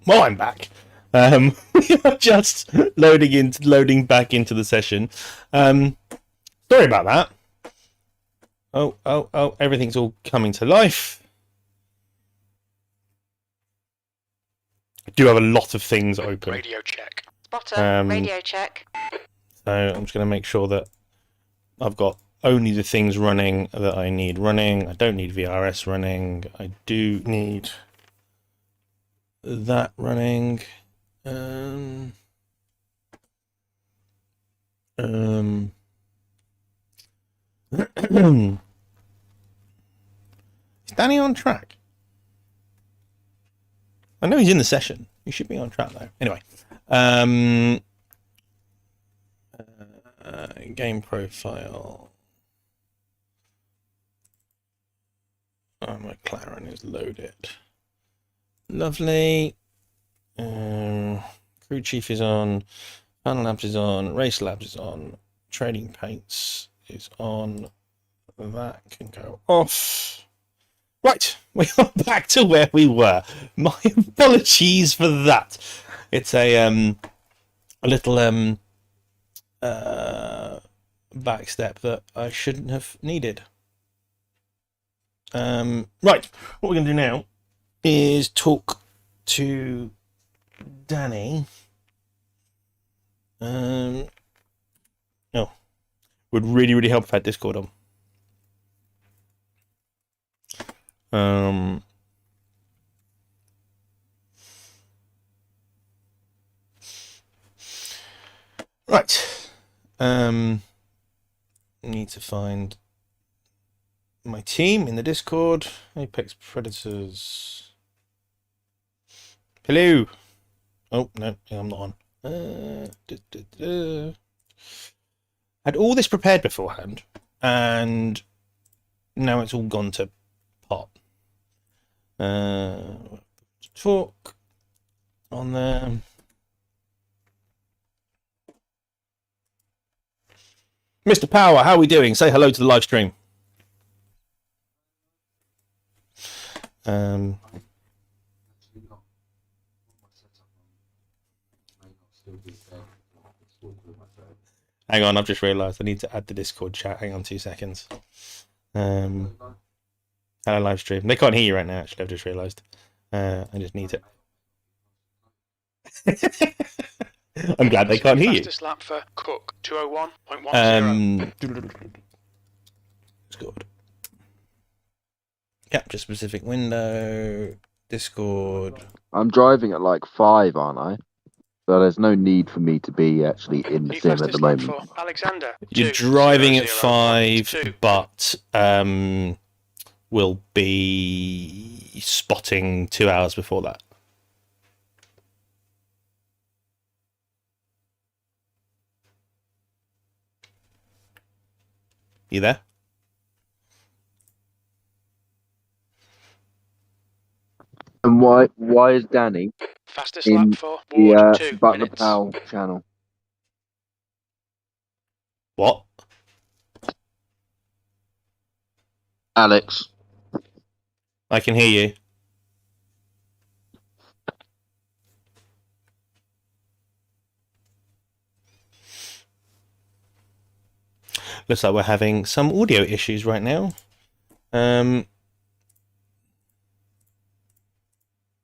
Well, I'm back. We are just loading back into the session. Sorry about that. Oh! Everything's all coming to life. I do have a lot of things open. Radio check. Spotter, radio check. So I'm just going to make sure that I've got only the things running that I need running. I don't need VRS running. I do need that running. Is Danny on track? I know he's in the session. He should be on track though. Anyway, game profile. Oh, my McLaren is loaded. Lovely. Crew chief is on. Panel labs is on. Race labs is on. Trading paints is on. That can go off. Right, we are back to where we were. My apologies for that. It's a little back step that I shouldn't have needed. Right, what we're going to do now is talk to Danny. Oh, would really help if I had Discord on. Right. Need to find my team in the Discord. Apex Predators. Hello. Oh no, I'm not on. Had all this prepared beforehand, and now it's all gone to pot. Talk on there. Mr. Power, how are we doing? Say hello to the live stream. Hang on, I've just realised I need to add the Discord chat. Hang on 2 seconds. Hello, live stream. They can't hear you right now, actually. I've just realised. I just need to. I'm glad they can't hear you. Fastest lap for Cook, 201.10. Discord. Capture specific window. Discord. I'm driving at like 5, aren't I? So there's no need for me to be actually in the sim at the moment. For Alexander, You're driving at 5, but will be spotting 2 hours before that. You there? And why is Danny fastest in lap for Ward, 2 Butler minutes. Powell channel? What? Alex. I can hear you. Looks like we're having some audio issues right now.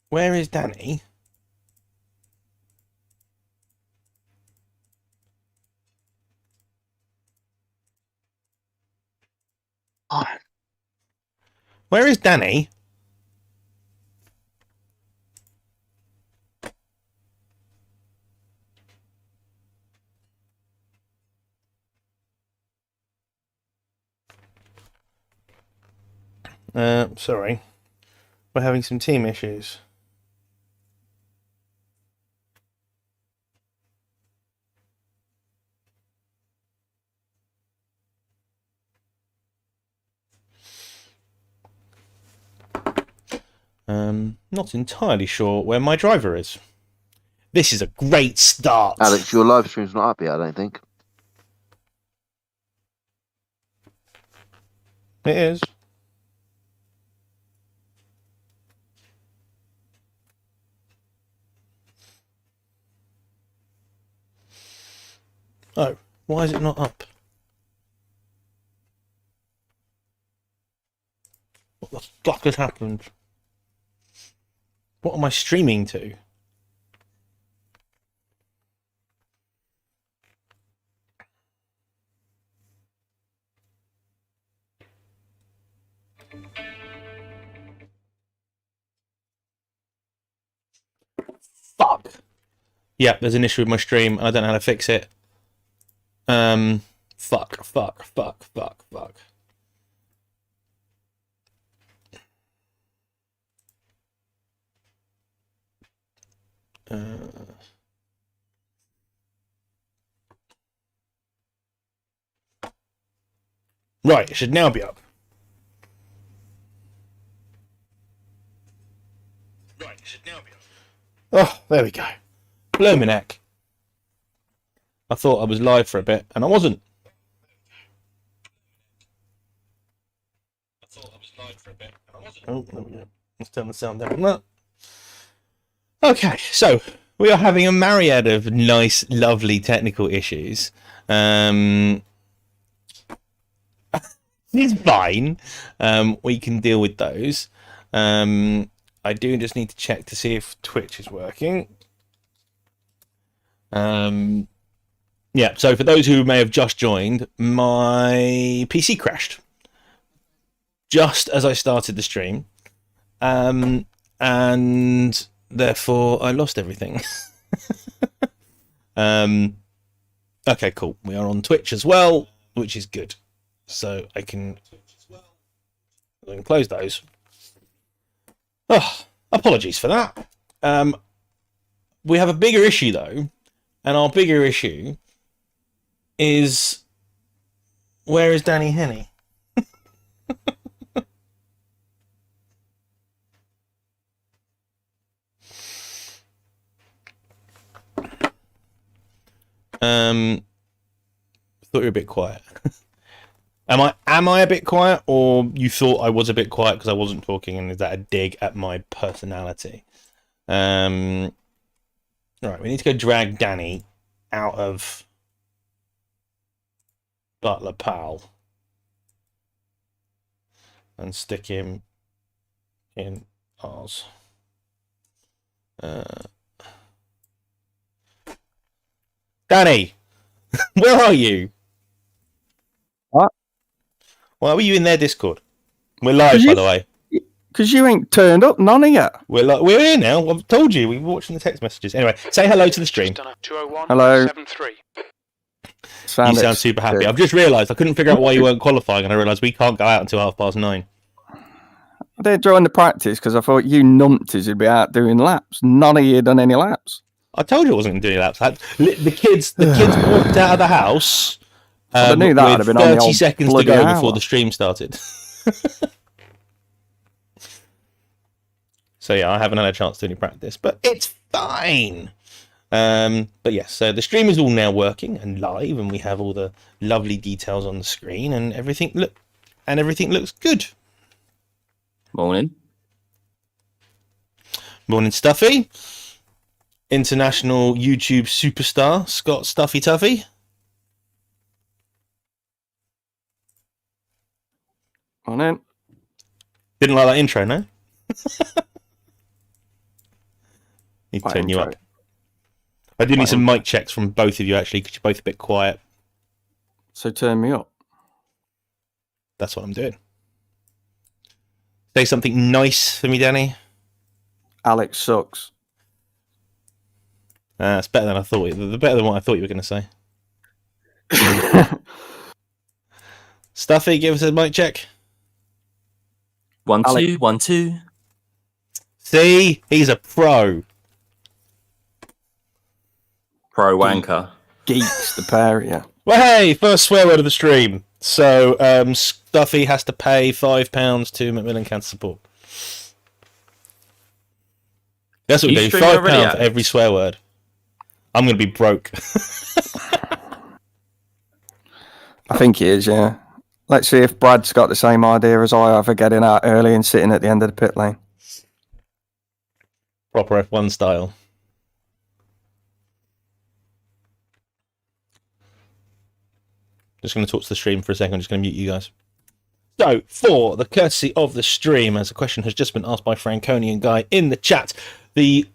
Where is Danny? Where is Danny? Sorry. We're having some team issues. Not entirely sure where my driver is. This is a great start. Alex, your live stream's not up yet, I don't think. It is. Oh, why is it not up? What the fuck has happened? What am I streaming to? Fuck. Yeah, there's an issue with my stream. I don't know how to fix it. Fuck. Right, it should now be up. Oh, there we go. Bluminac. I thought I was live for a bit, and I wasn't. Oh, there we go. Let's turn the sound down on that. Okay, so we are having a myriad of nice, lovely technical issues. It's fine. We can deal with those. I do just need to check to see if Twitch is working. Yeah, so for those who may have just joined, my PC crashed just as I started the stream. And therefore I lost everything. Okay, cool. We are on Twitch as well, which is good. So I can close those. Oh, apologies for that. We have a bigger issue though, and our bigger issue is, where is Danny Henney? Thought you were a bit quiet. Am I a bit quiet, or you thought I was a bit quiet because I wasn't talking, and is that a dig at my personality? Right, we need to go drag Danny out of Butler Pal and stick him in ours. Danny, where are you? What? Why were you in their Discord? We're live, by the way. Because you ain't turned up, none of yet. We're here now. I've told you. We're watching the text messages. Anyway, say hello to the stream. Hello. 73. You sound super happy. I've just realised I couldn't figure out why you weren't qualifying, and I realised we can't go out until 9:30. I did join the practice because I thought you numpties would be out doing laps. None of you done any laps. I told you I wasn't going to do any laps. The kids walked out of the house. I knew that with would have been on the 30 old seconds to bloody go hour. before the stream started. So yeah, I haven't had a chance to do any practice, but it's fine. But yes, so the stream is all now working and live, and we have all the lovely details on the screen, and everything looks good. Morning. Morning, Stuffy. International YouTube superstar Scott Stuffy Tuffy. Morning. Didn't like that intro, no? Need to What turn you intro? up. I do need What some mic checks from both of you, actually, because you're both a bit quiet. So turn me up. That's what I'm doing. Say something nice for me, Danny. Alex sucks. It's better than I thought. Better than what I thought you were going to say. Stuffy, give us a mic check. 1 Alex. 2 1 2. See, he's a pro. Pro wanker. Geeks, the pair of you. Well, hey, first swear word of the stream. So, Stuffy has to pay £5 to Macmillan Cancer Support. That's what we You do. stream £5 already, for Alex? every swear word. I'm going to be broke. I think he is, yeah. Let's see if Brad's got the same idea as I have for getting out early and sitting at the end of the pit lane. Proper F1 style. Just going to talk to the stream for a second. I'm just going to mute you guys. So, for the courtesy of the stream, as a question has just been asked by Franconian Guy in the chat, the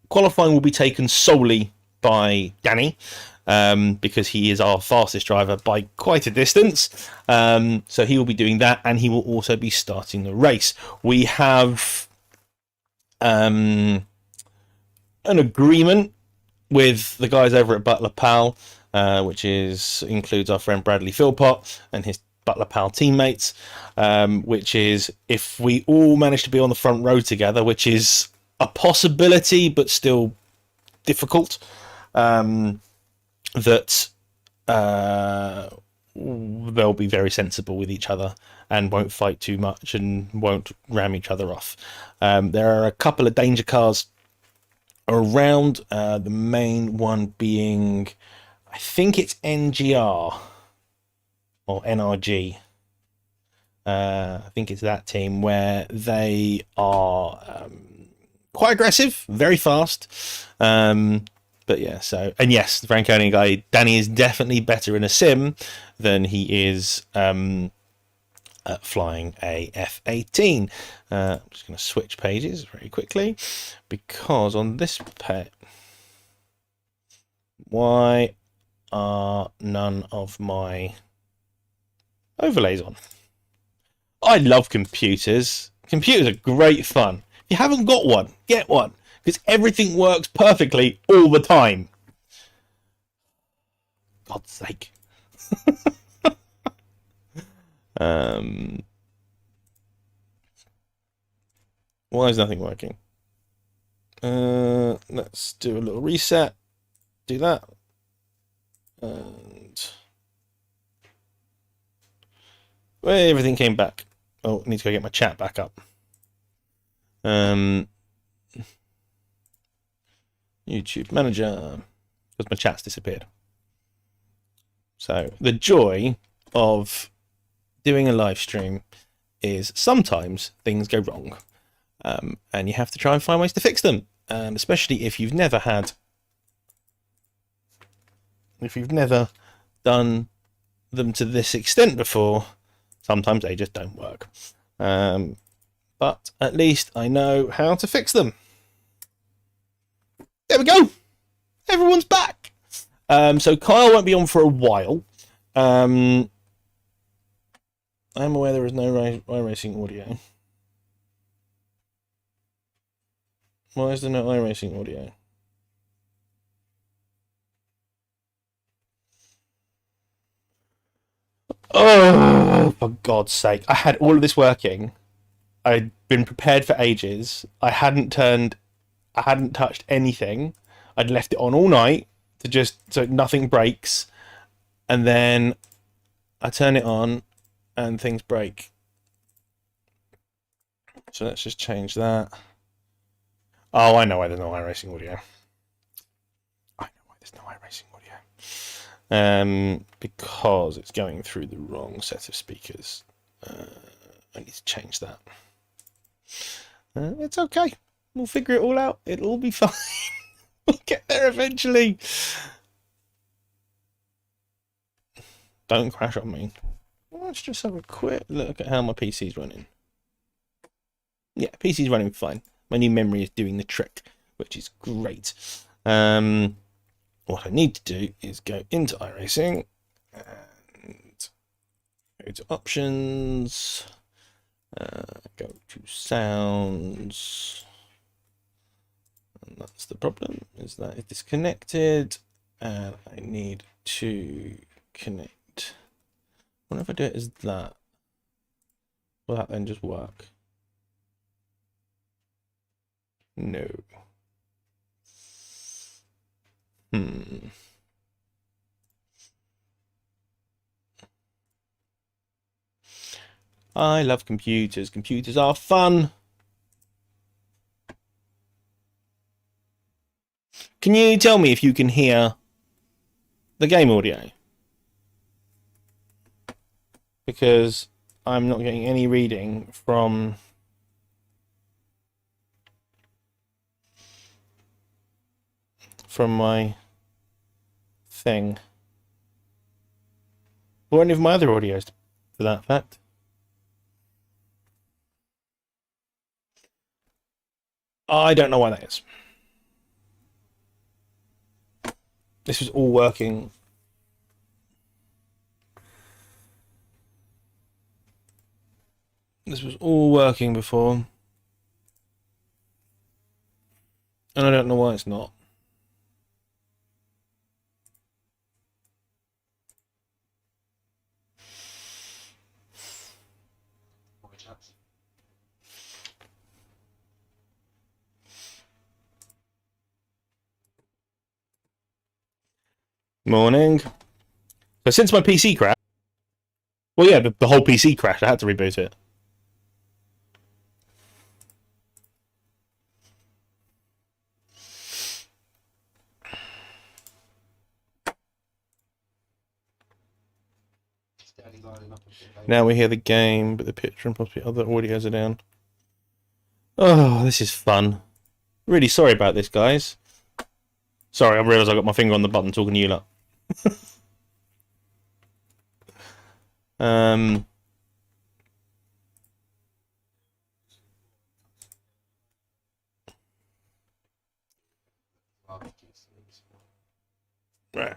qualifying will be taken solely by Danny, because he is our fastest driver by quite a distance. So he will be doing that, and he will also be starting the race. We have an agreement with the guys over at Butler Pal, which includes our friend Bradley Philpott and his Butler Pal teammates, which is if we all manage to be on the front row together, which is a possibility but still difficult, that they'll be very sensible with each other and won't fight too much and won't ram each other off. There are a couple of danger cars around, the main one being, I think it's NGR or NRG. I think it's that team where they are quite aggressive, very fast. But yeah, so, and yes, the Franconian Guy, Danny is definitely better in a sim than he is at flying a F-18. I'm just going to switch pages very quickly, because on this page, why are none of my overlays on? I love computers. Computers are great fun. If you haven't got one, get one, because everything works perfectly all the time. God's sake. Why is nothing working? Let's do a little reset. Do that. And well, everything came back. Oh, I need to go get my chat back up. YouTube manager, because my chat's disappeared. So the joy of doing a live stream is sometimes things go wrong, and you have to try and find ways to fix them. Especially if you've never done them to this extent before, sometimes they just don't work. But at least I know how to fix them. There we go. Everyone's back. So Kyle won't be on for a while. I'm aware there is no iRacing audio. Why is there no iRacing audio? Oh, for God's sake. I had all of this working. I'd been prepared for ages. I hadn't touched anything. I'd left it on all night to just so nothing breaks. And then I turn it on and things break. So let's just change that. Oh, I know why there's no iRacing audio. Because it's going through the wrong set of speakers. I need to change that. It's okay. We'll figure it all out. It'll all be fine. We'll get there eventually. Don't crash on me. Let's just have a quick look at how my PC's running. Yeah, PC's running fine. My new memory is doing the trick, which is great. What I need to do is go into iRacing and go to options, go to sounds, and that's the problem, is that it's disconnected, and I need to connect. What if I do it as that? Will that then just work? No. I love computers. Computers are fun. Can you tell me if you can hear the game audio? Because I'm not getting any reading from my thing. or any of my other audios, for that fact. I don't know why that is. This was all working. This was all working before. And I don't know why it's not. Morning. So since my PC crashed, well, yeah, the whole PC crashed. I had to reboot it. Now we hear the game, but the picture and possibly other audios are down. Oh, this is fun. Really sorry about this, guys. Sorry, I realised I got my finger on the button talking to you lot. Right.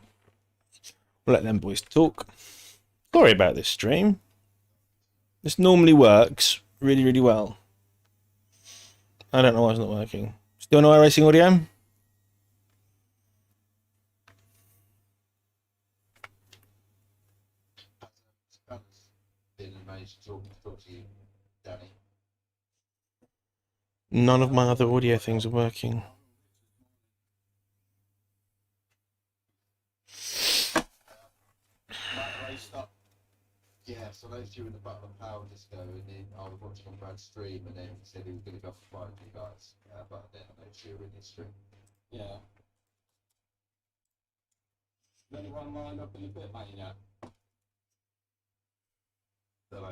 We'll let them boys talk. Sorry about this stream. This normally works really, really well. I don't know why it's not working. Still no iRacing audio? None of my other audio things are working. Yeah, so those two in the Butler Power Disco, and then I was watching on Brad's stream, and then he said he was going to go for fight with you guys. But then I know you were in his stream. Yeah. Anyone lined up in a bit, mate? Yeah. Don't know.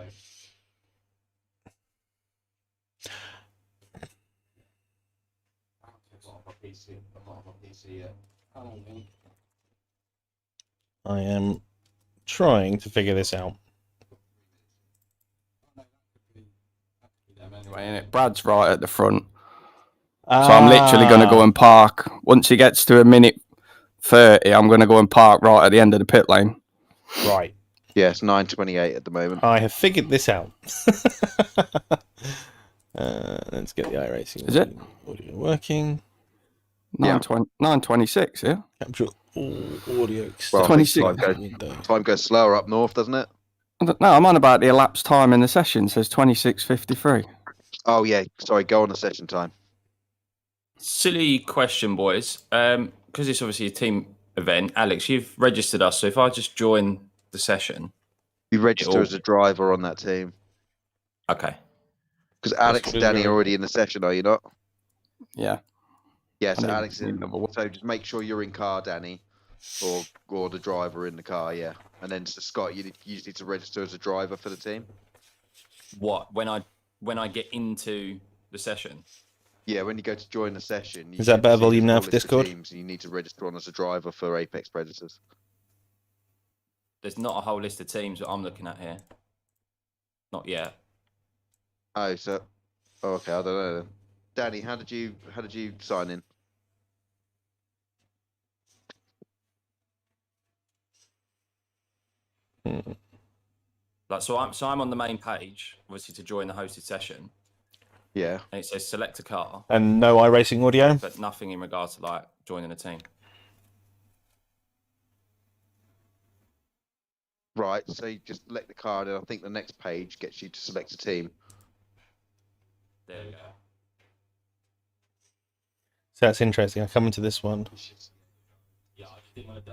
I'm not on my PC yet. I am trying to figure this out. Anyway, innit? Brad's right at the front. So I'm literally going to go and park. Once he gets to a minute 30, I'm going to go and park right at the end of the pit lane. Right. Yes, 9:28 at the moment. I have figured this out. Let's get the iRacing Is it? audio working. 9:26, yeah? Capture all audio. Well, 26. Time goes slower up north, doesn't it? No, I'm on about the elapsed time in the session. It says 26:53. Oh yeah, sorry. Go on the session time. Silly question, boys. Because it's obviously a team event. Alex, you've registered us, so if I just join the session, You register as a driver on that team okay. because Alex and Danny are already in the session, are you not? Yeah. Yes, I need- Alex. need another one. So just make sure you're in car, Danny, or the driver in the car. Yeah, and then so Scott, you just need to register as a driver for the team. What when I get into the session? Yeah, when you go to join the session. Is that better see volume there's a now whole for list of Discord? teams, and you need to register on as a driver for Apex Predators. There's not a whole list of teams that I'm looking at here. Not yet. Oh, so okay, I don't know then. Danny, how did you sign in? Like so I'm on the main page, obviously to join the hosted session, Yeah. and it says select a car, And no iRacing audio? but nothing in regards to like joining a team. Right, so you just select the card, and I think the next page gets you to select a team. There we go. So that's interesting. I come into this one. Yeah, I didn't want to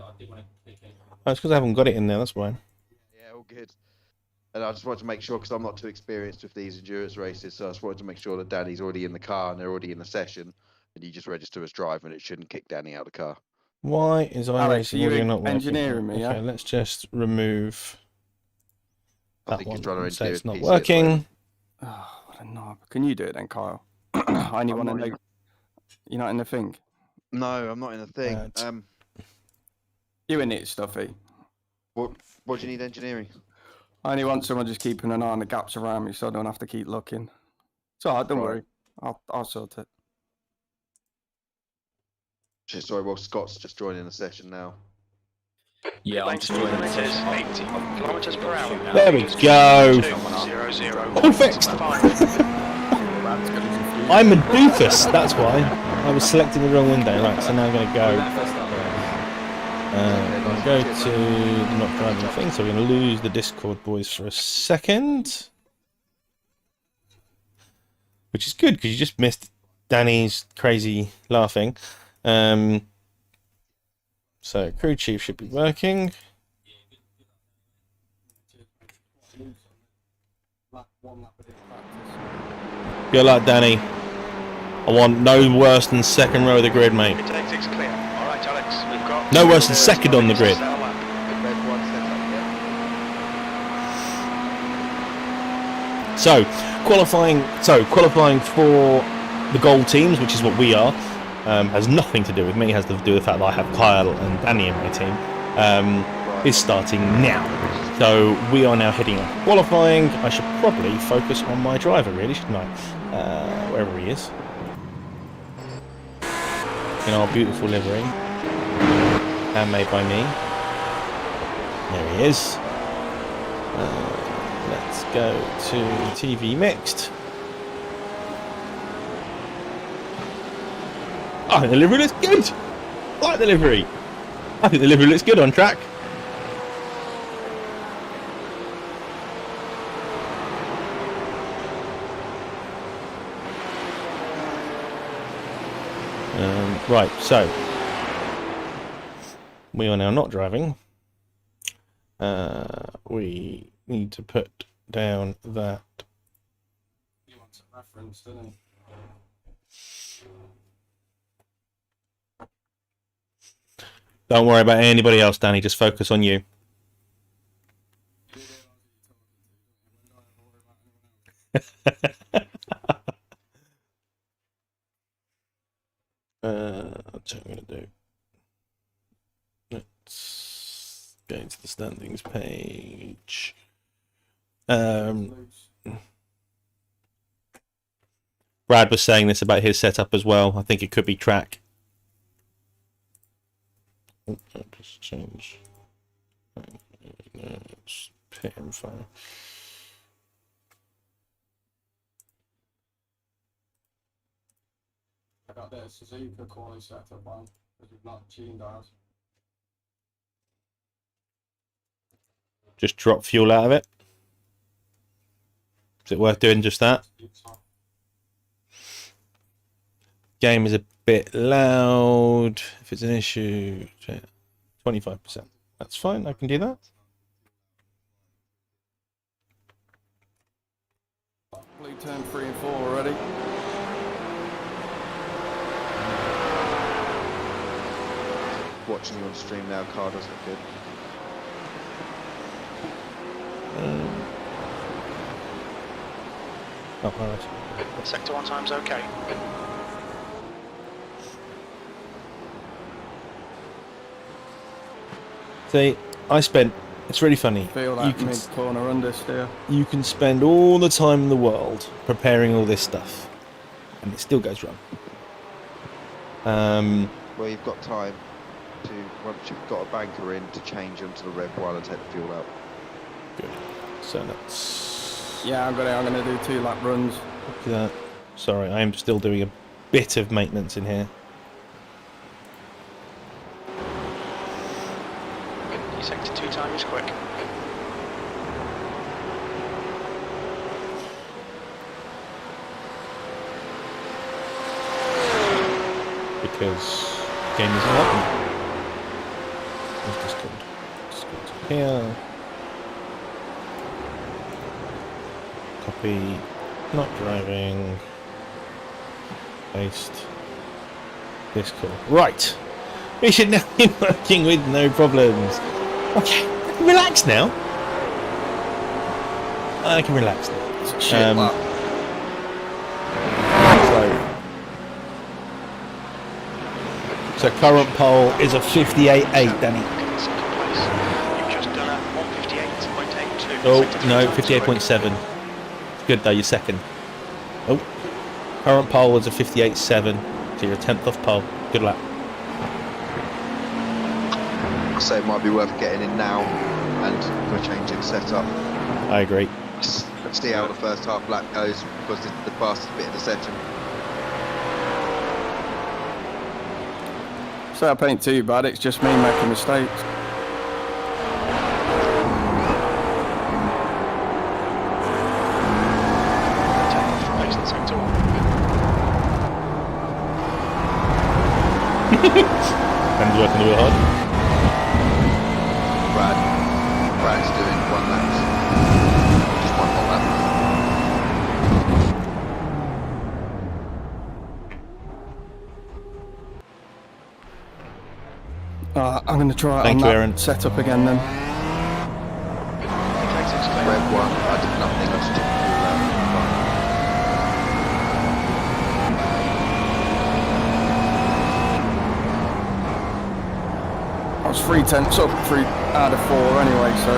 click it. Oh, it's because I haven't got it in there, that's why. Yeah, all good. And I just wanted to make sure, because I'm not too experienced with these endurance races, so I just wanted to make sure that Danny's already in the car and they're already in the session, and you just register as driver, and it shouldn't kick Danny out of the car. Why is Alex, are iRacing you audio not working? engineering me, Okay, yeah? let's just remove I that think one. he's trying to and say engineer it's not his PC at the moment. working. Oh, what a knob. Can you do it then, Kyle? I only I'm want to not know. You're not in the thing. No, I'm not in the thing. Right. You in it, Stuffy? What do you need engineering? I only want someone just keeping an eye on the gaps around me so I don't have to keep looking. It's alright, don't worry. I'll sort it. Sorry, well, Scott's just joining the session now. Yeah, I'm Lane just speed joining limit is 80 kilometers per hour. There we go. 200. Perfect. I'm a doofus, that's why. I was selecting the wrong window. Right, so now I'm going to go. I'm going to go to the not driving thing, so we're going to lose the Discord boys for a second. Which is good, because you just missed Danny's crazy laughing. So, crew chief should be working. Good luck, Danny. I want no worse than second row of the grid, mate. Pit exit's clear. All right, Alex, we've got... No worse than second on the grid. Red 1 setup, yeah. So qualifying for the gold teams, which is what we are, has nothing to do with me. It has to do with the fact that I have Kyle and Danny in my team. Is starting now. So we are now heading up qualifying. I should probably focus on my driver, really, shouldn't I? Wherever he is. In our beautiful livery. Handmade by me. There he is. Let's go to TV mixed. I think the livery looks good. I like the livery. I think the livery looks good on track. Right, so we are now not driving. We need to put down that. You want some reference, don't you? Don't worry about anybody else, Danny. Just focus on you. That's what I'm going to do. Let's go into the standings page. Brad was saying this about his setup as well. I think it could be track. Oh, just change. It's pit info. I got the Suzuka quality setup on because we've not tuned ours. Just drop fuel out of it. Is it worth doing just that? Game is a bit loud. If it's an issue, 25%. That's fine. I can do that. Blue turn 3 and 4 already. Watching you on stream now, car does look good. Oh, all right. Sector 1 time's okay. See, it's really funny. Feel You that can, mid-corner understeer. you can spend all the time in the world preparing all this stuff, and it still goes wrong. Well, you've got time to, once you've got a banker in, to change onto the Rev 1 and take the fuel out. Good. So let's Yeah, I'm gonna do 2 lap runs. do that. Sorry, I am still doing a bit of maintenance in here. Your sector 2 time is quick. Because the game isn't open. What's this called? Discord here. Copy. Not driving. Paste. Discord. Right. We should now be working with no problems. Okay. I can relax now. I can relax now. It's a shit lap. So current pole is a 58.8, Danny. Second place. You've just done Oh, Sector 2 no, times 58.7. Good though, you're second. Oh, current pole was a 58.7, so you're a 10th off pole. Good luck. I say it might be worth getting in now and for changing setup. I agree. Let's see how the first half lap goes because this is the fastest bit of the session. So I ain't too bad. It's just me making mistakes. Pace in sector 1. Dan's working real hard. Brad's doing 1 lap. Just 1 hot lap. I'm going to try it Thank on you, that Aaron. setup again then. Exit's clear. Red 1, I did nothing, I just took the I was 3/10 up, 3 out of 4 anyway, so.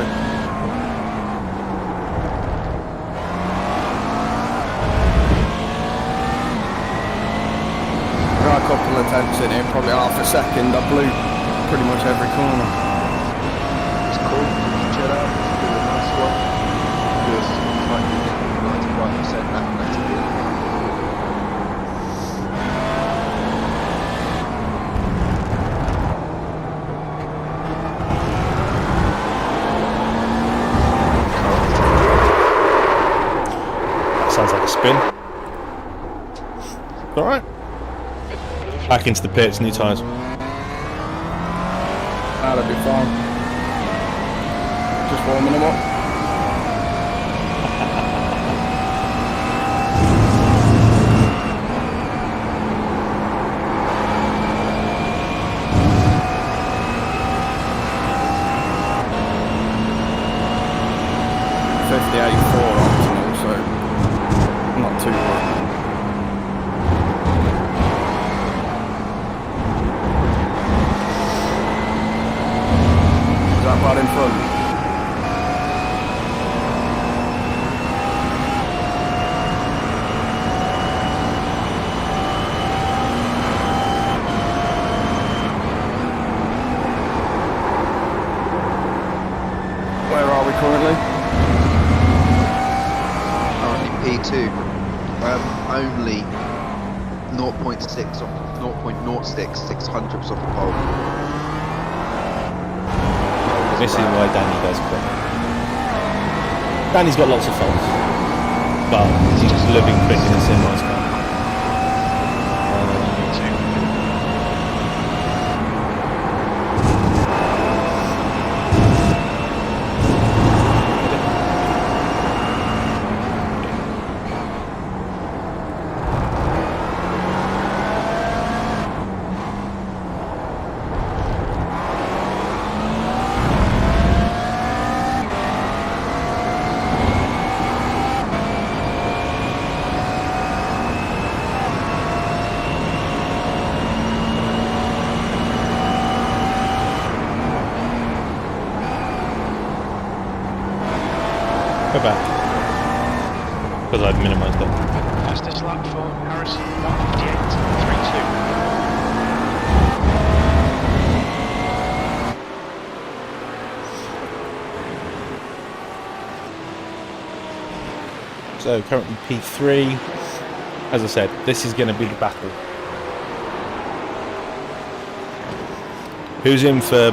Got a couple of tenths in it, probably half a second. I blew pretty much every corner. It's cool, chill out, do a nice one. Just like 95% lap and that's it. Sounds like a spin. Alright. Back into the pits, new tyres. That'll be fine. Just warming them up. optimal, so not too worried. Is that right in front? Where are we currently? P2, only 0.6 off, 0.06 600ths off the pole. This is why Danny does quick. Danny's got lots of faults, but he's just living quick in a semi car. Go back. Because I've minimised it. Fastest lap for Harrison, 158.32. So currently P3. As I said, this is going to be the battle. Who's in for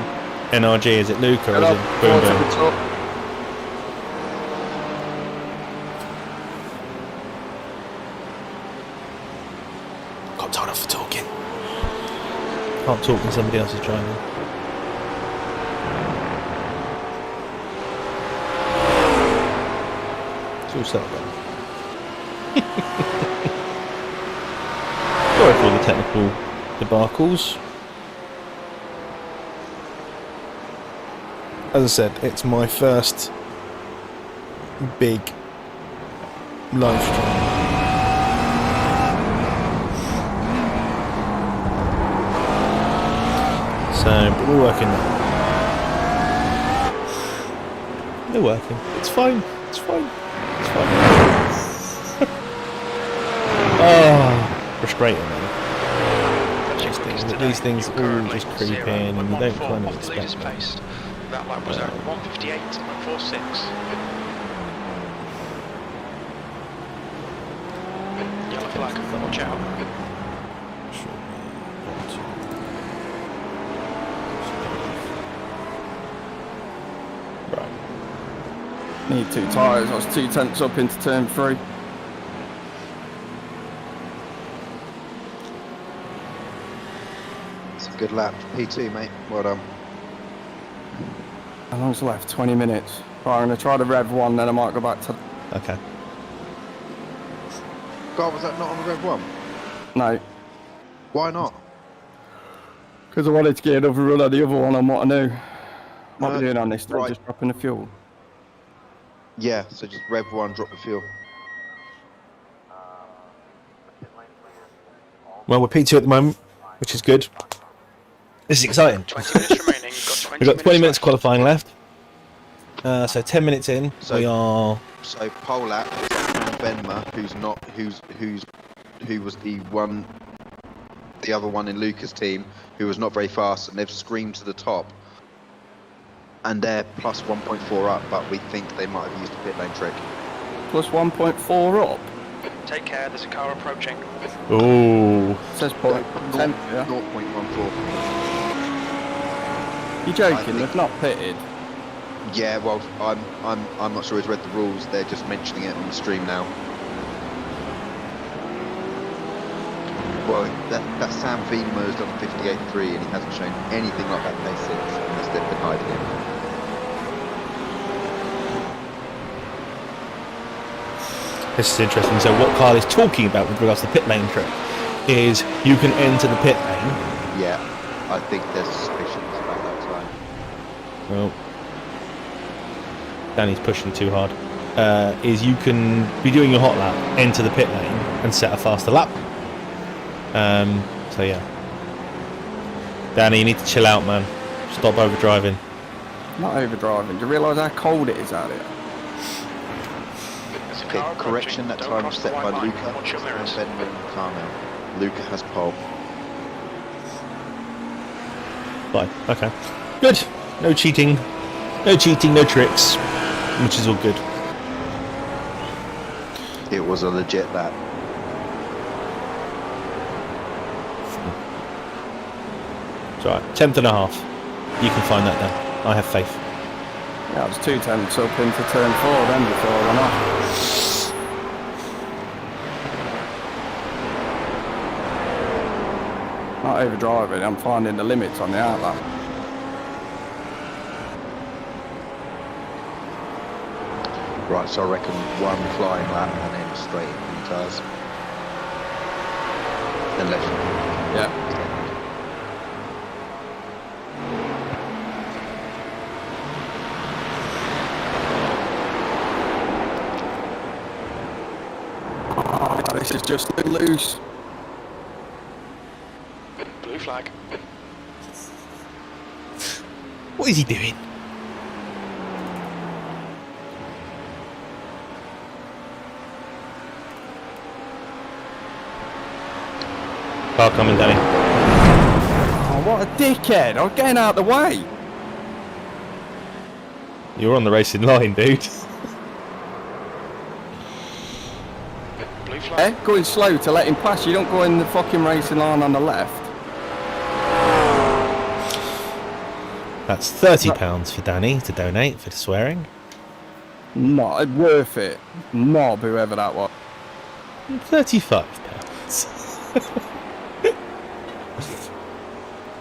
NRG? Is it Luke or is it Boom Boom? Got told off for talking. Can't talk when somebody else is driving. It's all set then. Sorry for all the technical debacles. As I said, it's my first big live stream. So, but we're working now. They're working. It's fine. It's fine. It's fine. Oh, frustrating, man. These things all just creep in and you don't kind of expect them. That lap was at 1:58.46. Yellow flag, watch out. Right. Need 2 tyres. I was 2 tenths up into turn 3. It's a good lap. P2, mate. Well done. How long's left? 20 minutes. Right, I'm going to try the Rev 1, then I might go back to... Okay. God, was that not on the Rev 1? No, Why not? because I wanted to get another run on the other one on what I knew. What No, are we doing on this? right. Just dropping the fuel. Yeah, so just Rev 1, drop the fuel. Well, we're P2 at the moment, which is good. This is exciting. 20 minutes remaining. You've got 20 We've got 20 minutes left. qualifying left. So 10 minutes in, So- we are. So pole lap, Benma, who was the other one in Luca's team, who was not very fast, and they've screamed to the top. And they're plus 1.4 up, but we think they might have used a pit lane trick. Plus 1.4 up. Take care, there's a car approaching. Oh. It says point 10, yeah? 0.14. You're joking, they've not pitted. Yeah, well, I'm not sure he's read the rules. They're just mentioning it on the stream now. Well, that Sam Vedema has done 58.3 and he hasn't shown anything like that pace since, unless they've been hiding him. This is interesting. So what Carl is talking about with regards to the pit lane trick is you can enter the pit lane. Yeah, I think there's suspicions about that time. Well, Danny's pushing too hard. Is you can be doing your hot lap, enter the pit lane, and set a faster lap. So yeah, Danny, you need to chill out, man. Stop overdriving. Not overdriving. Do you realise how cold it is out here? There's a Okay, car correction, that approaching. time Don't was cross set the by white line. Luca. Watch your mirrors. Ben in the car now. Luca has pole. Fine. Okay. Good. No cheating. No cheating. No tricks. Which is all good. It was a legit lap. It's alright. 10th and a half. You can find that now. I have faith. Yeah, I was 2 tenths up into turn 4 then before I went off. Not overdriving, I'm finding the limits on the outlap. Right, so I reckon one flying lap and then straight into the tyres. Then left. Yeah. This is just loose. Blue flag. What is he doing? Car coming, Danny. Oh, what a dickhead! I'm getting out of the way. You're on the racing line, dude. Blue flag. Going slow to let him pass. You don't go in the fucking racing line on the left. That's £30 for Danny to donate for swearing. Not worth it. Knob, whoever that was. £35.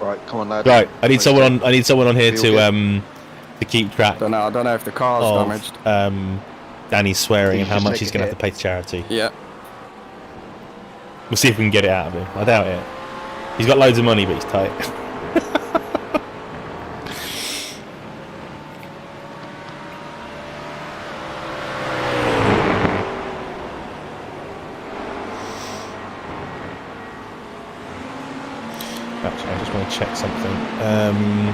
Right, come on, lad. Right, I need someone on. I need someone on here Feel to keep track I don't know if the car's damaged. of Danny's swearing and how Just much take he's a going to have hit. to pay to charity. Yeah. We'll see if we can get it out of him. I doubt it. He's got loads of money, but he's tight. Actually, I just want to check something.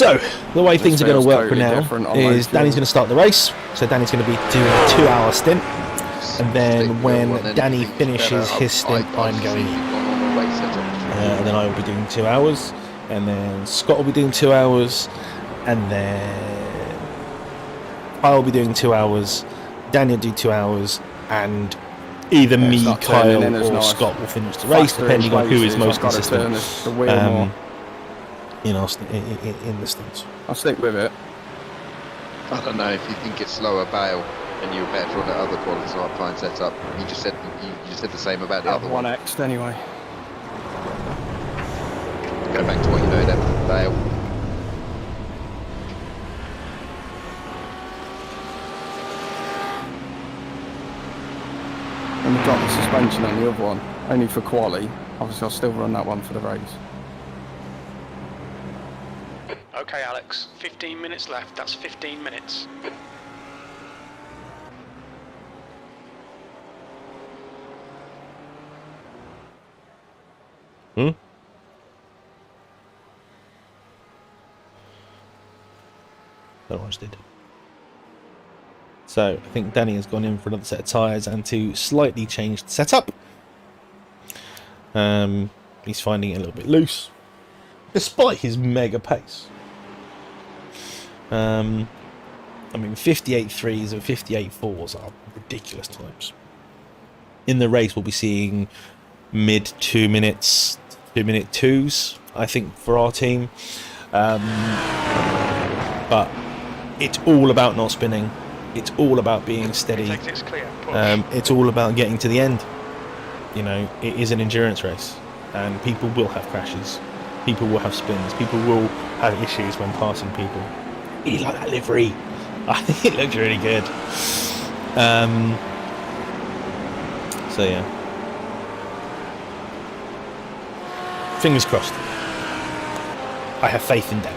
So, the way This things are going to feels work for totally now different on is low Danny's fuel. going to start the race. So Danny's going to be doing a 2-hour stint. And then when Danny finishes his stint, I'm going in. And then I will be doing 2 hours. And then Scott will be doing 2 hours. And then I will be doing 2 hours. Danny will do 2 hours. And either Yeah, it's me, not turning Kyle, in as or nice. Scott will finish the race, Faster depending on who is places, most I've got to turn consistent. the wheel more. You know, in the stints. I'll stick with it. I don't know, if you think it's slower, bail, and you're better on the other qualities, like fine setup. You just said the same about the I've other one. 1x'd anyway. Go back to what you know then, bail. And we got the suspension on the other one, only for quali. Obviously, I'll still run that one for the race. Okay, Alex. 15 minutes left. That's 15 minutes. Hmm? Don't know what I just did. So, I think Danny has gone in for another set of tyres and to slightly change the setup. He's finding it a little bit loose, despite his mega pace. I mean, 58.3s and 58.4s are ridiculous times. In the race, we'll be seeing mid 2 minutes, 2-minute 2s, I think, for our team. But it's all about not spinning. It's all about being steady. Exit's clear. Push. It's all about getting to the end. You know, it is an endurance race, and people will have crashes. People will have spins. People will have issues when passing people. You like that livery? I think it looks really good. So yeah, fingers crossed. I have faith in Dan.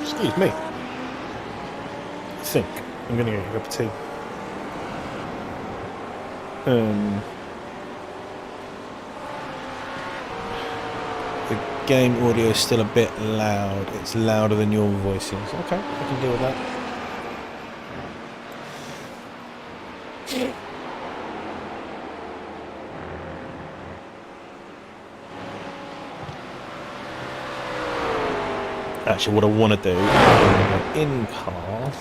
Excuse me. I think I'm going to get a cup of tea. The game audio is still a bit loud. It's louder than your voices. Okay, I can deal with that. Actually, what I want to do is in car.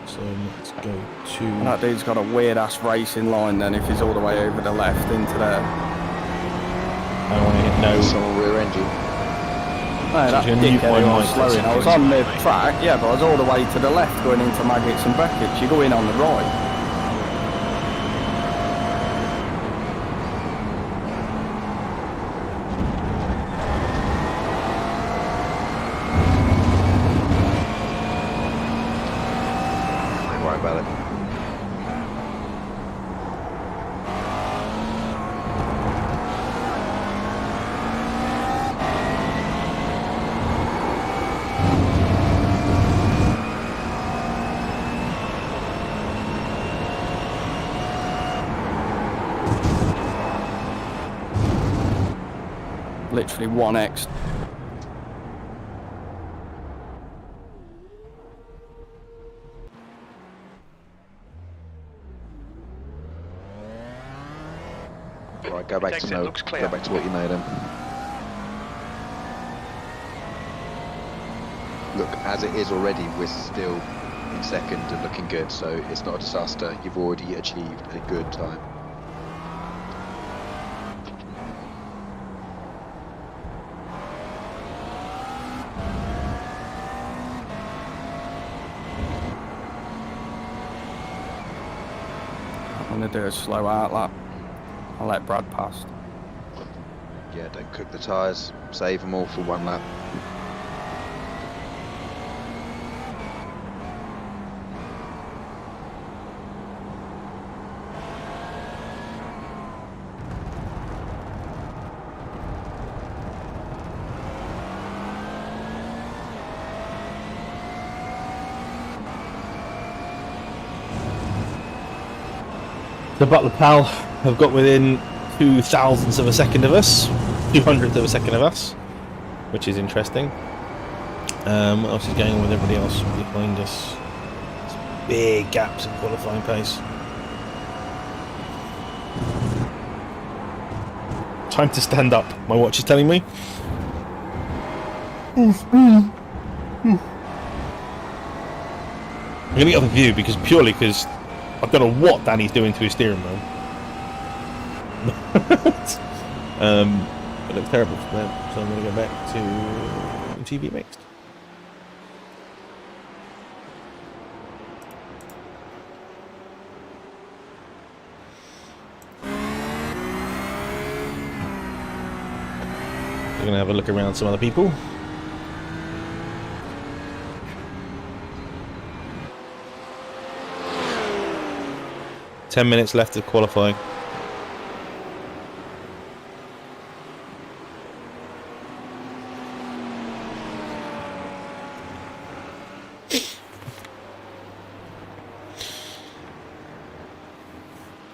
So let's go to. And that dude's got a weird ass racing line then if he's all the way over the left into there. I want to hit no. Someone rear engine. No, that you're gonna mute dickhead my who I was mic, slowing. I was that's on the interesting. track, yeah, but I was all the way to the left going into Maggots and Beckett's. You go in on the right. Don't worry about it. Literally 1x. Right, go back Exit to looks clear. Go back to what you know then. Look, as it is already, we're still in second and looking good, so it's not a disaster. You've already achieved a good time. I'm going to do a slow out lap. I'll let Brad pass. Yeah, don't cook the tyres. Save them all for one lap. So Butler Pal have got within 0.02 of a second of us, 200th of a second of us, which is interesting. What else is going on with everybody else behind us? There's big gaps in qualifying pace. Time to stand up, my watch is telling me. I'm going to get off the view purely because I don't know what Danny's doing to his steering wheel. It looks terrible for that, so I'm going to go back to TV Mixed. We're going to have a look around some other people. Minutes left of qualifying.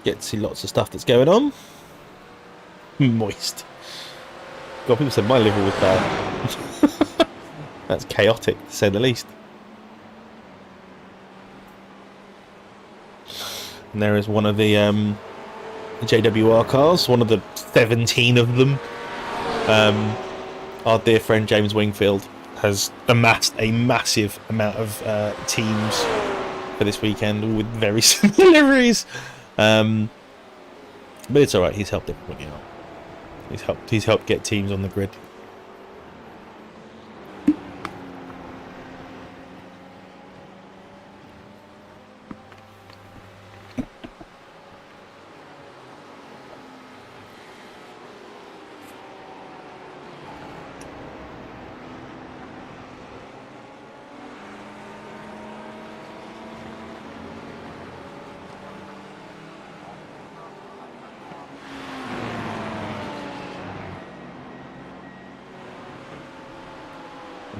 Get to see lots of stuff that's going on. Moist. God, people said my liver was bad. That's chaotic, to say the least. And there is one of the JWR cars, one of the 17 of them. Our dear friend James Wingfield has amassed a massive amount of teams for this weekend, all with very similar liveries. But it's alright, he's helped everybody out. He's helped get teams on the grid.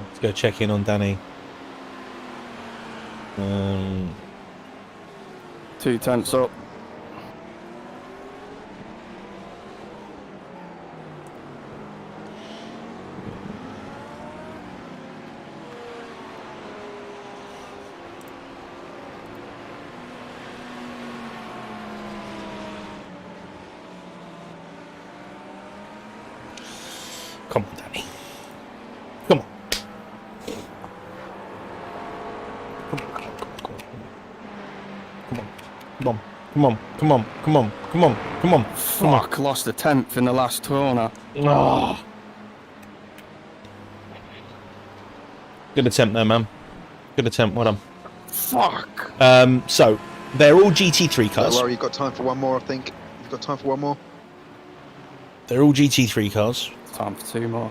Let's go check in on Danny. 2 tenths up. Come on, Danny. Come on. Come on. Come on. Come on. Come on. Come on. Fuck, lost a 10th in the last corner. Oh. Good attempt there, man. Good attempt. Well done. Fuck. So they're all GT3 cars. Don't worry, you've got time for one more, I think. You've got time for one more. They're all GT3 cars. Time for 2 more.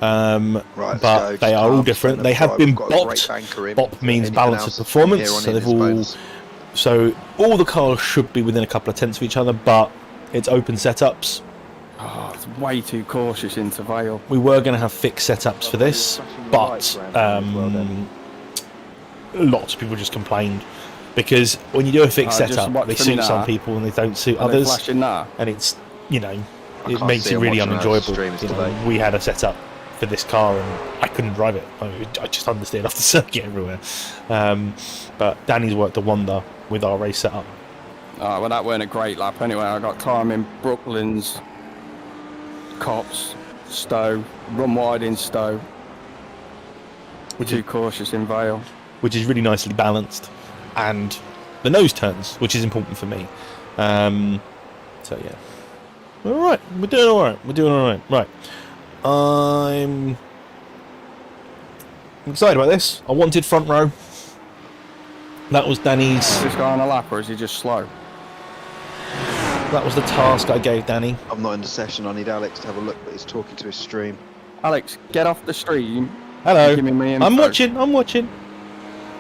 Right, but they are all different. They have been bopped. Bop means balance of performance. So they've all. So all the cars should be within a couple of tenths of each other, but it's open setups. Oh, it's way too cautious into Vale. We were going to have fixed setups for this, but lots of people just complained because when you do a fixed setup, they suit some people and they don't suit others, and it's it makes it really unenjoyable. We had a setup for this car and I couldn't drive it. I just understeered off the circuit everywhere. But Danny's worked a wonder with our race setup. Well, that weren't a great lap anyway. I got time in Brooklands, Cops, Stowe, run wide in Stowe. We're too cautious in Vale. Which is really nicely balanced. And the nose turns, which is important for me. So yeah. Alright, we're doing alright. We're doing alright. Right. I'm excited about this. I wanted front row. That was Danny's. Is this guy on a lap or is he just slow? That was the task I gave Danny. I'm not in the session. I need Alex to have a look, but he's talking to his stream. Alex, get off the stream. Hello. Give me info. I'm watching. I'm watching.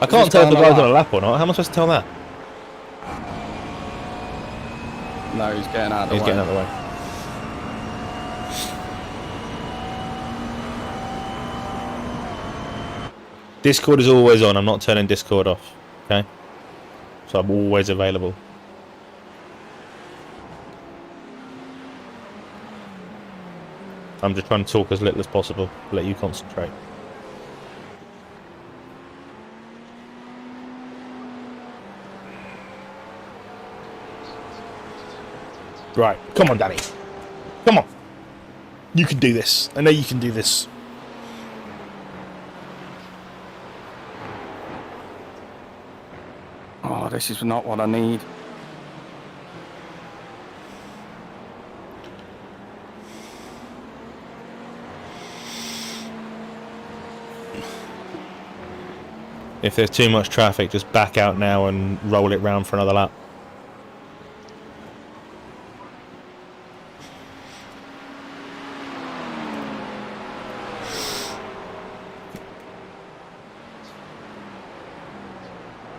I can't tell if the guy's on a lap or not. How am I supposed to tell that? No, he's getting out of the way. He's getting out of the way. Discord is always on. I'm not turning Discord off. Okay? So I'm always available. I'm just trying to talk as little as possible. Let you concentrate. Right, come on, Danny. Come on. You can do this. I know you can do this. Oh, this is not what I need. If there's too much traffic, just back out now and roll it round for another lap.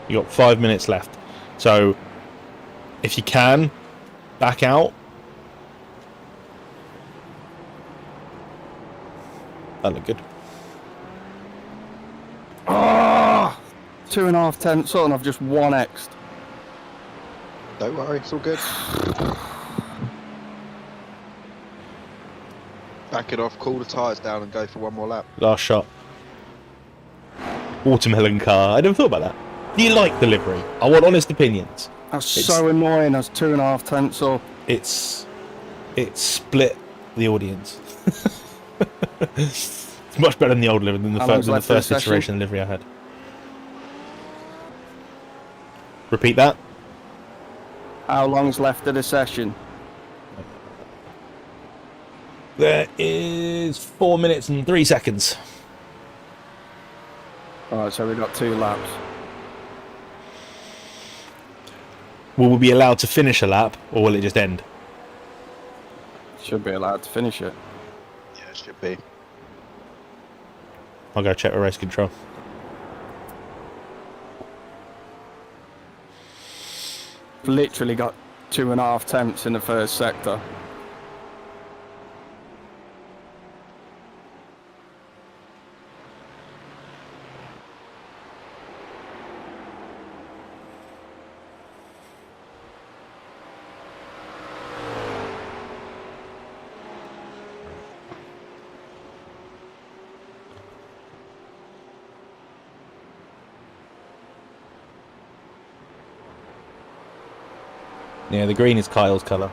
You got 5 minutes left, so if you can, back out. That looked good. Oh, 2.5 tenths on. I've just 1x'd. Don't worry, it's all good. Back it off, cool the tyres down and go for one more lap. Last shot. Watermelon car. I never thought about that. Do you like the livery? I want honest opinions. That's so annoying. I was 2.5 tenths off. It's split the audience. It's much better than the old livery than the first iteration of livery I had. Repeat that. How long's left of the session? There is 4 minutes and 3 seconds. Alright, so we've got 2 laps. Will we be allowed to finish a lap, or will it just end? Should be allowed to finish it. Yeah, it should be. I'll go check the race control. Literally got 2.5 tenths in the first sector. Yeah, the green is Kyle's colour.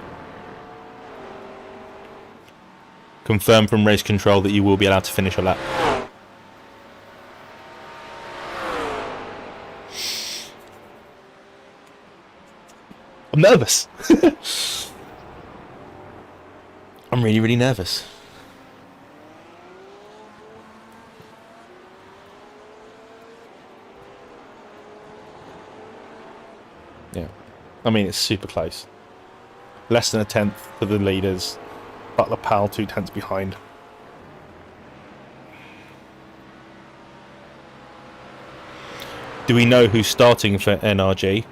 Confirm from race control that you will be allowed to finish a lap. I'm nervous. I'm really, really nervous. Yeah. I mean, it's super close. Less than a tenth for the leaders. Butler Powell 2 tenths behind. Do we know who's starting for NRG?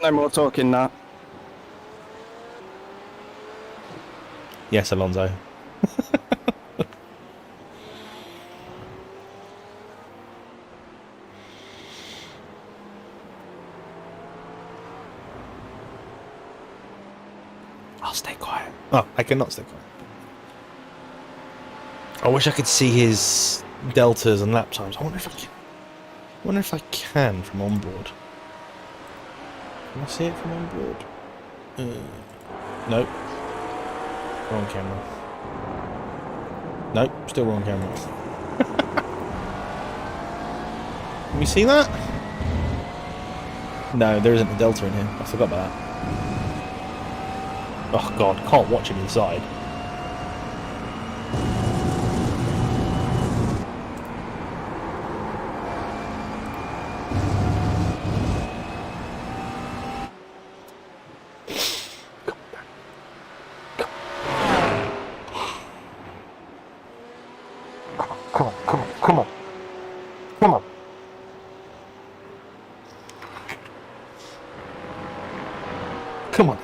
No more talking that. Yes, Alonso. I'll stay quiet. Oh, I cannot stay quiet. I wish I could see his deltas and lap times. I wonder if I can. From on board. Can I see it from on board? Nope. Wrong camera. Nope, still wrong camera. Can we see that? No, there isn't a delta in here. I forgot about that. Oh god, can't watch him inside. Come on. Come on.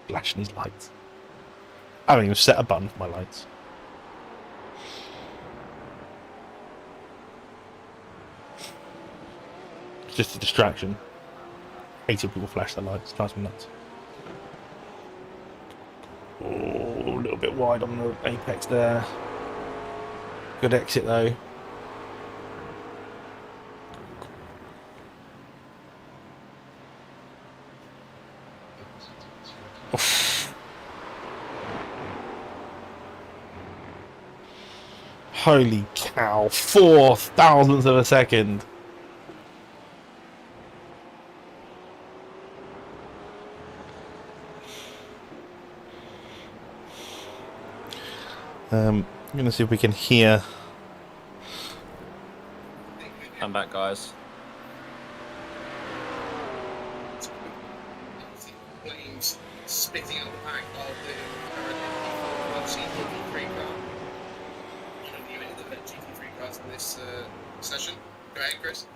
Flashing his lights. I haven't even set a button for my lights. It's just a distraction. Hate it people flash their lights. Drives me nuts. Oh, a little bit wide on the apex there. Good exit though. Oof. Holy cow, 4,000ths of a second. I'm going to see if we can hear. I'm back, guys. Flames spitting out the back of the MP4-12c GT3 car. One of the GT3 cars in this session. Go ahead, Chris.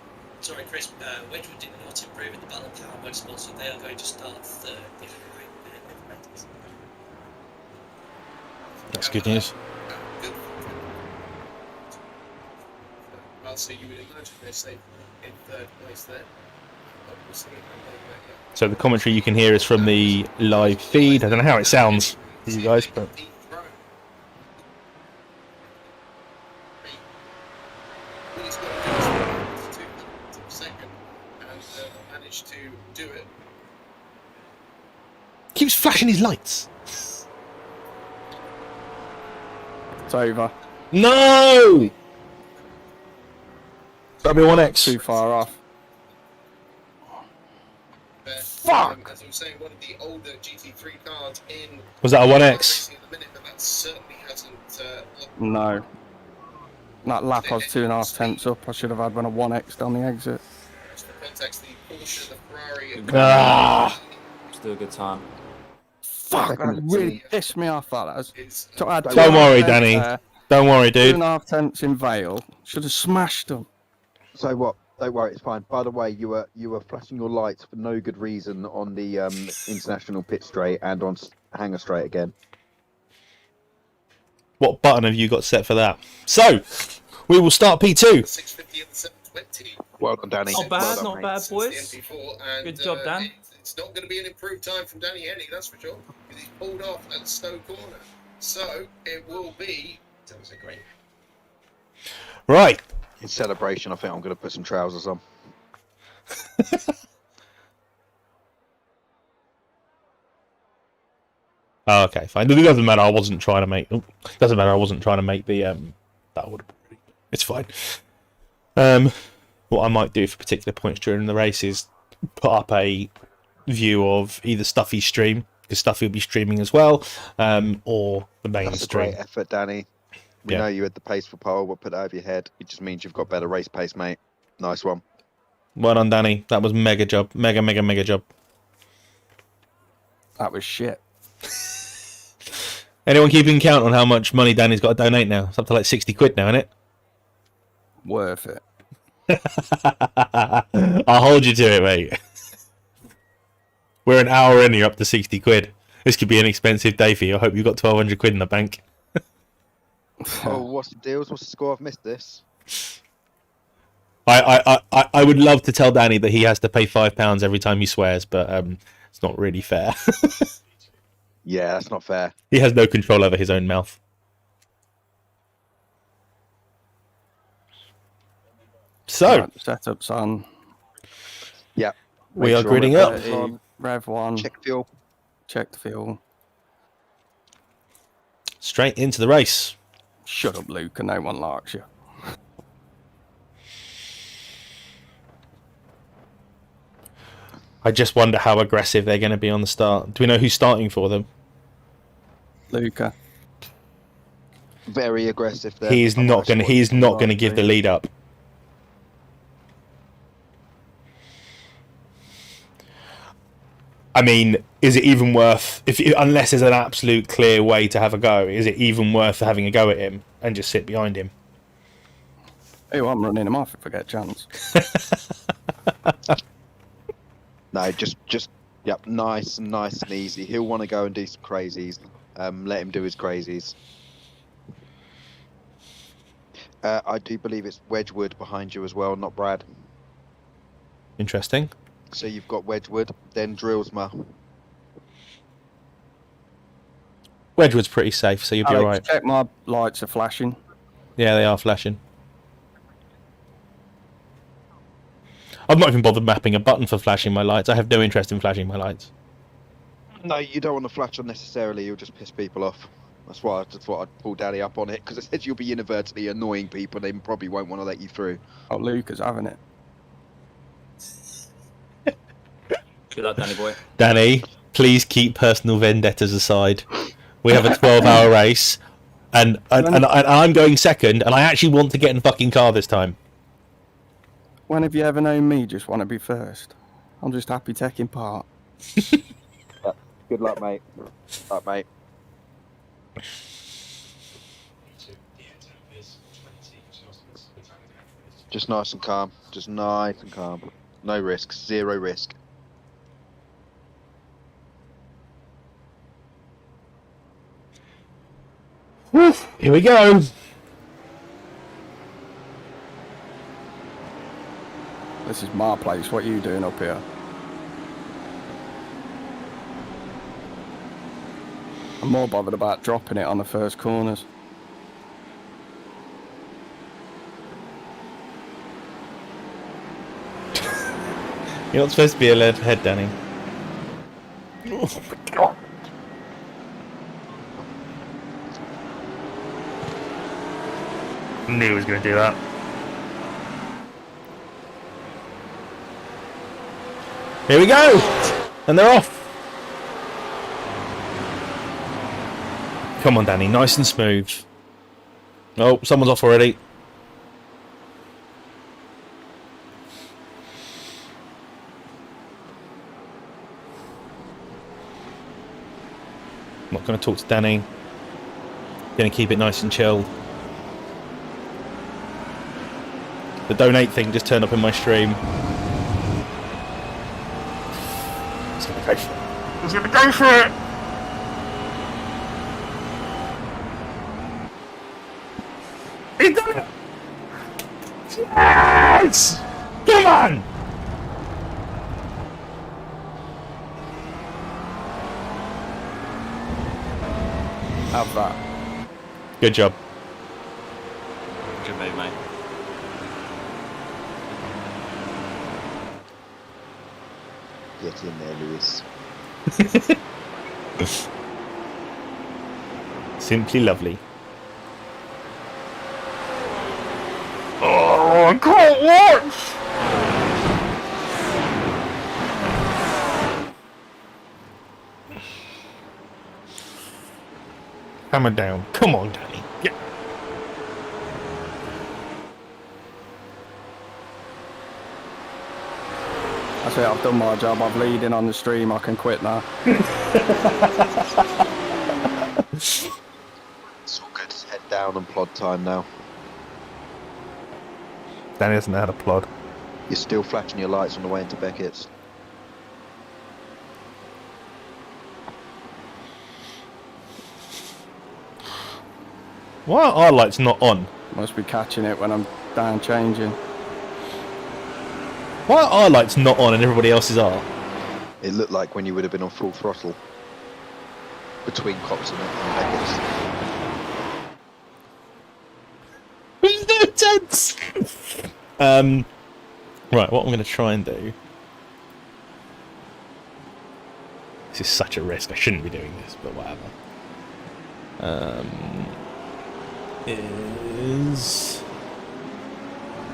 Sorry, Chris. Wedgwood did not improve in the Battle of Power Motorsport, so they are going to start third. That's good news. Good. Well, so you would imagine they're safe in third place there. Obviously, So the commentary you can hear is from the live feed. I don't know how it sounds to you guys, but Willie's got to do this to second and managed to do it. keeps flashing his lights. It's over. No! That'll be 1x. Too far off. Fuck! As I was saying, one of the older GT3 cars in Was that a 1x? racing at the minute, but that certainly hasn't. No. That lap I was 2.5 tenths up. I should have had one a 1x down the exit. Just for context, the Porsche, the Ferrari, Ah! Still a good time. Fuck! That really pissed me off. That has. is So I had Don't 2.5 worry, tenths Danny. there, Don't worry, dude. 2.5 tenths in Vale. Should have smashed them. So what? Don't worry, it's fine. By the way, you were flashing your lights for no good reason on the international pit straight and on hangar straight again. What button have you got set for that? So, we will start P2. 650 and the 720. Well done, Danny. Not bad, Well done, not mate. bad, Since boys. the MP4, and, Good job, Dan. It's not going to be an improved time from Danny Henney, that's for sure, because he's pulled off at Stowe Corner. So it will be. That was a great. Right. In celebration, I think I'm going to put some trousers on. Oh, okay, fine. It doesn't matter. I wasn't trying to make. Doesn't matter. I wasn't trying to make the that would. It's fine. What I might do for particular points during the race is put up a view of either Stuffy's stream, because Stuffy will be streaming as well, or the main That's a stream. great effort, Danny. We Yeah. know you had the pace for pole. We'll put it over your head. It just means you've got better race pace, mate. Nice one. Well done, Danny. That was mega job. Mega job. That was shit. Anyone keeping count on how much money Danny's got to donate now? It's up to like 60 quid now, isn't it? Worth it. I'll hold you to it, mate. We're an hour in, you're up to 60 quid. This could be an expensive day for you. I hope you've got 1,200 quid in the bank. Oh, what's the deals? What's the score? I've missed this. I would love to tell Danny that he has to pay £5 every time he swears, but it's not really fair. Yeah, that's not fair. He has no control over his own mouth. So, Right, setup's on. Yeah. we Make are sure gridding I'm up. at the Rev 1. Check fuel. Check the fuel. Straight into the race. Shut up, Luke, and no one likes you. I just wonder how aggressive they're going to be on the start. Do we know who's starting for them? Luca. Very aggressive there. He is not going to. He is not going to give the lead up. I mean, is it even worth? Unless there's an absolute clear way to have a go, is it even worth having a go at him and just sit behind him? Oh, I'm running him off if I get a chance. No, just yep, nice and easy. He'll want to go and do some crazies. Let him do his crazies. I do believe it's Wedgwood behind you as well, not Brad. Interesting. So you've got Wedgwood, then Drillsma. Wedgwood's pretty safe, so you'll be Alex, alright. check my lights are flashing. Yeah, they are flashing. I've not even bothered mapping a button for flashing my lights. I have no interest in flashing my lights. No, you don't want to flash unnecessarily. You'll just piss people off. That's why I just thought I'd pull Daddy up on it, because it says you'll be inadvertently annoying people. They probably won't want to let you through. Oh, Luca's having it. Good luck, Danny boy. Danny, please keep personal vendettas aside. We have a 12-hour race, and I'm going second, and I actually want to get in the fucking car this time. When have you ever known me just want to be first? I'm just happy taking part. Good luck, mate. Good luck, mate. Just nice and calm. Just nice and calm. No risks. Zero risk. Here we go. This is my place. What are you doing up here? I'm more bothered about dropping it on the first corners. You're not supposed to be a lead head, Danny. Oh my god. Knew he was going to do that. Here we go! And they're off! Come on, Danny, nice and smooth. Oh, someone's off already. I'm not going to talk to Danny. Going to keep it nice and chilled. The donate thing just turned up in my stream. He's going to go for it. He's going to go for it! He's done it! Yes! Come on! Have that. Good job. Good move, mate. Get in there, Lewis. Simply lovely. Oh, I can't watch! Hammer down. Come on, Danny. Yeah. That's it, I've done my job. I'm leading on the stream. I can quit now. It's all good. Head down and plod time now. Danny doesn't know how to plod. You're still flashing your lights on the way into Beckett's. Why are our lights not on? Must be catching it when I'm down changing. Why are our lights not on and everybody else's are? It looked like when you would have been on full throttle. Between Cops and Beckett's. There's no sense! Right, what I'm going to try and do... This is such a risk, I shouldn't be doing this, but whatever.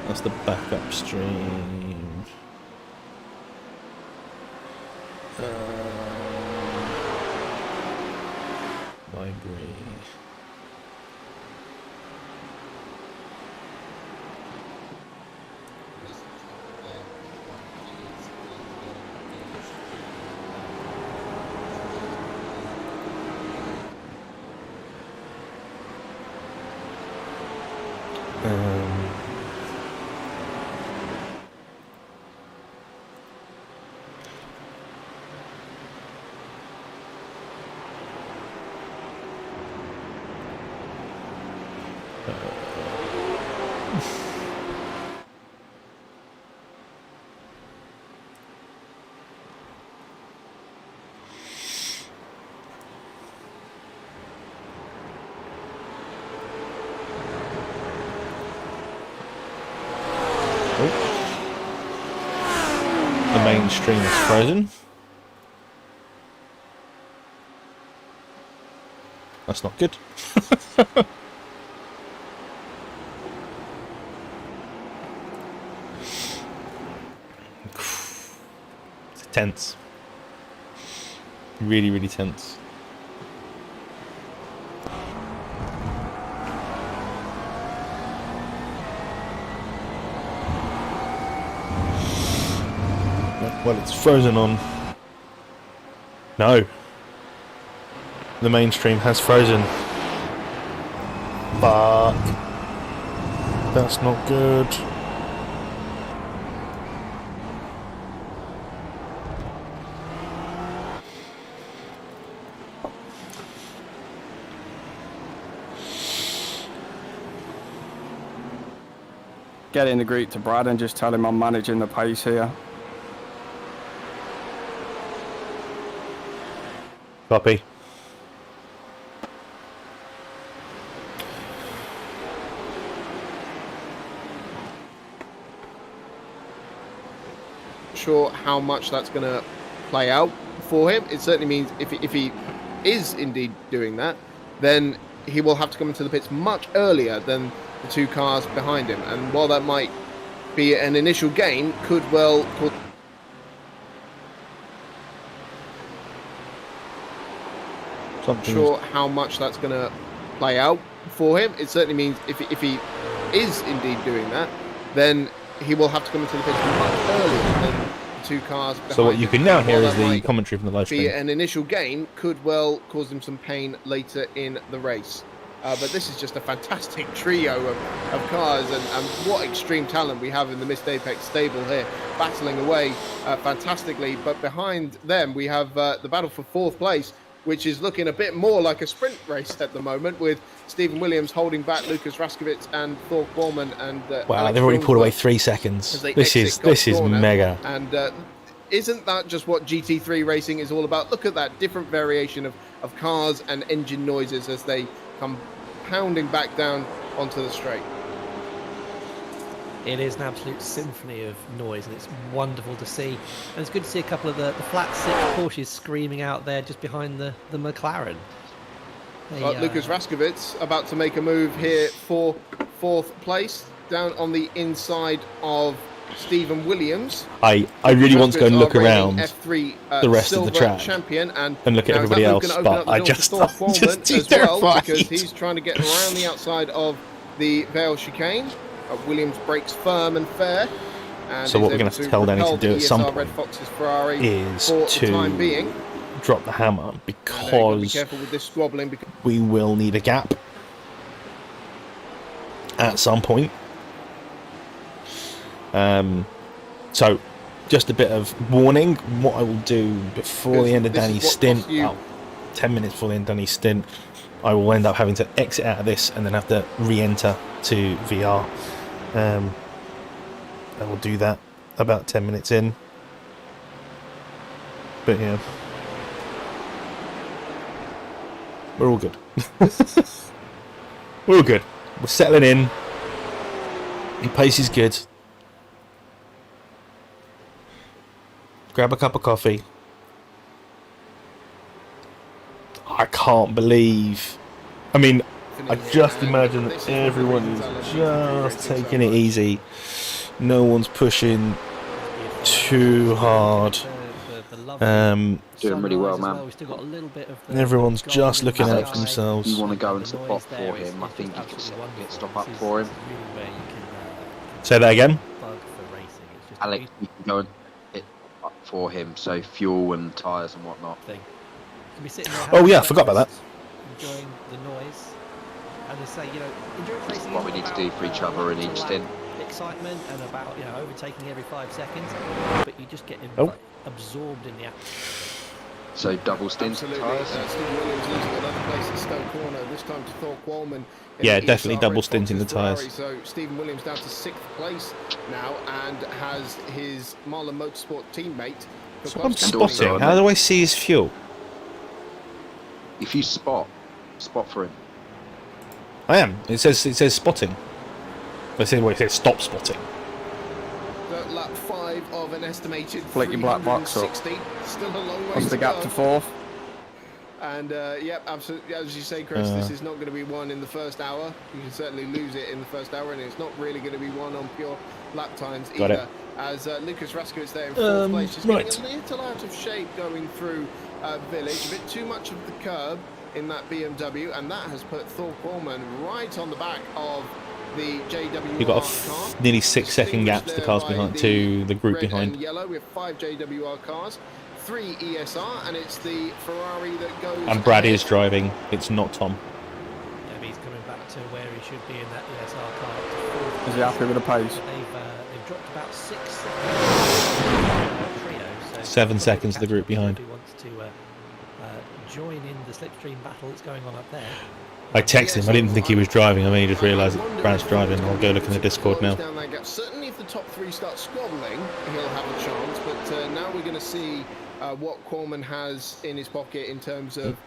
That's the backup stream. Library. mainstream is frozen. That's not good. It's tense. Really, really tense. Well, it's frozen on. No. The mainstream has frozen. Fuck. That's not good. Get in the group to Brad and just tell him I'm managing the pace here. Copy. Sure how much that's going to play out for him. It certainly means if he is indeed doing that, then he will have to come into the pits much earlier than the two cars behind him. And while that might be an initial gain, could well cause sure how much that's going to play out for him. It certainly means if he is indeed doing that, then he will have to come into the pits much earlier than the two cars behind So what you him. can now And hear while is that the might commentary from the live be stream. an initial gain, could well cause him some pain later in the race. But this is just a fantastic trio of cars, and what extreme talent we have in the Missed Apex stable here, battling away fantastically. But behind them, we have the battle for fourth place, which is looking a bit more like a sprint race at the moment, with Stephen Williams holding back Lucas Raskovic and Thor Qualman. And Wow, Alex they've already pulled away Wilmsworth 3 seconds. as they This exit is Cox Corner. mega. And isn't that just what GT3 racing is all about? Look at that different variation of cars and engine noises as they come pounding back down onto the straight. It is an absolute symphony of noise, and it's wonderful to see. And it's good to see a couple of the flat six Porsches screaming out there just behind the McLaren. Lucas Raskovic about to make a move here for fourth place, down on the inside of Stephen Williams. I really want to go and look Our around F3, the rest of the silver track champion and look at now is everybody that move else, gonna open but up the I door to just, Thor Qualman too as well, terrified. because he's trying to get around the outside of the Vale chicane. Williams brakes firm and fair. And So what is we're gonna able have to tell Danny to propel do the at some ESR Red point Fox's Ferrari is for to the time being. drop the hammer, And you've got to be because careful with this squabbling, because we will need a gap at some point. So just a bit of warning. What I will do before the end of this is Danny's what stint, costs you- about 10 minutes before the end of Danny's stint, I will end up having to exit out of this and then have to re-enter to VR. I will do that about 10 minutes in. But yeah, we're all good. We're all good. We're settling in. The pace is good. Grab a cup of coffee. I can't believe. I mean, I just imagine that everyone is just taking it easy. No one's pushing too hard. Doing really well, man. Everyone's just looking out for themselves. You want to go and support for him, I think you can get stop up for him. Say that again. Alex, you can go and hit up for him, so fuel and tyres and whatnot. Oh yeah, I forgot about that. Enjoying the noise, and they say, endurance This is racing what we need to do for each other in each stint. excitement and about overtaking every 5 seconds, but you just get absorbed in the atmosphere. So double stints and absolutely. tyres. Stephen Williams losing another place at Stowe Corner, this time to Thor Qualman. in Yeah, the definitely ESR double Red stint in the Fox's Ferrari. tyres. So Stephen Williams down to 6th place now, and has his Marlin Motorsport teammate. So I'm And also, spotting. How do I see his fuel? If you spot for him. I am. It says spotting. It says stop spotting. Lap 5 drive of an estimated Flick your black box up. 360. Still a long way What's the gap go. to fourth? And yep, absolutely. As you say, Chris, this is not going to be won in the first hour. You can certainly lose it in the first hour, and it's not really going to be won on pure lap times either. As Lucas Raskowitz there in fourth place, just getting a little out of shape going through Village. A bit too much of the curb in that BMW, and that has put Thor Coleman right on the back of the JWR You've got car. nearly 6-second gaps to the cars behind, to the group red behind. And yellow. We have 5 JWR cars, 3 ESR, and it's the Ferrari that goes. And Brad ahead. is driving. It's not Tom. Yeah, he's coming back to where he should be in that ESR car. Is he happy with the pace? They've dropped about 6 trio. So 7 seconds to the group behind. Who wants to join in the slipstream battle that's going on up there? I texted him. I didn't think he was driving. I mean, he just realised that Brad's driving. I'll go look in the Discord now. Certainly, if the top 3 start squabbling, he'll have a chance. But now we're going to see what Corman has in his pocket in terms of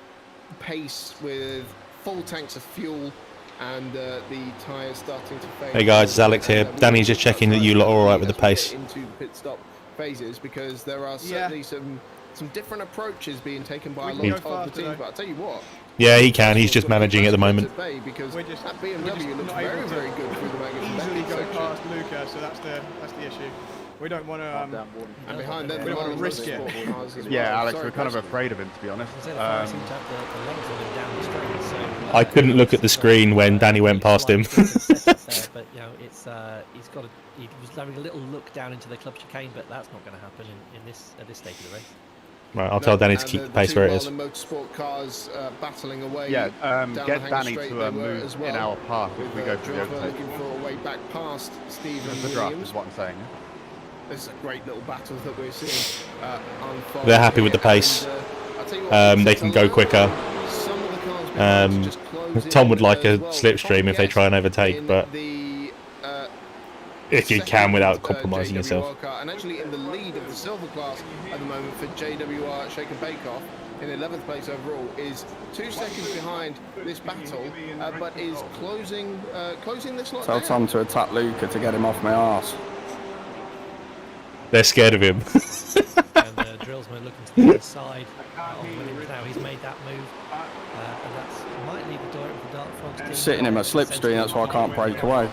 pace, with full tanks of fuel and the tyres starting to fade. Hey guys, it's Alex here. Danny's just checking that you lot are all right with the pace. Into the pit stop phases, because there are certainly some different approaches being taken by a lot of the teams. But I'll tell you what. Yeah, he can. He's just managing at the moment. Because that BMW looks very, very good through the magazine. Easily go past Luca, so that's the issue. We don't want to. And behind them, we don't want to risk it. Yeah, Alex, we're kind of afraid of him, to be honest. I couldn't look at the screen when Danny went past him. But you know, it's he's got he was having a little look down into the club chicane, but that's not going to happen in this at this stage of the race. Right, I'll tell Danny to keep the pace where it is. Marlin Motorsport cars battling away. Yeah, get down Danny straight to move in our path if we go for the overtake. Looking for a way back past Stephen The draft Williams. is what I'm saying. This is a great little battle that we're seeing unfold. They're happy with the pace. They can go quicker. Tom would like a slipstream if they try and overtake, but if you can without compromising yourself. And actually in the lead of the silver class at the moment for JWR Shake and Bake Off, in 11th place overall, is 2 seconds behind this battle, but is closing this lot Tell down. Tom to attack Luca to get him off my arse. They're scared of him. And Drillsman looking to the inside of Williams now. He's made that move, and that's might leave the door open for Dark Frogs team. Sitting in my slipstream, that's why I can't break away.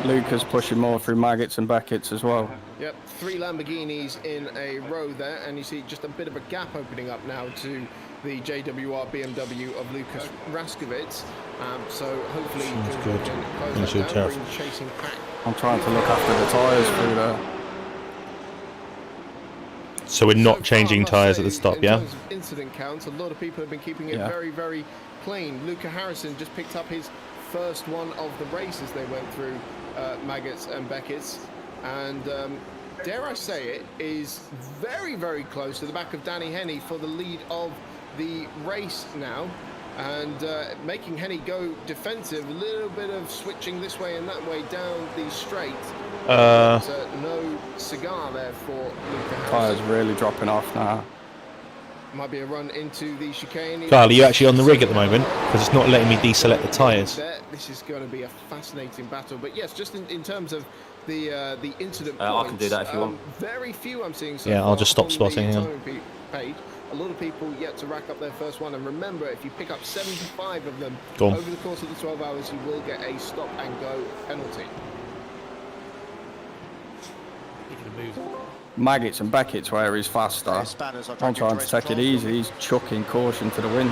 Luca's pushing more through Maggots and Beckett's as well. Yep, 3 Lamborghinis in a row there, and you see just a bit of a gap opening up now to the JWR BMW of Lucas Raskowitz. So hopefully he can close that down, bring the chasing pack. I'm trying to look after the tyres through there. So we're not changing tyres at the stop, yeah? In terms of incident counts, a lot of people have been keeping it very, very clean. Luca Harrison just picked up his first one of the races they went through, Maggots and Beckett's, and dare I say it, is very, very close to the back of Danny Henney for the lead of the race now, and making Henney go defensive. A little bit of switching this way and that way down the straight. No cigar there for Luca Harrison. Tyres really dropping off now. Might be a run into the chicane. Kyle, are you actually on the rig at the moment? Because it's not letting me deselect the tyres. This is going to be a fascinating battle. But yes, just in terms of the incident I points, can do that if you want. very few I'm seeing so Yeah, far I'll just stop on the spotting, hang on. timing page. A lot of people yet to rack up their first one. And remember, if you pick up 75 of them over the course of the 12 hours, you will get a stop and go penalty. Maggots and Beckett's where he's faster. I'm trying to take it easy. He's chucking caution to the wind.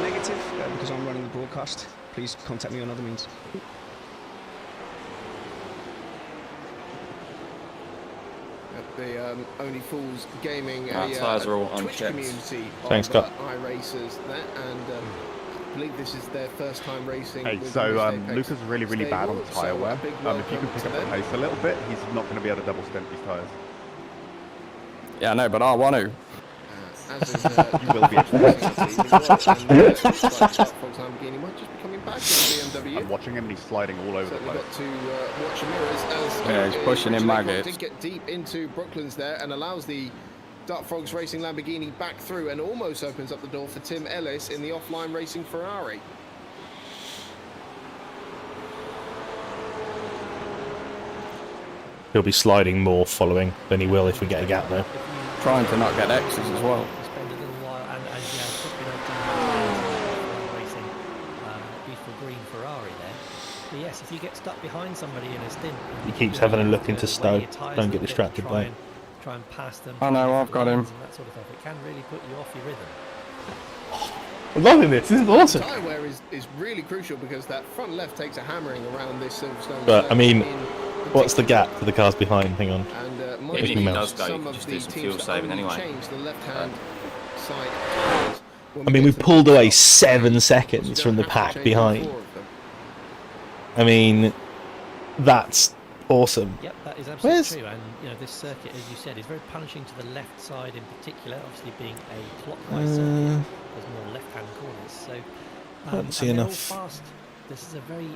Negative, because I'm running the broadcast. Please contact me on other means. The Only Fools Gaming, tyres are all Twitch unchecked. community Thanks, of Scott. iRacers there, and I believe this is their first time racing. Hey, with so the Apex Lucas is really, really bad on stable, tyre so wear. a big If you can welcome pick to up the them. pace a little bit, he's not going to be able to double stint these tyres. Yeah, no, but I want to. As is, You will be. Fox Lamborghini might just be coming back in the BMW. I'm watching him and he's sliding all over the Certainly place. got to watch the mirrors as Yeah, he's pushing in Laycock Maggots. did get deep into Brooklands there and allows the Dark Frogs Racing Lamborghini back through and almost opens up the door for Tim Ellis in the offline racing Ferrari. He'll be sliding more following than he will if we get a gap though. Trying to not get X's as well. Spend a little while, and yeah, it's just been racing beautiful green Ferrari there. But yes, if you get stuck behind somebody in a stint, He keeps having a look into Stowe. Don't get distracted by it. Try and pass them. I know, I've got him. And that sort of stuff. It can really put you off your rhythm. I'm loving this. This is awesome. Tyre wear is really crucial because that front left takes a hammering around this Silverstone. But I mean, what's the gap to the cars behind? Hang on. And Even if he does go, you can just do some fuel saving anyway. Change the left-hand side. I mean, we pulled away 7 seconds from the pack behind. I mean, that's awesome. Yep, that is absolutely true. And you know, this circuit, as you said, is very punishing to the left side in particular. Obviously, being a clockwise circuit, there's more left-hand corners. So I don't see enough. Fast. This is a very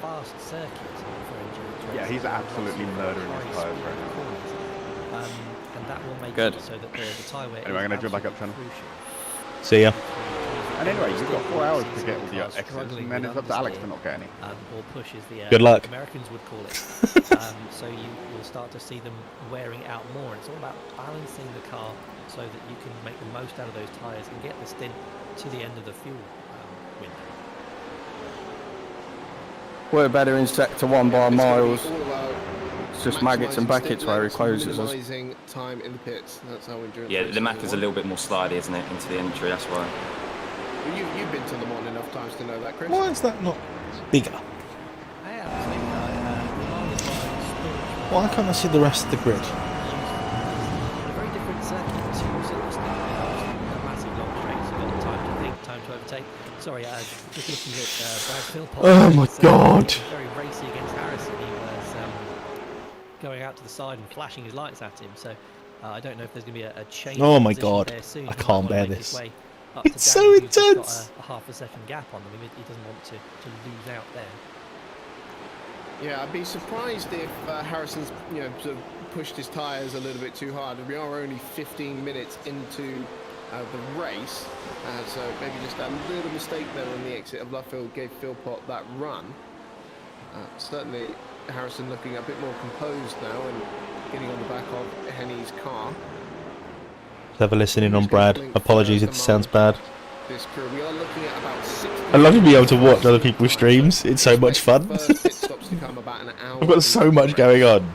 fast circuit for endurance racing. Yeah, he's absolutely murdering his tyres right now. And that will make Good. it so that the tyre wear. Anyway, I'm going to jump back up channel. See ya. And anyway, you've got 4 hours to get all the X's, and then it's up to Alex to not get any. Or push is the Good luck. Americans would call it. So you will start to see them wearing out more. It's all about balancing the car so that you can make the most out of those tyres and get the stint to the end of the fuel window. We're better in sector 1 by miles. It's just Maggots and Beckett's where he closes us. Time in the pits. That's how endurance. Yeah, the Mac is a little bit more slidey, isn't it, into the entry? That's why. You've been to Le Mans enough times to know that, Chris. Why is that not bigger? Why can't I see the rest of the grid? A very different circuit to Silverstone. A massive long straight, so you've got time to think, time to overtake. Sorry, just looking at Brad Philpott. Oh my God! Very racy against Harrison. He was going out to the side and flashing his lights at him. So I don't know if there's going to be a change. Oh my position God! there soon. I He can't might bear make his this. way up to It's so Danny, who's just intense. got a half a second gap on them. He doesn't want to lose out there. Yeah, I'd be surprised if Harrison's, sort of pushed his tyres a little bit too hard. We are only 15 minutes into the race, so maybe just a little mistake there on the exit of Luffield gave Philpott that run. Certainly, Harrison looking a bit more composed now and getting on the back of Henney's car. Let's have a listen in on Brad. Apologies if this sounds bad. This crew, we are looking at about 60. I love to be able to watch other people's streams. It's so much fun. I've got so much going on.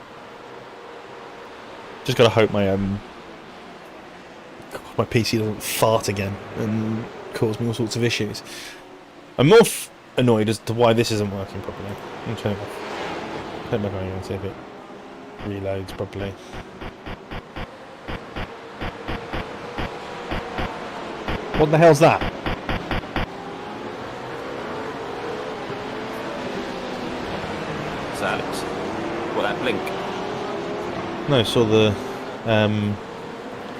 Just gotta hope my PC doesn't fart again and cause me all sorts of issues. I'm more annoyed as to why this isn't working properly. I'm turning it off. Turn it back on and see if it reloads properly. What the hell's that? It's Alex. What, that blink? No, I saw the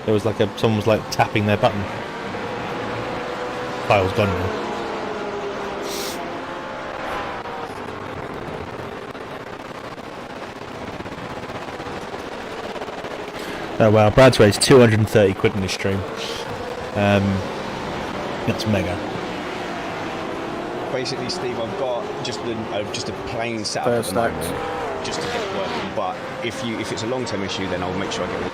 there was like someone was like tapping their button. File's gone now. Oh wow, Brad's raised 230 quid in this stream. That's mega. Basically, Steve, I've got just a plain setup at the moment, just to get it working. But if it's a long-term issue, then I'll make sure I get it.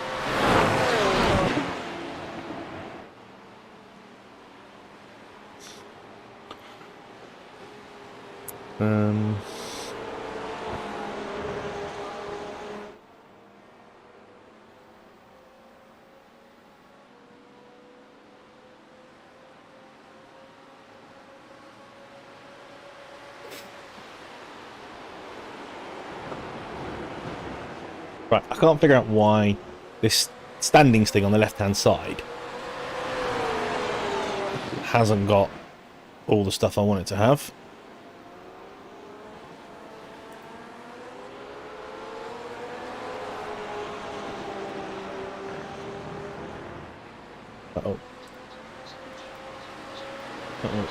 Right, I can't figure out why this standings thing on the left-hand side hasn't got all the stuff I want it to have. Uh-oh. Uh-oh.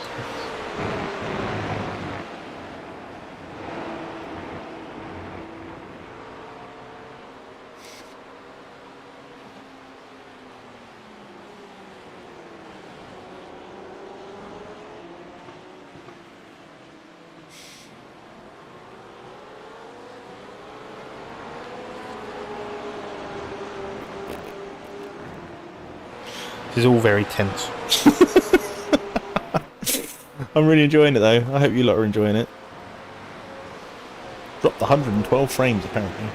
This is all very tense. I'm really enjoying it though. I hope you lot are enjoying it. Dropped 112 frames apparently.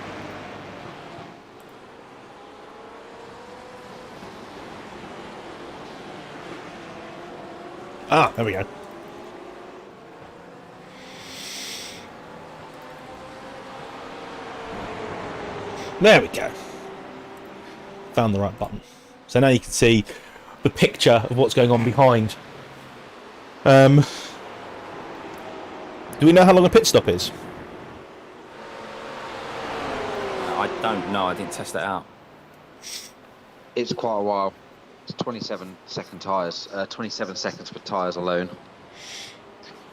Ah, there we go. There we go. Found the right button. So now you can see the picture of what's going on behind. Do we know how long a pit stop is? I don't know. I didn't test that out. It's quite a while. It's 27-second tyres. 27 seconds for tyres alone.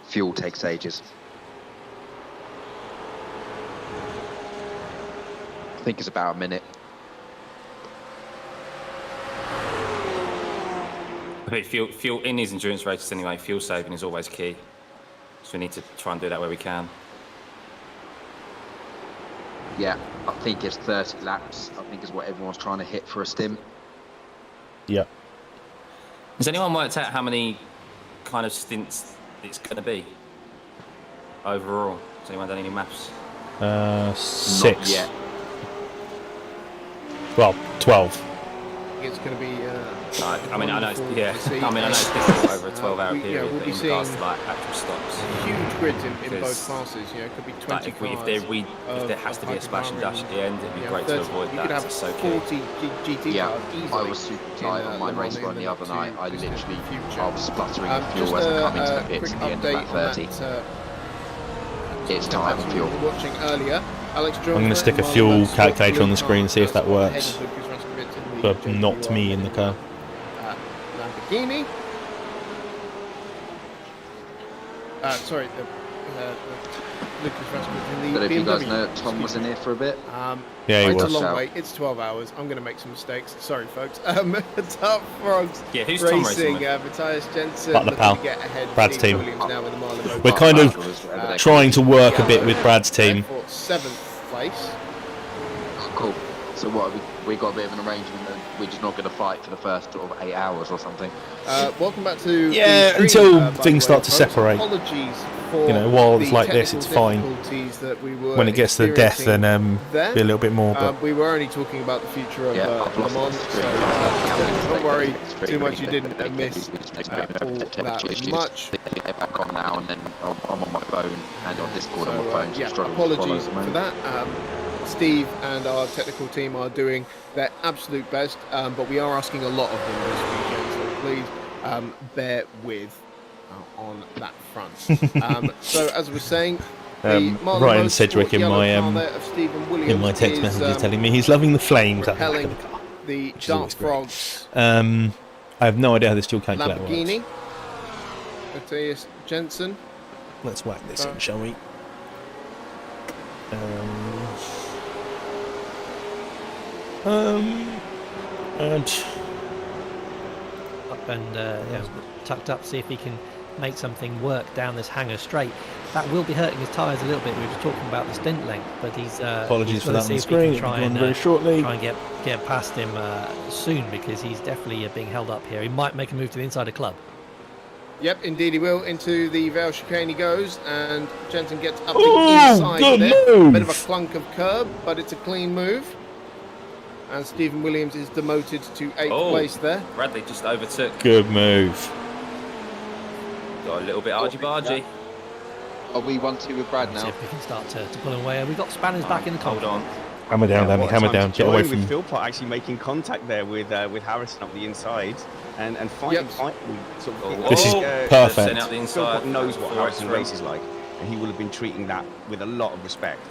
Fuel takes ages. I think it's about a minute. Okay, fuel in these endurance races anyway. Fuel saving is always key. So we need to try and do that where we can. Yeah, I think it's 30 laps. I think is what everyone's trying to hit for a stim. Yeah. Has anyone worked out how many kind of stints it's going to be overall? Has anyone done any maths? 6. Not yet. Well, 12. It's going to be. I mean, I know. I mean, I know it's difficult over a 12-hour period. We'll But be in seeing regards to like actual stops, huge grids in both classes. You know, it could be 20 like if there has to be a splash and dash at the end, it'd be great to avoid that. Have It's so 40 key. GT Yeah, cars easily. I was super tight on my race run the other night. I literally, I was spluttering with fuel just as I come into the quick pits at the end of update that 30. on that, It's time for fuel. watching earlier. Alex I'm going to stick a fuel calculator on the screen and see if that works. But not me in the car. Lamborghini. Sorry, Lucas Rasmussen in the But if you guys BMW. know, Tom was in here for a bit. Yeah, he it's was. a long wait. It's 12 hours. I'm going to make some mistakes. Sorry, folks. Top Frogs Yeah, who's Tom racing Racing. with? Matthias Jensen. Butler looking pal. to get ahead. Brad's Steve team. Williams now with the Marlin Cup. We're kind of trying to work a bit with Brad's team. For 7th place. Cool. So what, we got a bit of an arrangement that we're just not going to fight for the first sort of 8 hours or something? Welcome back to Yeah, the stream, until by the things way, start to folks. separate. Apologies for You know, while it's the like this, it's technical fine. difficulties that we were When it gets to the death, then there. be a little bit more. But We were only talking about the future of I've Le lost Mans, the so screen. don't worry too much. You didn't miss all that much. Get back on now, and then I'm on my phone and on Discord on my phone. So Yeah, struggling to follow apologies at the for moment. that. Steve and our technical team are doing their absolute best, but we are asking a lot of them this weekend, so please bear with on that front. So as I was saying, the Marlin Ryan Motorsport Sedgwick in yellow my car there of Stephen Williams in my text is, messages telling me he's loving the flames at the back propelling of the car. the is Dark always great. Frogs I have no idea how this fuel calculator Lamborghini. works. Matthias Jensen. Let's whack this in, shall we? And Up and tucked up, see if he can make something work down this hangar straight. That will be hurting his tyres a little bit. We were talking about the stint length, but he's apologies he's for gotta that on see the if he can screen. It'll try be on and very shortly. try and get past him soon, because he's definitely being held up here. He might make a move to the inside of club. Yep, indeed he will. Into the Vale chicane he goes, and Jensen gets up the Oh, inside good there. move. Bit of a clunk of curb, but it's a clean move. And Stephen Williams is demoted to 8th place there. Bradley just overtook. Good move. Got a little bit argy-bargy. Are we 1-2 with Brad See now? if we can start to pull him away. We've got Spanners back in the top. Hold on. Hammer down, Danny. what a Hammer time to down. Get away join from. with Philpott actually making contact there with Harrison up the inside and fighting. Sort of, This is perfect. Send out the inside. Philpott knows what Forward Harrison through. races like, and he will have been treating that with a lot of respect.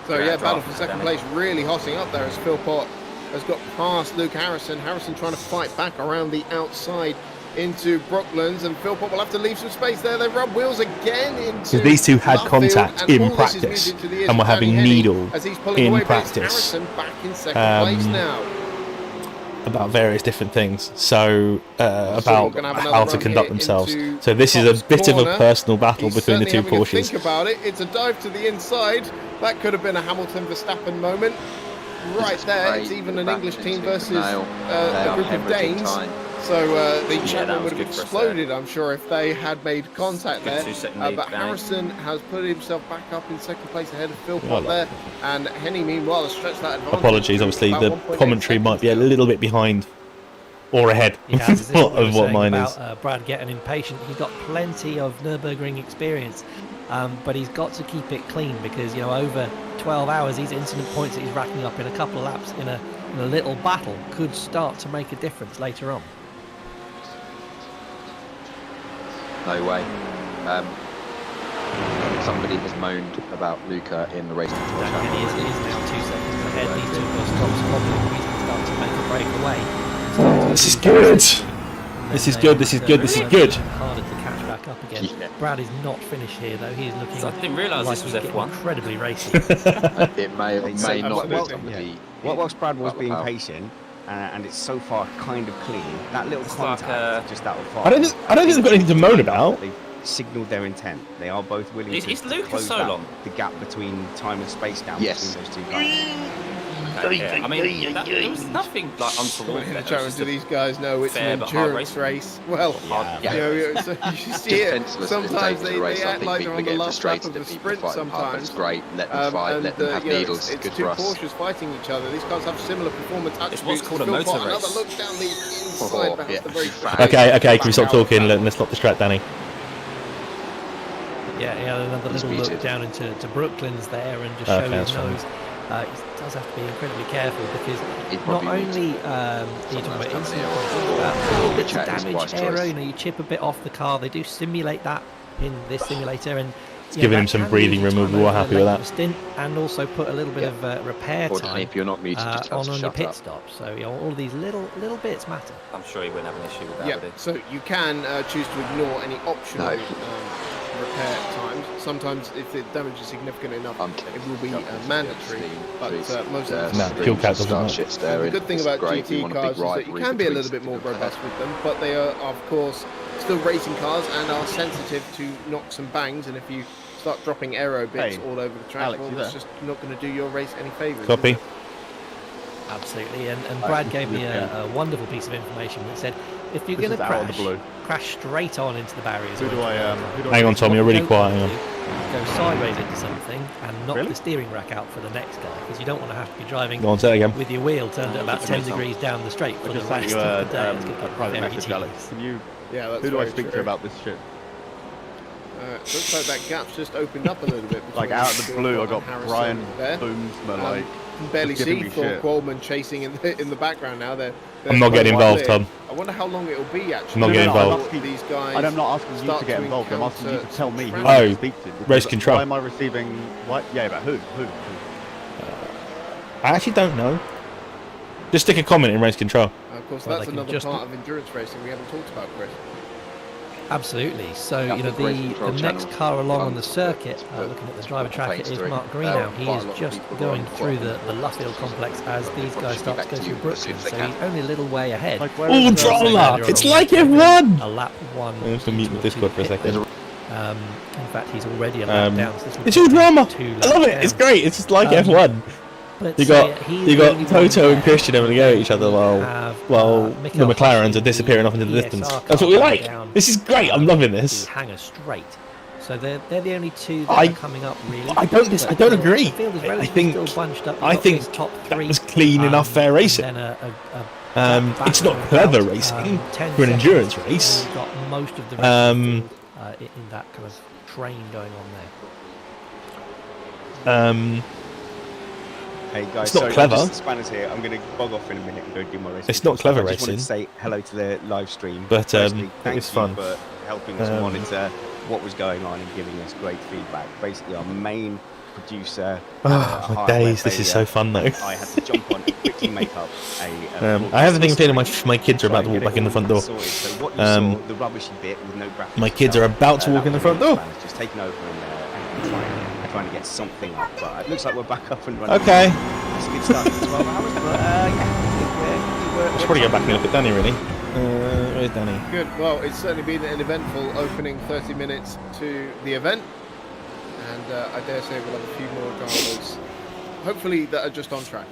So Yeah, yeah, battle drop, for second Danny. place really hotting up there as Philpott has got past Luke Harrison. Harrison trying to fight back around the outside into Brooklands, and Philpott will have to leave some space there. They rub wheels again into Because these two had Luffield, contact and in all this is practice music to the ears and were of having Danny Henney needle as he's pulling in away, but it's practice. Harrison back in second place now. About various different things. So about we're gonna have how another to run conduct here themselves. into So this is a Tom's bit of a corner. personal battle He's between the two certainly having a Porsches. think about it. It's a dive to the inside. That could have been a Hamilton Verstappen moment. right there. It's even an English team versus a group of Danes. So the champion would have exploded, I'm sure, if they had made contact there. But Harrison has put himself back up in second place ahead of Philpott there. And Henney, meanwhile, has stretched that advantage. Apologies, obviously, the commentary might be a little bit behind or ahead of what mine is. Brad getting impatient. He's got plenty of Nürburgring experience, but he's got to keep it clean because, you know, over 12 hours, these incident points that he's racking up in a couple of laps in a little battle could start to make a difference later on. No way. Somebody has moaned about Luca in the race control chapter. He is now 2 seconds ahead. These two will stop squabbling. We can start to make a breakaway. This is good. This is good. This is good. This is good. Harder to catch back up again. Yeah. Brad is not finished here though. He is looking. I didn't realise like this was F1. Incredibly racy. It may or may not be somebody. Whilst Brad was being patient, and it's so far kind of clean, that little contact just out of far. I don't think they've got anything to moan about. They've signalled their intent. They are both willing to close the gap between time and space down between those two guys. I mean, there was nothing like untoward. Do these guys know it's an endurance race? Well, you know, so you see it. Sometimes they act like they're on the last lap of the sprint. Sometimes great. Let them fight. Let them have needles. It's good two for us. Porsches fighting each other. These cars have similar performance attributes. It's what's called a motor race. Another look down the inside, perhaps the very fast. Okay, can we stop talking? Let's not distract Danny. Yeah, another little look down into Brooklands there and just show his nose. He does have to be incredibly careful because not only you're talking about incident little bits of damage, aero, you know, you chip a bit off the car. They do simulate that in this simulator, and it's giving him some breathing room. We're happy with that. Stint, and also put a little bit of repair time if you're not muted, just on your pit stop. So, you know, all these little bits matter. I'm sure he wouldn't have an issue with that. Yeah, so you can choose to ignore any optional repair times. Sometimes, if the damage is significant enough, it will be mandatory. But most of the fuel cap doesn't. The good thing about GT cars is that you can be a little bit more robust with them, but they are, of course, still racing cars and are sensitive to knocks and bangs. And if you start dropping aero bits all over the track, well, it's just not going to do your race any favours. Copy. Absolutely, and Brad gave me a wonderful piece of information that said, if you're going to crash straight on into the barriers. Hang on, Tom, you're really quiet. Go sideways into something and knock the steering rack out for the next guy, because you don't want to have to be driving with your wheel turned at about 10 degrees down the straight for the rest of the day. It's going to get very tedious. Who do I speak to about this shit? Looks like that gap's just opened up a little bit. Like out of the blue, I got Brian Booms, but like can barely see Thor Qualman chasing in the background now. I'm not getting involved, Tom. I wonder how long it'll be actually. I'm not getting involved. These guys. I'm not asking you to get involved. I'm asking you to tell me who I to speak to. Race control. Why am I receiving? What? Yeah, but who? I actually don't know. Just stick a comment in race control. Of course, that's another part of endurance racing we haven't talked about, Chris. Absolutely. So, you know, the next car along on the circuit, looking at the driver tracker, is Mark Greenow. He is just going through the Luffield complex as these guys start to go through Brooklyn. So he's only a little way ahead. Oh, drama! It's like F1! A lap one. I'm just going to mute the Discord for a second. In fact, he's already a lap down. So it's all drama! I love it! It's great! It's just like F1. You got Toto and Christian having to go at each other while the McLarens are disappearing off into the distance. That's what we like. This is great. I'm loving this. Hanger straight. So they're the only two that are coming up really. I don't agree. I think that was clean enough fair racing. It's not clever racing for an endurance race. Got most of the in that kind of train going on there. Hey guys, it's not clever. Just Spanners here. I'm going to bog off in a minute and go do my racing. It's not clever I just racing. wanted to say hello to the live stream. But Firstly, it was fun. for helping us monitor what was going on and giving us great feedback. Basically, our main producer. Oh my days! This is so fun though. I had to jump on and quickly make up I have the thing feeling my kids are about to walk back in the front door. So what you saw, the rubbishy bit with no graphics. My kids are about to walk in the front door. Just taking over and trying to get something up, but it looks like we're back up and running. Okay. It's a good start to 12 hours, but Let's probably go back and look at Danny, really. Where's Danny? Good. Well, it's certainly been an eventful opening 30 minutes to the event, and I dare say we'll have a few more dramas, hopefully that are just on track.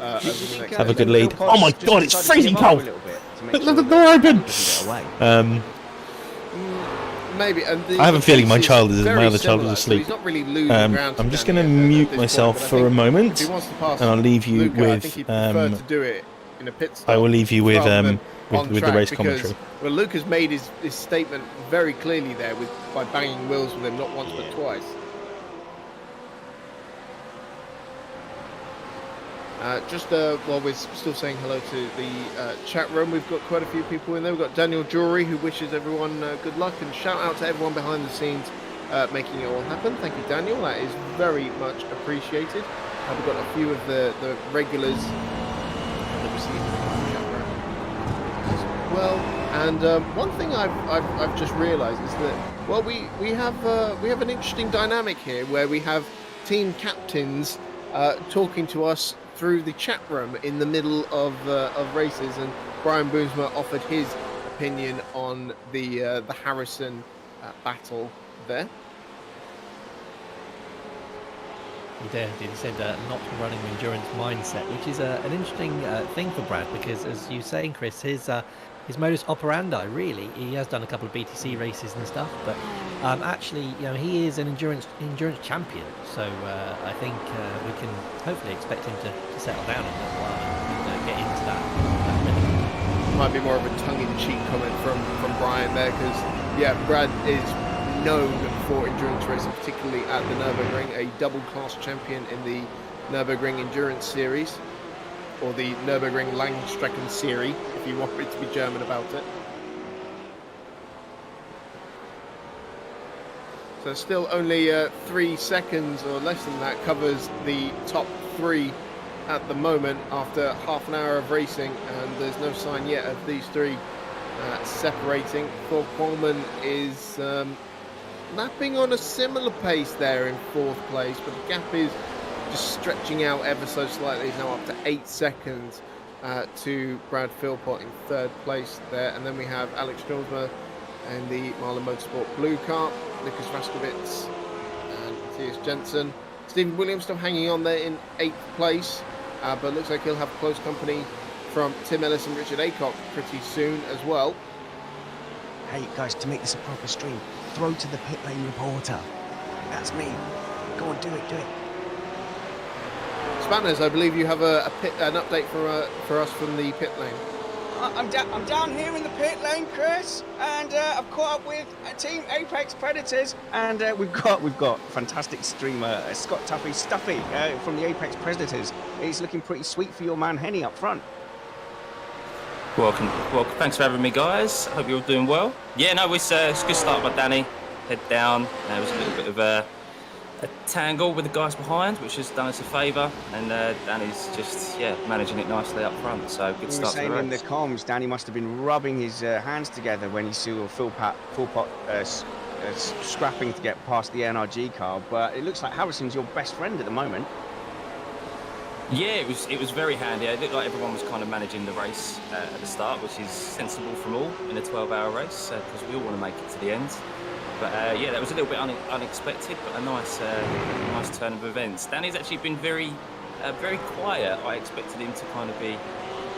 over the next Have a good Phil lead. Potts Oh my just God, it's decided to freezing give up a cold. little bit to make Let sure the that door open. he doesn't get away. Maybe. And I have a feeling my pace child is, very my other child is similar, so asleep. he's not really losing ground to I'm just Danny going to at mute this myself point, but I for a think moment, if he wants to pass and I'll leave you Luca, I think with. he'd prefer to do it in a pit stop. I will leave you with rather than on with the track, race because, commentary. well, Luca's made his statement very clearly there by banging wheels with him not once but twice. While we're still saying hello to the chat room, we've got quite a few people in there. We've got Daniel Drury, who wishes everyone good luck, and shout out to everyone behind the scenes making it all happen. Thank you, Daniel. That is very much appreciated. We've got a few of the regulars that we see in the chat room as well. And one thing I've just realised is that, well, we have an interesting dynamic here where we have team captains talking to us through the chat room in the middle of races, and Brian Boomsma offered his opinion on the Harrison battle there. He did. He said not running endurance mindset, which is an interesting thing for Brad, because as you saying, Chris, his modus operandi, really, he has done a couple of BTC races and stuff, but actually, he is an endurance champion. So I think we can hopefully expect him to settle down a little while and get into that rhythm. Might be more of a tongue-in-cheek comment from Brian there, because Brad is known for endurance racing, particularly at the Nürburgring, a double-class champion in the Nürburgring Endurance Series, or the Nürburgring Langstrecken Serie, if you want it to be German about it. So still only 3 seconds or less than that covers the top 3 at the moment after half an hour of racing, and there's no sign yet of these 3 separating. Thor Coleman is lapping on a similar pace there in 4th place, but the gap is just stretching out ever so slightly. It's now up to 8 seconds to Brad Philpott in 3rd place there. And then we have Alex Strollsma and the Marlin Motorsport Blue Car, Lucas Vaskowitz and Matthias Jensen. Stephen Williams still hanging on there in 8th place, but looks like he'll have close company from Tim Ellis and Richard Aycock pretty soon as well. Hey guys, to make this a proper stream, throw to the pit lane reporter. That's me. Go on, do it. Spanners, I believe you have an update for us from the pit lane. I'm down here in the pit lane, Chris, and I've caught up with Team Apex Predators, and we've got fantastic streamer Scott Stuffy from the Apex Predators. He's looking pretty sweet for your man Henney up front. Welcome. Thanks for having me, guys. I hope you're all doing well. Yeah, no, it's a good start by Danny. Head down. There was a little bit of a tangle with the guys behind, which has done us a favour, and Danny's just managing it nicely up front. So good start to the race. In the comms, Danny must have been rubbing his hands together when he saw Philpott scrapping to get past the NRG car. But it looks like Harrison's your best friend at the moment. Yeah, it was very handy. It looked like everyone was kind of managing the race at the start, which is sensible from all in a 12-hour race, because we all want to make it to the end. But that was a little bit unexpected, but a nice turn of events. Danny's actually been very quiet. I expected him to kind of be.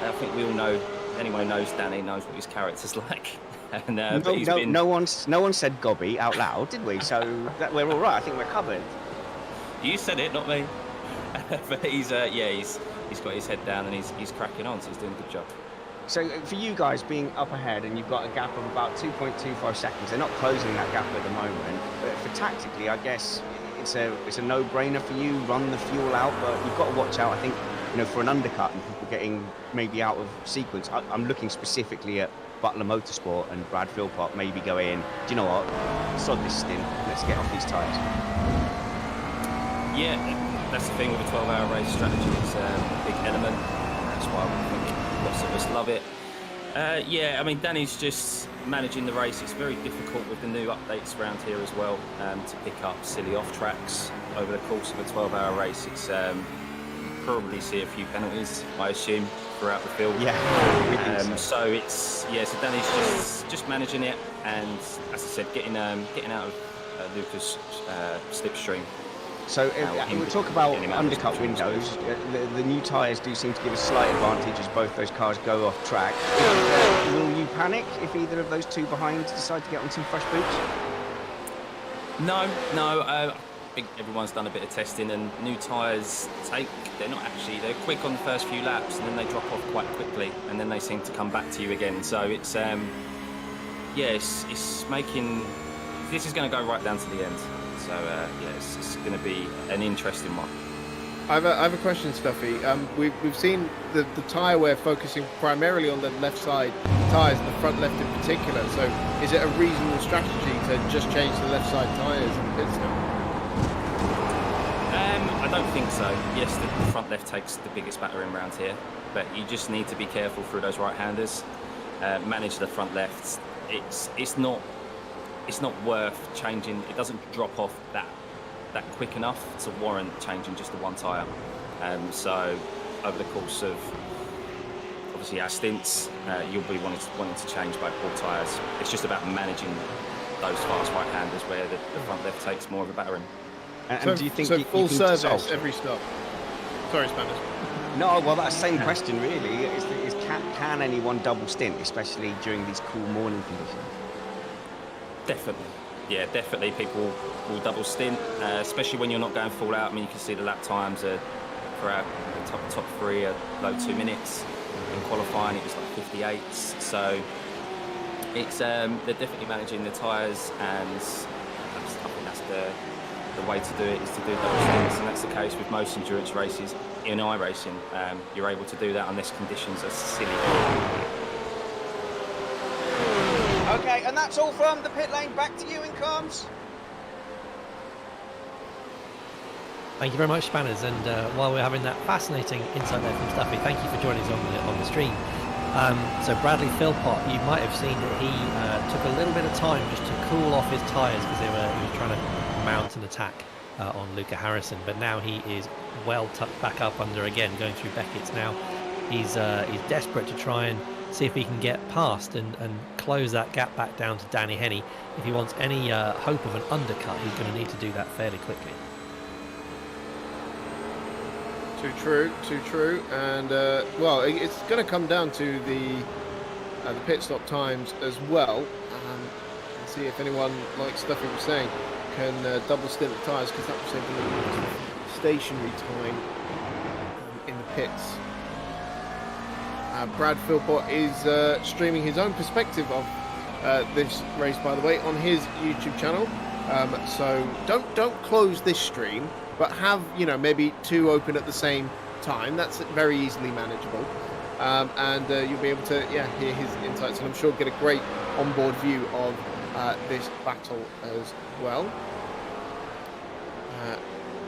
I think we all know. Anyone who knows Danny knows what his character's like. And, no one said gobby out loud, did we? So we're all right. I think we're covered. You said it, not me. But he's got his head down and he's cracking on, so he's doing a good job. So for you guys being up ahead and you've got a gap of about 2.25 seconds, they're not closing that gap at the moment. But for tactically, I guess it's a no-brainer for you. Run the fuel out, but you've got to watch out. I think for an undercut and people getting maybe out of sequence. I'm looking specifically at Butler Motorsport and Brad Philpott maybe going, do you know what? Sod this stint. Let's get off these tyres. Yeah, that's the thing with a 12-hour race strategy. It's a big element. That's why I think lots of us love it. I mean, Danny's just managing the race. It's very difficult with the new updates around here as well to pick up silly off-tracks over the course of a 12-hour race. It's probably see a few penalties, I assume, throughout the field. Yeah. So Danny's just managing it, and as I said, getting out of Lucas' slipstream. So we'll talk about undercut windows. The new tyres do seem to give a slight advantage as both those cars go off track. Will you panic if either of those two behind decide to get on some fresh boots? No. I think everyone's done a bit of testing, and new tyres they're quick on the first few laps, and then they drop off quite quickly, and then they seem to come back to you again. So it's it's making, this is going to go right down to the end. So it's going to be an interesting one. I have a question, Stuffy. We've seen the tyre wear focusing primarily on the left side tyres, and the front left in particular. So is it a reasonable strategy to just change the left side tyres in the pit stop? I don't think so. Yes, the front left takes the biggest battering around here, but you just need to be careful through those right-handers. Manage the front lefts. It's not worth changing. It doesn't drop off that quick enough to warrant changing just the one tyre. So over the course of obviously our stints, you'll be wanting to change both all tyres. It's just about managing those fast right-handers where the front left takes more of a battering. And do you think full service every stop? Sorry, Spanish. No, well, that's the same question really. Is can anyone double stint, especially during these cool morning conditions? Definitely. Yeah, definitely people will double stint, especially when you're not going full out. I mean, you can see the lap times for our top three are low 2 minutes. In qualifying, it was like 58s. So it's they're definitely managing the tyres, and I think that's the way to do it, is to do double stints, and that's the case with most endurance races. In iRacing, you're able to do that unless conditions are silly. Okay, and that's all from the pit lane. Back to you in comms. Thank you very much, Spanners. And while we're having that fascinating insight there from Stuffy, thank you for joining us on the stream. So Bradley Philpott, you might have seen that he took a little bit of time just to cool off his tyres because he was trying to mount an attack on Luca Harrison. But now he is well tucked back up under again, going through Beckett's now. He's desperate to try and see if he can get past and close that gap back down to Danny Henney. If he wants any hope of an undercut, he's going to need to do that fairly quickly. Too true. And well, it's going to come down to the pit stop times as well. And see if anyone, like Stuffy was saying, can double stint the tyres, because that will save a little bit of stationary time in the pits. Brad Philpott is streaming his own perspective of this race, by the way, on his YouTube channel. So don't close this stream, but have maybe two open at the same time. That's very easily manageable, and you'll be able to hear his insights, and I'm sure get a great onboard view of this battle as well.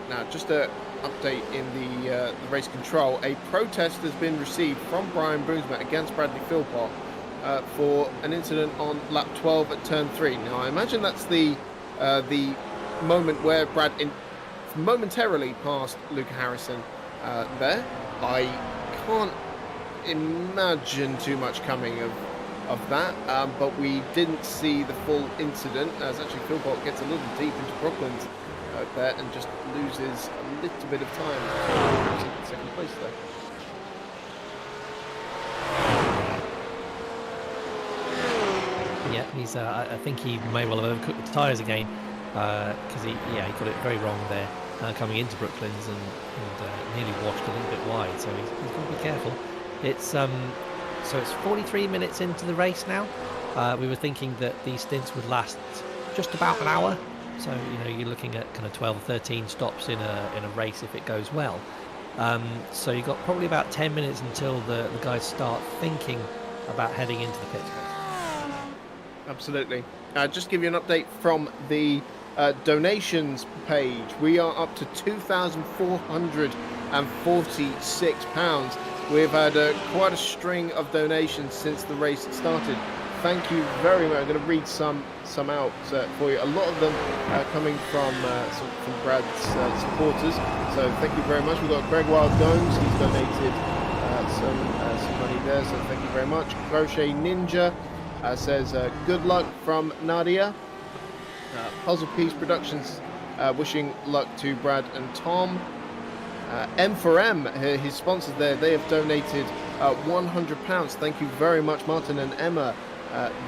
Now, just a update in the race control. A protest has been received from Brian Boomsma against Bradley Philpott for an incident on lap 12 at turn 3. Now, I imagine that's the moment where Brad momentarily passed Luca Harrison there. I can't imagine too much coming of that, but we didn't see the full incident, as actually Philpott gets a little deep into Brooklands there and just loses a little bit of time. Second place there. Yeah, he's. I think he may well have overcooked the tyres again, because he got it very wrong there coming into Brooklands and nearly washed a little bit wide. So he's got to be careful. It's so it's 43 minutes into the race now. We were thinking that these stints would last just about an hour. So you're looking at kind of 12 or 13 stops in a race if it goes well. So you've got probably about 10 minutes until the guys start thinking about heading into the pits. Absolutely. Just give you an update from the donations page. We are up to £2,446. We've had quite a string of donations since the race started. Thank you very much. I'm going to read some out for you. A lot of them coming from Brad's supporters. So thank you very much. We've got Greg Wild Gomes. He's donated some money there. So thank you very much. Crochet Ninja says good luck from Nadia. Puzzle Piece Productions wishing luck to Brad and Tom. M4M, his sponsors there, they have donated £100. Thank you very much, Martin and Emma.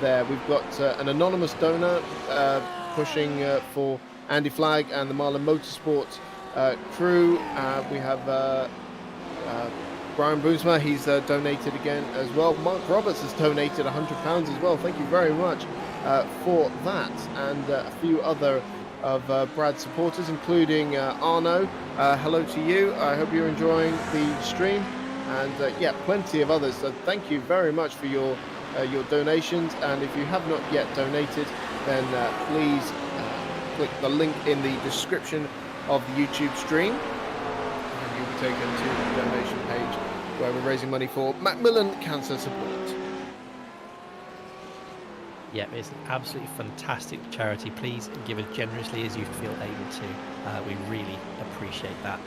There, we've got an anonymous donor pushing for Andy Flagg and the Marlin Motorsport crew. We have Brian Boomsma, he's donated again as well. Mark Roberts has donated £100 as well. Thank you very much for that, and a few other of Brad's supporters, including Arno. Hello to you. I hope you're enjoying the stream, and yeah, plenty of others. So thank you very much for your donations, and if you have not yet donated, then please click the link in the description of the YouTube stream, and you'll be taken to the donation page where we're raising money for Macmillan Cancer Support. Yeah, it's an absolutely fantastic charity. Please give as generously as you feel able to. We really appreciate that.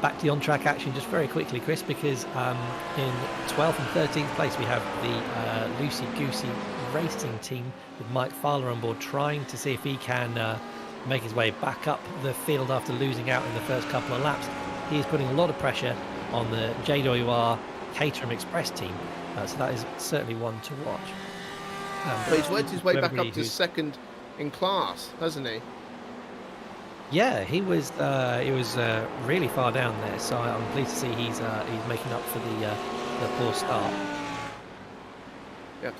Back to the on-track action just very quickly, Chris, because in 12th and 13th place we have the Lucy Goosey Racing team with Mike Fowler on board, trying to see if he can make his way back up the field after losing out in the first couple of laps. He is putting a lot of pressure on the JWR Caterham Express team, so that is certainly one to watch. But he's worked his way back up to second in class, hasn't he? Yeah, he was really far down there, so I'm pleased to see he's making up for the poor start. Yep.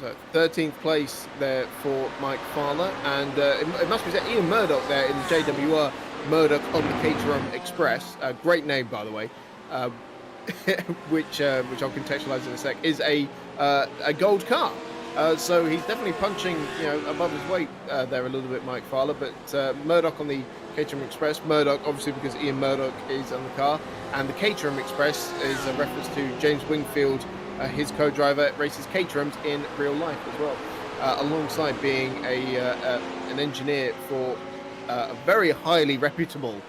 So 13th place there for Mike Fowler, and it must be said, Ian Murdoch there in the JWR Murdoch on the Caterham Express, great name by the way, which I'll contextualise in a sec, is a gold car. So he's definitely punching, above his weight there a little bit, Mike Fowler. But Murdoch on the Caterham Express. Murdoch, obviously, because Ian Murdoch is on the car, and the Caterham Express is a reference to James Wingfield, his co-driver, races Caterhams in real life as well, alongside being an engineer for a very highly reputable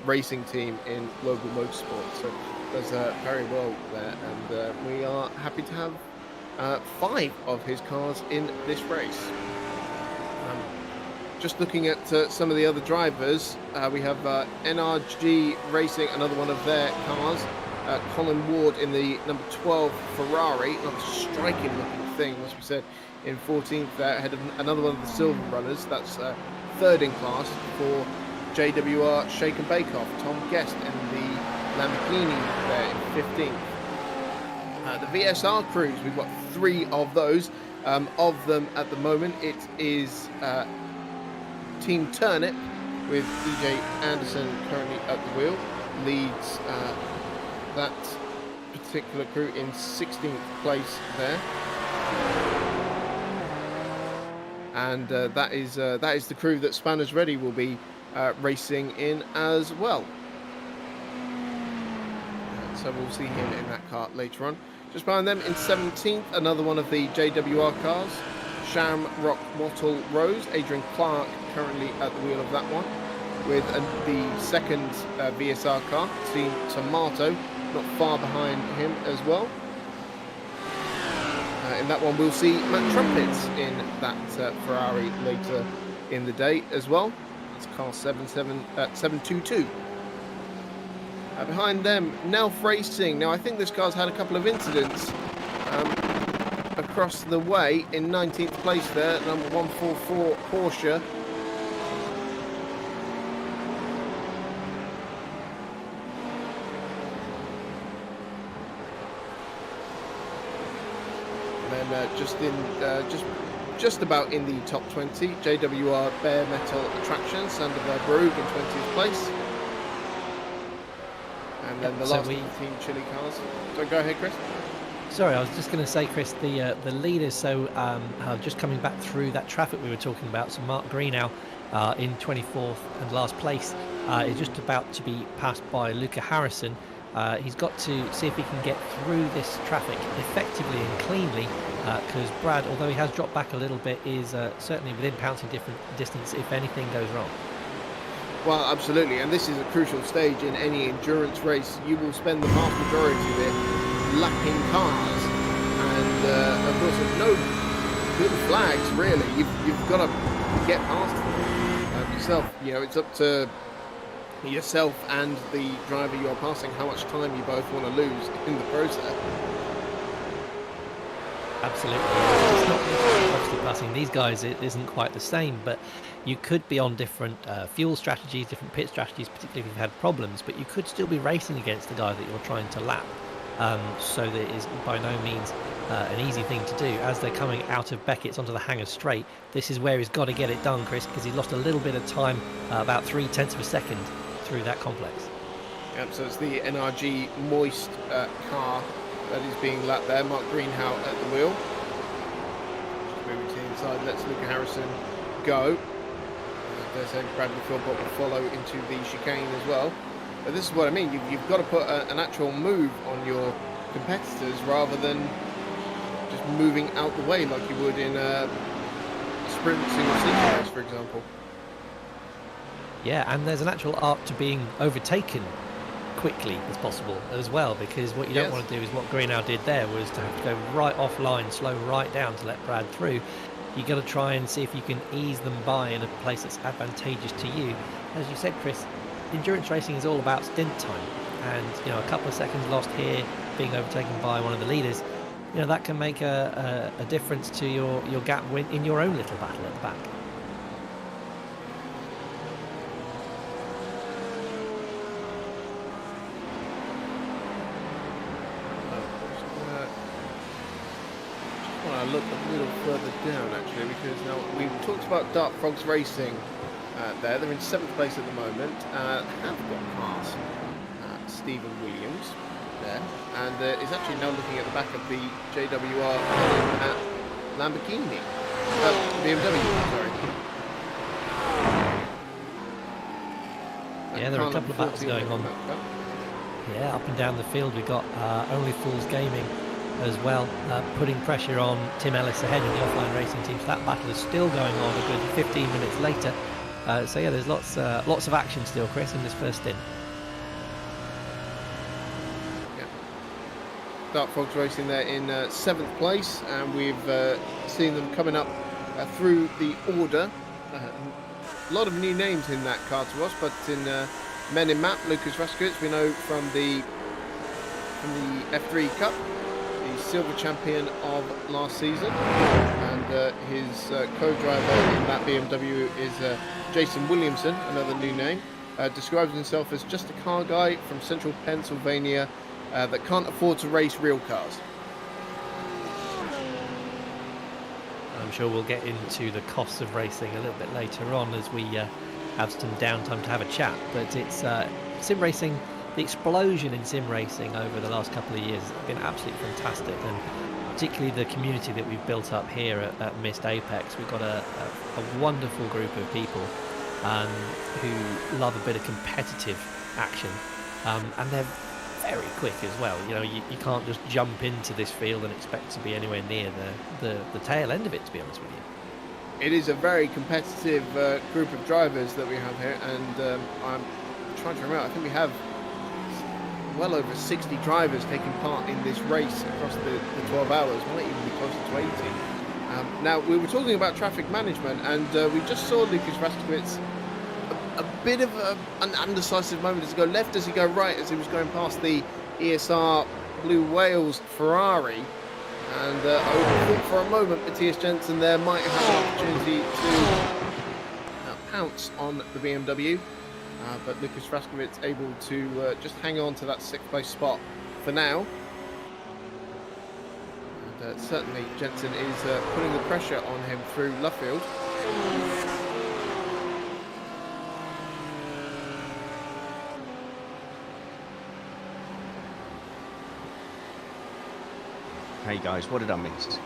racing team in global motorsport. So does very well there, and we are happy to have 5 of his cars in this race. Just looking at some of the other drivers, we have NRG Racing, another one of their cars. Colin Ward in the number 12 Ferrari, not a striking looking thing, must be said, in 14th, ahead of another one of the Silver Runners. That's third in class for JWR Shake and Bake Off. Tom Guest in the Lamborghini there in 15th. The VSR crews, we've got 3 of those. Of them at the moment, it is Team Turnip with EJ Anderson currently at the wheel, leads that particular crew in 16th place there. And that is the crew that Spanners Ready will be racing in as well. So we'll see him in that car later on. Just behind them in 17th, another one of the JWR cars, Shamrock Wattle Rose. Adrian Clark currently at the wheel of that one, with the second VSR car, Team Tomato, not far behind him as well. In that one, we'll see Matt Trumpets in that Ferrari later in the day as well. It's car 722. Behind them, Nelf Racing. Now, I think this car's had a couple of incidents across the way. In 19th place there, number 144 Porsche. And then just about in the top 20, JWR Bare Metal Attraction, Sander Verbrugge in 20th place. And then the last Team Chili cars. So go ahead, Chris. Sorry, I was just going to say, Chris, the leaders, just coming back through that traffic we were talking about, so Mark Greenow in 24th and last place is just about to be passed by Luca Harrison. He's got to see if he can get through this traffic effectively and cleanly, because Brad, although he has dropped back a little bit, is certainly within pouncing distance if anything goes wrong. Well, absolutely, and this is a crucial stage in any endurance race. You will spend the vast majority of it lapping cars, and of course, there's no good flags really. You've got to get past them. yourself. It's up to yourself and the driver you're passing how much time you both want to lose in the process. Absolutely. It's not obviously passing these guys, it isn't quite the same, but you could be on different fuel strategies, different pit strategies, particularly if you've had problems, but you could still be racing against the guy that you're trying to lap. So that it is by no means an easy thing to do. As they're coming out of Beckett's onto the Hangar straight, this is where he's got to get it done, Chris, because he lost a little bit of time, about 0.3 of a second through that complex. Yep, so it's the NRG Moist car that is being lapped there. Mark Greenhow at the wheel. Just moving to the inside, lets Luca Harrison go. There's Bradley Philpott will follow into the chicane as well. But this is what I mean, you've got to put an actual move on your competitors rather than just moving out the way like you would in a sprint single season race, for example. Yeah, and there's an actual art to being overtaken quickly as possible as well, because what you don't want to do is what Greenhow did there, was to have to go right offline, slow right down to let Brad through. You've got to try and see if you can ease them by in a place that's advantageous to you. As you said, Chris, endurance racing is all about stint time, and a couple of seconds lost here, being overtaken by one of the leaders, that can make a difference to your gap win in your own little battle at the back. I look a little further down actually, because now we've talked about Dark Frogs Racing there. They're in 7th place at the moment. Have got past Stephen Williams there, and is actually now looking at the back of the JWR at Lamborghini. BMW, sorry. Yeah, there are a couple of battles going on. Yeah, up and down the field we've got Only Fools Gaming as well, putting pressure on Tim Ellis ahead in the offline racing team. So that battle is still going on a good 15 minutes later. So yeah, there's lots of action still, Chris, in this first stint. Yeah. Dark Frogs Racing there in 7th place, and we've seen them coming up through the order. A lot of new names in that car to us, but in Men in Map, Lucas Raskowitz, we know from the F3 Cup, the silver champion of last season, and his co-driver in that BMW is Jason Williamson, another new name. Describes himself as just a car guy from central Pennsylvania that can't afford to race real cars. I'm sure we'll get into the costs of racing a little bit later on as we have some downtime to have a chat, but it's sim racing. The explosion in sim racing over the last couple of years has been absolutely fantastic, and particularly the community that we've built up here at Missed Apex. We've got a wonderful group of people who love a bit of competitive action, and they're very quick as well. You can't just jump into this field and expect to be anywhere near the tail end of it, to be honest with you. It is a very competitive group of drivers that we have here, and I'm trying to remember, I think we have well over 60 drivers taking part in this race across the 12 hours, might even be closer to 80. Now, we were talking about traffic management, and we just saw Lucas Raskowitz a bit of an undecisive moment. Does he go left, does he go right, as he was going past the ESR Blue Wales Ferrari? And I thought for a moment Matthias Jensen there might have an opportunity to pounce on the BMW. But Lucas Raskowitz able to just hang on to that 6th place spot for now. And certainly Jensen is putting the pressure on him through Luffield. Hey guys, what did I miss?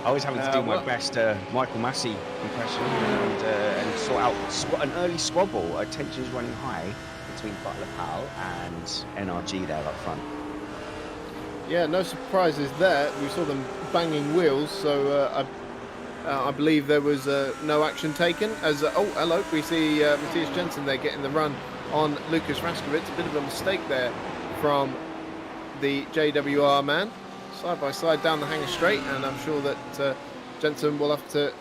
I was having to do my best Michael Massey impression and sort out an early squabble. Tensions running high between Butler Powell and NRG there up front. Yeah, no surprises there. We saw them banging wheels, so I believe there was no action taken. As oh, hello, we see Matthias Jensen there getting the run on Lucas Raskowitz. A bit of a mistake there from the JWR man. Side by side down the Hangar straight, and I'm sure that Jensen will have to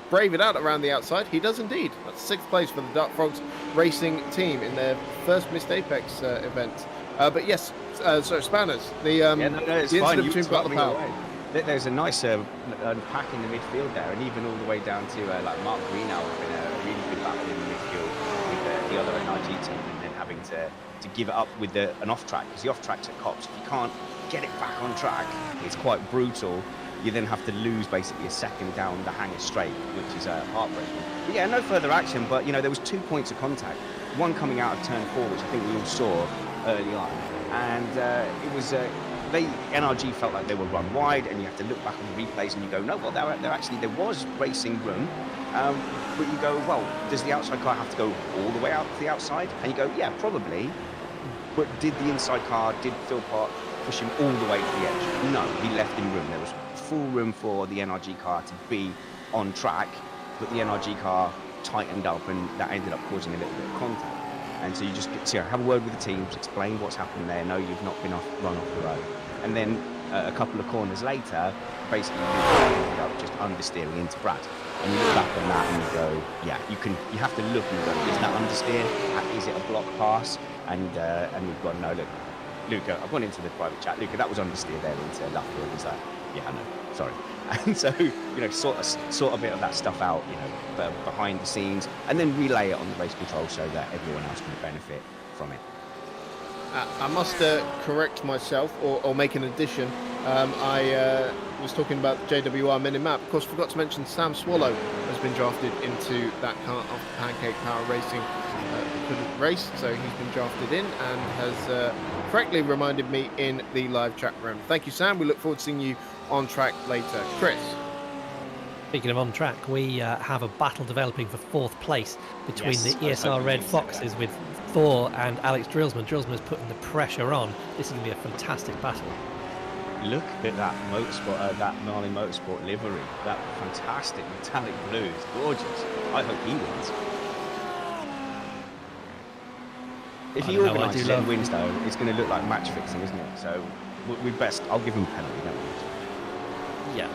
brave it out around the outside. He does indeed. That's 6th place for the Dark Frogs Racing team in their first Missed Apex event. But yes, so Spanners, the it's the fine. incident You between took Battle me Power. away. There's a nice pack in the midfield there, and even all the way down to like Mark Greenhow in a really good battle in the midfield with the other NRG team, and then having to give it up with an off track, because the off track's at Cops. If you can't get it back on track, it's quite brutal. You then have to lose basically a second down the hanger straight, which is heartbreaking. But yeah, no further action, but you know, there was 2 points of contact, one coming out of turn 4, which I think we all saw early on, and it was NRG felt like they were run wide, and you have to look back on the replays and you go, no, well, there was racing room, but you go, well, does the outside car have to go all the way out to the outside? And you go, yeah, probably, but did the inside car, did Philpott push him all the way to the edge? No, he left him room. There was full room for the NRG car to be on track, but the NRG car tightened up, and that ended up causing a little bit of contact. And so you just get to have a word with the teams, explain what's happened there. No, you've not been run off the road. And then a couple of corners later, basically you ended up just understeering into Brad. And you look back on that and you go, yeah, you have to look and go, is that understeer? Is it a block pass? And we've gone, no, look, Luca, I've gone into the private chat. Luca, that was understeer there into Luffield. He's like, yeah, I know, sorry. And so, you know, sort a bit of that stuff out, you know, behind the scenes, and then relay it on the race control so that everyone else can benefit from it. I must correct myself or make an addition. I was talking about JWR Minimap. Of course, forgot to mention Sam Swallow has been drafted into that car of Pancake Power Racing. Couldn't race, so he's been drafted in and has correctly reminded me in the live chat room. Thank you, Sam. We look forward to seeing you on track later. Chris. Speaking of on track, we have a battle developing for 4th place between the ESR Red Foxes with Thor and Alex Drillsman. Drillsman is putting the pressure on. This is going to be a fantastic battle. Look at that motorsport, that Marlin Motorsport livery. That fantastic metallic blue. It's gorgeous. I hope he wins. If he organises and wins, though, it's going to look like match fixing, isn't it? So I'll give him a penalty, don't we? Yeah.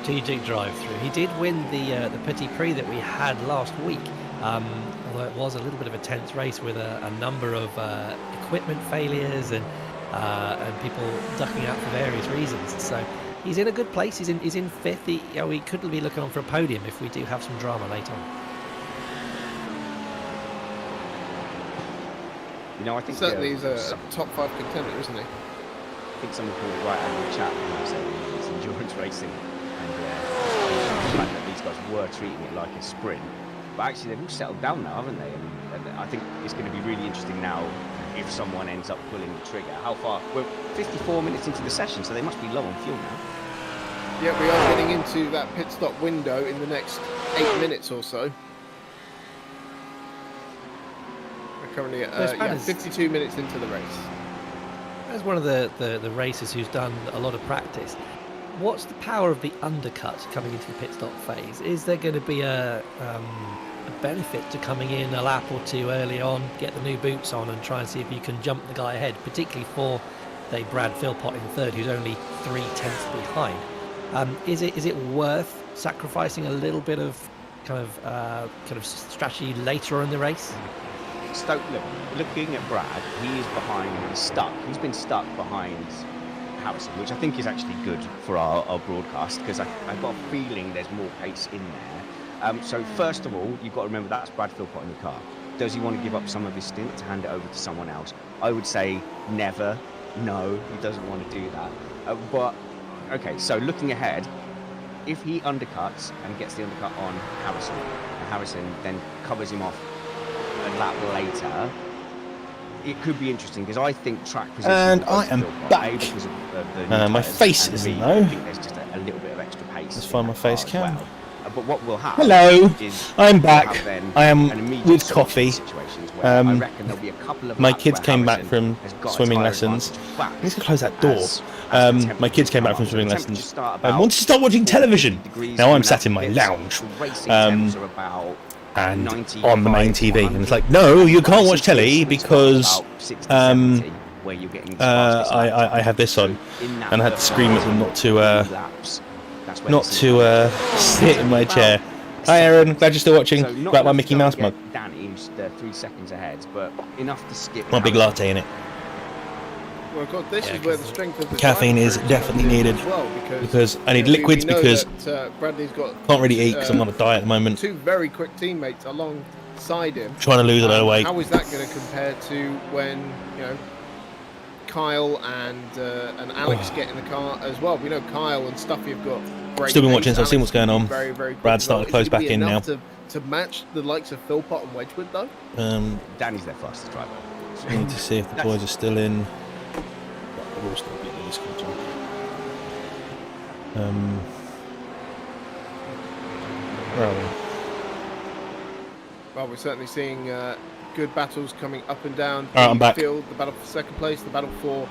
Strategic drive through. He did win the Petit Prix that we had last week, although it was a little bit of a tense race with a number of equipment failures and people ducking out for various reasons. So he's in a good place. He's in 5th. He could be looking on for a podium if we do have some drama later on. You know, I think certainly he's a top 5 contender, isn't he? I think someone called it right out of the chat when I said it's endurance racing, and the fact that these guys were treating it like a sprint, but actually they've all settled down now, haven't they? And I think it's going to be really interesting now if someone ends up pulling the trigger. How far? We're 54 minutes into the session, so they must be low on fuel now. Yeah, we are getting into that pit stop window in the next 8 minutes or so. Currently at 52 minutes into the race. As one of the racers who's done a lot of practice, what's the power of the undercut coming into the pit stop phase? Is there going to be a benefit to coming in a lap or two early on, get the new boots on and try and see if you can jump the guy ahead, particularly for, say, Brad Philpott in 3rd, who's only 3 tenths behind? Is it worth sacrificing a little bit of kind of strategy later in the race? Stoke, looking at Brad, he's stuck. He's been stuck behind Harrison, which I think is actually good for our broadcast, because I've got a feeling there's more pace in there. So first of all, you've got to remember that's Brad Philpott in the car. Does he want to give up some of his stint to hand it over to someone else? I would say never. No, he doesn't want to do that. But okay, so looking ahead, if he undercuts and gets the undercut on Harrison, and Harrison then covers him off a lap later, it could be interesting, because I think track position. And I am back. Because of my face isn't though. I think there's just a little bit of extra pace. Let's find my face cam. Well. But what will happen? Hello, is I'm back. I am with coffee. I reckon there'll be a couple of my kids came back from swimming lessons. I need to close that door. My kids came back from swimming lessons. I wanted to start watching television. Now I'm sat in my lounge. And on the main TV, and it's like, no, you can't watch telly because I have this on, and I had to scream at them not to sit in my chair. Hi Aaron, glad you're still watching. So not About my enough Mickey to Mouse get mug. Danny, who's 3 seconds ahead, but enough to skip. My big Harrison. latte in it. Well, God, this is where the strength of the Caffeine is drive definitely comes in needed as well, because I need we liquids know because that, Bradley's got can't really eat because I'm on a diet at the moment. 2 very quick teammates alongside him. Trying to lose a load of weight. How is that going to compare to when Kyle and Alex get in the car as well? We know Kyle and Stuffy have got great Still been pace. watching, so I've seen what's going on. Very, very quick Brad's as well. starting to close Is it gonna back be in now. enough to match the likes of Philpott and Wedgwood though? Danny's their fastest driver. I need to see if the boys are still in. We'll still be in this country. Where are we? Well, we're certainly seeing good battles coming up and down All right, I'm the back. field. The battle for second place, the battle for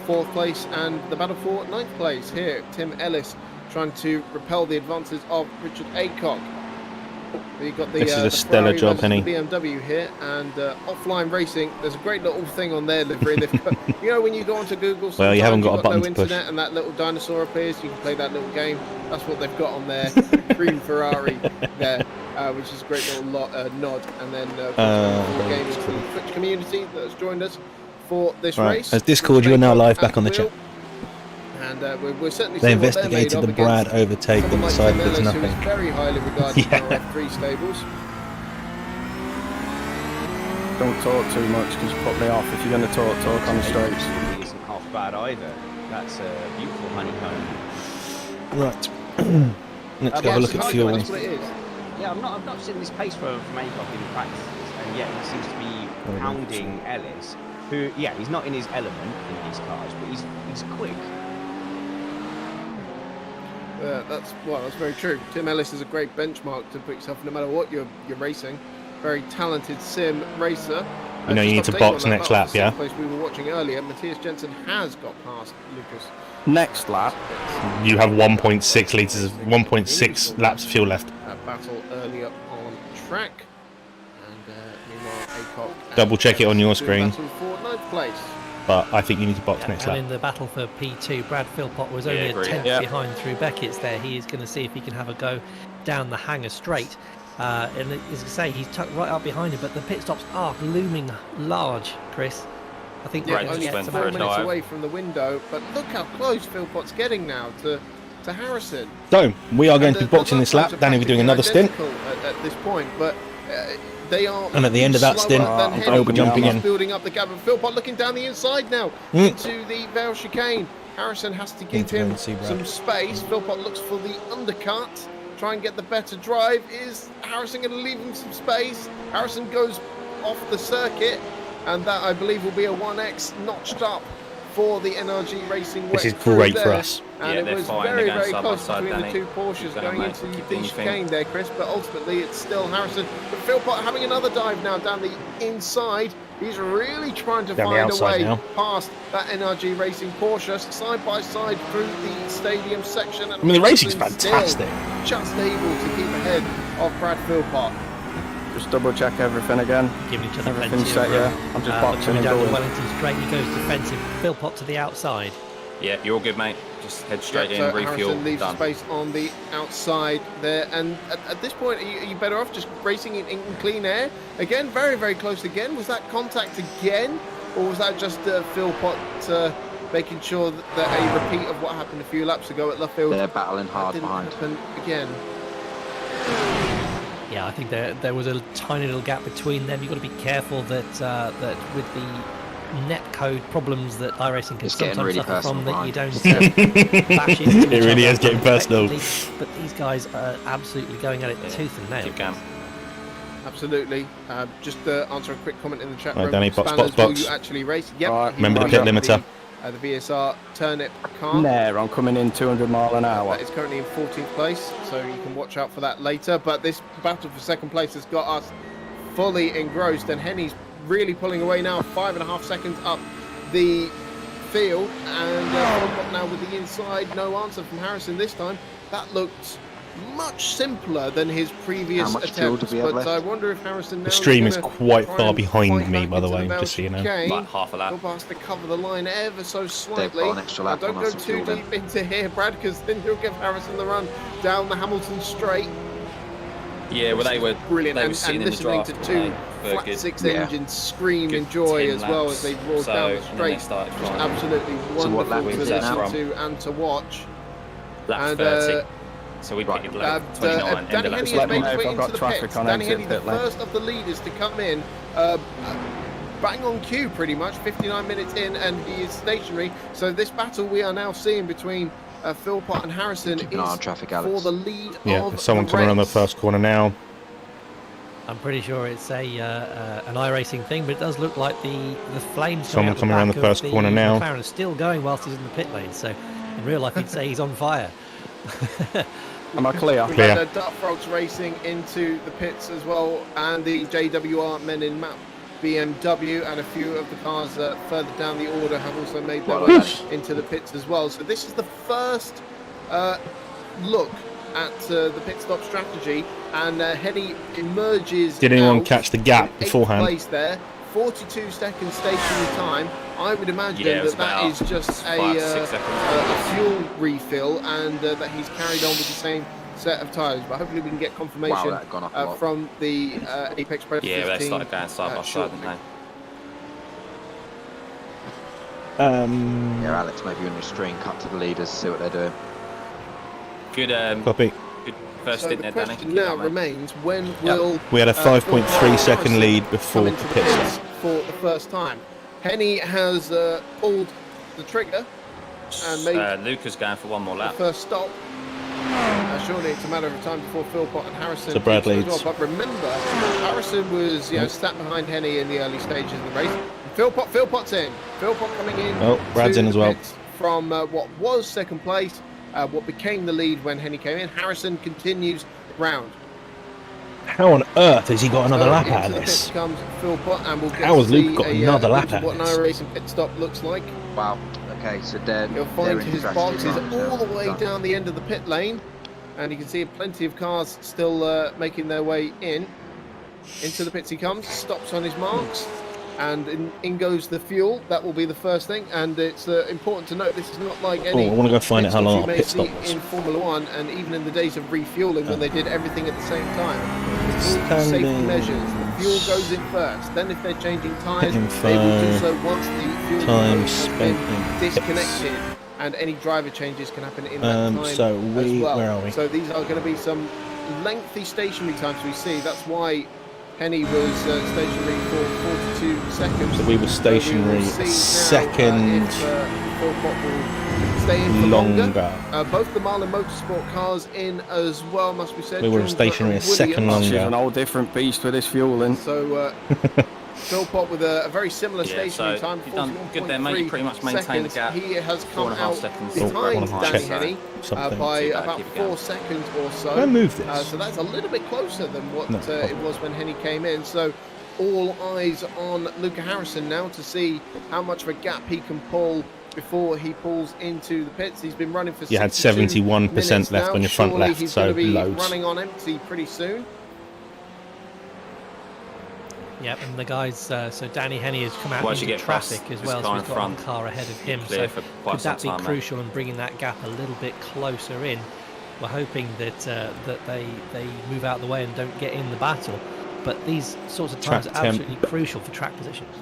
4th place, and the battle for 9th place. Here, Tim Ellis trying to repel the advances of Richard Aycock. You've got This is a the stellar Ferrari job, versus Henney. the BMW here, and offline racing. There's a great little thing on their livery. They've got, when you go onto Google, Well, you haven't got a sometimes button you've to no push. internet, and that little dinosaur appears. You can play that little game. That's what they've got on their cream Ferrari there, which is a great little nod. And then gaming to the Twitch community that has joined us for this Right, race. as Discord, you are now live back on the chat. And we're certainly They seeing what they're made investigated of the Brad against overtake someone and like decided Tim there's Ellis, who nothing. is very highly regarded in our F3 stables. Don't talk too much because you put me off. If you're going to talk on the straights. It isn't half bad either. That's a beautiful honeycomb. Right. Let's have a look at fuel. That's what it is. Yeah, I've not seen this pace from Aycock in practice, and yet he seems to be pounding Ellis, who, he's not in his element in these cars, but he's quick. That's very true. Tim Ellis is a great benchmark to put yourself no matter what you're racing. Very talented sim racer. You know you need to box next lap, yeah? Place we were watching earlier, Matthias Jensen has got past Lucas. Next lap, you have 1.6 litres of 1.6 laps of fuel left. Battle earlier on track, and meanwhile Aycock. Double check it on your screen. Battle for 9th place. But I think you need to box next And lap. in the battle for P2, Brad Philpott was only a tenth behind through Beckett's there. He is going to see if he can have a go down the hanger straight. And as I say, he's tucked right up behind him, but the pit stops are looming large, Chris. I think Right, only just went 4 for a minutes dive. away from the window, but look how close Philpott's getting now to Harrison. So, we are going to And be boxing this lap. Danny will be doing another stint. At this point, but they are. And at the end of that stint, slower than I Henney. will be jumping in. Building up the gap, and Philpott looking down the inside now into the Vale chicane. Harrison has to give Need to go him and see Brad. some space. Philpott looks for the undercut. Try and get the better drive. Is Harrison going to leave him some space? Harrison goes off the circuit, and that I believe will be a 1x notched up for the NRG Racing. This is wet crew great for there. us. And Yeah, it they're was fine. very, They're going very side by close side, between Danny. the two Porsches Keep going mate. into Keep the doing your thing. chicane there, Chris. But ultimately, it's still Harrison. But Philpott having another dive now down the inside. He's really trying to Down the find a outside way now. past that NRG Racing Porsche, side by side through the stadium section. And I mean, the racing's Harrison still fantastic. Just able to keep ahead of Brad Philpott. just double check everything again. Giving each other Everything's plenty set, of yeah. room. I'm just But boxing coming and down the going. Wellington straight, he goes defensive. Philpott to the outside. Yeah, you're all good, mate. Just head straight Yeah, in, so refuel, Harrison leaves done. space on the outside there, and at this point, are you better off just racing in clean air? Again, very, very close again. Was that contact again, or was that just Philpott making sure that a repeat of what happened a few laps ago at Luffield? They're battling hard didn't behind. happen again. Yeah, I think there was a tiny little gap between them. You've got to be careful that that with the net code problems that iRacing can It's getting sometimes really suffer from, personal, that you don't Ryan. bash into It each really other is getting personal. effectively. But these guys are absolutely going at it tooth and nail. Keep going. Absolutely. Just answer a quick comment in the chat Right, room. Danny, box, Spanners, box, box. will you actually race? Yep. Right, he remember the will pit be limiter. The VSR Turnip car. There, I'm coming in 200 mile an hour. That is currently in 14th place, so you can watch out for that later. But this battle for second place has got us fully engrossed, and Henney's really pulling away now, 5.5 seconds up the field. And now with the inside, no answer from Harrison this time. That looked much simpler than his previous How much fuel attempts. do we have But I left? wonder if Harrison now The stream is gonna quite try far and behind fight me, back by the into way, Vale just so you know. chicane. Like half a lap. He'll pass to cover the line ever so slightly. got an extra lap Don't on go us too if you're deep into here, Brad, because then you'll give Harrison the run down the Hamilton straight. Yeah, well, they were brilliant, They were sitting and in the listening draft to two lane for a flat good, six yeah, engines scream in good joy 10 as well as laps. they roared So, down the and then they straight. started Just flying. absolutely So what lap wonderful was to it listen now? to and to watch. Lap And 30. So we picked lap 29. Danny Henney End of lap has let me made know his if way I've got into the traffic pits. on Danny exit Henney, the pit lane. first of the leaders to come in, bang on cue pretty much, 59 minutes in, and he is stationary. So this battle we are now seeing between Philpott and Harrison Keep an eye on is traffic, for Alex. the lead Yeah, of there's someone the coming around the race. first corner now. I'm pretty sure it's a an iRacing thing, but it does look like the flames Someone coming around the first corner now. McLaren is still going whilst he's in the pit lane, so in real life you'd say he's on fire. Am I clear? We've Clear. had Dark Frogs racing into the pits as well, and the JWR men in map BMW, and a few of the cars further down the order have also made their way into the pits as well. So this is the first look at the pit stop strategy, and Henney emerges. Did anyone out catch the gap in eighth beforehand? place there, 42 seconds stationary time. I would imagine Yeah, it was that about is just 5 to 6 seconds. a fuel refill, and that he's carried on with the same set of tyres. But hopefully we can get confirmation Wow, that gone up a lot. from the Apex Predators Yeah, they team. started going side by side, shortly. didn't they? Yeah, Alex, maybe on your screen, cut to the leaders, see what they're doing. Good, Copy. good first So stint the there, Danny. question Keep now up, mate. remains, when will We had a 5.3 Philpott second Harrison lead before come the into pit pits stop. for the first time? Henney has pulled the trigger and made Luca's going for one more the lap. first stop. Surely it's a matter of time before Philpott and Harrison So Brad do as leads. well. But remember, Harrison was sat behind Henney in the early stages of the race. Philpott's in. Philpott coming in. Oh, Brad's to in as the well. pits from what was second place, what became the lead when Henney came in. Harrison continues round. How on earth has he got another So lap into out of the this? pits comes Philpott, and we'll get How to has Luke see got another lap glimpse of out what of an this? iRacing pit stop looks like. Wow. Okay, so they're He'll they're find in his strategy boxes advantage now. all the way Done. down the end of the pit lane, and you can see plenty of cars still making their way into the pits. He comes, stops on his marks, and in goes the fuel. That will be the first thing, and it's important to note this is not like any I want to go find out how pit long stop our you may pit stop see was. in Formula One, and even in the days of refueling when they did everything at the same time. All safety Standing. measures. The fuel goes in first. Then if they're changing tyres, Hitting they will do fire. so once the fuel Time has spent been in pits. disconnected, and any driver changes can happen in that time So as well. where are we? So these are going to be some lengthy stationary times we see. That's why Henney was stationary for 42 seconds. So we were stationary So we will a see now, second if Philpott will stay in for longer. both the Marlin Motorsport cars in as well, must be said. We were Jones stationary and a second Williams. She's longer. an whole different beast with this fueling. So Philpott with a very similar Yeah, stationary so time, you've done good there, mate. You pretty much maintained the seconds. gap. He has come 4.5 out seconds. behind Oh, Danny check Henney something. by Too bad, about keep it 4 going. seconds or so. Can I move this? So that's a little bit closer than what No, it was when Henney came in. So all eyes on Luca Harrison now to see how much of a gap he can pull before he pulls into the pits. He's been running for You had 62 71% minutes left now. on your front Surely left, he's so going to be loads. running on empty pretty soon. Yep, and the guys, so Danny Henney has come out Once you into get past traffic as this well, so car he's in got one front, car ahead of him. clear So for quite could that some be time, mate. crucial in bringing that gap a little bit closer in? We're hoping that that they move out of the way and don't get in the battle. But these sorts of times Track are temp. absolutely crucial for track positions.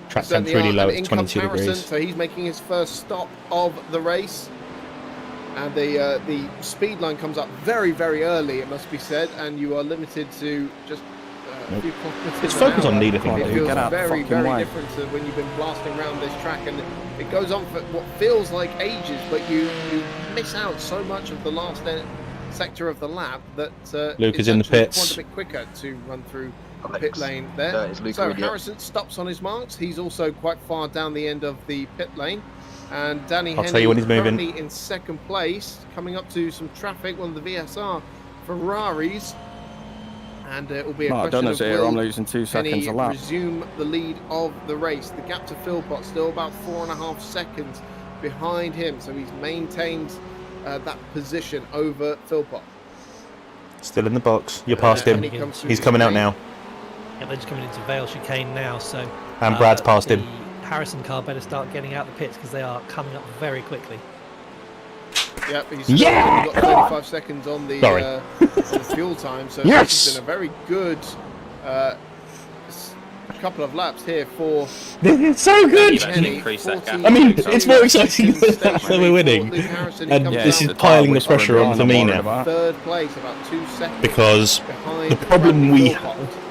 Track Certainly temp's really are. low, And it's in comes 22 Harrison, degrees. so he's making his first stop of the race. And the speed line comes up very, very early, it must be said, and you are limited to just a few kilometers It's an focused on hour. leader It thing, dude. feels Get out the very, fucking very way. different to when you've been blasting around this track, and it goes on for what feels like ages, but you miss out so much of the last sector of the lap that Luke it's is in the actually pits. quite a bit quicker to run through the Alex, pit lane there. is Luke So already up? Harrison stops on his marks. He's also quite far down the end of the pit lane. And Danny I'll Henney tell you when he's moving. currently in second place, coming up to some traffic, one of the VSR Ferraris. And it will be a Mark question Dunner's of here, will I'm losing 2 seconds Henney a lap. resume the lead of the race. The gap to Philpott still about 4.5 seconds behind him. So he's maintained that position over Philpott. Still in the box. You're past him. Henney comes through He's the coming out screen. now. Yeah, they're just coming into Vale chicane now, so And Brad's past the him. Harrison car better start getting out the pits because they are coming up very quickly. Yep, he's Yeah! only got 35 seconds on the, on the fuel time, so Yes! this has been a very good couple of laps here for This is so good! You've actually increased that gap. I mean, it's more exciting that we're winning. And this is piling the pressure on for me now. Third place, about 2 seconds Because behind the problem we Philpott. have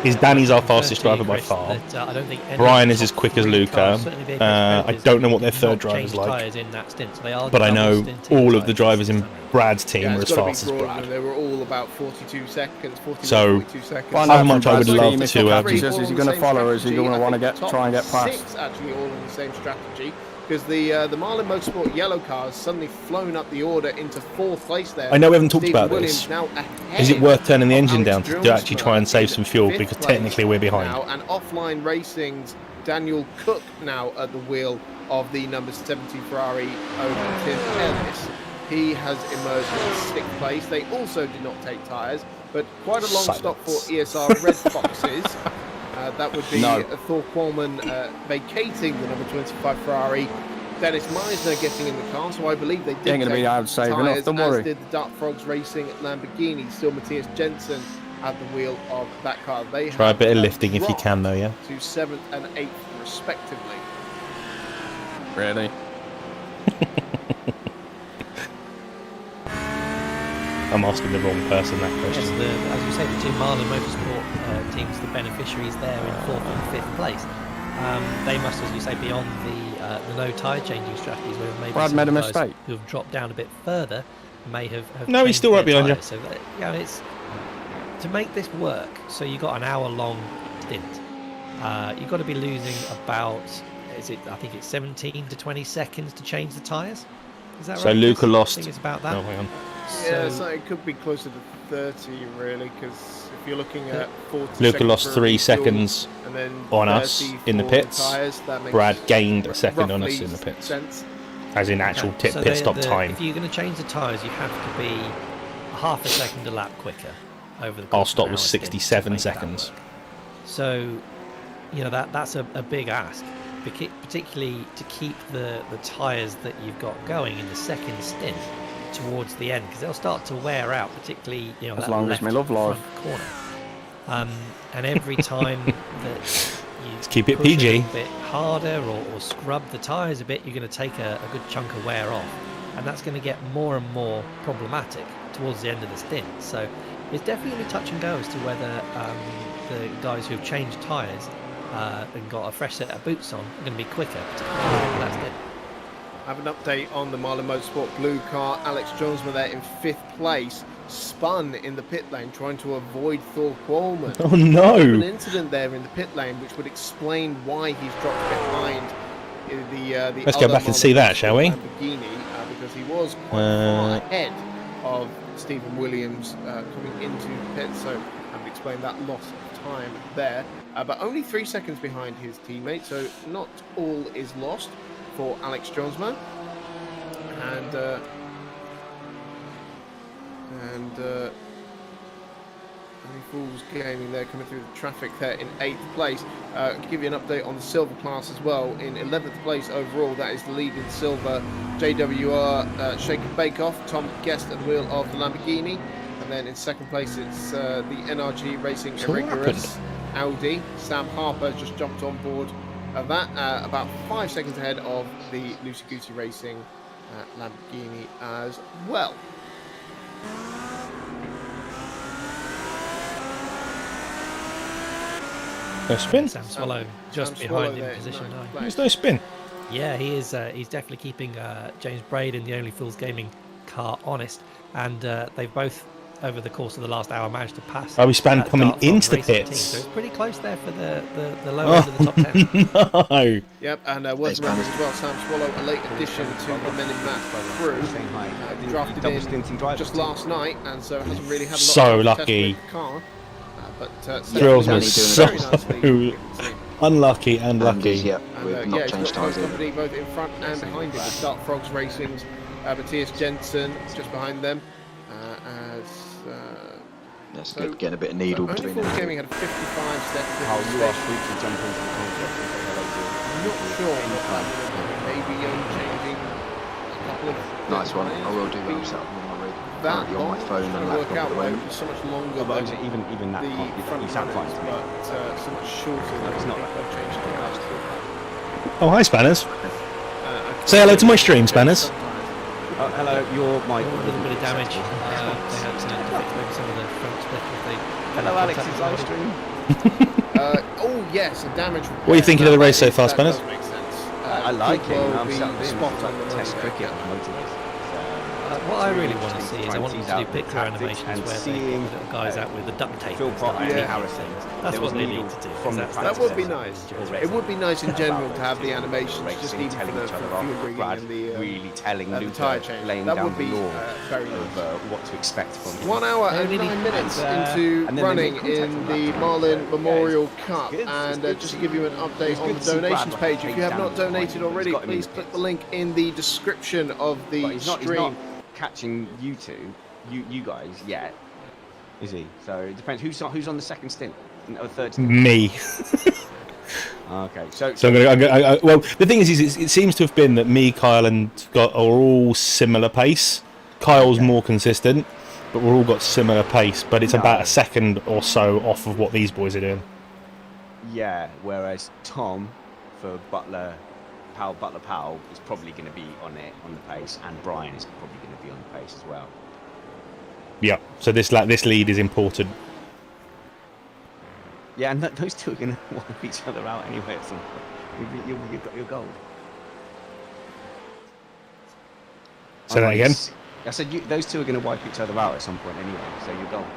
is Danny's our fastest driver by far. I don't think any Brian of is the as top quick as 3 Luca. cars, certainly the Apex I Predators, don't know what their did third not driver's change like. tyres in that stint, so they are But I know double stinting all of the tyres drivers in this time. Brad's team Yeah, were it's as gotta be fast as broader, Brad. and they were all about 42 seconds, 41, So, 42 seconds. how much I would love to... Is he going to follow, or is he going to want to try and get past? 6 actually all in the same strategy, because the Marlin Motorsport yellow cars suddenly flown up the order into 4th place there. I know we haven't talked Stephen about Williams this. now Is it ahead worth turning the of engine Alex down to actually try and save in some fuel? 5th Because place technically we're behind. Now, and Offline Racing's Daniel Cook now at the wheel of the number 70 Ferrari over Tim Ellis. He has emerged in 6th place. They also did not take tyres, but quite a long stop for ESR Red Foxes. That would be Thor Qualman vacating the number 25 Ferrari. Dennis Meisner getting in the car, so I believe they did Ain't gonna be take able to save enough, tyres, don't as worry. did the Dark Frogs Racing Lamborghini. Still Matthias Jensen at the wheel of that car. They Try a have bit of lifting if you dropped can, though, yeah? to 7th and 8th respectively. Really? I'm asking the wrong person that question. Yes, as you say, the two Marlin Motorsport teams, the beneficiaries there in 4th and 5th place. They must, as you say, be on the no tyre changing strategies, where maybe Brad some made a guys mistake. who have dropped down a bit further may have No, he's changed still right their behind you. tyres. So that, it's to make this work. So you got an hour-long stint. You've got to be losing about, I think it's 17 to 20 seconds to change the tyres. Is that right? So Luca Chris? lost... I think it's about that. Oh, hang on. Yeah, so it could be closer to 30 really, because if you're looking at 40 Luca seconds lost for 3 refuel, seconds and then on us 30 in the for pits. tyres, that makes Brad gained a second on us roughly in the pits. sense. As in actual So pit stop time. If you're going to change the tyres, you have to be half a second a lap quicker over the course Our of stop an was hour stint to 67 make that seconds. work. So, that's a big ask, particularly to keep the tyres that you've got going in the second stint towards the end, because they'll start to wear out, particularly As that long as left my love life. front corner. And every time that you Let's keep it push PG. a little bit harder or scrub the tyres a bit, you're going to take a good chunk of wear off, and that's going to get more and more problematic towards the end of the stint. So it's definitely touch and go as to whether the guys who have changed tyres and got a fresh set of boots on are going to be quicker, particularly in that stint. I have an update on the Marlin Motorsport blue car. Alex Jonesma there in 5th place, spun in the pit lane trying to avoid Thor Qualman. Oh no! An incident there in the pit lane which would explain why he's dropped behind the Let's go back and see that, shall we? Lamborghini, because he was quite far ahead of Stephen Williams coming into the pit, so I would explain that loss of time there. But only 3 seconds behind his teammate, so not all is lost for Alex Jonesma. And Only Fools Gaming there coming through the traffic there in 8th place. To give you an update on the silver class as well, in 11th place overall, that is the lead in silver. JWR Shaker Bake-Off, Tom Guest at the wheel of the Lamborghini. And then in 2nd place it's the NRG Racing Irregulars Audi. Sam Harper just jumped on board of that, about 5 seconds ahead of the Lucy Goosey Racing Lamborghini as well. No spin? Sam Swallow just Sam behind Swallow in position 9. There's no spin. Yeah, he is. He's definitely keeping James Braden, the Only Fools Gaming car, honest. And they've both, over the course of the last hour, managed to pass. Are we span coming Dark Frogs into the Racing team. pits? So it's pretty close there for the lower end of the top 10. No! Yep, and worth remembering as well, Sam Swallow, a late addition to the Men in Black crew, drafted in just last night, and so hasn't really had a lot So of lucky. test with the car. But Thrills me Danny so doing very nicely. unlucky and lucky. Yeah, And we've yeah, not he's changed got both tyres either. company both in front and behind him. With Dark Frogs Racing's Matthias Jensen just behind them. Yes, So- getting a bit of needle Only between Fools them. Gaming had a 55 step How difference. you are free to jump into the contract and say hello to I'm not sure what that would have been. Maybe changing a couple couple of Nice one. tyres I will do would that. I'm be set up on my rig. that Currently on my long phone to and work laptop out at the why it moment. was so much longer But than even that the can't be, front you sound fine runners, to me. but so much shorter than It's not I think I've changed it out to. Oh, hi, Spanners. Say hello to my stream, Spanners. Oh, hello, you're my... A little bit of damage. They had to fix maybe some of the front stuff if they... Hello, Alex's live stream. Oh yes, a damage. What are you thinking of the race so far, Spanners? That does make sense. I like it. Could well I'm be sat there spot on the test money cricket there. on motorways. What I really want to see is I want them to do picture animations and where they seeing put little guys out with the duct tape. Phil and stuff. Proctor and Yeah. Harrison. That's There what was they Neil need to do. from the That That would be practice nice. already. It would be nice in general to have the animations, Racing, just even for telling the each other fuel off. rigging Brad and the really telling the Luca, tyre change. laying That down would be the law very of nice. what to expect from him. 1 hour and Really? 9 minutes And, into and then they running made contact in on the that. Marlin So, Memorial yeah, Cup, it's and good just to to give you an update it's on good the to see Brad donations like page. If you have down not the point, donated but already, he's got him in please the click the pits. link in the description of the But he's not stream. catching you two, you guys yet, is he? So it depends. Who's on the second stint or third stint? Me. Okay, so So well, the thing is it seems to have been that me, Kyle, and Scott are all similar pace. Kyle's more consistent, but we're all got similar pace. But it's about a second or so off of what these boys are doing. yeah. Whereas Tom for Butler Powell is probably going to be on the pace, and Brian is probably going to be on the pace as well. Yeah. So this lead is important. Yeah, and those two are going to wipe each other out anyway at some point. You've got your gold. Say that again. I said those two are going to wipe each other out at some point anyway, so you're gold.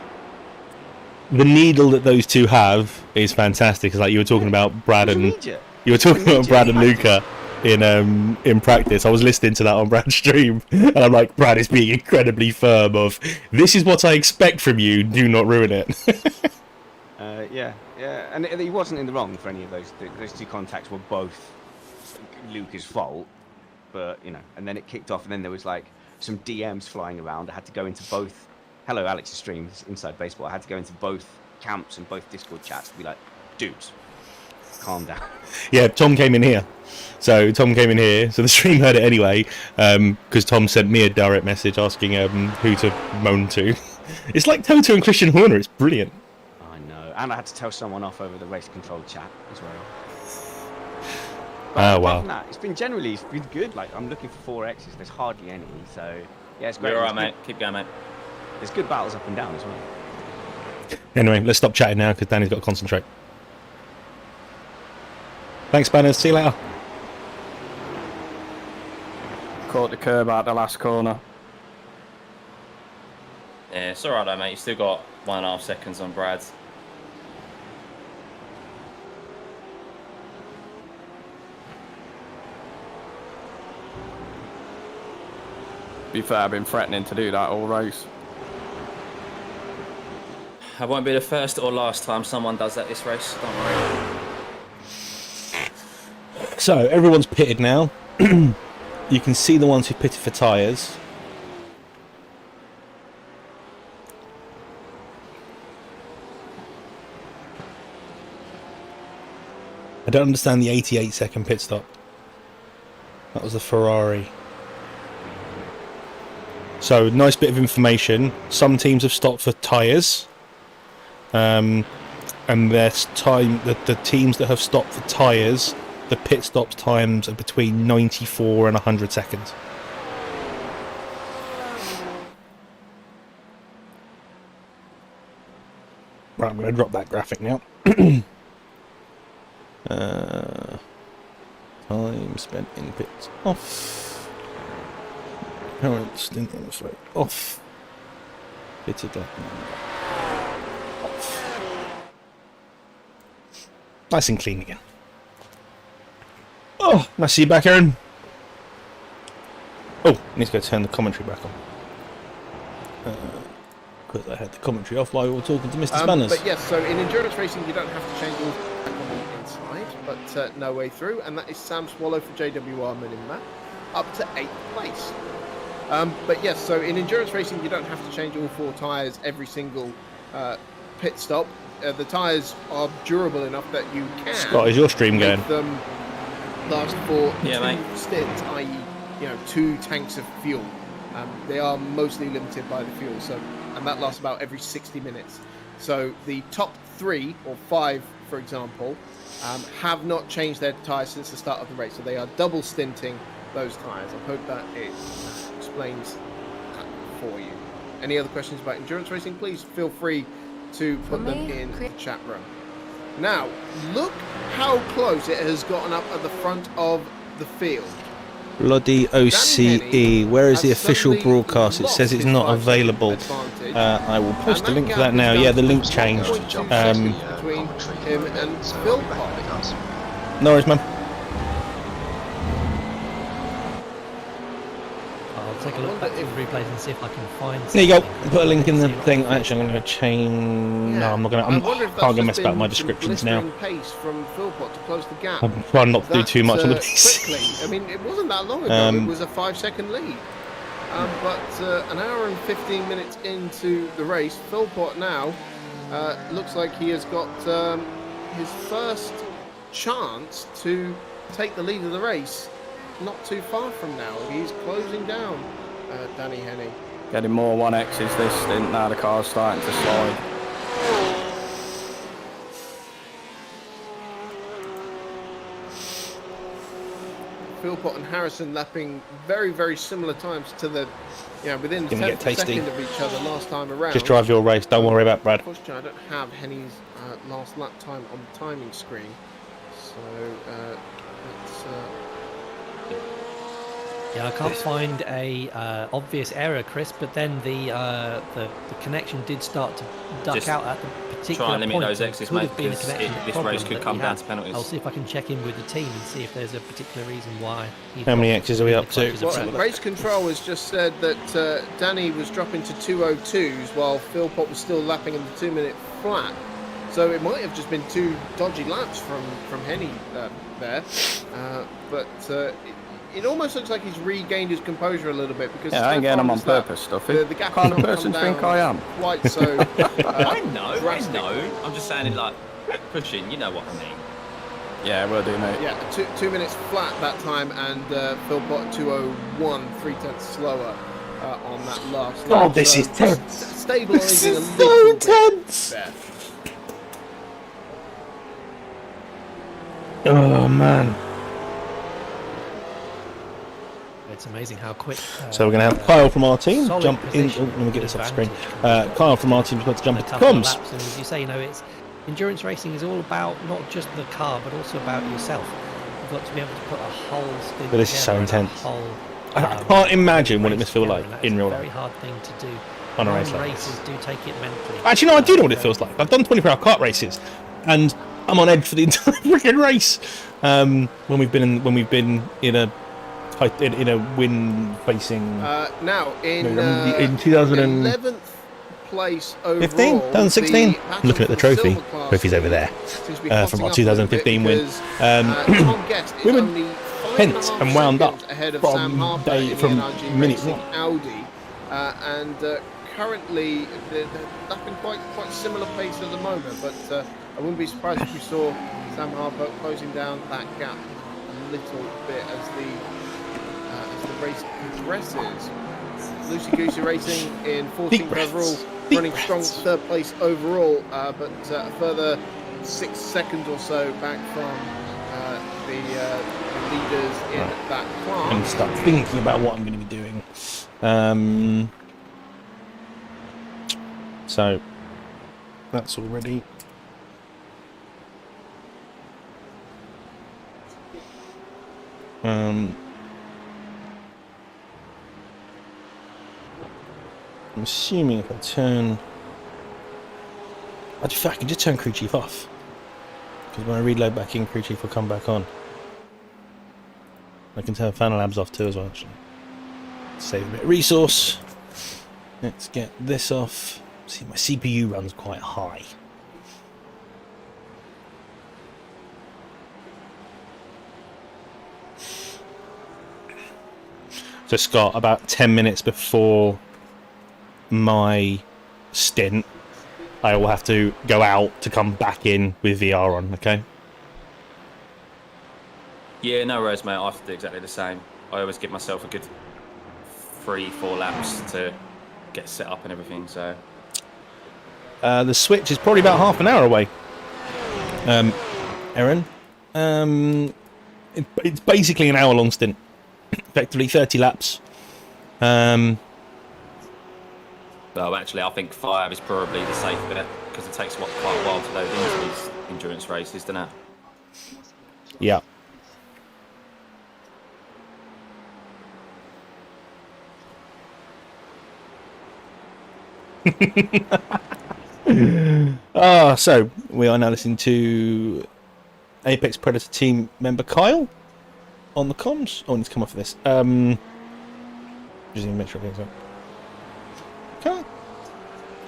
The needle that those two have is fantastic. It's like you were talking about Brad and you were talking about Brad and Luca in practice. I was listening to that on Brad's stream, and I'm like, Brad is being incredibly firm. Of this is what I expect from you. Do not ruin it. Yeah, and he wasn't in the wrong for any of those. Those two contacts were both Luca's fault, but and then it kicked off, and then there was like some DMs flying around. I had to go into both. Hello, Alex's stream, Inside Baseball. I had to go into both camps and both Discord chats to be like, dudes, calm down. Yeah, Tom came in here. So the stream heard it anyway, because Tom sent me a direct message asking who to moan to. It's like Toto and Christian Horner. It's brilliant. I know, and I had to tell someone off over the race control chat as well. But Oh apart wow. from that, it's been good. Like I'm looking for 4Xs. There's hardly any, so yeah, it's great. You're alright, mate. Keep going, mate. There's good battles up and down as well. Anyway, let's stop chatting now because Danny's got to concentrate. Thanks, Banners. See you later. Caught the curb out the last corner. Yeah, it's alright though, mate. You still got 1.5 seconds on Brad. To be fair, I've been threatening to do that all race. I won't be the first or last time someone does that this race. Don't worry. So everyone's pitted now. You can see the ones who pitted for tyres. I don't understand the 88-second pit stop. That was the Ferrari. So, nice bit of information. Some teams have stopped for tyres. And there's time that the teams that have stopped for tyres, the pit stops times are between 94 and 100 seconds. Right, I'm going to drop that graphic now. Time spent in pits off. Current stint on the straight off. Pitted that off. Nice and clean again. Oh, nice to see you back, Aaron. Oh, I need to go turn the commentary back on. Because I had the commentary off while we were talking to Mr. Spanners. But yes, so in endurance racing, you don't have to change all back on the inside, but no way through. And that is Sam Swallow for JWR Minimap, up to 8th place. But yes, so in endurance racing, you don't have to change all 4 tyres every single pit stop. The tyres are durable enough that you can. Scott, is your stream going? Make them last for Yeah, 2 mate. stints, i.e. 2 tanks of fuel. They are mostly limited by the fuel, and that lasts about every 60 minutes. So the top 3 or 5, for example, have not changed their tyres since the start of the race. So they are double stinting those tyres. I hope that it explains that for you. Any other questions about endurance racing, please feel free to put them in the chat room. Now, look how close it has gotten up at the front of the field. Bloody OCE. Where is the official broadcast? It says it's not available. I will post a link for that now. Yeah, the link changed. Between him and Philpott. No worries, man. I'll take a look back to the replays and see if I can find. There you go. Put a link in the thing. Actually, I'm going to change. No, I'm not going to. I'm going to mess about my descriptions now. Pace from Philpott to close the gap. I'm trying not to do too much on the piece. Quickly. I mean, it wasn't that long ago. It was a 5-second lead. But an hour and 15 minutes into the race, Philpott now looks like he has got his first chance to take the lead of the race. Not too far from now. He's closing down Danny Henney. Getting more 1Xs this stint, now the car's starting to slide. Philpott and Harrison lapping very, very similar times to the, within 10th second of each other last time around. Just drive your race. Don't worry about Brad. Unfortunately, I don't have Henny's last lap time on the timing screen. So, let's... Yeah, I can't find a obvious error, Chris. But then the connection did start to duck Just out at the particular try and limit point. those exits, Could mate, have been a because connection this problem race could that come he down had. to penalties. I'll see if I can check in with the team and see if there's a particular reason why. How many X's are we up to? Well, race control has just said that Danny was dropping to 2:02s while Philpott was still lapping in the 2-minute flat. So it might have just been 2 dodgy laps from Henney there. But it almost looks like he's regained his composure a little bit because I ain't getting him on purpose, Stuffy. The gap Kind of has person come think I down am. quite so. I know. I'm just saying it like pushing. You know what I mean? Yeah, will do, mate. Yeah, 2 minutes flat that time, and Philpott 2:01, 3/10 slower on that last lap. Oh, this is tense. Stabilising This is a so little tense. bit there. Oh man. It's amazing how quick. So we're going to have Kyle from our team solid jump in. position Let me get this off screen. advantage. Kyle from our team's got to jump A into couple of comms. laps, and as you say, it's endurance racing is all about not just the car, but also about yourself. You've got to be able to put a whole stint But this is so together and a intense. whole, I can't imagine what it race must feel together, like and that in is real a life. very hard thing to do. On a Long race like this. races do take it mentally. Actually, no, I do know what it feels like. I've done 24-hour kart races, and I'm on edge for the entire freaking race. When we've been in a wind-facing. Now in 2011th place overall. 2016. I'm looking at the trophy. Trophy's over there. From our 2015 win. We were 10th and wound up from minute 1. Audi, and currently they're lapping quite similar pace at the moment. But I wouldn't be surprised if we saw Sam Harper closing down that gap a little bit as the race progresses. Lucy Goosey Racing in 14th overall, running strong 3rd place overall, but a further 6 seconds or so back from the leaders in that class. And start thinking about what I'm going to be doing. So that's all ready. I'm assuming if I turn... I can just turn crew chief off. Because when I reload back in, crew chief will come back on. I can turn fan labs off too as well, actually. Save a bit of resource. Let's get this off. See, my CPU runs quite high. So Scott, about 10 minutes before my stint, I will have to go out to come back in with VR on, okay? Yeah, no worries, mate. I have to do exactly the same. I always give myself a good 3-4 laps to get set up and everything. So the switch is probably about half an hour away. Aaron, it's basically an hour-long stint, effectively 30 laps. well, actually, I think 5 is probably the safe bet because it takes quite a while to load into these endurance races, doesn't it? Yeah. So we are now listening to Apex Predator team member Kyle on the comms. Oh, I need to come off of this. Just need to make sure everything's on.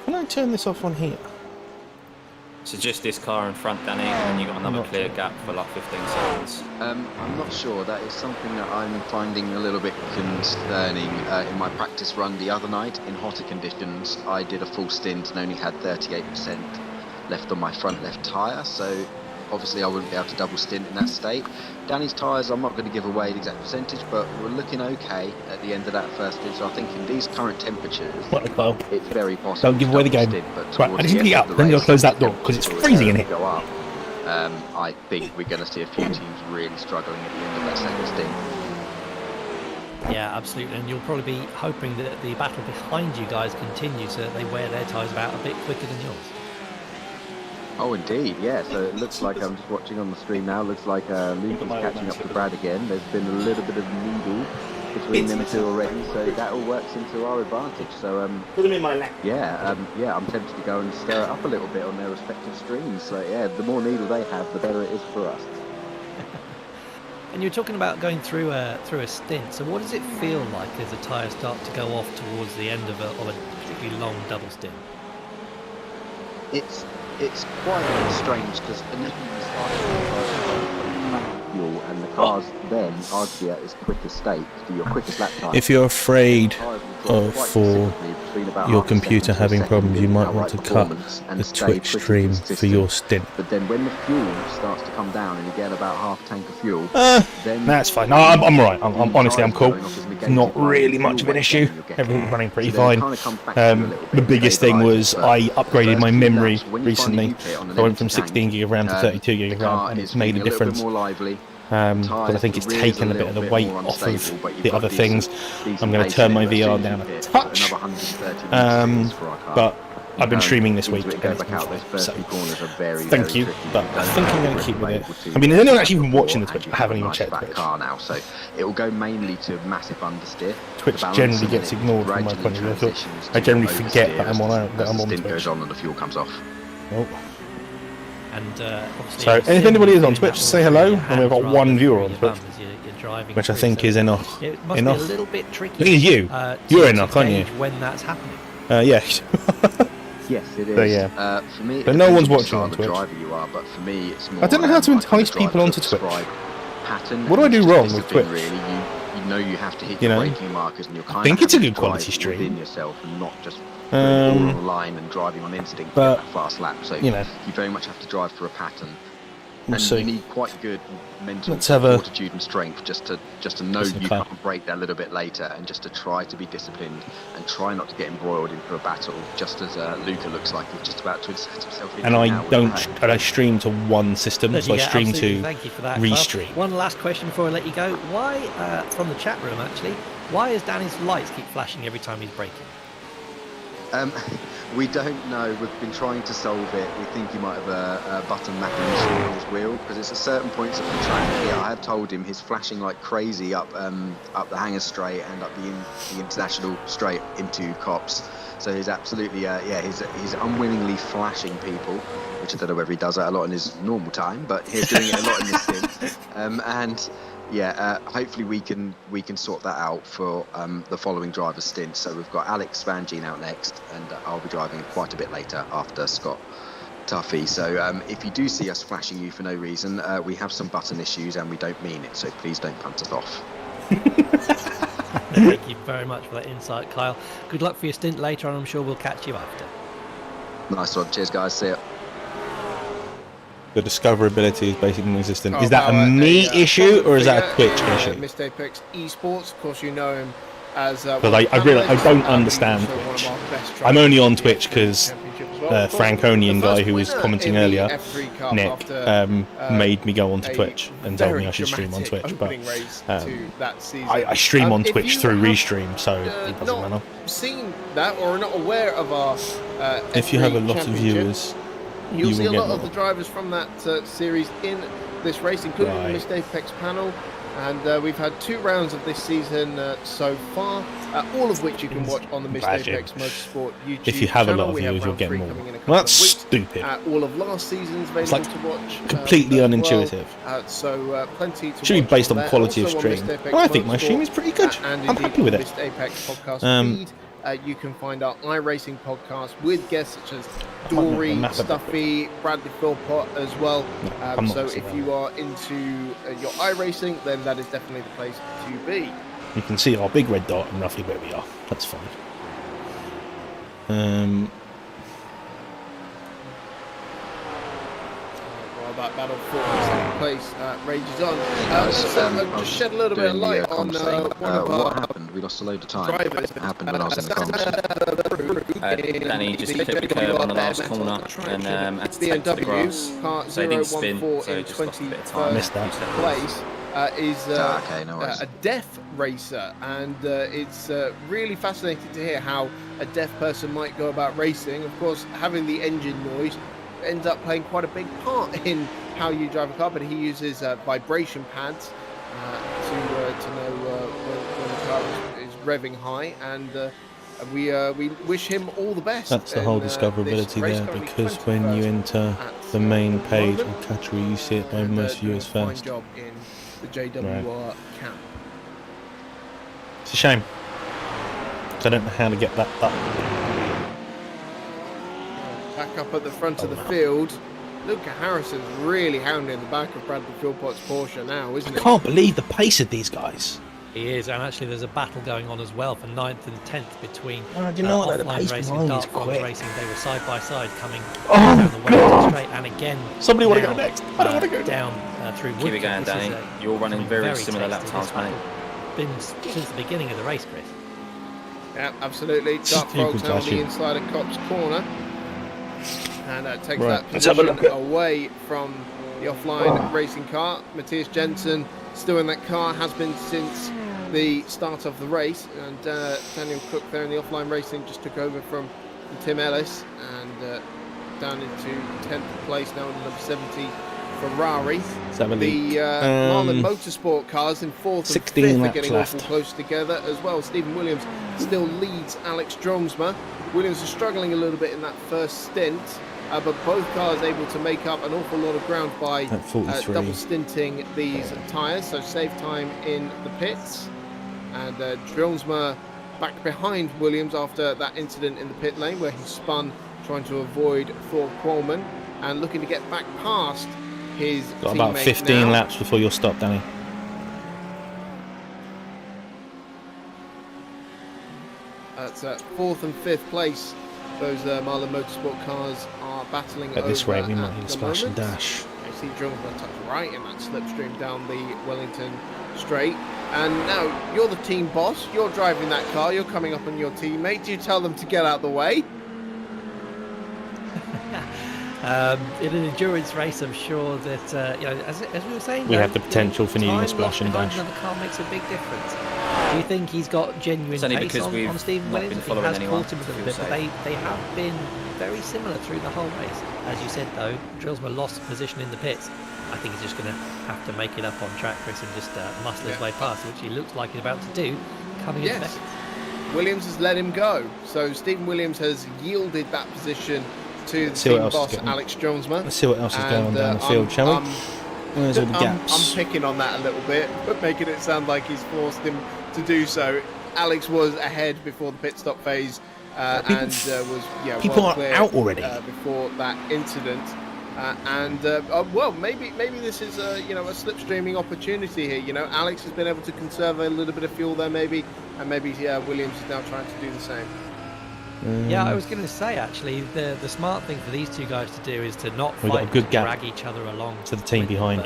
Can I turn this off on here? So just this car in front, Danny, and you got another clear gap for like 15 seconds. I'm not sure. That is something that I'm finding a little bit concerning. In my practice run the other night, in hotter conditions, I did a full stint and only had 38% left on my front left tyre, so obviously I wouldn't be able to double stint in that state. Danny's tyres, I'm not going to give away the exact percentage, but we're looking okay at the end of that first stint, so I think in these current temperatures, it's very possible. Don't give away the game. Right, I just need to get up, then you'll close that door, because it's freezing in here. Go up. I think we're going to see a few teams really struggling at the end of that second stint. Yeah, absolutely, and you'll probably be hoping that the battle behind you guys continues so that they wear their tyres out a bit quicker than yours. Oh, indeed, yeah. So it looks like, I'm just watching on the stream now, looks like Luke is catching up to Brad again. There's been a little bit of needle between them two already, so that all works into our advantage. So, put them in my lap. Yeah, I'm tempted to go and stir it up a little bit on their respective streams. So, yeah, the more needle they have, the better it is for us. And you're talking about going through a stint. So what does it feel like as the tyres start to go off towards the end of a particularly long double stint? It's quite strange because initially you start fuel and the cars then argue at its quickest state to your quickest lap time. If you're afraid for your computer having problems, you might want to cut the Twitch stream for your stint. But then when the fuel starts to come down and you get about half a tank of fuel, then that's fine. No, I'm alright. I'm honestly, I'm cool. Not really much of an issue. Everything's running pretty fine. The biggest thing was I upgraded my memory recently. I went from 16 gig of RAM to 32 gig of RAM, and it's made a difference. But I think it's taken a bit of the weight off of the other things. I'm going to turn my VR down a touch. But I've been streaming this week, and it's been fine. So thank you. But I think I'm going to keep with it. I mean, is anyone actually even watching the Twitch? I haven't even checked Twitch. Now, so it will go mainly to massive understeer. Twitch generally gets ignored from my point of view. I generally forget that I'm on Twitch. Goes on and the fuel comes off. Oh. And obviously, so if anybody is on Twitch, say hello. And we've got one viewer on Twitch, which I think is enough. It must be a little bit tricky. Look at you. You're enough, aren't you? When that's happening. Yes, it is. So, yeah. For me, but no one's watching on Twitch. Driver you are, but for me, it's more I don't know how to entice people onto Twitch. What do I do wrong with Twitch? Really, you know you have to hit your braking markers, and you're kind I think it's a good quality stream. Within yourself, and not just on the line and driving on instinct for that fast lap. So you very much have to drive for a pattern. And you need quite good mental fortitude and strength just to know you can't brake that little bit later, and just to try to be disciplined and try not to get embroiled into a battle. Just as Luca looks like he's just about to insert himself in. And I stream to one system, so I stream to Restream. One last question before I let you go. Why, from the chat room actually, why is Danny's lights keep flashing every time he's braking? We don't know. We've been trying to solve it. We think he might have a button mapping issue on his wheel, because it's at certain points of the track here. I have told him he's flashing like crazy up the Hangar Straight and up the International Straight into Cops. So he's absolutely he's unwillingly flashing people, which I don't know whether he does that a lot in his normal time, but he's doing it a lot in this thing. Hopefully we can sort that out for the following driver's stint. So we've got Alex Vangeen out next, and I'll be driving quite a bit later after Scott Tuffy. So if you do see us flashing you for no reason, we have some button issues and we don't mean it, so please don't punt us off. Thank you very much for that insight, Kyle. Good luck for your stint later, and I'm sure we'll catch you after. Nice one. Cheers, guys. See ya. The discoverability is basically non-existent. Oh, Is that wow, a me issue or is that a Twitch issue? Missed Apex Esports, of course, you know him as. Because I don't understand Twitch. I'm only on Twitch because Franconian guy who was commenting earlier, Nick, made me go onto Twitch and told me I should stream on Twitch. But I stream on Twitch through Restream, so it doesn't matter. Seen that or not aware of our if you have a lot of viewers, you'll see a lot of the drivers from that series in this race, including the Missed Apex panel. And we've had 2 rounds of this season so far, all of which you can watch on the Missed Apex Motorsport YouTube channel. If you have a lot of viewers, you'll get more. Well, that's stupid. All of last season's available to watch. Completely unintuitive. So plenty to should be watch based on there. quality of Also stream. on Missed Apex I think my Motorsport, stream is pretty good. and I'm happy with it. Missed Apex podcast feed. You can find our iRacing podcast with guests such as Dory, Stuffy, Bradley Philpott as well. So if you are into your iRacing, then that is definitely the place to be. You can see our big red dot and roughly where we are. That's fine. While that battle for second place rages on. Just shed a little bit of light on one of what happened? We lost a load of time. drivers. What happened when I was in the comms? Danny just clipped the curve on the last corner and had to take to the grass. Part So he didn't spin, 014 so in he just lost a bit of time. 21st place is okay, no worries. a deaf racer, and it's really fascinating to hear how a deaf person might go about racing. Of course, having the engine noise ends up playing quite a big part in how you drive a car, but he uses vibration pads to know when the car is revving high, and we wish him all the best. That's the whole discoverability there, because when you enter the main page of category, you see it by most viewers first. Job in the JWR camp. It's a shame. I don't know how to get that up. Back up at the front of the field, Luca Harrison's really hounding the back of Bradley Philpott's Porsche now, isn't I he? can't believe the pace of these guys. He is, and actually there's a battle going on as well for 9th and 10th between do you know what, the offline pace racing, behind dark is fox quick. racing. They were side by side coming Oh, down the Wellington God. straight, and again Somebody want to go now, next. I don't want to go down through Keep Woodford. it going, This is, Danny. You're running very similar lap tasty. times, This mate. battle's been since the beginning of the race, Chris. Yeah, absolutely. Dark Frogs now on the inside of Cop's corner, and takes that let's have a position look. away from the offline racing car. Matthias Jensen still in that car, has been since the start of the race, and Daniel Cook there in the offline racing just took over from Tim Ellis, and down into 10th place now in the number 70 Ferrari. The Marlin Motorsport cars in 4th and 16 5th are laps getting left. awful close together as well. Stephen Williams still leads Alex Dromsma. Williams is struggling a little bit in that first stint, but both cars able to make up an awful lot of ground by double stinting these tyres, so save time in the pits. And Dromsma back behind Williams after that incident in the pit lane where he spun trying to avoid Thor Qualman, and looking to get back past his Got about 15 laps before you'll stop, Danny. That's 4th and 5th place. Those Marlin Motorsport cars are battling At this over rate, we might at need a the splash and moment. dash. I see Dromsma touch right in that slipstream down the Wellington straight. And now you're the team boss. You're driving that car. You're coming up on your teammate. Do you tell them to get out the way? In an endurance race, I'm sure that as we were saying, We have the potential for needing a splash and dash. Another car makes a big difference. Do you think he's got genuine It's only pace because we've on Stephen not Williams? been He following has anyone, caught him a little I bit, feel but they have been very similar through the whole race. As you said, though, Drillsma lost position in the pits. I think he's just going to have to make it up on track, Chris, and just muscle his way past, which he looks like he's about to do, coming in second. Williams has let him go. So Stephen Williams has yielded that position to the team boss, Alex Dromsma. Let's see what else is going on down the field, shall we? Where's all the gaps? I'm picking on that a little bit, but making it sound like he's forced him to do so. Alex was ahead before the pit stop phase, and was people well are clear, out already before that incident. Well, maybe this is a slipstreaming opportunity here. You know, Alex has been able to conserve a little bit of fuel there, maybe, and maybe Williams is now trying to do the same. Yeah, I was going to say actually, the smart thing for these two guys to do is to not We've got fight, a good to gap drag each other along to the team with them. behind.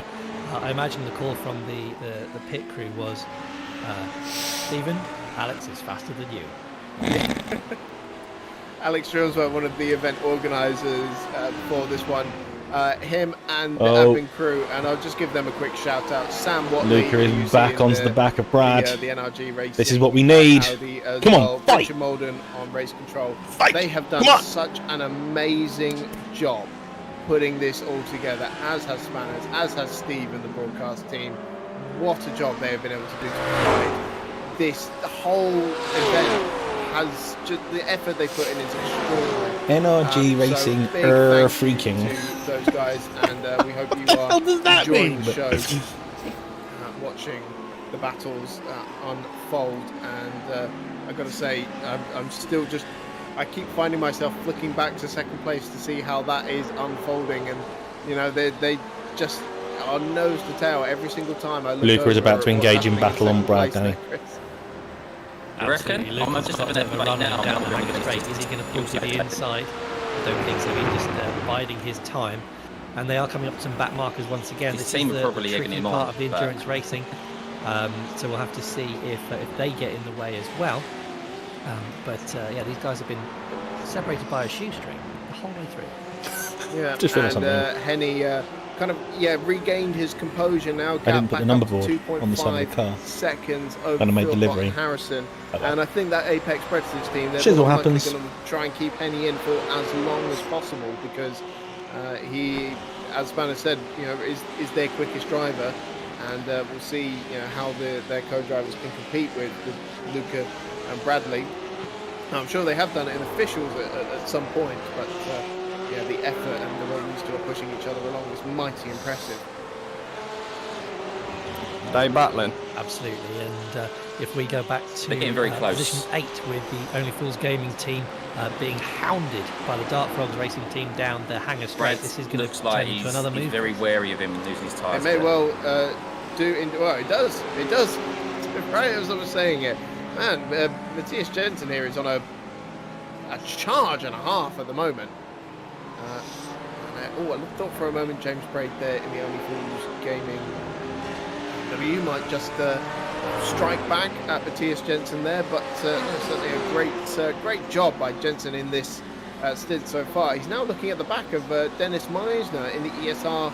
But, I imagine the call from the pit crew was, Stephen, Alex is faster than you. Alex Drillsworth, one of the event organisers for this one, him and the admin crew, and I'll just give them a quick shout out. Sam Watley, Luca is back onto the back of Brad. The NRG Racing. This is what we need. Come on, fight! Richard Molden on race control. Fight! They have done such an amazing job putting this all together, as has Spanners, as has Steve and the broadcast team. What a job they have been able to do to provide this whole event. Has just the effort they put in is extraordinary. NRG Racing, freaking. To those guys, and we hope you are enjoying the show, watching the battles unfold. And I got to say, I'm still just. I keep finding myself flicking back to second place to see how that is unfolding, and you know they just are nose to tail every single time I look. Luca is about to engage in battle on Brad, Danny. I reckon? I'm just having a run now. down the Hanging straight. Is he going to pull to the inside? I don't think so. He's just biding his time. And they are coming up to some back markers once again. His this team is are the probably tricky egging him part on, of the endurance racing. So we'll have to see if they get in the way as well. Yeah, these guys have been separated by a shoestring the whole way through. Yeah, Just and Henney kind of regained his composure now. I didn't put the number board on the side of the car. Seconds over And I made delivery. and Harrison, and I think that Apex Predators team, they're Shizzle more likely happens. going to try and keep Henney in for as long as possible, because he, as Spanner said, is their quickest driver, and we'll see how their co-drivers can compete with Luca and Bradley. Now, I'm sure they have done it in officials at some point, but the effort and the way these two are pushing each other along is mighty impressive. They battling. Absolutely, and if we go back to They're getting very close. position 8 with the Only Fools Gaming team being hounded by the Dark Frogs Racing team down the Hanger Straight, Brad this is going looks to like turn into he's another move. very wary of him losing his tyres. It may well well, it does. Right as I was saying it. Man, Matthias Jensen here is on a charge and a half at the moment. I thought for a moment James Braid there in the Only Fools Gaming W might just strike back at Matthias Jensen there, but certainly a great job by Jensen in this stint so far. He's now looking at the back of Dennis Meisner in the ESR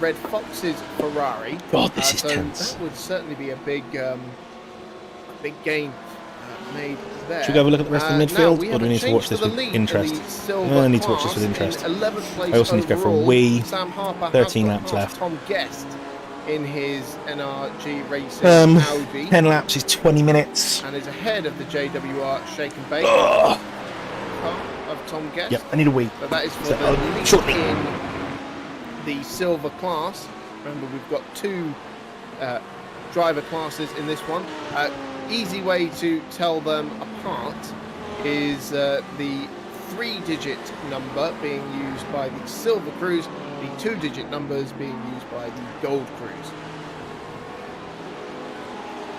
Red Fox's Ferrari. God, this is tense. That would certainly be a big gain made there. Should we go have a look at the rest of the midfield, or do we need to watch this with lead interest? I I need to watch this with interest. I also need to go for a overall. wee. Sam Harper 13 has got laps past left. Tom Guest in his NRG Racing Audi, 10 laps is 20 minutes. and is ahead of the JWR Shake and Bake car of Tom Guest. Yep, I need a wee. But that is for So, the lead shortly. in the silver class. Remember, we've got two driver classes in this one. Easy way to tell them apart is the 3-digit number being used by the silver crews, the 2-digit numbers being used by the gold crews.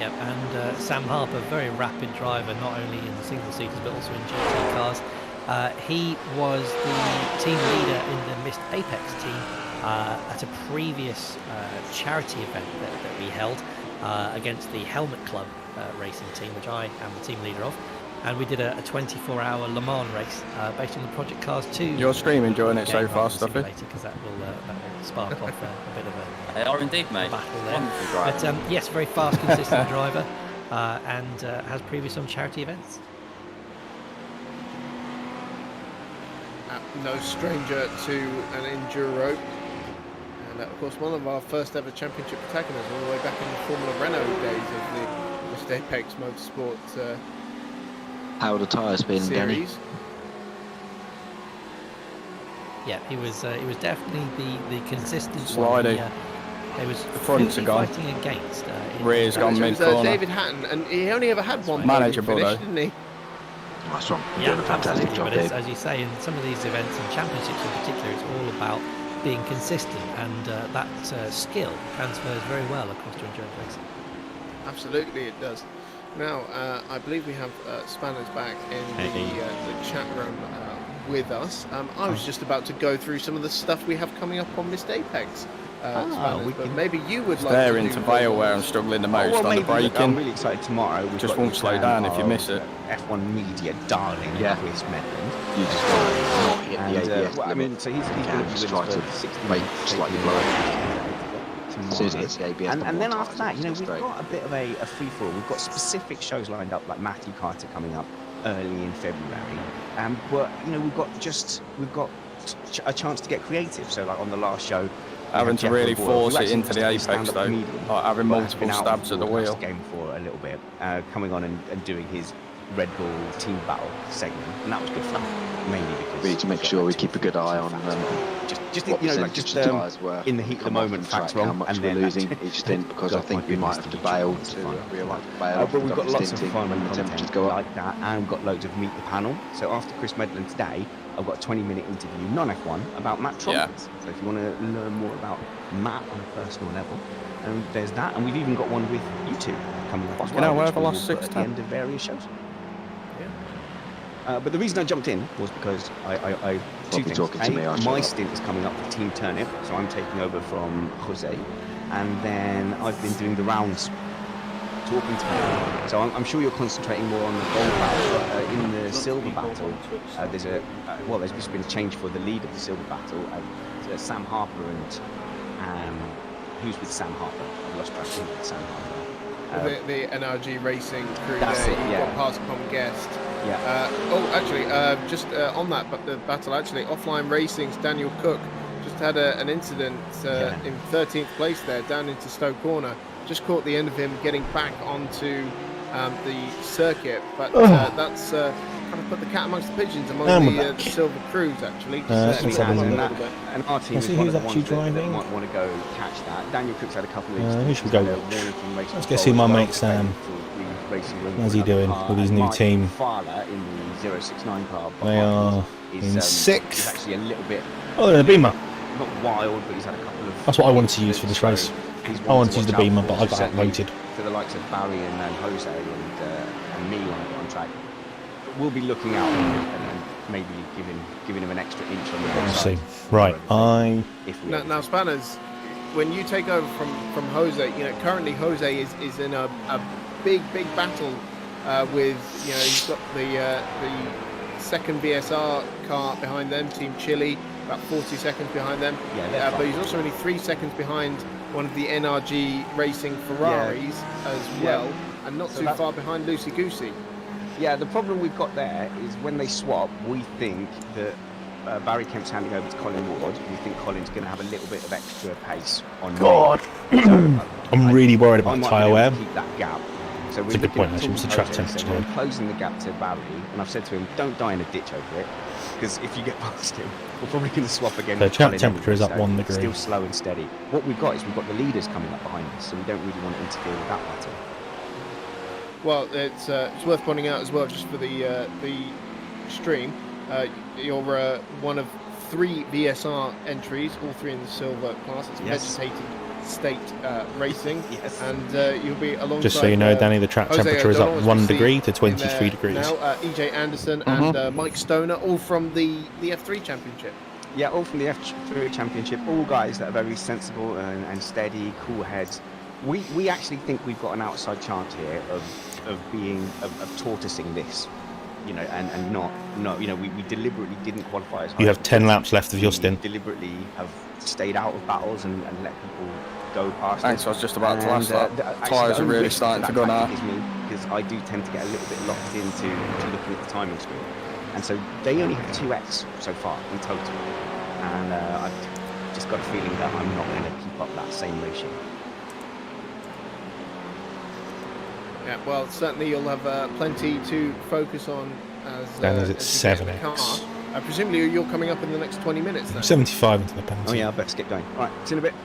Yep, and Sam Harper, very rapid driver, not only in the single-seaters but also in GT cars. He was the team leader in the Missed Apex team at a previous charity event that we held against the Helmet Club racing team, which I am the team leader of. And we did a 24-hour Le Mans race based on the Project Cars 2. Your stream enjoying it so far, Stuffy? Because that will spark off a bit of a They are indeed, mate. battle there. Wonderful driver. But yes, very fast, consistent driver, and has previous on charity events. No stranger to an enduro, and of course one of our first ever championship protagonists all the way back in the Formula Renault days of the Apex Motorsport How are the tyres been, Danny? series. Yeah, he was definitely the consistent Slidey. one. He was The fronts are gone. fighting against. Rear's gone It was mid-corner. David Hatton, and he only ever had one Manageable, finish, though. didn't he? Nice one. You're Yeah, doing a fantastic absolutely. job, But Dave. as you say, in some of these events and championships in particular, it's all about being consistent, and that skill transfers very well across to endurance racing. Absolutely, it does. Now, I believe we have Spanners back in the chat room with us. I was just about to go through some of the stuff we have coming up on Missed Apex. Spanners, but maybe you would like They're to into do Vale where I'm struggling the most on the braking. I'm really excited tomorrow. We've Just got won't the slow return down if you of miss it. F1 Media darling, Chris Medland. You just got to not hit the ABS well, I mean, limit. so he's Yeah, going to just be try with us to for 60 make minutes. slightly blow. As soon as it hits the ABS, and then after that, we've got a bit of a free-for-all. We've got specific shows lined up, like Matthew Carter coming up early in February. But we've got a chance to get creative. So like on the last show, having to really force it into the Apex though, like having multiple stabs at the wheel. Game for a little bit, coming on and doing his Red Bull team battle segment, and that was good fun. Mainly because we need to make sure we keep a good eye on just what just the tyres were in the heat of the moment, facts wrong, how much and we're then losing each stint, because I think we might have to bail to bail. But we've got lots of fun when the temperatures go up like that, and we've got loads of meet the panel. So after Chris Medland today, I've got a 20-minute interview, non-F1, about Matt Trompers. So if you want to learn more about Matt on a personal level, there's that, and we've even got one with you two coming up as well, which we will put at the end of various shows. But the reason I jumped in was because I two things. My stint is coming up for Team Turnip, so I'm taking over from Jose, and then I've been doing the rounds, talking to people. So I'm sure you're concentrating more on the gold battle. In the silver battle, there's just been a change for the lead of the silver battle. Sam Harper and who's with Sam Harper? I've lost track of with Sam Harper. The NRG Racing crew that's there. it, You've yeah. got Pass Common Guest. Yeah. Just on that, but the battle actually, Offline Racing's Daniel Cook just had an incident in 13th place there, down into Stowe Corner. Just caught the end of him getting back onto the circuit, but that's kind of put the cat amongst the pigeons among the silver crews actually. And our team is one of the ones that might want to go catch that. Daniel Cook's had a couple of who should go watch? Let's go see my mate Sam. How's he doing with his new team? In the 069 car. They are in 6th. He's actually a little bit. Oh, the Beamer. Not wild, but he's had a couple of. That's what I wanted to use for this race. I wanted to use the Beamer, but I got outvoted. For the likes of Barry and Jose and me when I got on track, we'll be looking out and maybe giving him an extra inch on the outside. See, right? Now Spanners, when you take over from Jose, currently Jose is in a big battle with he's got the second VSR car behind them, Team Chile, about 40 seconds behind them. But he's also only 3 seconds behind one of the NRG Racing Ferraris as well, and not too far behind Loosey Goosey. Yeah, the problem we've got there is when they swap, we think that Barry Kemp's handing over to Colin Ward. We think Colin's going to have a little bit of extra pace on. God, I'm really worried about tyre wear. Keep that gap. So it's a good point, actually. It's the track temperature. We're closing the gap to Barry, and I've said to him, don't die in a ditch over it, because if you get past him, we're probably going to swap again. The track temperature is up 1 degree. Still slow and steady. What we've got is we've got the leaders coming up behind us, so we don't really want to interfere with that battle. Well, it's worth pointing out as well, just for the stream, you're one of 3 VSR entries, all 3 in the silver class. It's Vegetated State Racing, and you'll be alongside. Just so you know, Danny, the track temperature is up 1 degree to 23 degrees. Now, EJ Anderson and Mike Stoner, all from the F3 Championship. Yeah, all from the F3 Championship. All guys that are very sensible and steady, cool heads. We actually think we've got an outside chance here of tortoising this, and not we deliberately didn't qualify as high. You have 10 laps left of your stint. Deliberately have stayed out of battles and let people go past. Thanks, I was just about to ask that. Tyres are really starting to go now. Because I do tend to get a little bit locked into looking at the timing screen, and so they only have 2x so far in total, and I've just got a feeling that I'm not going to keep up that same ratio. Yeah, well, certainly you'll have plenty to focus on as it's 7x. Presumably you're coming up in the next 20 minutes then. 75 into the penalty. Oh yeah, I better get going. All right, see you in a bit.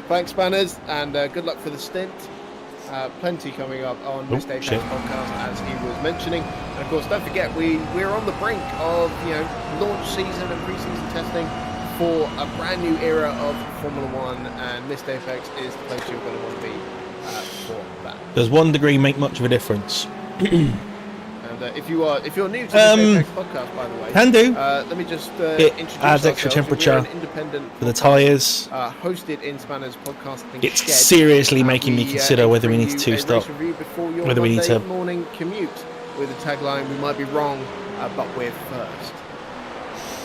Thanks, Spanners, and good luck for the stint. Plenty coming up on Missed Apex podcast, as he was mentioning. And of course, don't forget, we're on the brink of launch season and pre-season testing for a brand new era of Formula One, and Missed Apex is the place you're going to want to be for that. Does 1 degree make much of a difference? And if you're new to the Apex podcast, by the way, can do. Let me just it introduce adds extra ourselves. temperature We're an independent for the podcast, tyres. hosted in Spanners Podcasting It's Shed. seriously making me consider whether we need to stop. Whether we need to morning commute with the tagline, "We might be wrong, but we're first."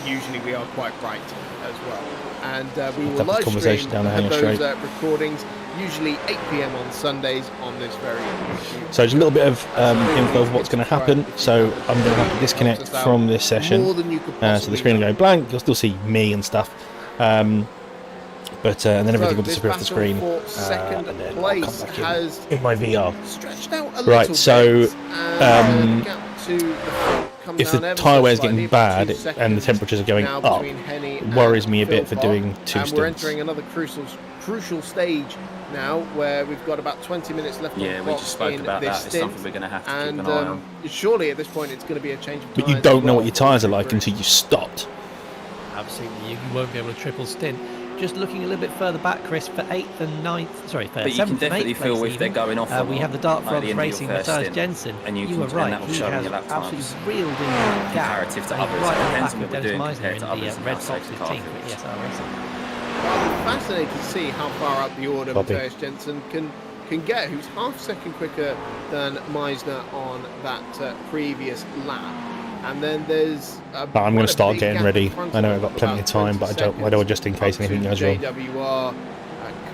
Usually we are quite right as well. And we will live stream down the Henney those Straight. Recordings, usually 8 PM on Sundays on this very YouTube. So just a little bit of info of what's going to happen. So I'm going to have to disconnect from this session. So the screen will go blank. You'll still see me and stuff. And then everything will disappear off the screen. Second and then place I'll come back has in my VR. stretched out a Right, little so bit, and gap to the front come if down the ever so tyre wear is slightly, getting about 2 bad and the seconds temperatures are going now up, between Henney it and worries me a bit for Philpott. doing 2 And we're stints. entering another crucial stage now, where we've got about 20 minutes left on the Yeah, we clock just spoke in about this that. It's stint. something we're going to have to keep And an eye on. surely at this point it's going to be a change of But you tyres don't as know well. what your tyres are like until you've stopped. Absolutely, you won't be able to triple stint. Just looking a little bit further back, Chris, for 8th and 9th, sorry, for But you 7th can definitely and 8th feel place if they're even. going off or We not have the Dark by the Frogs end of your Racing, first Matthias stint. Jensen. And you were can- right, and that will he show in has your lap absolutely times. reeled in that gap. Comparative to and others, right it on the depends back on what of we're Dennis doing Meisner compared in to the others and Red how safe Fox's the car team for feels. ESR Racing. I'm fascinated to see how far up the order Bobby. Matthias Jensen can get, who's half second quicker than Meisner on that previous lap. And then there's I'm going to start getting ready. I know I've got plenty of time, but I don't just in case anything goes wrong. JWR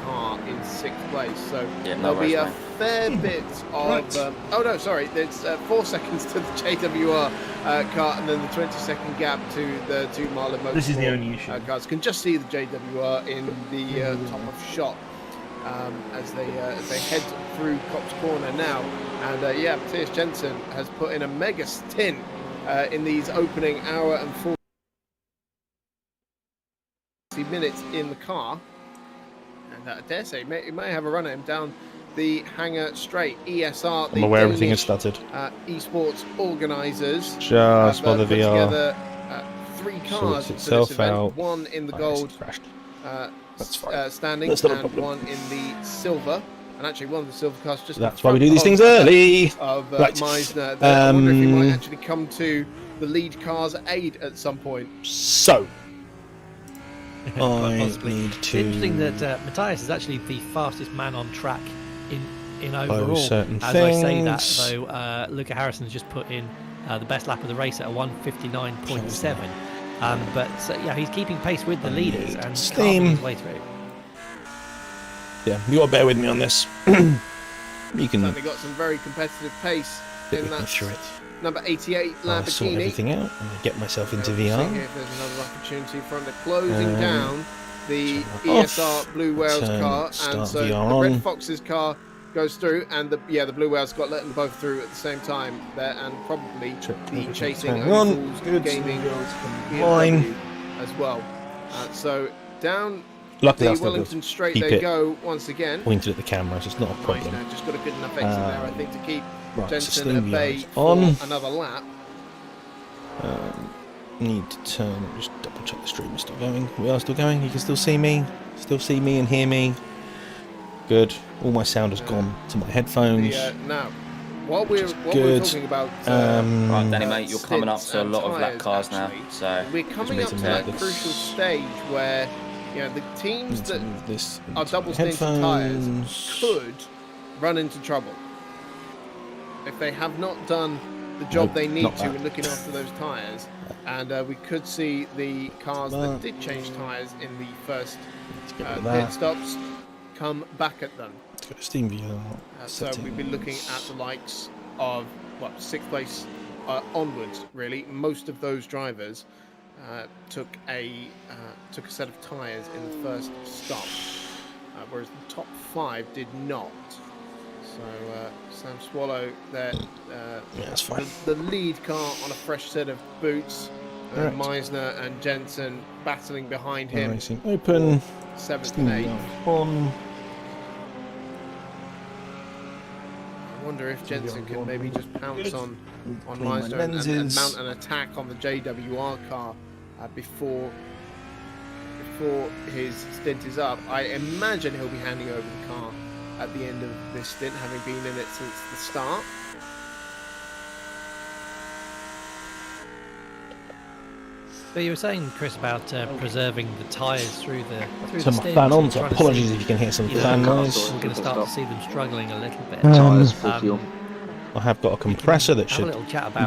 car in 6th place, so Yeah, no there'll be worries, a mate. fair bit of. Oh no, sorry, there's 4 seconds to the JWR car, and then the 20-second gap to the 2 Marlin Motorsport. This is the only issue. Cars can just see the JWR in the top of shot as they head through Cops Corner now, and Matthias Jensen has put in a mega stint in these opening hour and 40 minutes in the car, and I dare say he may have a run at him down the hangar straight. ESR, the I'm aware everything is Danish, stuttered. esports organisers, Just for the put VR. together 3 cars Sorts for this itself event, out. 1 in the Oh, gold it's crashed. That's fine. standing, That's not a and problem. 1 in the silver. And actually, one of the silver cars just. That's in why we front do these of, things early. Of Right. Meisner. I wonder if he might actually come to the lead car's aid at some point. So, Quite I possibly. need It's to. interesting that Matthias is actually the fastest man on track in overall. certain As I say that, things. though, Luca Harrison's just put in the best lap of the race at a 1:59.7. But he's keeping pace with the leaders and steam. carving his way through. Yeah, you got to bear with me on this. You can Certainly got some very competitive pace get in me that through it. number 88 I'll sort Lamborghini. everything out and get myself into We'll see VR. if there's another opportunity from the closing down the turn that ESR off, Blue Whales turn car, start and so VR the on. Red Fox's car goes through, and the Blue Whales got let them both through at the same time there, and probably the chasing Hang on. Fools Good. Gaming Line. BMW as well. So down Luckily, the that's not Williamson straight Keep they it go once again. pointed at the camera, so it's not a problem. Meisner just got a good enough exit there, I think, to keep Right, so Jensen at steam bay VR's for on. another lap. Need to turn. Just double check the stream is still going. We are still going. You can still see me and hear me. Good. All my sound has gone to my headphones. Now, while we're good. talking about Right, Danny, mate, you're coming up stints to a and lot of lap tyres, cars now, actually, so we're coming up to to that move crucial this. stage where the teams Need to that move this are into double my stinted tyres headphones. could run into trouble if they have not done the job Nope, they need not to that. in looking after those tyres. And we could see the cars that did change tyres in the first Let's get rid of pit that. stops come back at them. Let's go to Steam VR. So we've been looking at the likes of 6th place onwards. Really, most of those drivers took a set of tyres in the first stop, whereas the top 5 did not. So Sam Swallow there, that's fine. the lead car on a fresh set of boots. Right. Meisner and Jensen battling behind him. Racing open. 7th Steam and 8th. VR on. I wonder if Jensen can maybe just pounce on Clean my Meisner and lenses. mount an attack on the JWR car before his stint is up. I imagine he'll be handing over the car at the end of this stint, having been in it since the start. But you were saying, Chris, about preserving the tyres through the So my fan on, so apologies if you can hear some fan noise. We're going to start to see them struggling a little bit. I have got a compressor that should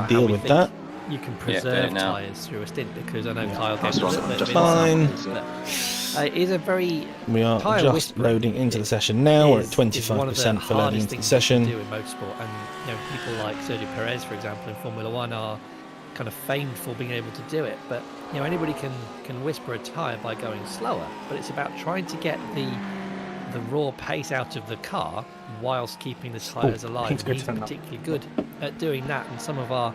deal with that. You can preserve tyres through a stint, because I know Kyle gave us a little bit of fine. insight. It is a very We are just loading into the session now. We're at 25% for loading into the session. Do in motorsport, and people like Sergio Perez, for example, in Formula One are kind of famed for being able to do it. But anybody can whisper a tyre by going slower. But it's about trying to get the raw pace out of the car whilst keeping the tyres alive. And he's particularly good at doing that, and some of our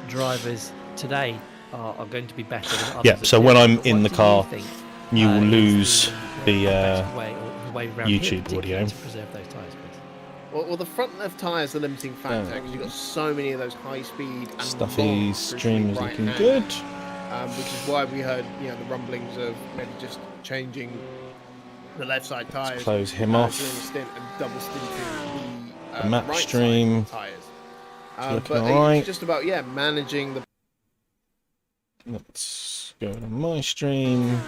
drivers today are going to be better than others. Yeah, so when I'm in the car, you will lose the YouTube audio. To preserve those tyres, please. Well, the front left tyre is the limiting factor, because you've got so many of those high speed and Stuffy stream is looking good. Which is why we heard the rumblings of maybe just changing the left side tyres. Close him off. During the stint and double stinting The map right stream. Tyres. Looking But alright. it's just about managing the. Let's go to my stream.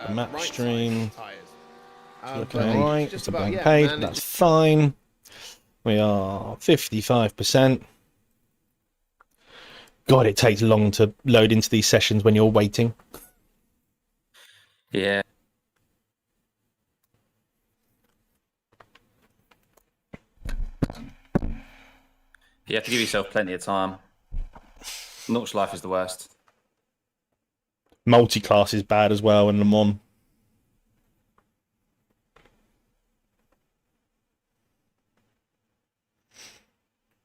The map right stream. Tyres. Looking alright. It's about paid. That's fine. We are 55%. God, it takes long to load into these sessions when you're waiting. Yeah. You have to give yourself plenty of time. Notch life is the worst. Multi-class is bad as well in Le Mans.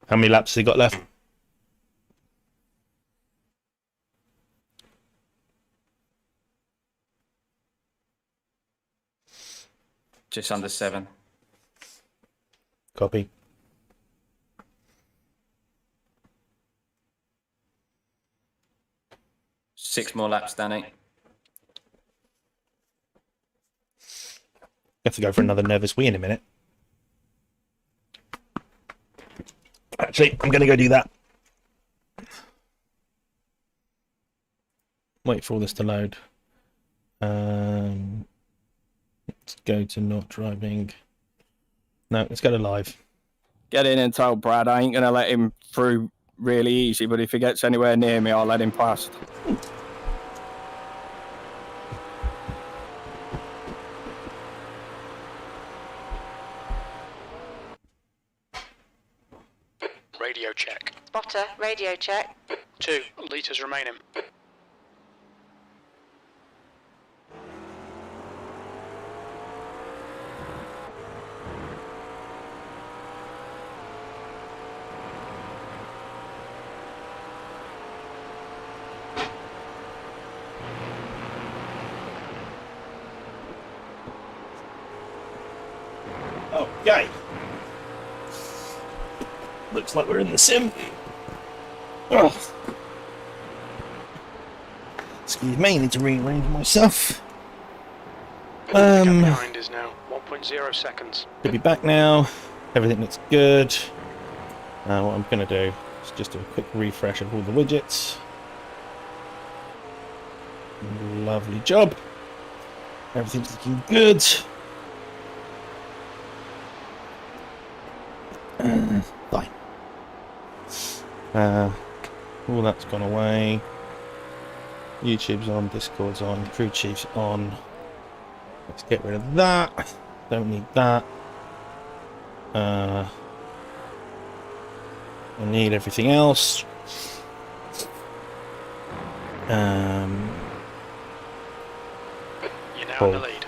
How many laps has he got left? Just under 7. Copy. Six more laps, Danny. You have to go for another nervous wee in a minute. Actually, I'm going to go do that. Wait for all this to load. Let's go to not driving. No, let's go to live. Get in and tell Brad I ain't going to let him through really easy, but if he gets anywhere near me, I'll let him past. Radio check. Spotter, radio check. 2 litres remaining. Okay. Looks like we're in the sim. Oh. Excuse me, I need to rearrange myself. Gap behind is now 1.0 seconds. Should be back now. Everything looks good. What I'm going to do is just do a quick refresh of all the widgets. Lovely job. Everything's looking good. Fine. All that's gone away. YouTube's on, Discord's on, crew chief's on. Let's get rid of that. Don't need that. I need everything else. You're now in the lead.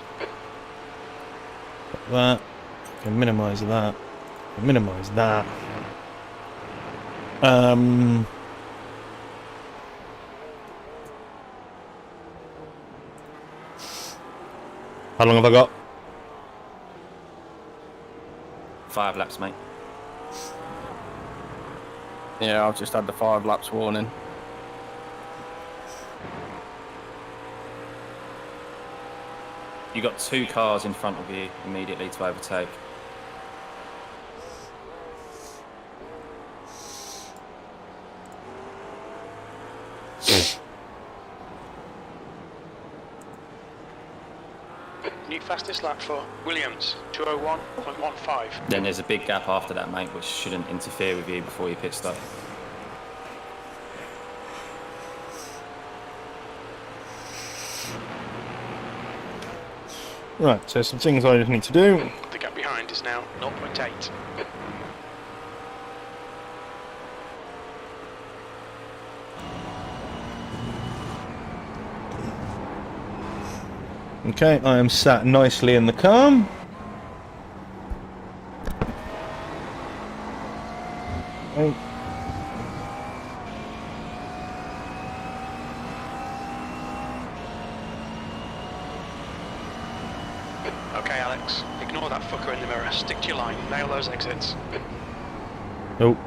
That. I can minimize that. Minimize that. How long have I got? 5 laps, mate. Yeah, I've just had the 5 laps warning. You got 2 cars in front of you immediately to overtake. New fastest lap for Williams, 201.15. Then there's a big gap after that, mate, which shouldn't interfere with you before you pit stop. Right, so some things I just need to do. The gap behind is now 0.8. Okay, I am sat nicely in the car. Okay. Okay, Alex, ignore that fucker in the mirror. Stick to your line. Nail those exits. Nope.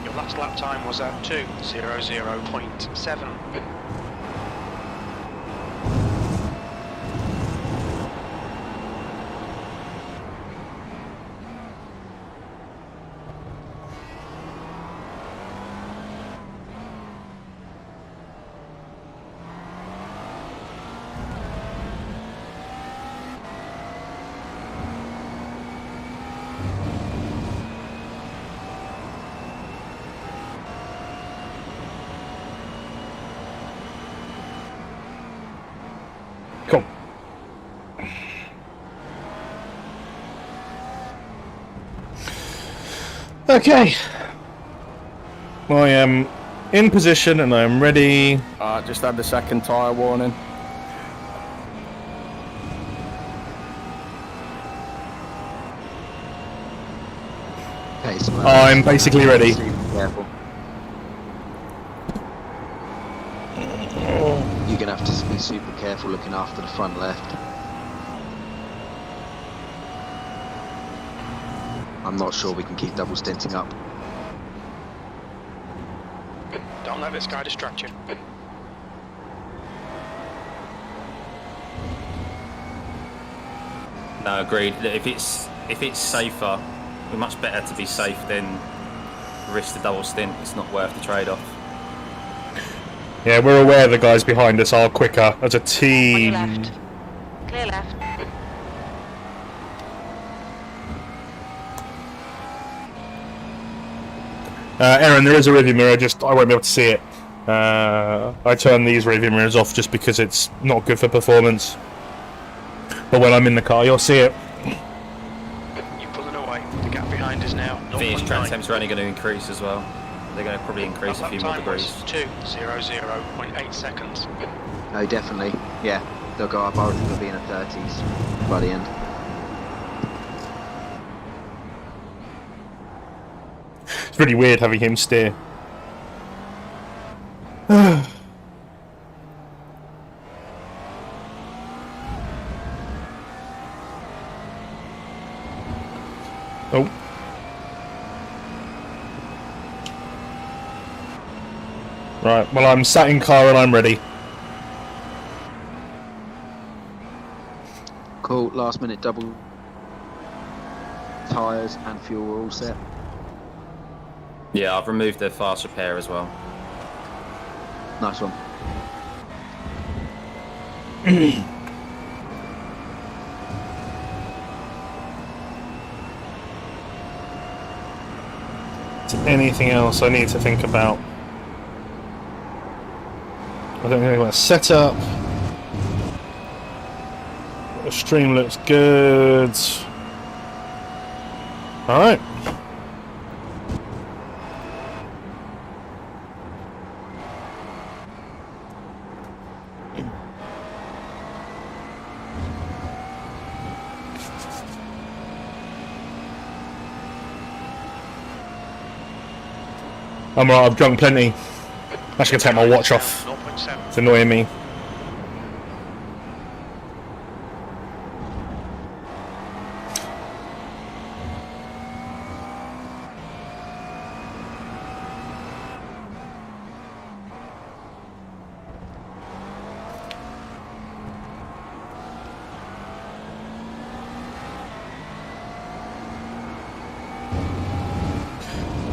Your last lap time was at 2:00.7. Cool. Okay. I am in position and I am ready. Just had the second tyre warning. Okay, so I'm basically ready. Careful. You're gonna have to be super careful looking after the front left. I'm not sure we can keep double stinting up. Don't let this guy distract you. No, agreed. If it's safer, we're much better to be safe than risk the double stint. It's not worth the trade-off. Yeah, we're aware the guys behind us are quicker as a On team. your left. Clear left. Aaron, there is a rearview mirror, just I won't be able to see it. I turn these rearview mirrors off just because it's not good for performance. But when I'm in the car, you'll see it. You're pulling away. The gap behind is now I think his 0.9. track temps are only going to increase as well. They're going to probably increase a Lap few more time was degrees. 2:00.8 seconds. No, definitely. Yeah, they'll go up. I reckon they'll be in the 30s by the end. It's really weird having him steer. Oh. Right, well I'm sat in car and I'm ready. Cool, last minute double tyres and fuel are all set. Yeah, I've removed the fast repair as well. Nice one. Is there anything else I need to think about? I don't think I'm going to set up. The stream looks good. Alright. I'm alright, I've drunk plenty. I'm actually going to take my watch off. 0.7. It's annoying me.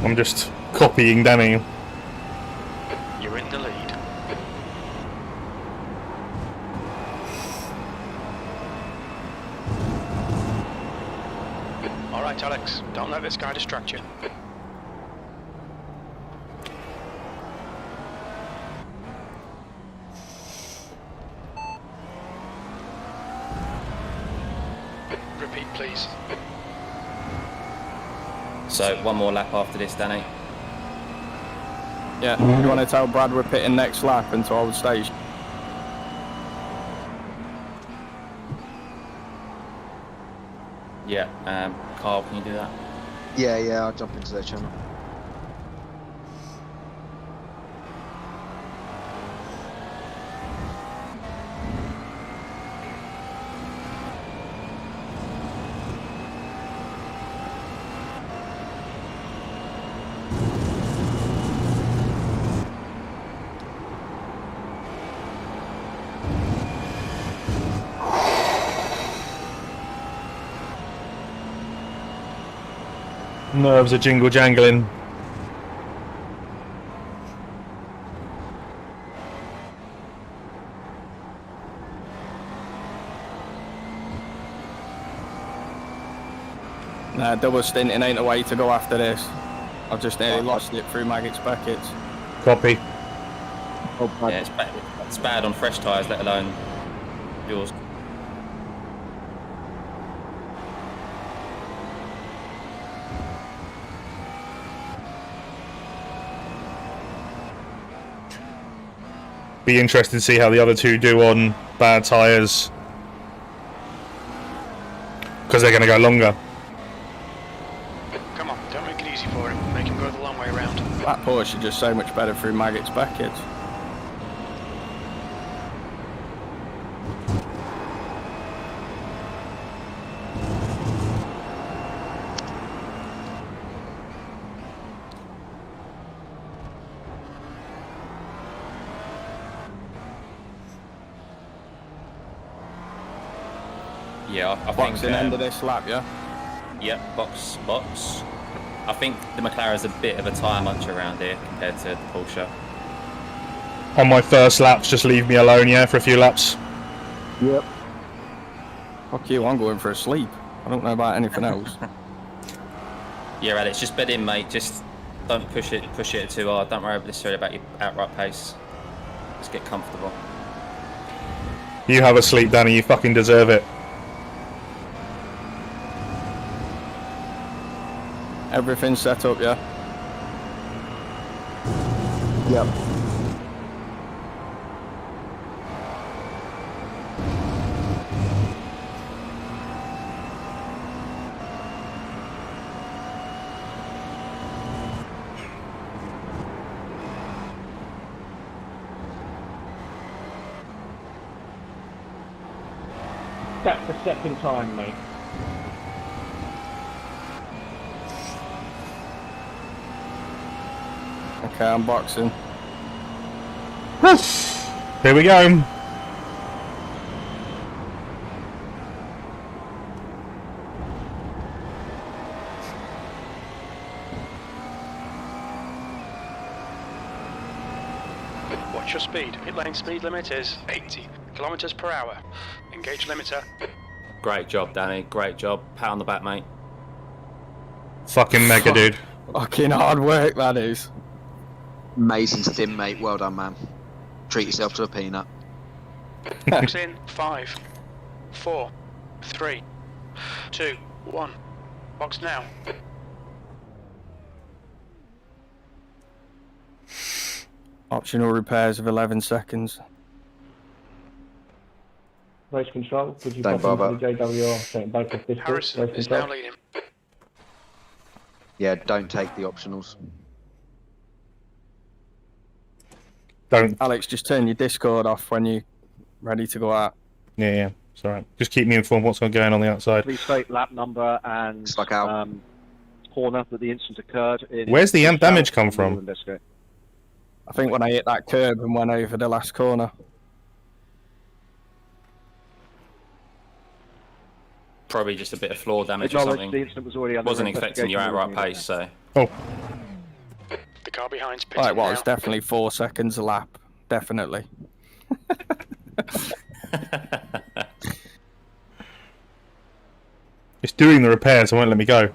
I'm just copying Danny. You're in the lead. All right, Alex. Don't let this guy distract you. Repeat, please. So one more lap after this, Danny. Yeah, you want to tell Brad we're pitting next lap into old station? Yeah, Carl, can you do that? Yeah, I'll jump into their channel. Nerves are jingle jangling. Nah, double stinting ain't the way to go after this. I've just nearly lost it through Maggot's Beckett. Copy. Yeah, it's bad on fresh tyres, let alone yours. Be interested to see how the other two do on bad tyres. Because they're going to go longer. Come on, don't make it easy for him. Make him go the long way around. That Porsche is just so much better through Maggot's Beckett. Yeah, I think... Boxing end of this lap, yeah? Yep, box. I think the McLaren's a bit of a tyre muncher around here compared to the Porsche. On my first laps, just leave me alone, yeah, for a few laps. Yep. Fuck you, I'm going for a sleep. I don't know about anything else. Yeah, Alex, just bed in, mate. Just don't push it too hard. Don't worry necessarily about your outright pace. Just get comfortable. You have a sleep, Danny. You fucking deserve it. Everything's set up, yeah? Yep. That's the second time, mate. Okay, I'm boxing. Here we go. Watch your speed. Pit lane speed limit is 80 kilometers per hour. Engage limiter. Great job, Danny. Great job. Pat on the back, mate. Fucking mega, dude. Fucking hard work, that is. Amazing stim, mate. Well done, man. Treat yourself to a peanut. Box in 5, 4, 3, 2, 1. Box now. Optional repairs of 11 seconds. Race control. Could you Don't pop bother. into the JWR saying both of this Harris race is control? now leading. Yeah, don't take the optionals. Don't. Alex, just turn your Discord off when you're ready to go out. Yeah, it's alright. Just keep me informed what's going on the outside. Please state lap number and It's like out. corner that the incident occurred in. Where's the amp damage come from? Investigate. I think when I hit that curb and went over the last corner. Probably just a bit of floor damage or Acknowledge something. the incident was already under Wasn't expecting your outright pace, so. Oh. car behind's pitting Right, well, now. it's definitely 4 seconds a lap. Definitely. It's doing the repairs, so it won't let me go.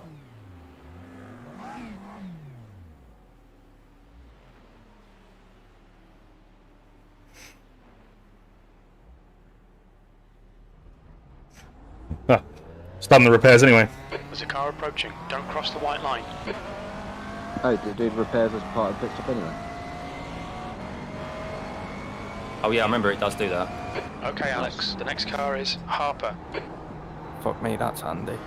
Ah, it's done the repairs anyway. There's a car approaching. Don't cross the white line. Oh, do the repairs as part of the pit stop anyway? Oh yeah, I remember it does do that. Okay, Alex. The next car is Harper. Fuck me, that's handy.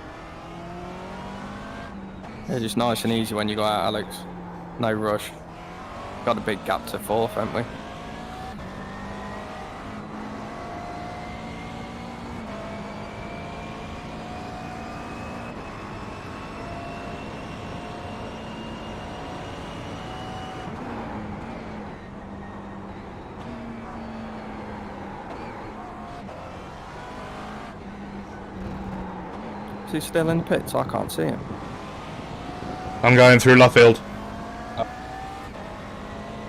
Yeah, just nice and easy when you go out, Alex. No rush. Got a big gap to 4th, haven't we? Is he still in the pits? I can't see him. I'm going through Luffield.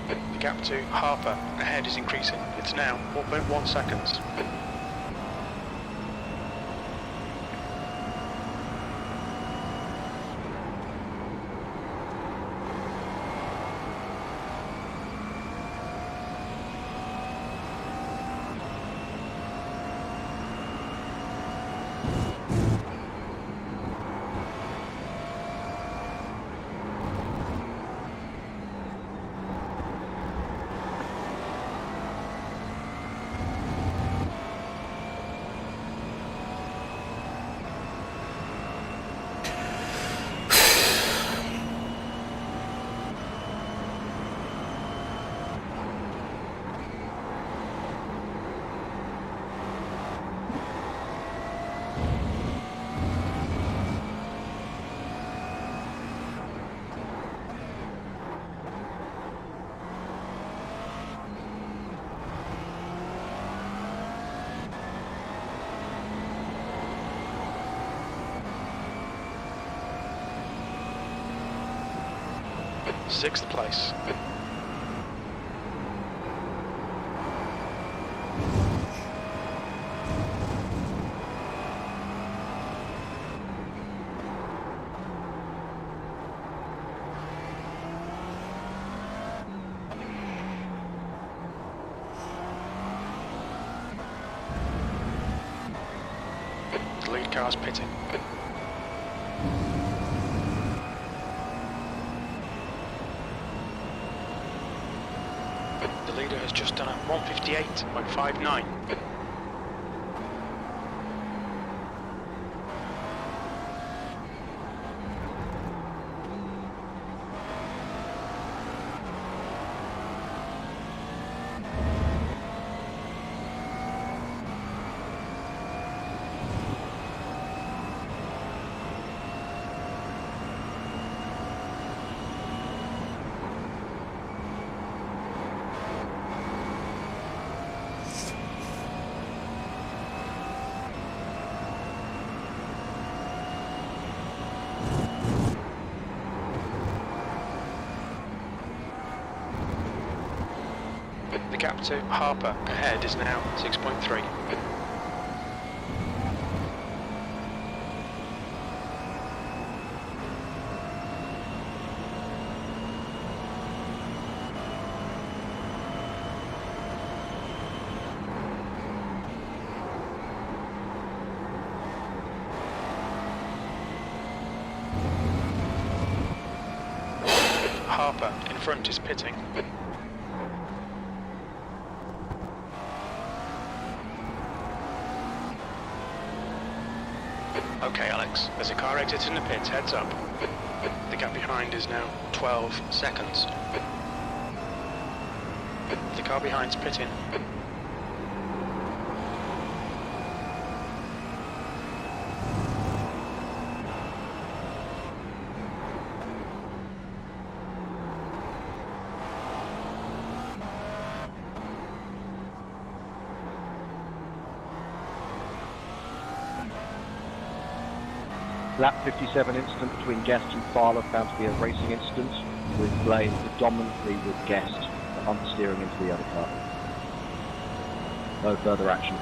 The gap to Harper ahead is increasing. It's now 4.1 seconds. Sixth place. The lead car's pitting. The leader has just done a 158.59. The gap to Harper ahead is now 6.3. Harper in front is pitting. Okay, Alex, there's a car exiting the pits, heads up. The gap behind is now 12 seconds. The car behind's pitting. Lap 57 incident between Guest and Fowler found to be a racing incident. with blame predominantly with Guest on steering into the other car. No further action.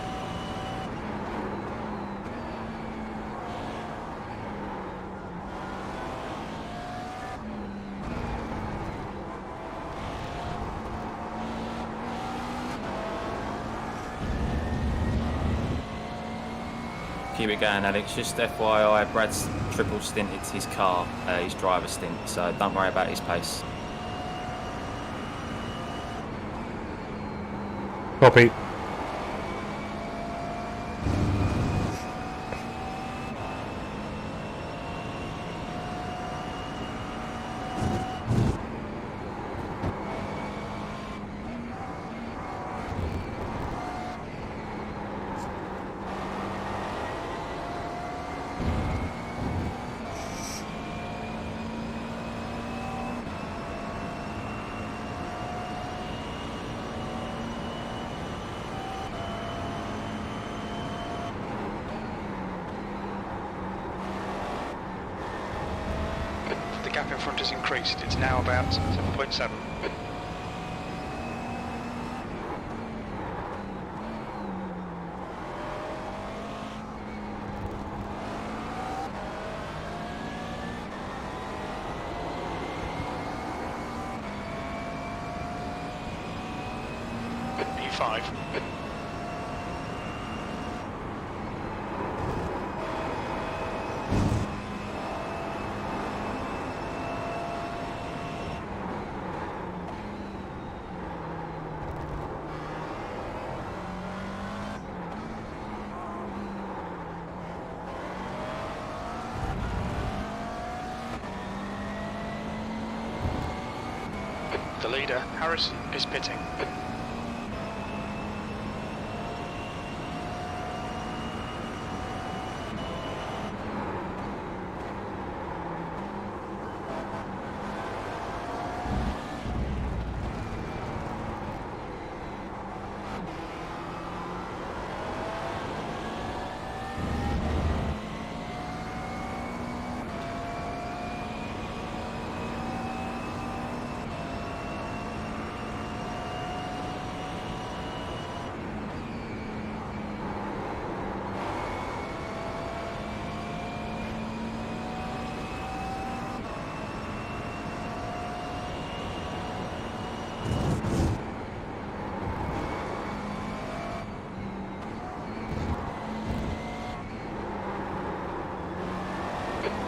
Keep it going, Alex. Just FYI, Brad's triple stinted his car, his driver stint, so don't worry about his pace. Copy. The gap in front has increased. It's now about 7.7. P5. The leader, Harrison, is pitting.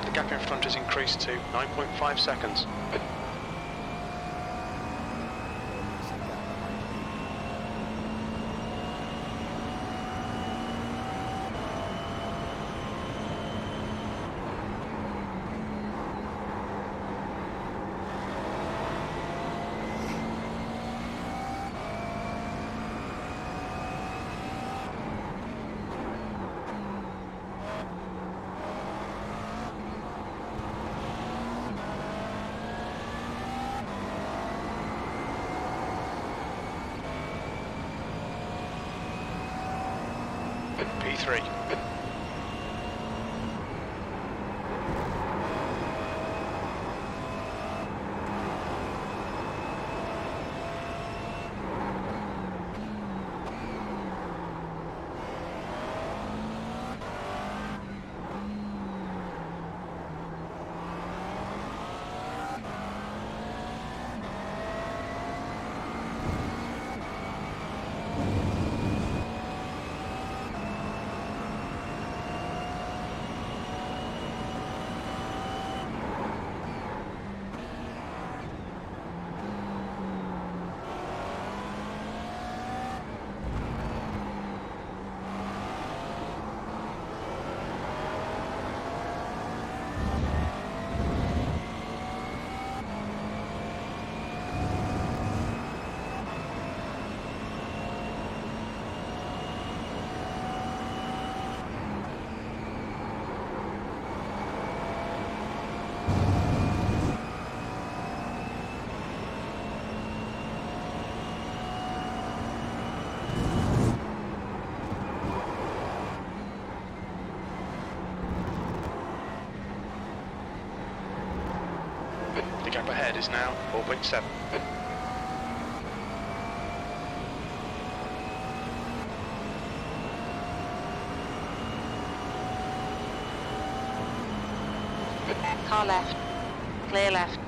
The gap in front has increased to 9.5 seconds. P3. gap ahead is now 4.7. Car left. Clear left.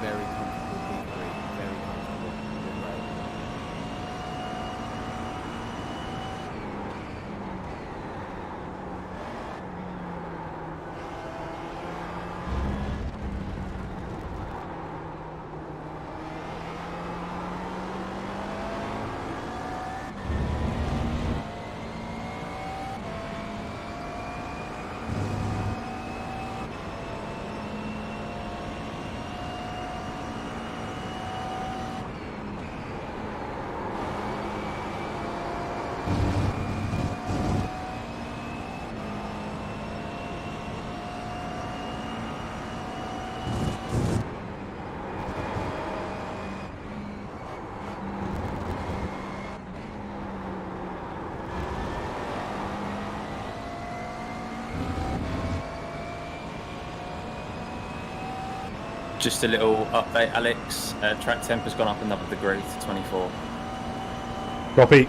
Very comfortable P3, very comfortable. Good rate. Just a little update, Alex. Track temp has gone up another degree to 24. Copy.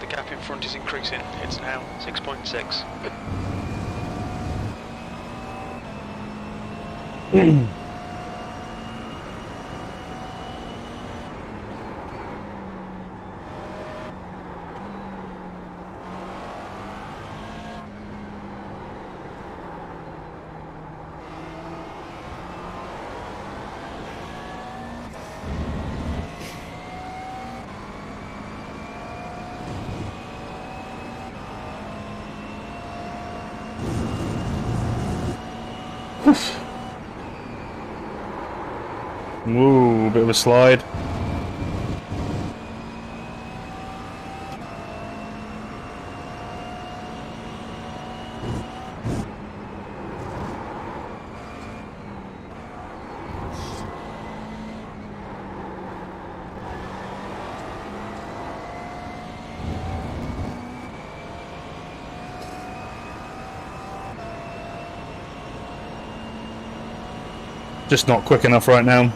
The gap in front is increasing. It's now 6.6. Ooh, bit of a slide. Just not quick enough right now.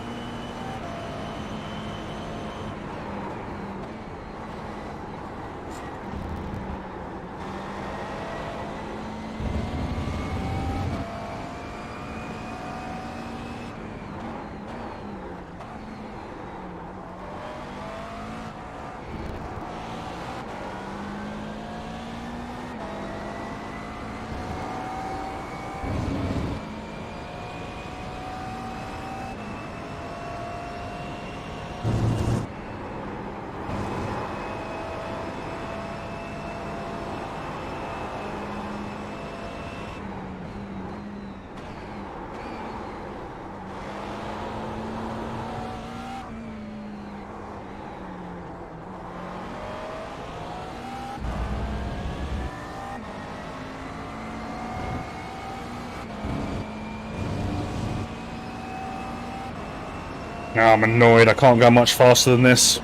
Now I'm annoyed. I can't go much faster than this.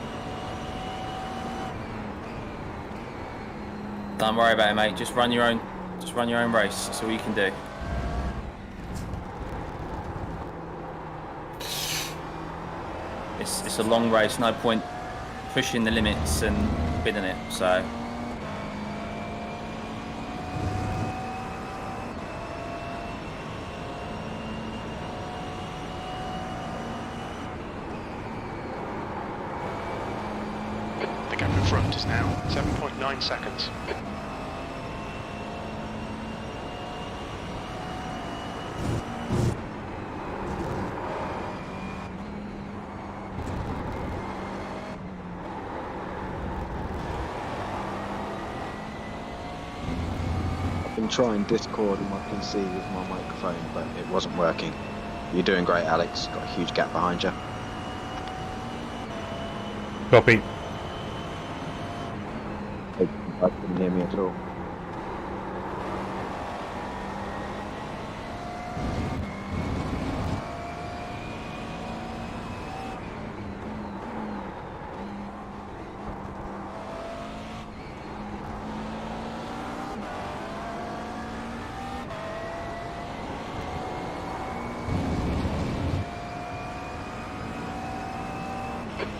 Don't worry about it, mate. Just run your own race. That's all you can do. It's a long race. No point pushing the limits and bidding it. So. The gap in front is now 7.9 seconds. I've been trying Discord on my PC with my microphone, but it wasn't working. You're doing great, Alex. Got a huge gap behind you. Copy. I couldn't hear me at all.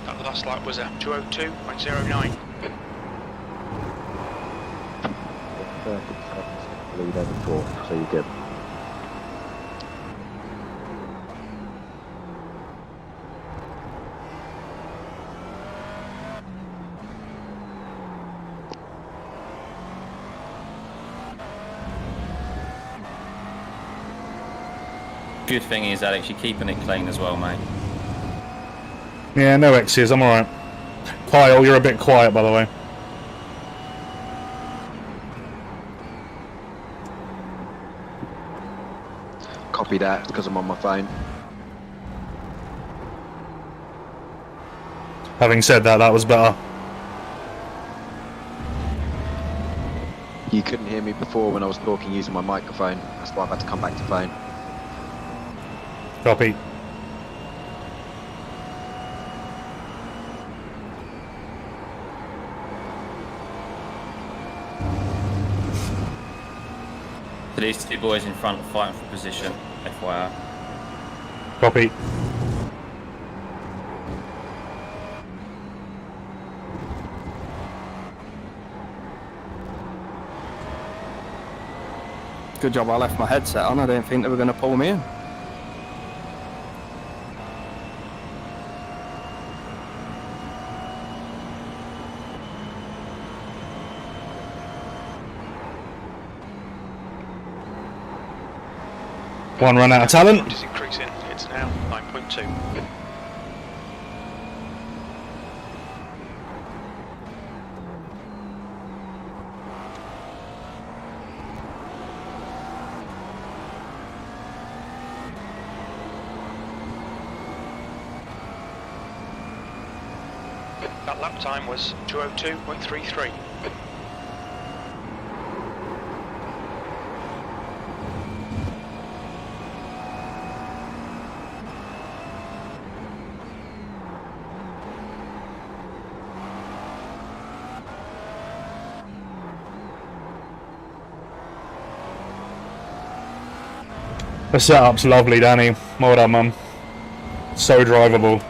That last lap was a 2:02.09. 30 seconds lead over 4, so you're good. Good thing is, Alex, you're keeping it clean as well, mate. Yeah, no X's. I'm alright. Kyle, you're a bit quiet, by the way. Copy that because I'm on my phone. Having said that, that was better. You couldn't hear me before when I was talking using my microphone. That's why I've had to come back to phone. Copy. So these two boys in front are fighting for position, FYI. Copy. Good job I left my headset on. I didn't think they were going to pull me in. One run out of talent. Is increasing. It's now 9.2. That lap time was 2:02.33. The setup's lovely, Danny. Well done, man. So drivable.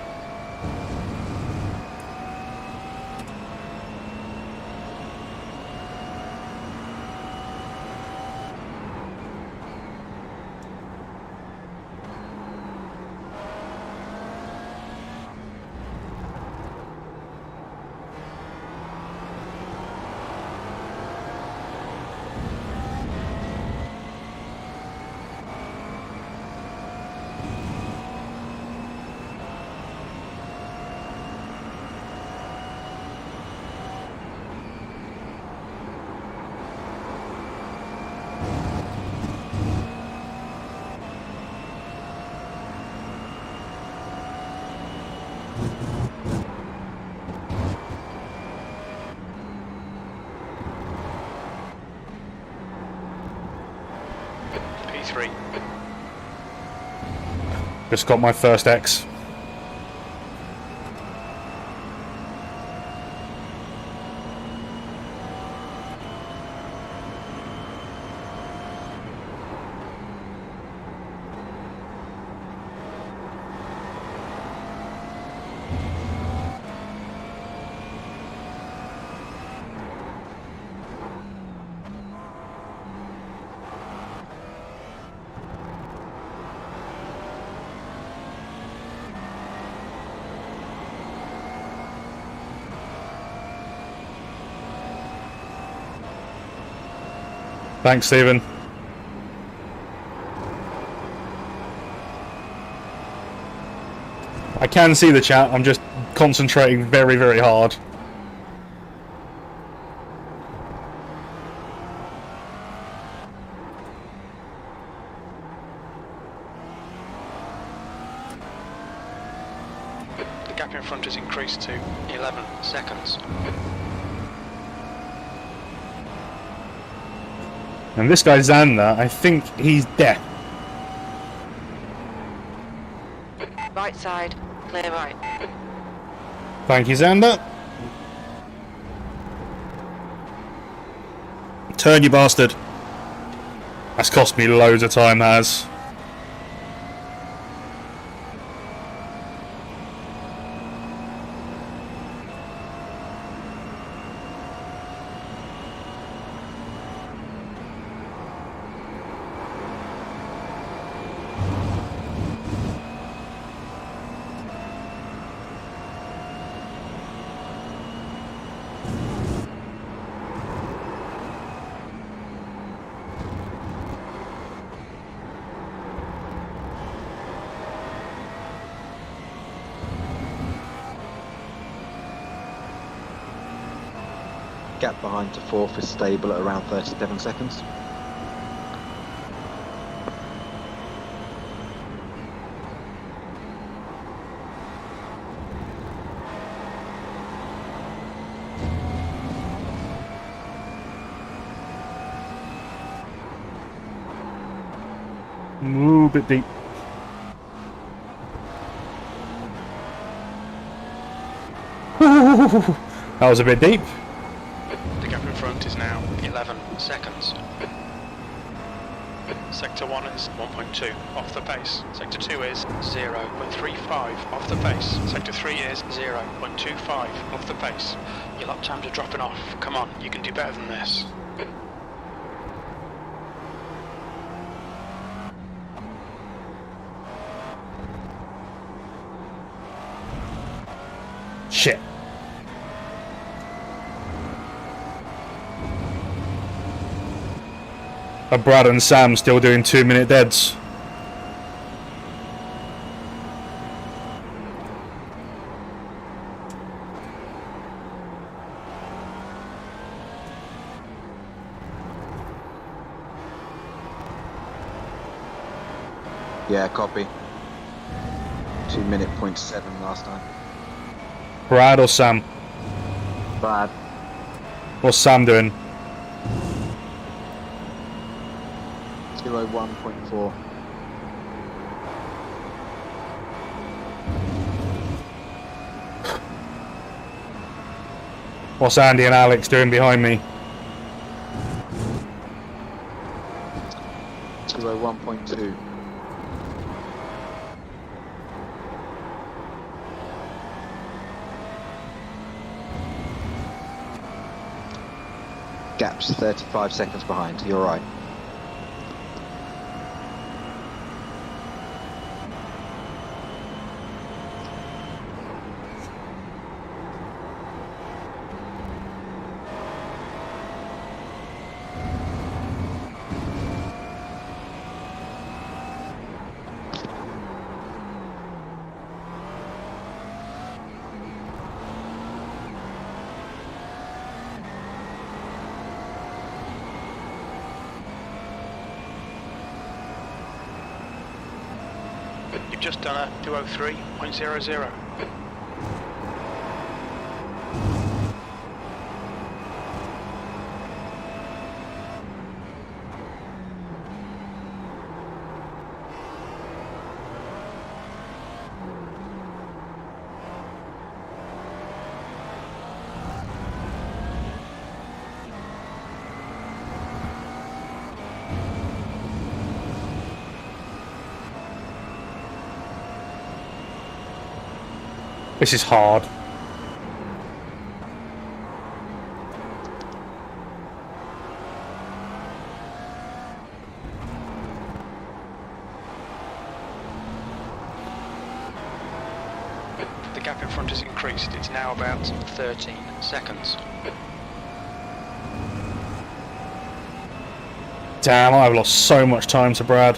P3. Just got my first X. Thanks, Stephen. I can see the chat, I'm just concentrating very, very hard. The gap in front has increased to 11 seconds. And this guy Xander, I think he's dead. Right side, clear right. Thank you, Xander. Turn, you bastard. That's cost me loads of time, has. Gap behind to fourth is stable at around 37 seconds. Ooh, bit deep. That was a bit deep. The gap in front is now 11 seconds. Sector 1 is 1.2 off the pace. Sector 2 is 0.35 off the pace. Sector 3 is 0.25 off the pace. Your lap times are dropping off. Come on, you can do better than this. Shit. Are Brad and Sam still doing 2-minute deads? Yeah, copy. 2 minute point 7 last time. Brad or Sam? Brad. What's Sam doing? 01.4. What's Andy and Alex doing behind me? 01.2. Gap's 35 seconds behind. You're right. You've just done a 203.00. This is hard. The gap in front has increased. It's now about 13 seconds. Damn, I've lost so much time to Brad.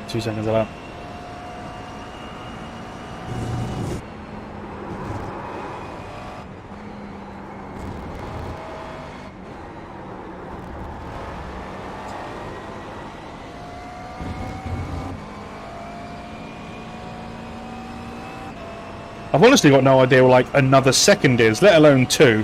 Two seconds of that. I've honestly got no idea what like another second is, let alone 2.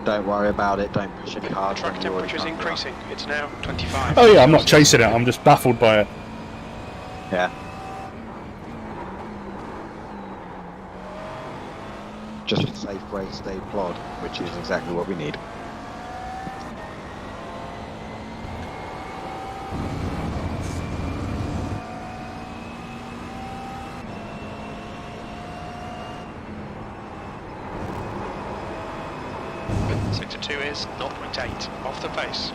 Don't worry about it. Don't push it hard. Track temperature is increasing. It's now 25. Oh yeah, I'm not chasing it, I'm just baffled by it. Yeah. Just a safe way to stay plod, which is exactly what we need. Sector 2 is 0.8 off the pace.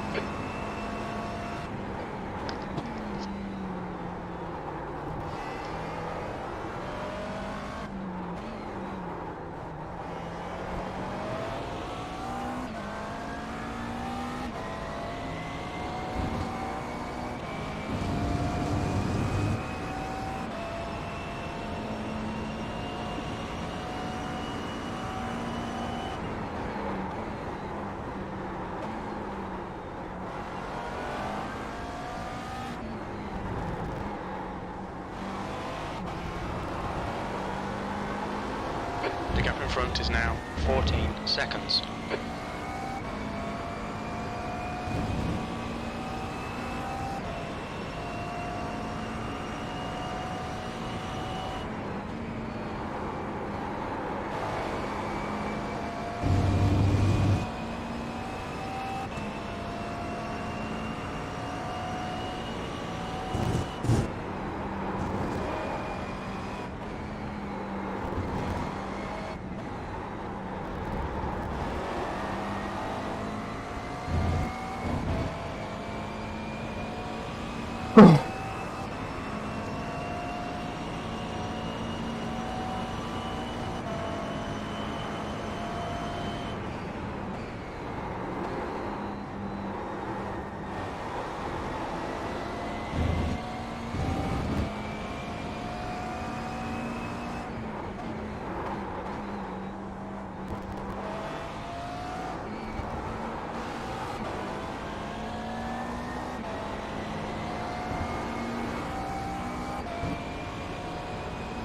The gap in front is now 14 seconds.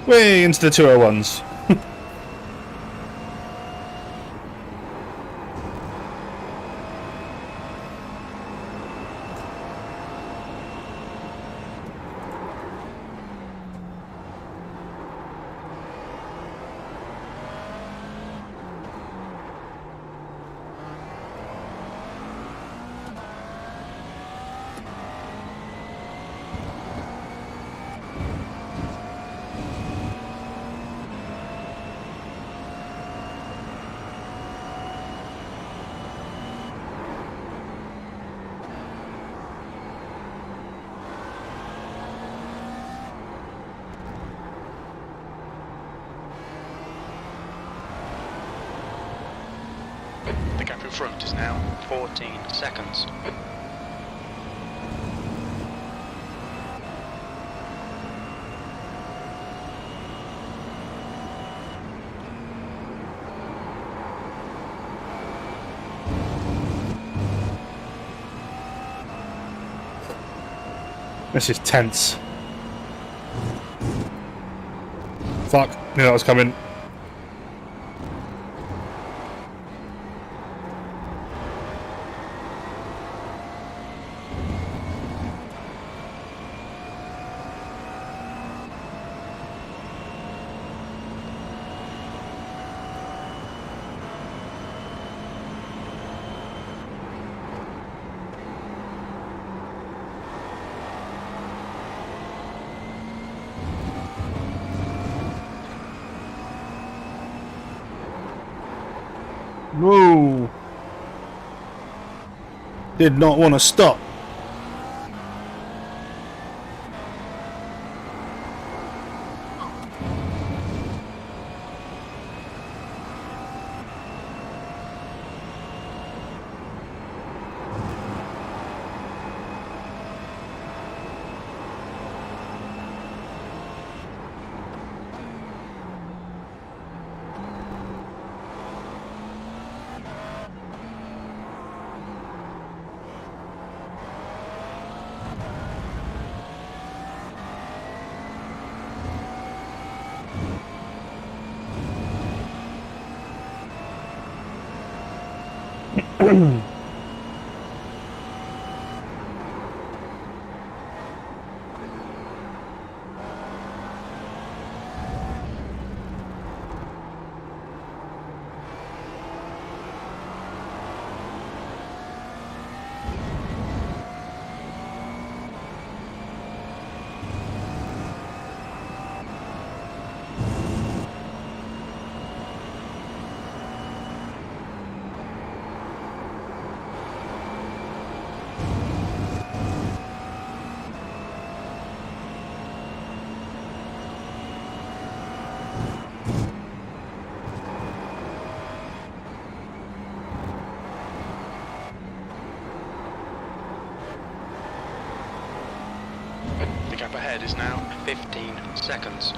Way into the 201s. The gap in front is now 14 seconds. This is tense. Fuck, knew that was coming. Whoa! did not want to stop. The gap ahead is now 15 seconds.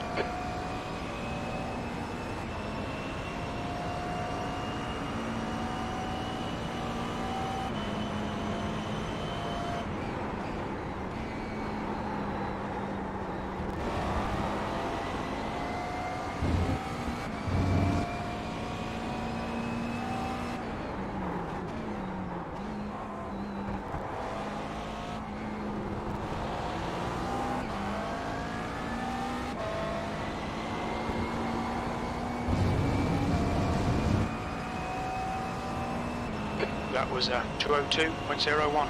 That was 202.01.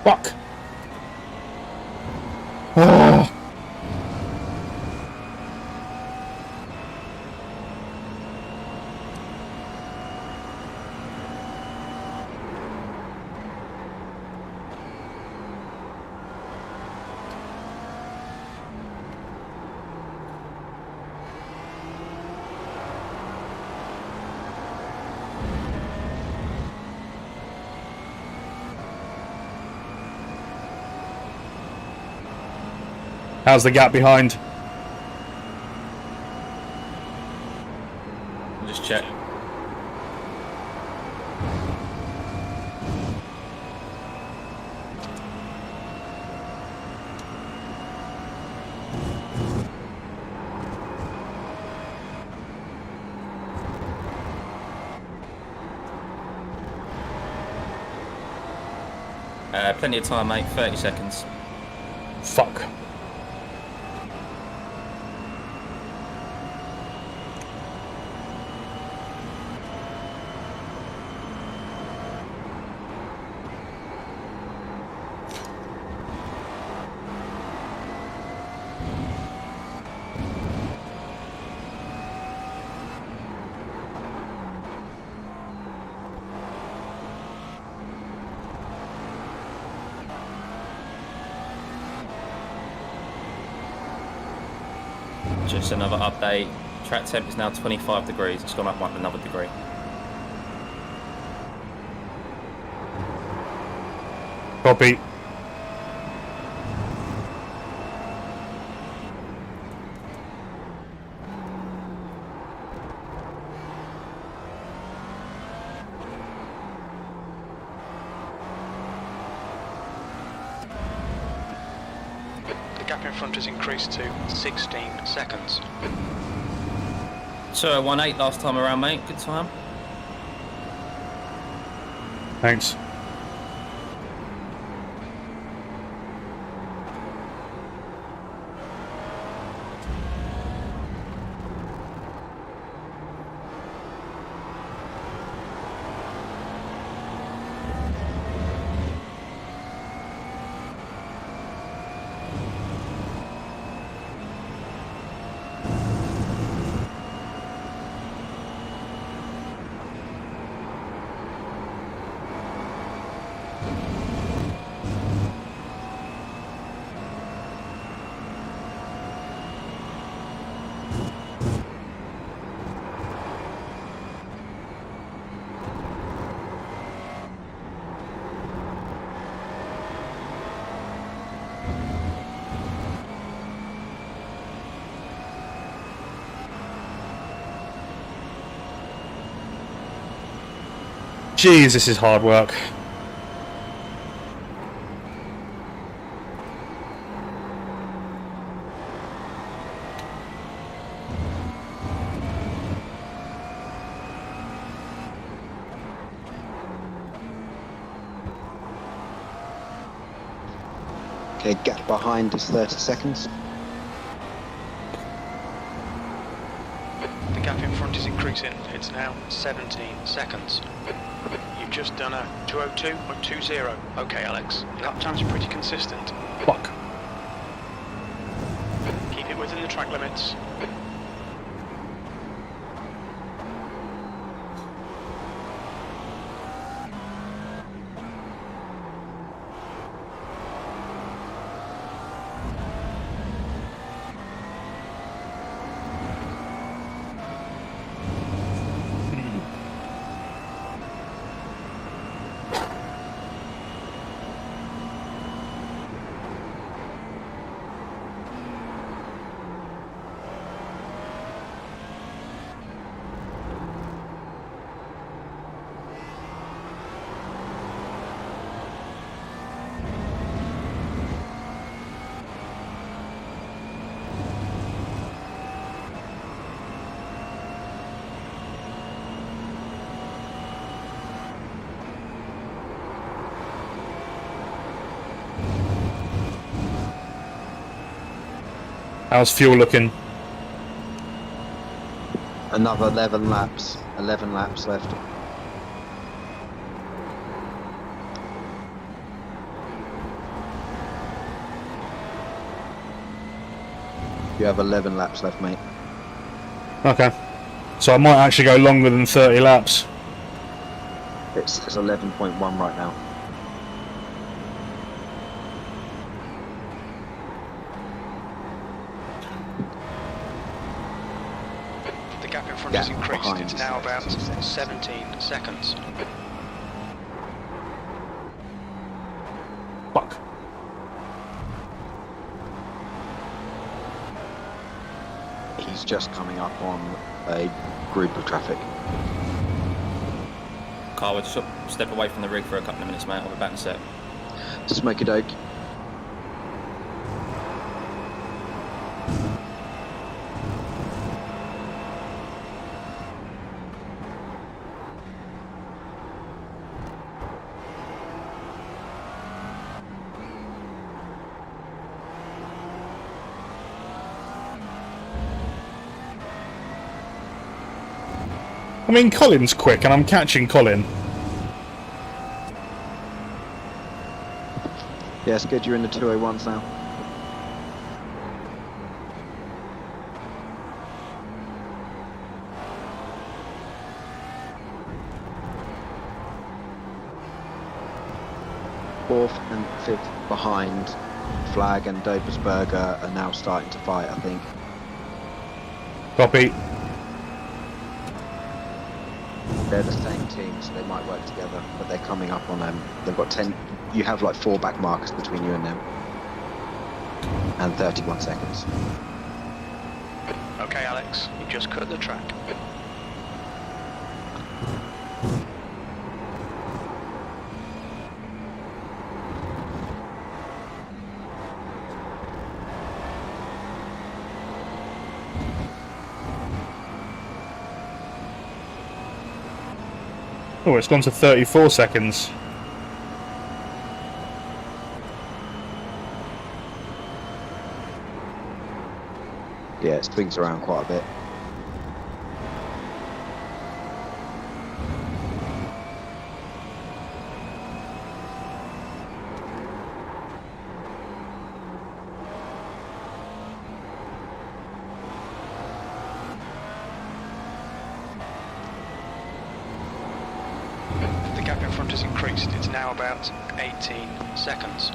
Fuck. Ah. How's the gap behind? Just check. Plenty of time, mate. 30 seconds. Fuck. Just another update. Track temp is now 25 degrees. It's gone up another degree. Copy. The gap in front has increased to 16 seconds. 2:01.8 last time around, mate. Good time. Thanks. Jeez, this is hard work. Okay, gap behind is 30 seconds. The gap in front is increasing. It's now 17 seconds. You've just done a 2:02.20. Okay, Alex. Your lap times are pretty consistent. Fuck. Keep it within the track limits. How's fuel looking? Another 11 laps. 11 laps left. You have 11 laps left, mate. Okay. So I might actually go longer than 30 laps. It's 11.1 right now. The gap in front has increased. It's now about 17 seconds. Fuck. He's just coming up on a group of traffic. Carl, we'll just step away from the rig for a couple of minutes, mate. I'll be back in a sec. Smoky doke. I mean, Colin's quick, and I'm catching Colin. Yeah, it's good you're in the 201s now. Fourth and fifth behind. Flag and Dobersberger are now starting to fight, I think. Copy. They're the same team, so they might work together, but they're coming up on them. They've got 10. You have like 4 back markers between you and them, and 31 seconds. Okay, Alex, you just cut the track. Oh, it's gone to 34 seconds. Yeah, it swings around quite a bit. The gap in front has increased. It's now about 18 seconds.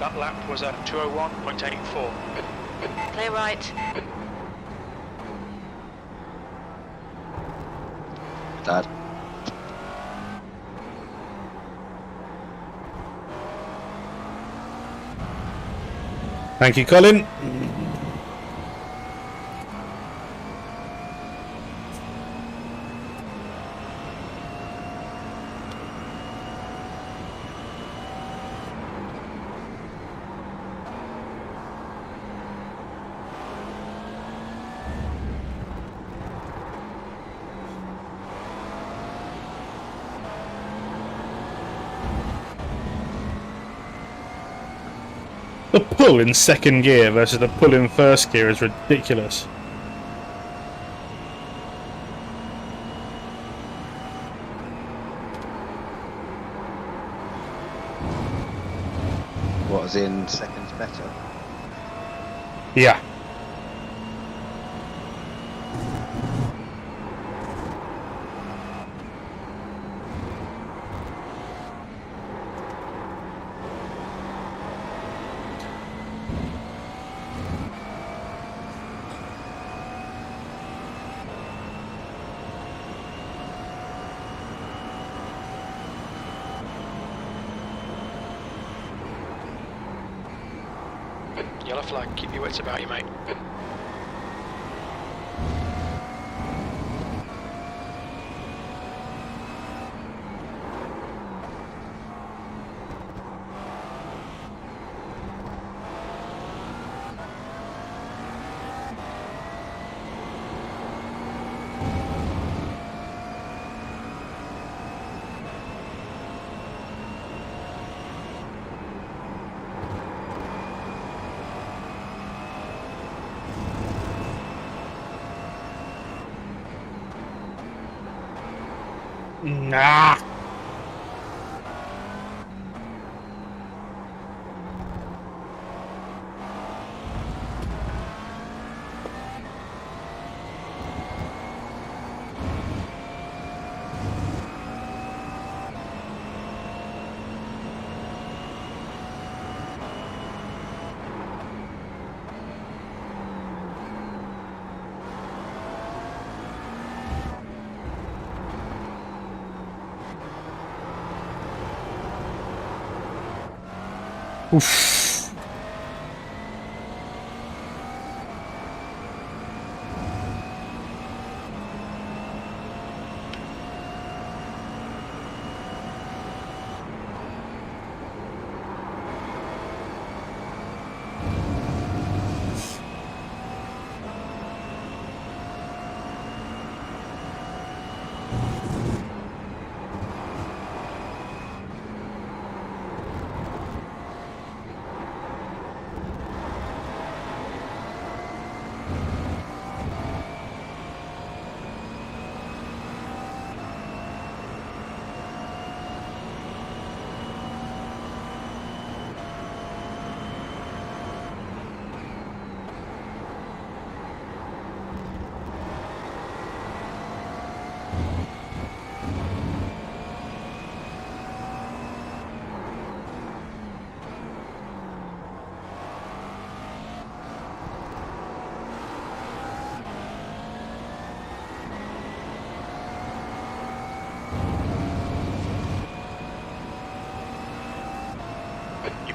That lap was a 2:01.84. Clear right. Dad. Thank you, Colin. The pull in second gear versus the pull in first gear is ridiculous. What, as in seconds better? Yeah. Yellow flag, keep your wits about you, mate. Nah. Oof.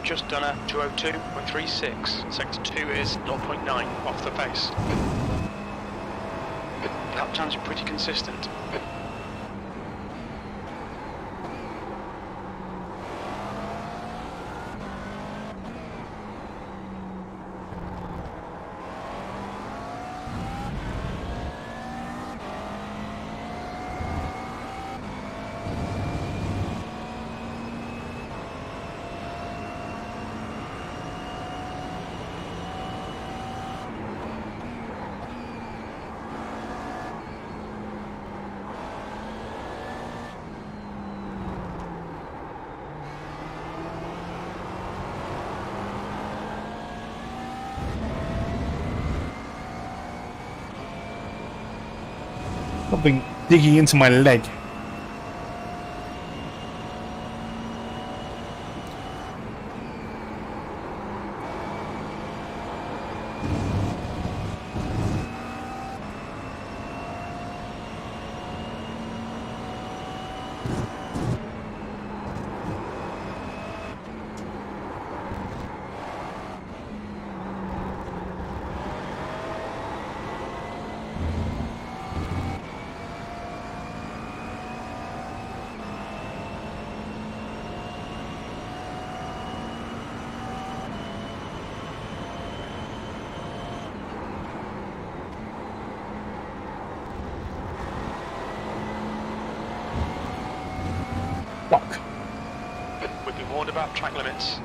Just done a 2:02.36. Sector 2 is 0.9 off the pace. Lap times are pretty consistent. Something digging into my leg. about track limits.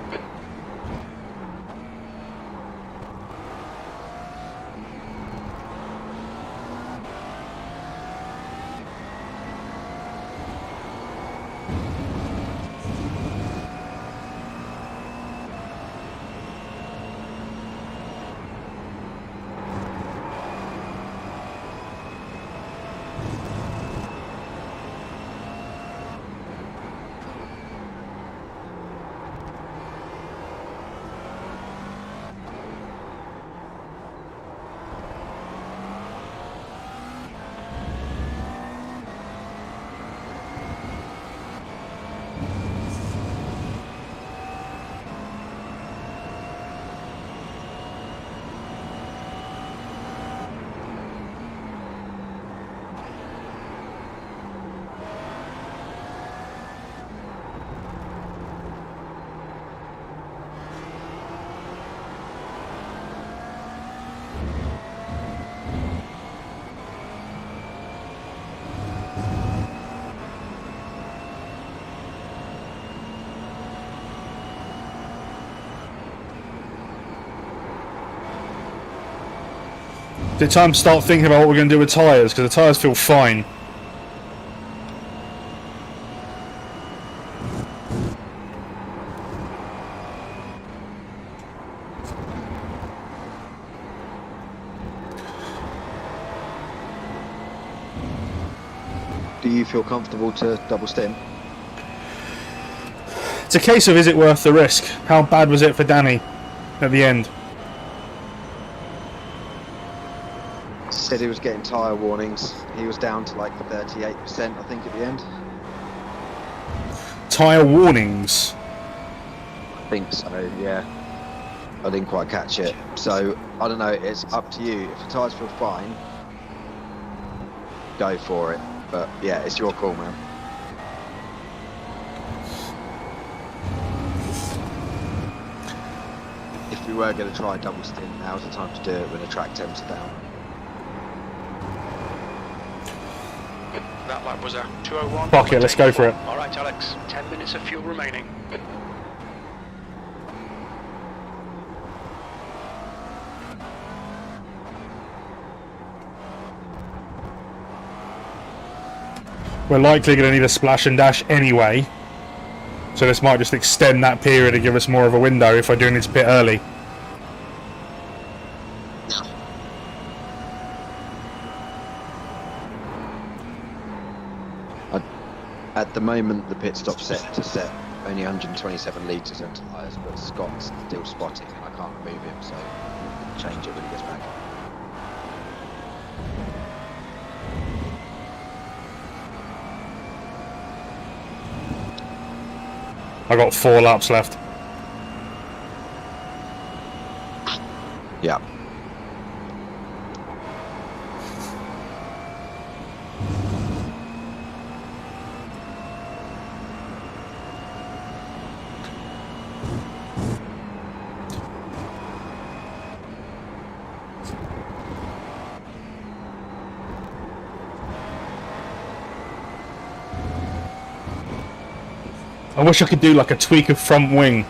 Is it time to start thinking about what we're going to do with tyres? Because the tyres feel fine. Do you feel comfortable to double stim? It's a case of, is it worth the risk? How bad was it for Danny at the end? Said he was getting tyre warnings. He was down to like 38%, I think, at the end. Tyre warnings? I think so, yeah. I didn't quite catch it. So, I don't know, it's up to you. If the tyres feel fine, go for it. But yeah, it's your call, man. If we were going to try double stint, now's the time to do it when the track temps are down. That lap was a 2:01. Fuck it, let's go for it. Alright, Alex, 10 minutes of fuel remaining. We're likely going to need a splash and dash anyway, so this might just extend that period and give us more of a window if I do need to pit early. At the moment, the pit stop's set to set only 127 litres on tyres, but Scott's still spotting and I can't remove him, so change it when he gets back. I got 4 laps left. Yeah. I wish I could do like a tweak of front wing.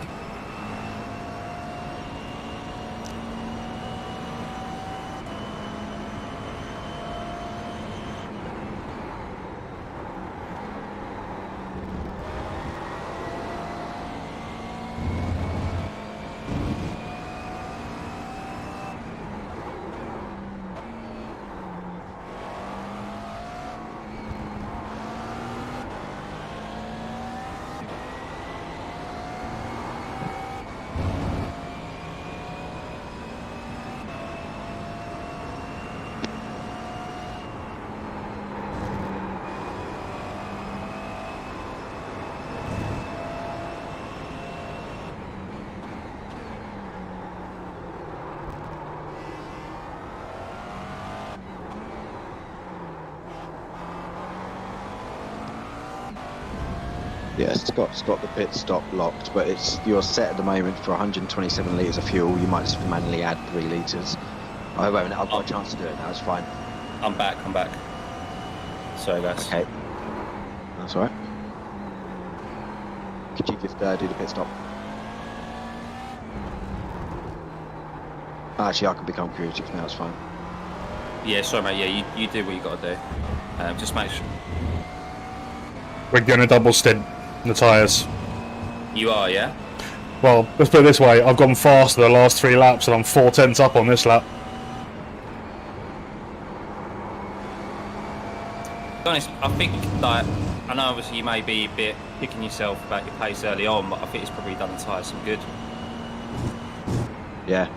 Yeah, Scott's got the pit stop locked, but you're set at the moment for 127 litres of fuel. You might just manually add 3 litres. Oh, wait a minute, I've got a chance to do it now, it's fine. I'm back. Sorry, guys. Okay. That's alright. Could you just do the pit stop? Actually, I can become crew chief now, it's fine. Yeah, sorry mate, yeah, you do what you got to do. Just make sure. We're going to double stint the tyres. You are, yeah? Well, let's put it this way, I've gone faster the last 3 laps and I'm 4/10 up on this lap. To be honest, I think, like, I know obviously you may be a bit picking yourself about your pace early on, but I think it's probably done the tyres some good. Yeah.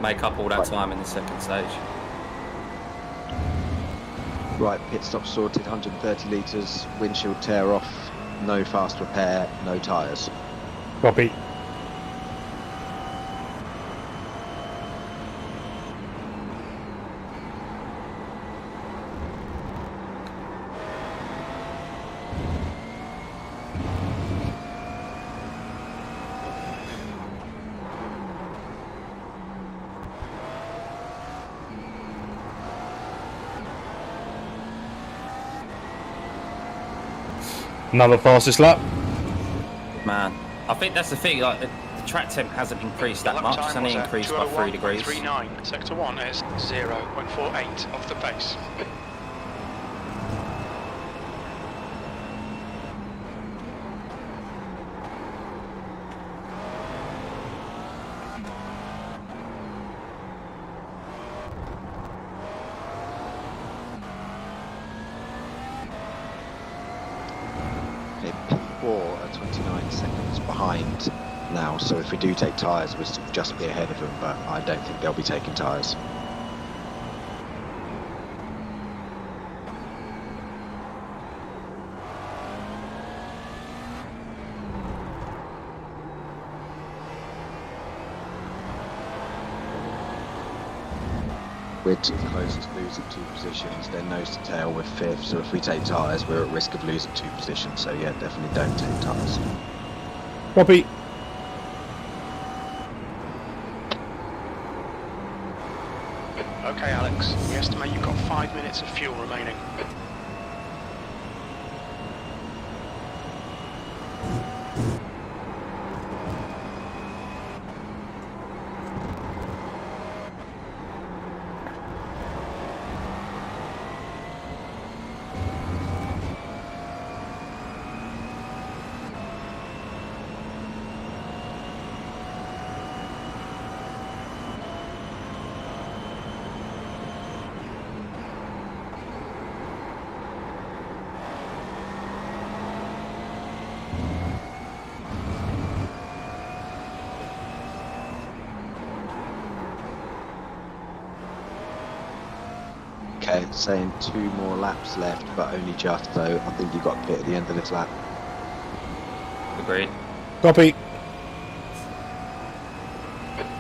Make up all that time in the second stage. Right, pit stop sorted, 130 litres, windshield tear off, no fast repair, no tyres. Copy. Another fastest lap. Man, I think that's the thing, like, the track temp hasn't increased that much, it's only increased by 3 degrees. 201.39. Sector 1 is 0.48 off the pace. P4 are 29 seconds behind now, so if we do take tyres, we'll just be ahead of them, but I don't think they'll be taking tyres. We're too close to losing 2 positions, they're nose to tail, we're 5th, so if we take tyres, we're at risk of losing 2 positions, so yeah, definitely don't take tyres. Copy. Okay, Alex, we estimate you've got 5 minutes of fuel remaining. Okay, saying 2 more laps left, but only just, so I think you've got to pit at the end of this lap. Agreed. Copy.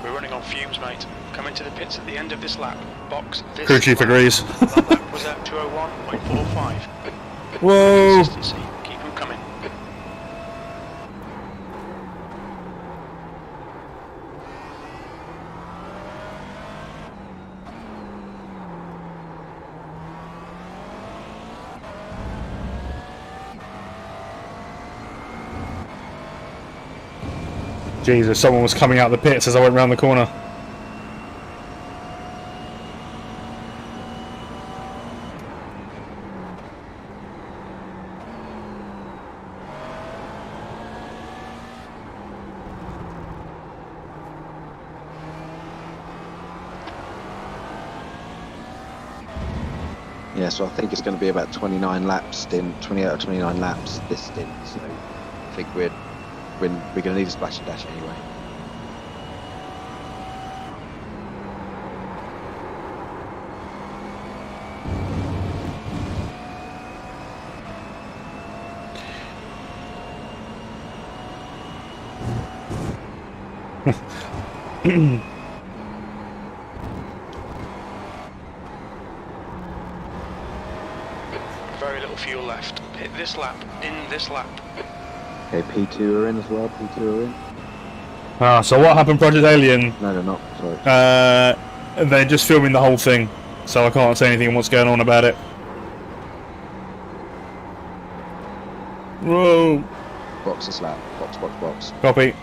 We're running on fumes, mate. Come into the pits at the end of this lap. Box this Crew chief lap. agrees. That lap was at 201.45. Whoa! Consistency. Keep them coming. Jesus, someone was coming out the pits as I went round the corner. Yeah, so I think it's going to be about 29 laps stint, 28 or 29 laps this stint, so I think we're going to need a splash and dash anyway. Very little fuel left. Hit this lap, in this lap. Okay, P2 are in as well, P2 are in. Ah, so what happened, Project Alien? No, they're not, sorry. They're just filming the whole thing, so I can't say anything on what's going on about it. Whoa. Box this lap. Box, box, box. Copy.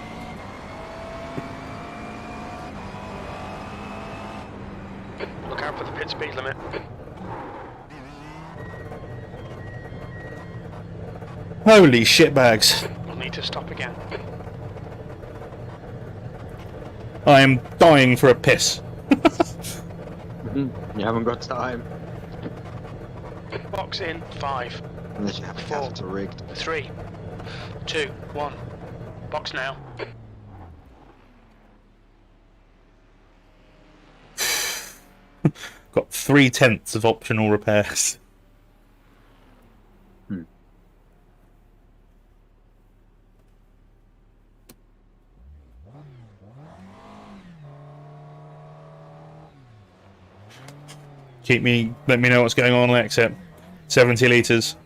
Look out for the pit speed limit. Holy shitbags. We'll need to stop again. I am dying for a piss. You haven't got time. Box in 5, Unless you have a catheter rigged. 3, 2, 1. Box now. Got 3/10 of optional repairs. Let me know what's going on on exit. 70 litres.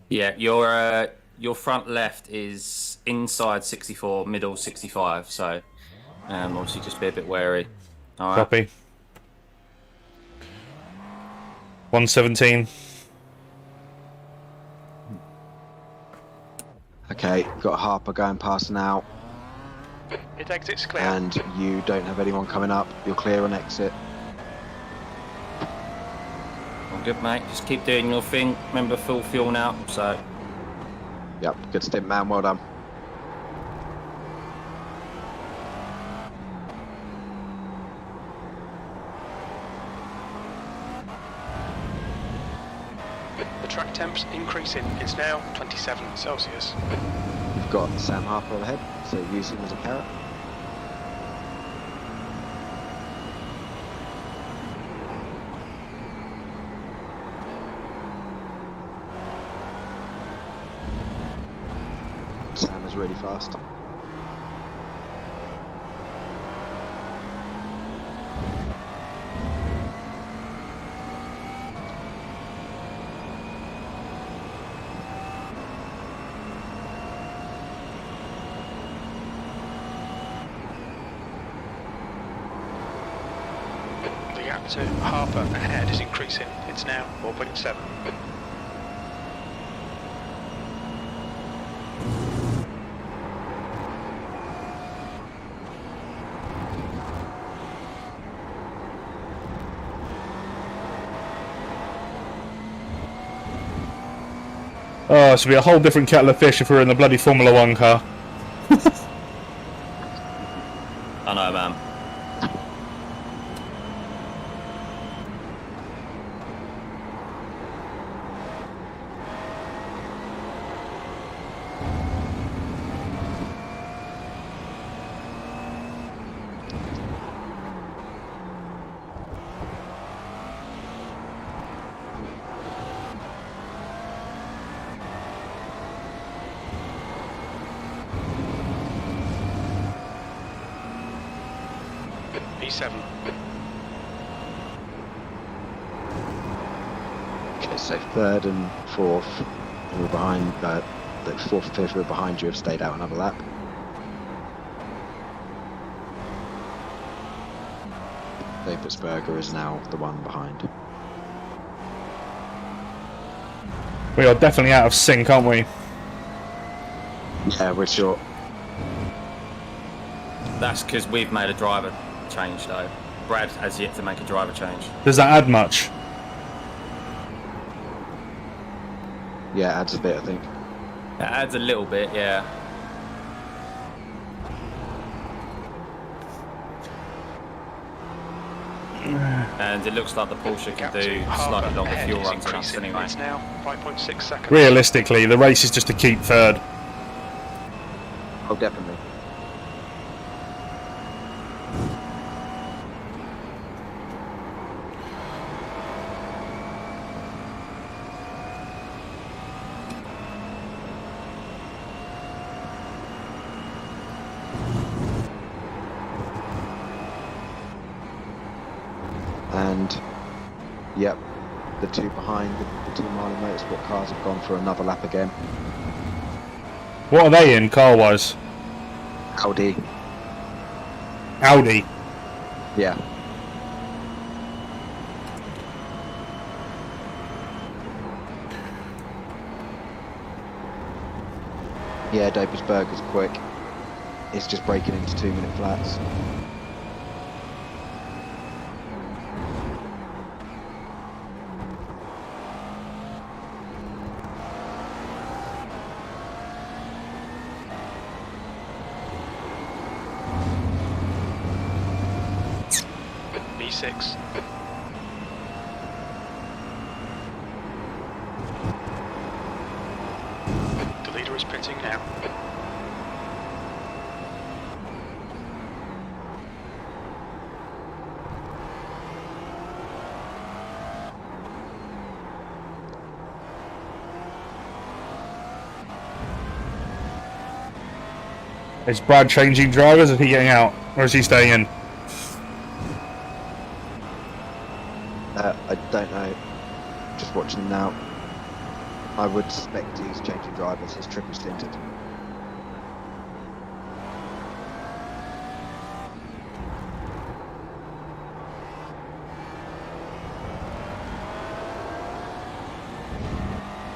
Yeah, your front left is inside 64, middle 65. So obviously just be a bit wary. All right. Copy. 117. Okay, got Harper going past now. It exits clear. And you don't have anyone coming up. You're clear on exit. All good, mate. Just keep doing your thing. Remember, full fuel now. So. Yep, good stint, man. Well done. The track temp's increasing. It's now 27 Celsius. You've got Sam Harper ahead, so use him as a carrot. Sam is really fast. The gap to Harper ahead is increasing. It's now 4.7. Oh, it should be a whole different kettle of fish if we were in the bloody Formula 1 car. I know, man. P7. Okay, so third and fourth who were behind, the fourth and fifth who were behind you have stayed out another lap. Vapersberger is now the one behind. We are definitely out of sync, aren't we? Yeah, we're short. That's because we've made a driver change, though. Brad has yet to make a driver change. Does that add much? Yeah, it adds a bit, I think. It adds a little bit, yeah. And it looks like the Porsche can do slightly longer fuel runs than us anyway. It's now 5.6 seconds. Realistically, the race is just to keep third. Oh, definitely. And yep, the two behind the two Marlin Motorsport cars have gone for another lap again. What are they in, car-wise? Audi. Audi? Yeah. Yeah, Dopersburger's quick. It's just breaking into 2-minute flats. B6. The leader is pitting now. Is Brad changing drivers? Is he getting out? Or is he staying in? I don't know. Just watching him now. I would suspect he's changing drivers. He's triple stinted.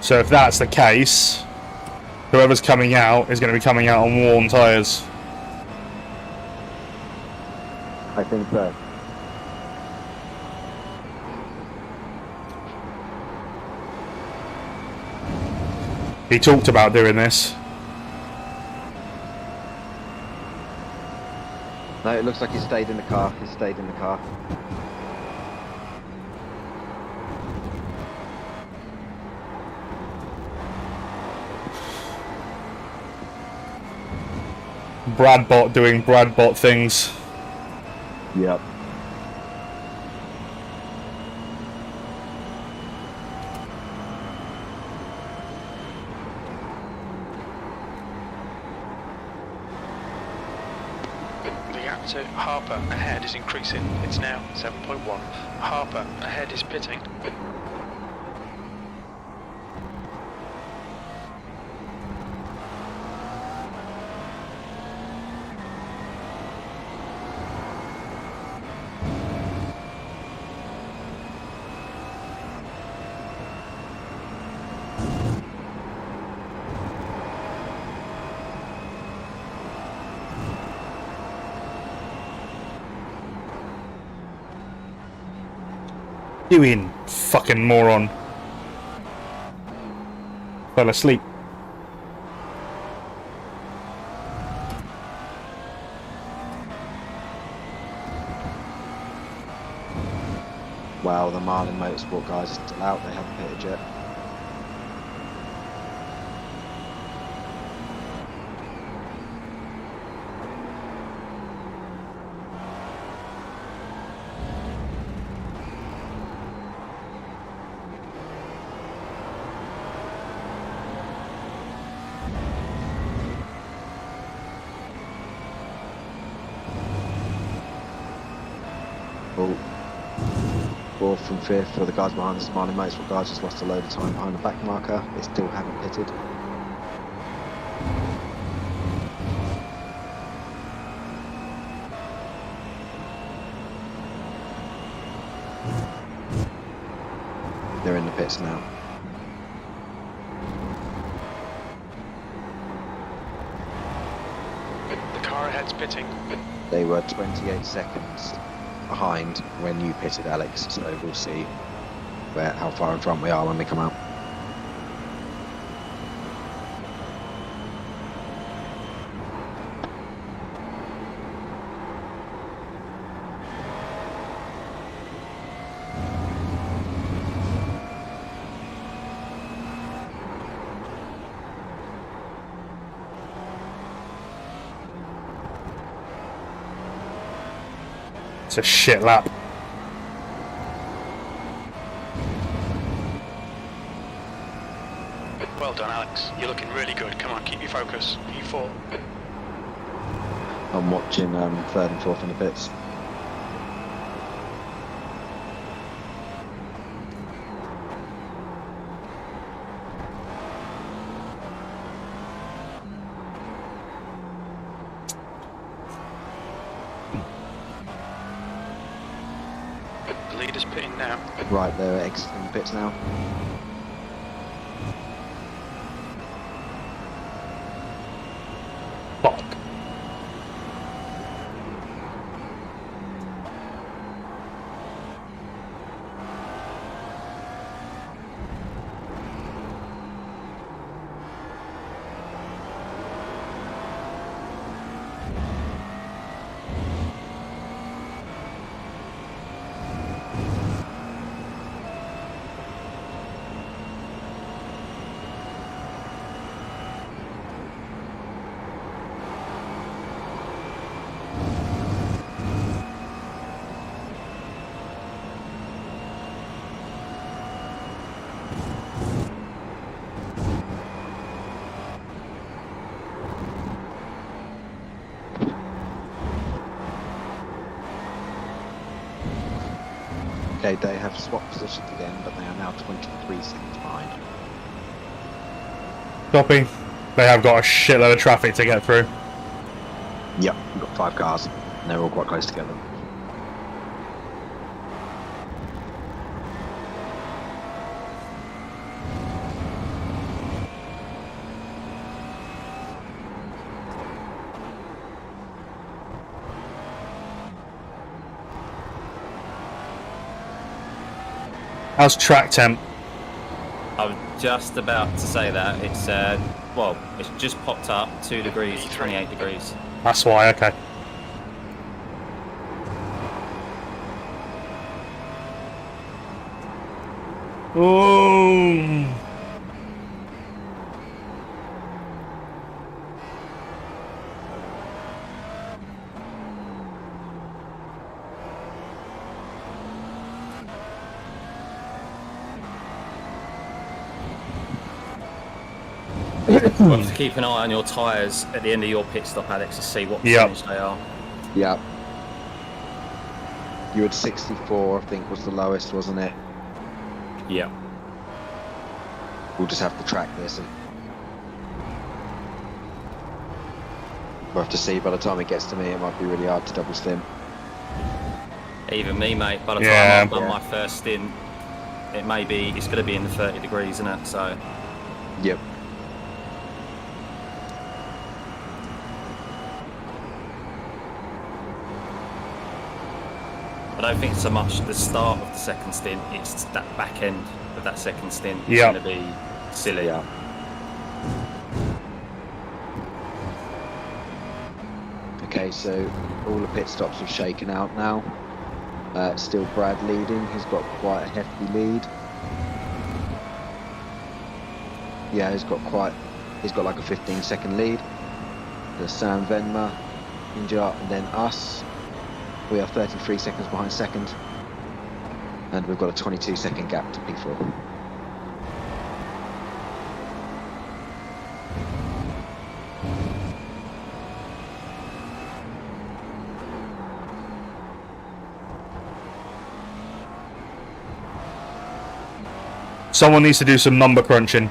So if that's the case, whoever's coming out is going to be coming out on worn tyres. I think so. He talked about doing this. No, it looks like he stayed in the car. He stayed in the car. Bradbot doing Bradbot things. Yep. The gap to Harper ahead is increasing. It's now 7.1. Harper ahead is pitting. You in, fucking moron. Fell asleep. Wow, the Marlin Motorsport guys are still out. They haven't pitted yet. Fourth and fifth for the guys behind the Marlin Motorsport guys just lost a load of time behind the back marker. They still haven't pitted. They're in the pits now. The car ahead's pitting. They were 28 seconds behind when you pitted, Alex, so we'll see how far in front we are when we come out. It's a shit lap. Well done, Alex. You're looking really good. Come on, keep your focus. P4. I'm watching third and fourth in the pits. The leader's pitting now. Right, they're exiting the pits now. Okay, they have swapped positions again, but they are now 23 seconds behind. Copy. They have got a shitload of traffic to get through. Yep, we've got 5 cars, and they're all quite close together. How's track temp? I was just about to say that. It's well, it's just popped up 2 degrees, 28 degrees. That's why, okay. Oh. We'll have to keep an eye on your tyres at the end of your pit stop, Alex, to see what percentage they are. Yep. You had 64, I think, was the lowest, wasn't it? Yeah. We'll just have to track this. And we'll have to see. By the time it gets to me, it might be really hard to double stim. Even me, mate. By the time I've done my first stint, it's going to be in the 30 degrees, isn't it? So. Yep. I don't think so much the start of the second stint, it's that back end of that second stint is Yep. going to be silly. Yeah. Okay, so all the pit stops have shaken out now. Still Brad leading, he's got quite a hefty lead. Yeah, he's got like a 15-second lead. There's Sam Venma, Injar, and then us. We are 33 seconds behind second, and we've got a 22-second gap to P4. Someone needs to do some number crunching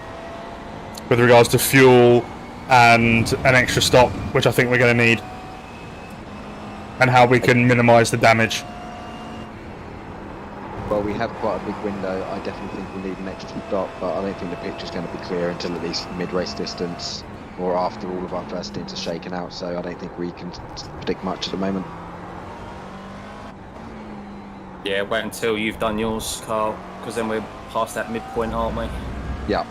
with regards to fuel and an extra stop, which I think we're going to need, and how we can minimise the damage. Well, we have quite a big window. I definitely think we'll need an extra stop, but I don't think the picture's going to be clear until at least mid-race distance or after all of our first stints are shaken out, so I don't think we can predict much at the moment. Yeah, wait until you've done yours, Carl, because then we're past that midpoint, aren't we? Yeah.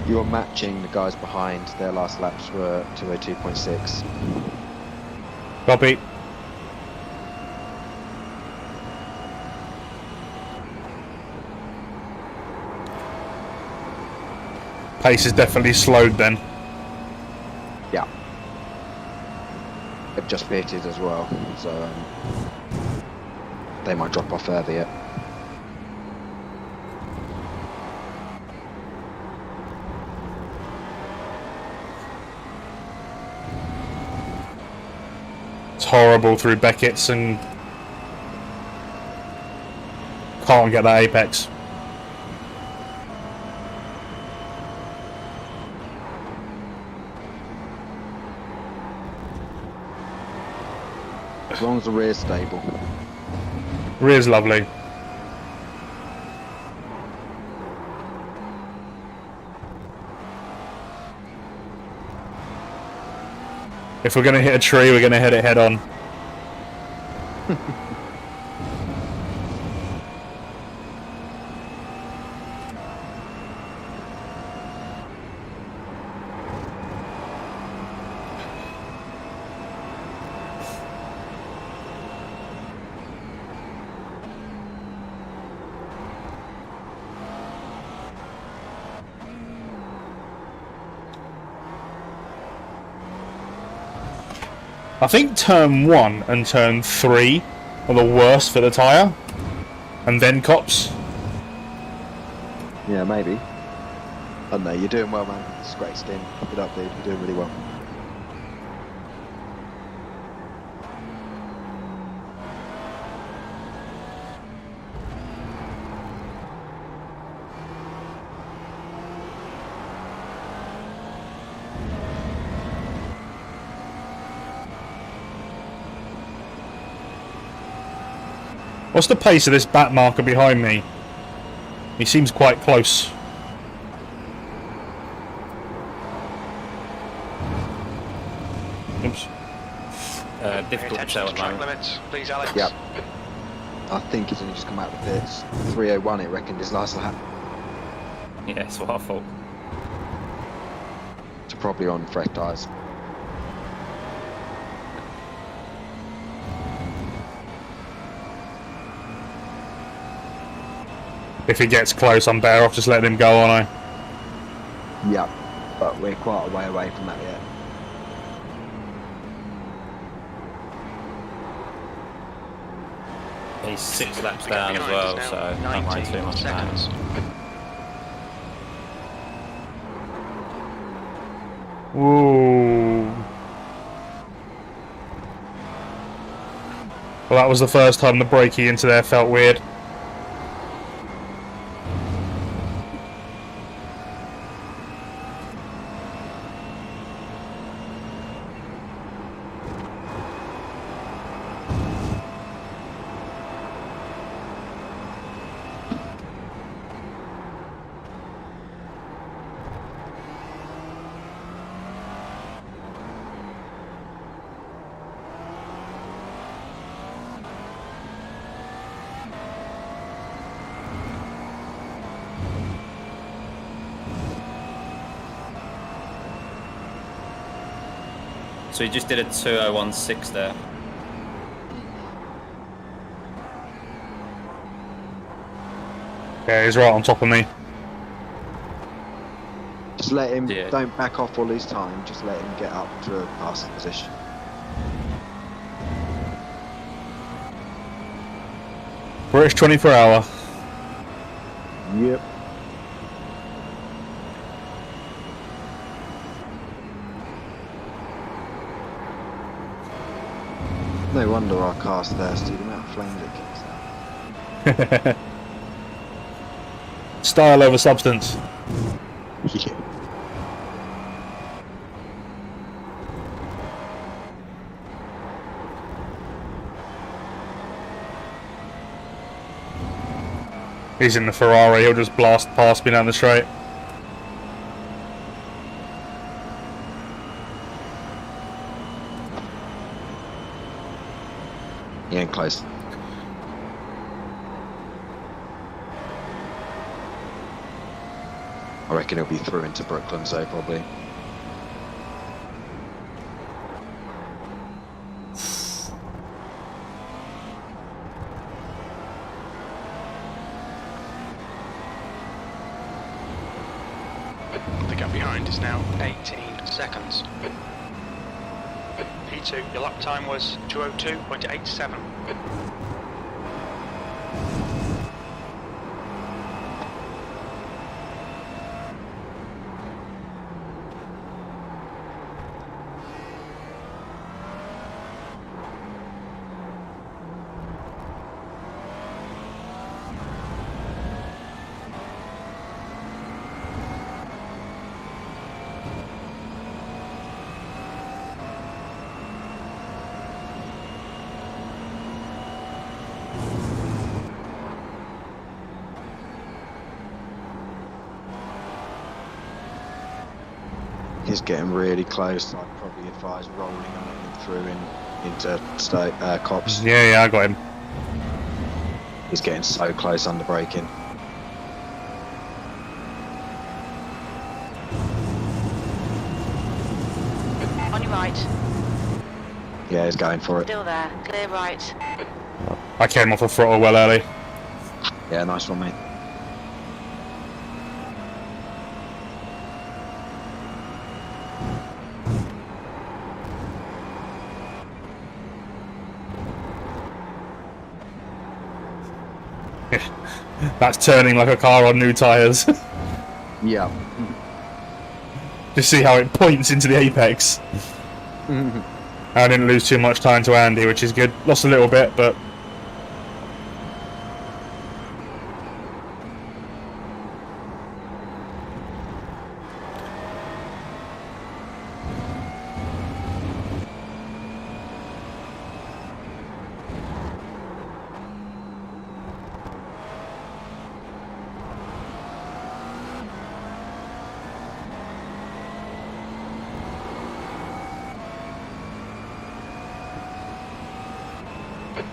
You're matching the guys behind. Their last laps were 202.6. Copy. Pace is definitely slowed then. Yeah. They've just pitted as well, so they might drop off further yet. It's horrible through Beckett's and can't get that apex. As long as the rear's stable. Rear's lovely. If we're going to hit a tree, we're going to hit it head on. I think turn 1 and turn 3 are the worst for the tyre, and then cops. Yeah, maybe. I don't know, you're doing well, man. It's a great stint. Keep it up, dude. You're doing really well. What's the pace of this back marker behind me? He seems quite close. Oops. Difficult to tell at the moment. Limits, please, Alex. Yep. I think he's only just come out of the pits. 3:01, it reckoned his last lap. Yeah, that's what I thought. So probably on fresh tyres. If he gets close, I'm better off just letting him go, aren't I? Yep. But we're quite a way away from that yet. He's 6 laps down as well, so don't worry too much about it. Ooh. Well, that was the first time the brakey into there felt weird. So he just did a 2016 there. Yeah, he's right on top of me. Just let him, don't back off or lose time, just let him get up to a passing position. British 24-hour. Yep. No wonder our car's thirsty, the amount of flames it kicks out. Style over substance. Yeah. He's in the Ferrari, he'll just blast past me down the straight. Yeah, close. I reckon he'll be through into Brooklyn, so probably. The gap behind is now 18 seconds. P2, your lap time was 2:02.87. He's getting really close. I'd probably advise rolling and letting him through into cops. Yeah, I got him. He's getting so close under braking. On your right. Yeah, he's going for it. Still there. Clear right. I came off the throttle well early. Yeah, nice one, mate. That's turning like a car on new tyres. Yeah. Just see how it points into the apex. I didn't lose too much time to Andy, which is good. Lost a little bit, but...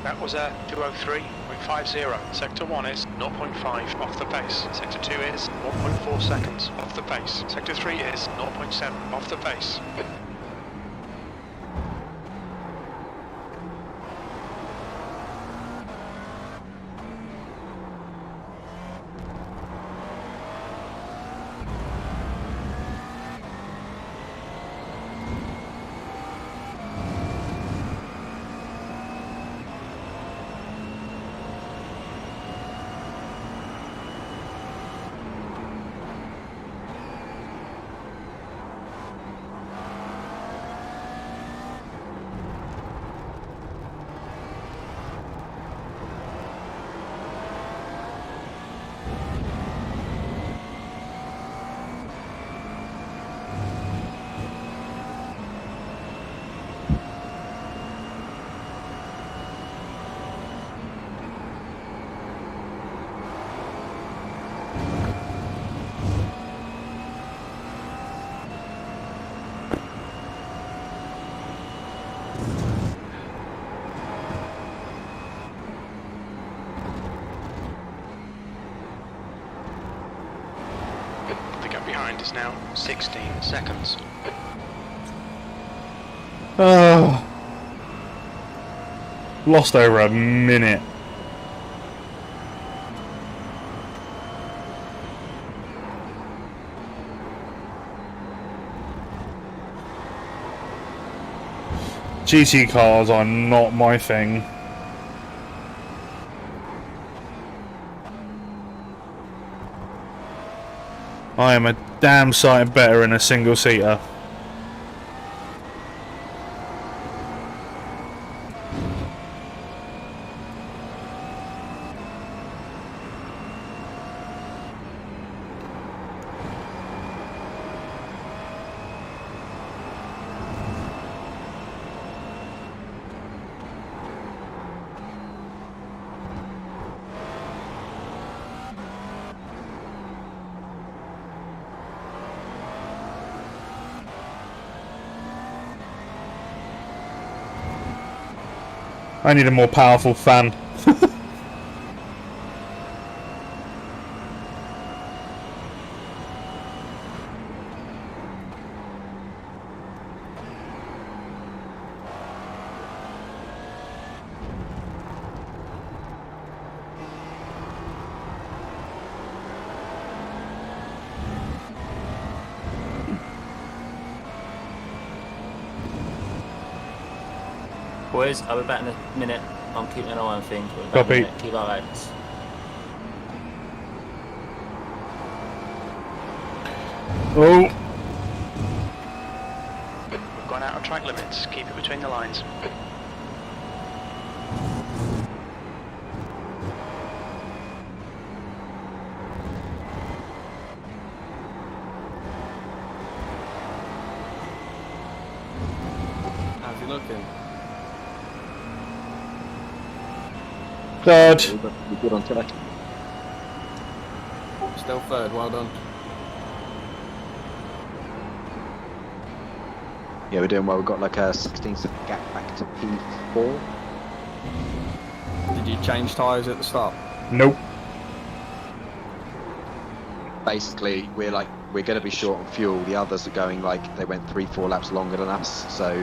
That was a 203.50. Sector 1 is 0.5 off the pace. Sector 2 is 1.4 seconds off the pace. Sector 3 is 0.7 off the pace. Behind is now 16 seconds. Lost over a minute. GT cars are not my thing. I am a damn sight better in a single-seater. I need a more powerful fan. Boys, I'll be back in a minute. I'm keeping an eye on things. Copy. Keep our eyes. Oh. We've gone out of track limits. Keep it between the lines. How's he looking? Third. Good on track. Still third, well done. Yeah, we're doing well. We've got like a 16-second gap back to P4. Did you change tyres at the start? Nope. Basically, we're going to be short on fuel. The others are going they went 3-4 laps longer than us, so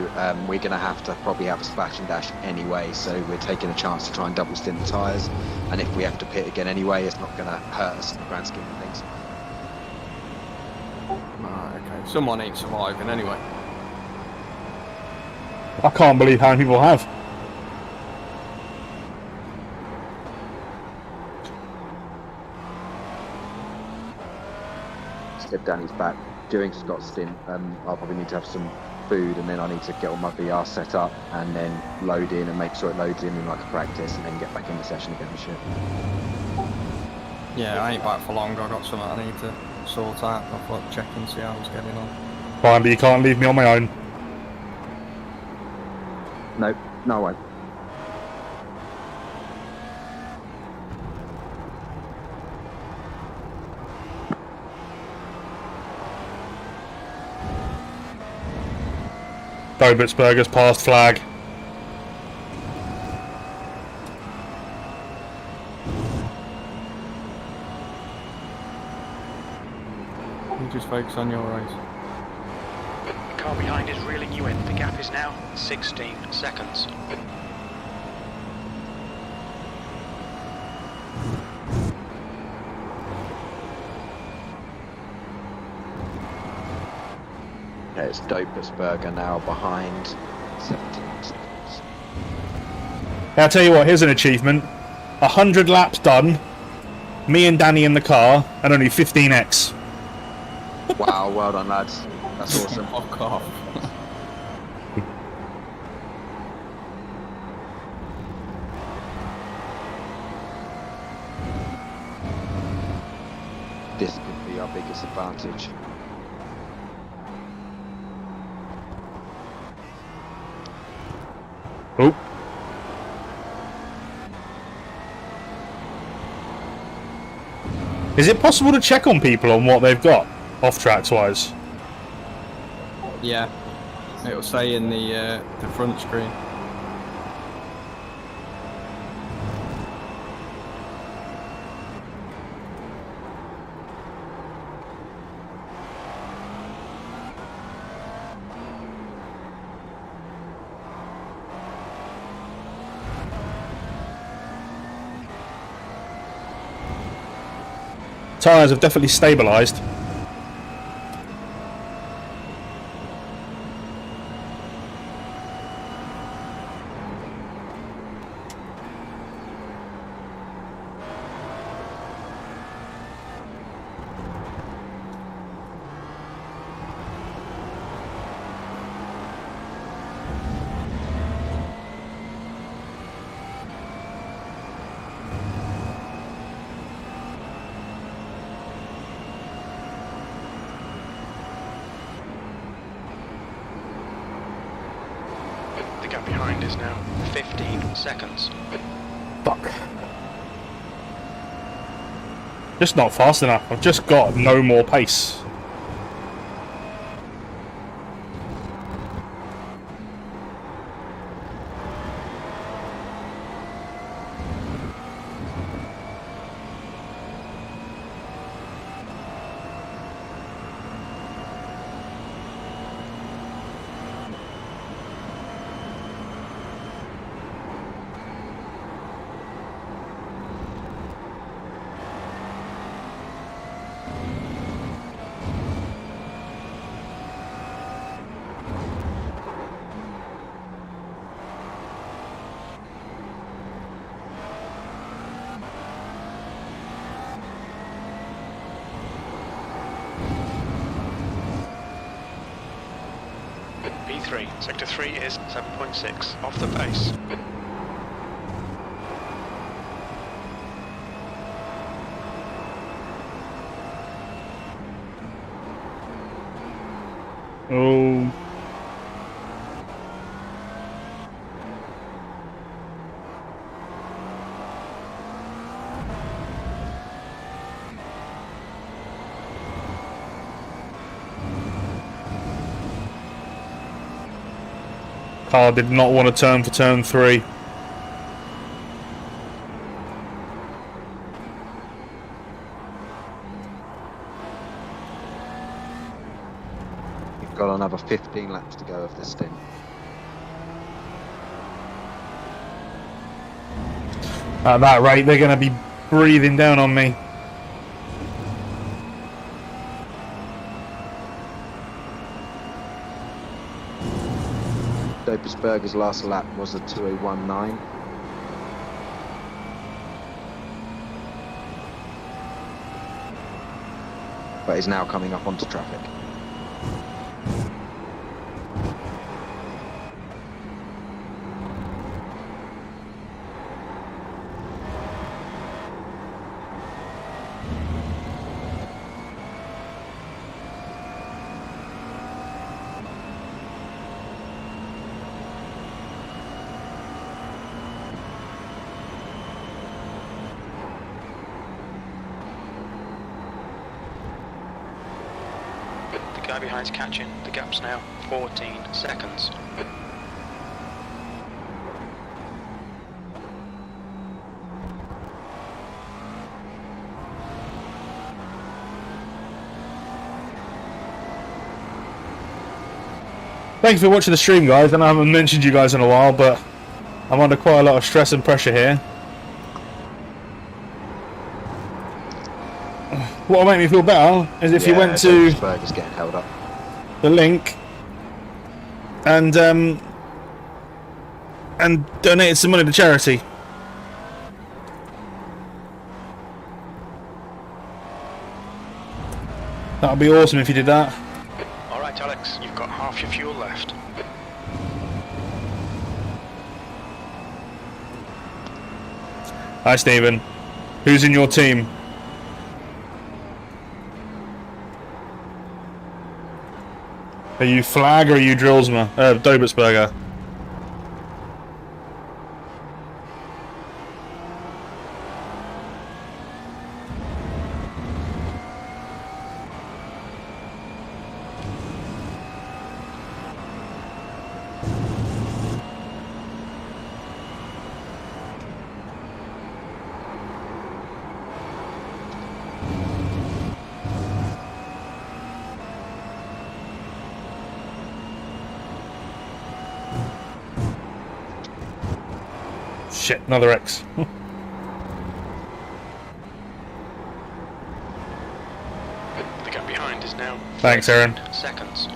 we're going to have to probably have a splash and dash anyway. So we're taking a chance to try and double stint the tyres, and if we have to pit again anyway, it's not going to hurt us in the grand scheme of things. Okay. Someone ain't surviving anyway. I can't believe how many people have. get Danny's back. During Scott's stint, I'll probably need to have some food, and then I need to get all my VR set up and then load in and make sure it loads in like a practice, and then get back in the session again and shit. Yeah, I ain't back for long. I've got something I need to sort out. I thought check and see how I was getting on. Fine, but you can't leave me on my own. No, no, I won't. Dobertsburger's past flag. You just focus on your race. The car behind is reeling you in. The gap is now 16 seconds. Okay, it's Dopersberger now behind 17 seconds. I'll tell you what, here's an achievement. 100 laps done, me and Danny in the car, and only 15x. Wow, well done, lads. That's awesome. Fuck off. This could be our biggest advantage. Oh. Is it possible to check on people on what they've got, off-tracks wise? Yeah, it'll say in the front screen. Tyres have definitely stabilised. The gap behind is now 15 seconds. Fuck. Just not fast enough. I've just got no more pace. P3, sector 3 is 7.6 off the pace. Oh. Car did not want to turn for turn 3. You've got another 15 laps to go of this stint. At that rate, they're going to be breathing down on me. Dopersberger's last lap was a 2:01.9. but is now coming up onto traffic. The guy behind's catching. The gap's now 14 seconds. Thank you for watching the stream, guys. And I haven't mentioned you guys in a while, but I'm under quite a lot of stress and pressure here. What will make me feel better is if you went to Burger's getting held up. the link and donated some money to charity. That would be awesome if you did that. Alright Alex, you've got half your fuel left. Hi Stephen. Who's in your team? Are you Flag or are you Drillsma? Dobertsberger. Shit, another X. The gap behind is now Thanks, Aaron. seconds.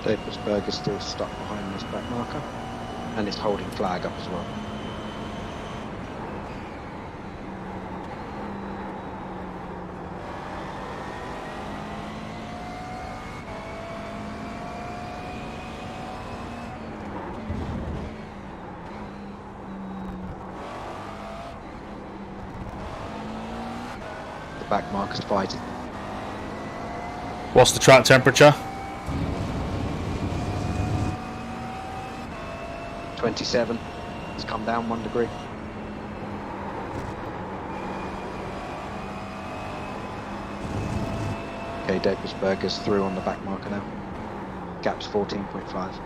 Dobertsberger's still stuck behind this back marker, and it's holding Flag up as well. The back marker's fighting. What's the track temperature? 27. It's come down 1 degree. Okay, Dobertsberger's through on the back marker now. Gap's 14.5.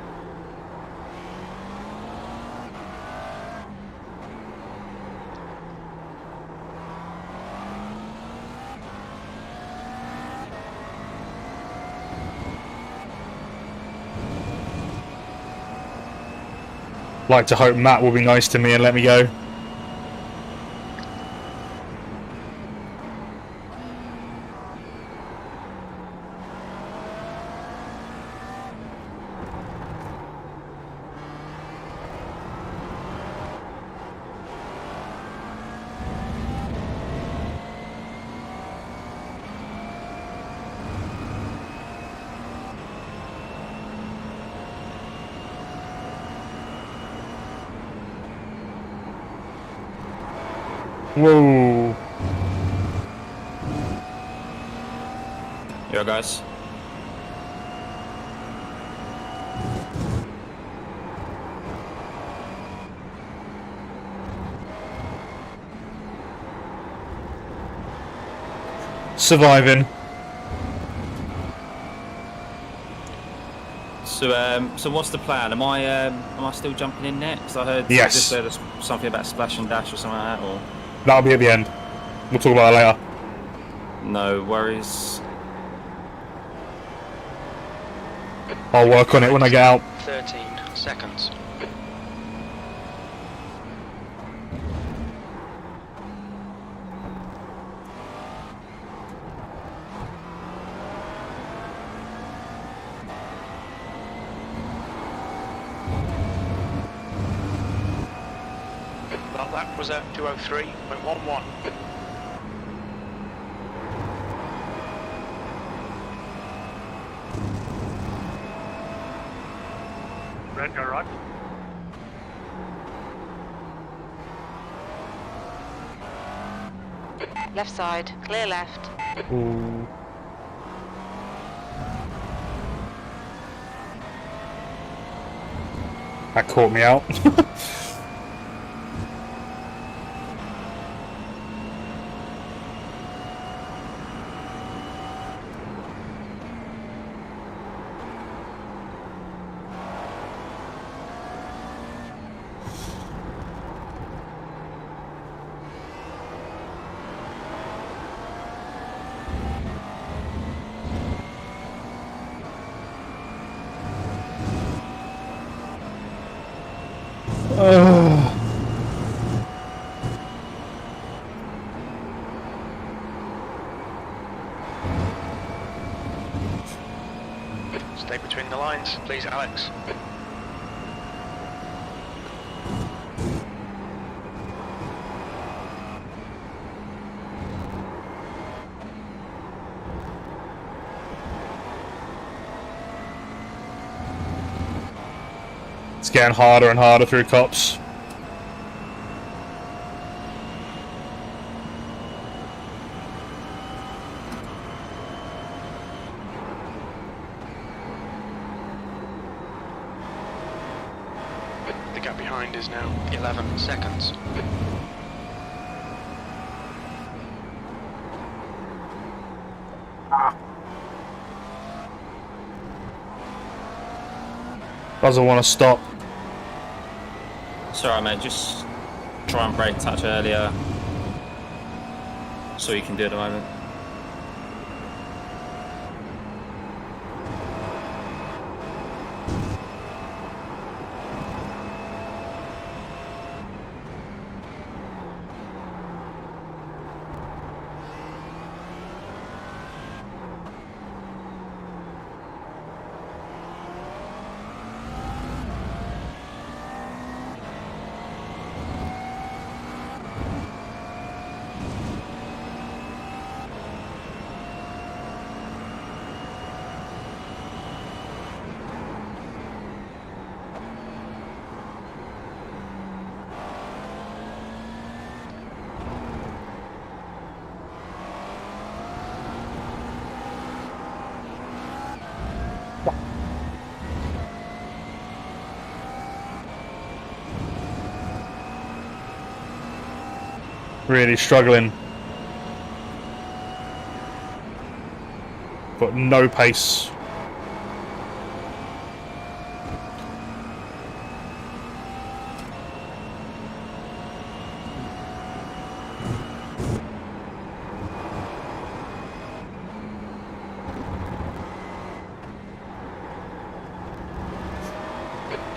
Like to hope Matt will be nice to me and let me go. Whoa. Yo guys. Surviving. So what's the plan? Am I still jumping in there? Because I heard Yes. there's something about splash and dash or something like that, or That'll be at the end. We'll talk about that later. no worries. I'll work on it when I get out. 13 seconds. That lap was at 2:03.11. Red, go right. Left side, clear left. Ooh. That caught me out. Stay between the lines, please, Alex. It's getting harder and harder through cops. The gap behind is now 11 seconds. Doesn't want to stop. It's alright, mate. Just try and brake touch earlier. That's all you can do at the moment. Really struggling. Got no pace.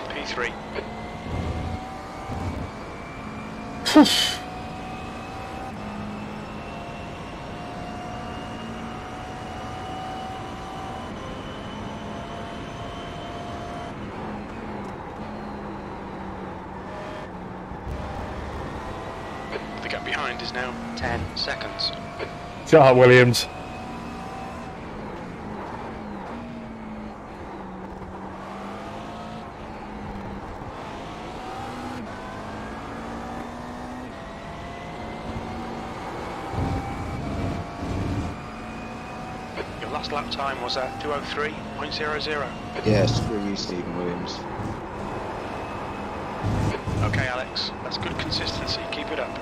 P3. The gap behind is now 10 seconds. Shut up, Williams. Your last lap time was at 2:03.00. Yeah, screw you, Stephen Williams. Okay, Alex, that's good consistency. Keep it up.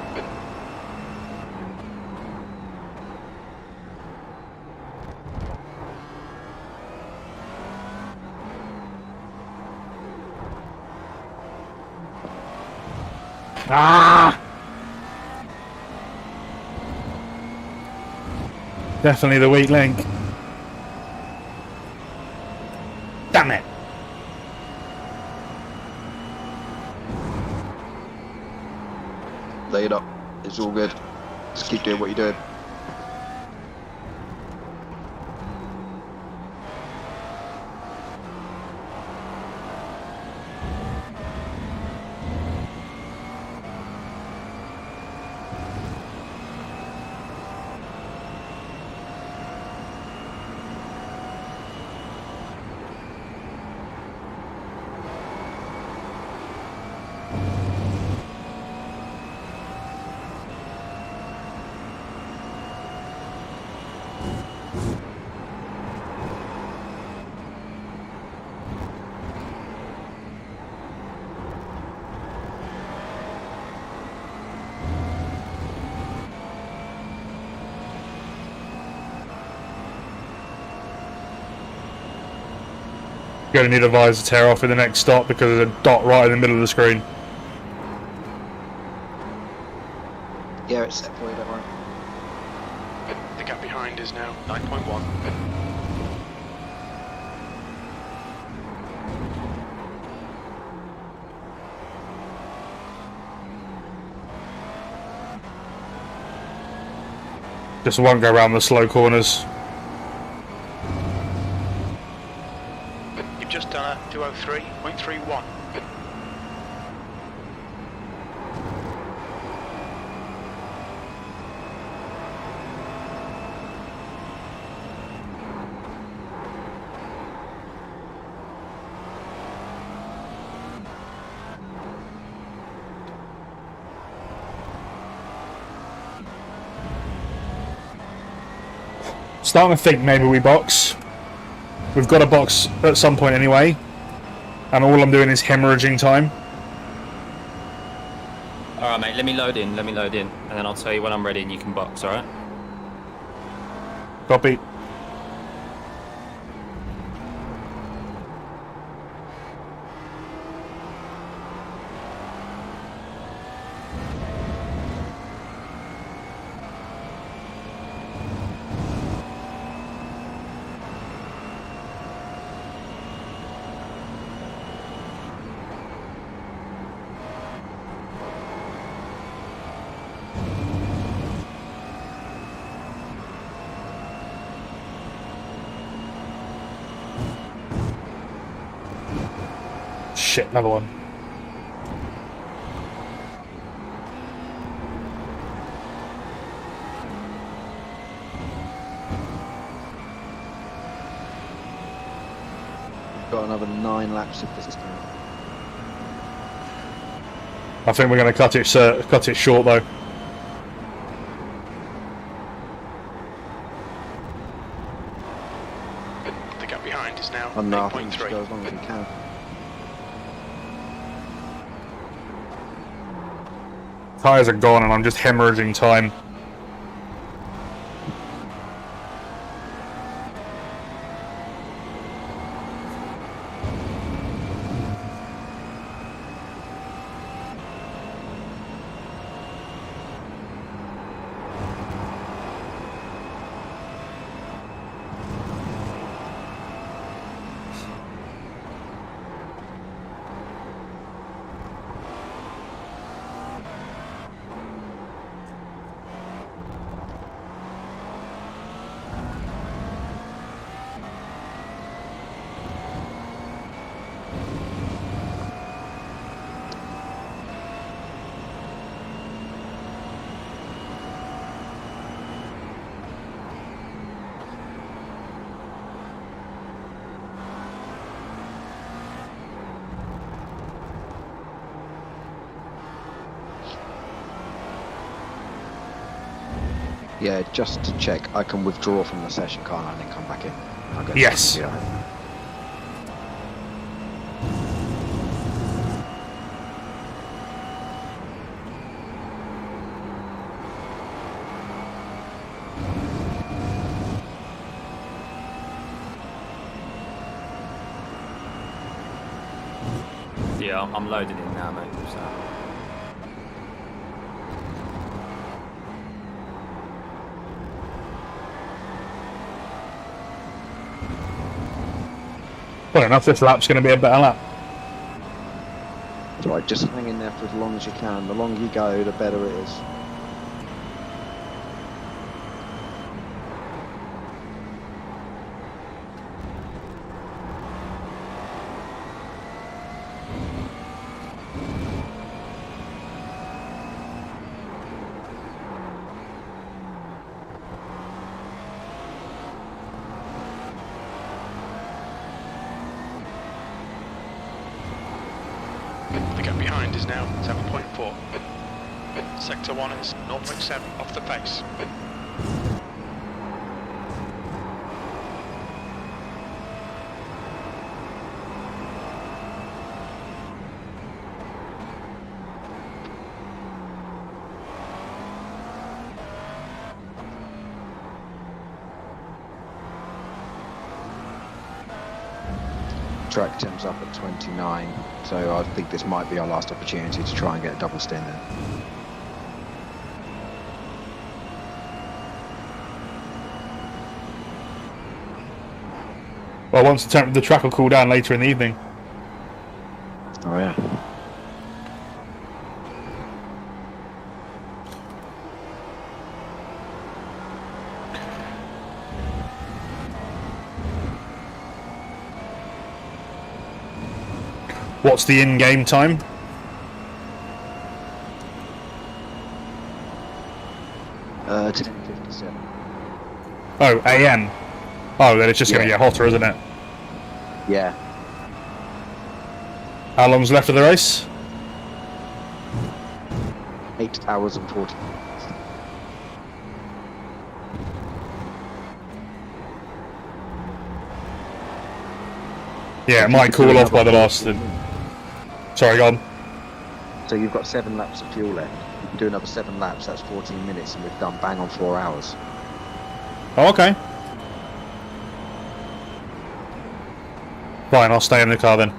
Ah! Definitely the weak link. Damn it. Lay it up. It's all good. Just keep doing what you're doing. Going to need a visor tear off in the next stop because there's a dot right in the middle of the screen. Yeah, it's set for you, don't worry. The gap behind is now 9.1. Just won't go around the slow corners. You've just done a 203.31. Starting to think maybe we box. We've got a box at some point anyway, and all I'm doing is hemorrhaging time. Alright mate, let me load in, and then I'll tell you when I'm ready and you can box, alright? Copy. Shit, another one. We've got another 9 laps of this time. I think we're going to cut it short though. The gap behind is now I'm not going to 8.3. go as long as we can. Tyres are gone and I'm just hemorrhaging time. Yeah, just to check, I can withdraw from the session, can't I, and then come back in? I'll go Yes. Yeah. Yeah, I'm loading in now, mate. So. Well enough, this lap's going to be a better lap. It's all right, just hang in there for as long as you can. The longer you go, the better it is. The gap behind is now 7.4. Sector 1 is 0.7 off the pace. Track temps up at 29, so I think this might be our last opportunity to try and get a double stint in. Well, once the track will cool down later in the evening. Oh yeah. What's the in-game time? Uh, 10:57. Oh, AM. Oh, then it's just going to get hotter, isn't it? Yeah. How long's left of the race? 8 hours and 40 minutes. Yeah, it might cool off by the last. Sorry, go on. So you've got 7 laps of fuel left. You can do another 7 laps, that's 14 minutes, and we've done bang on 4 hours. Oh, okay. Fine, I'll stay in the car then.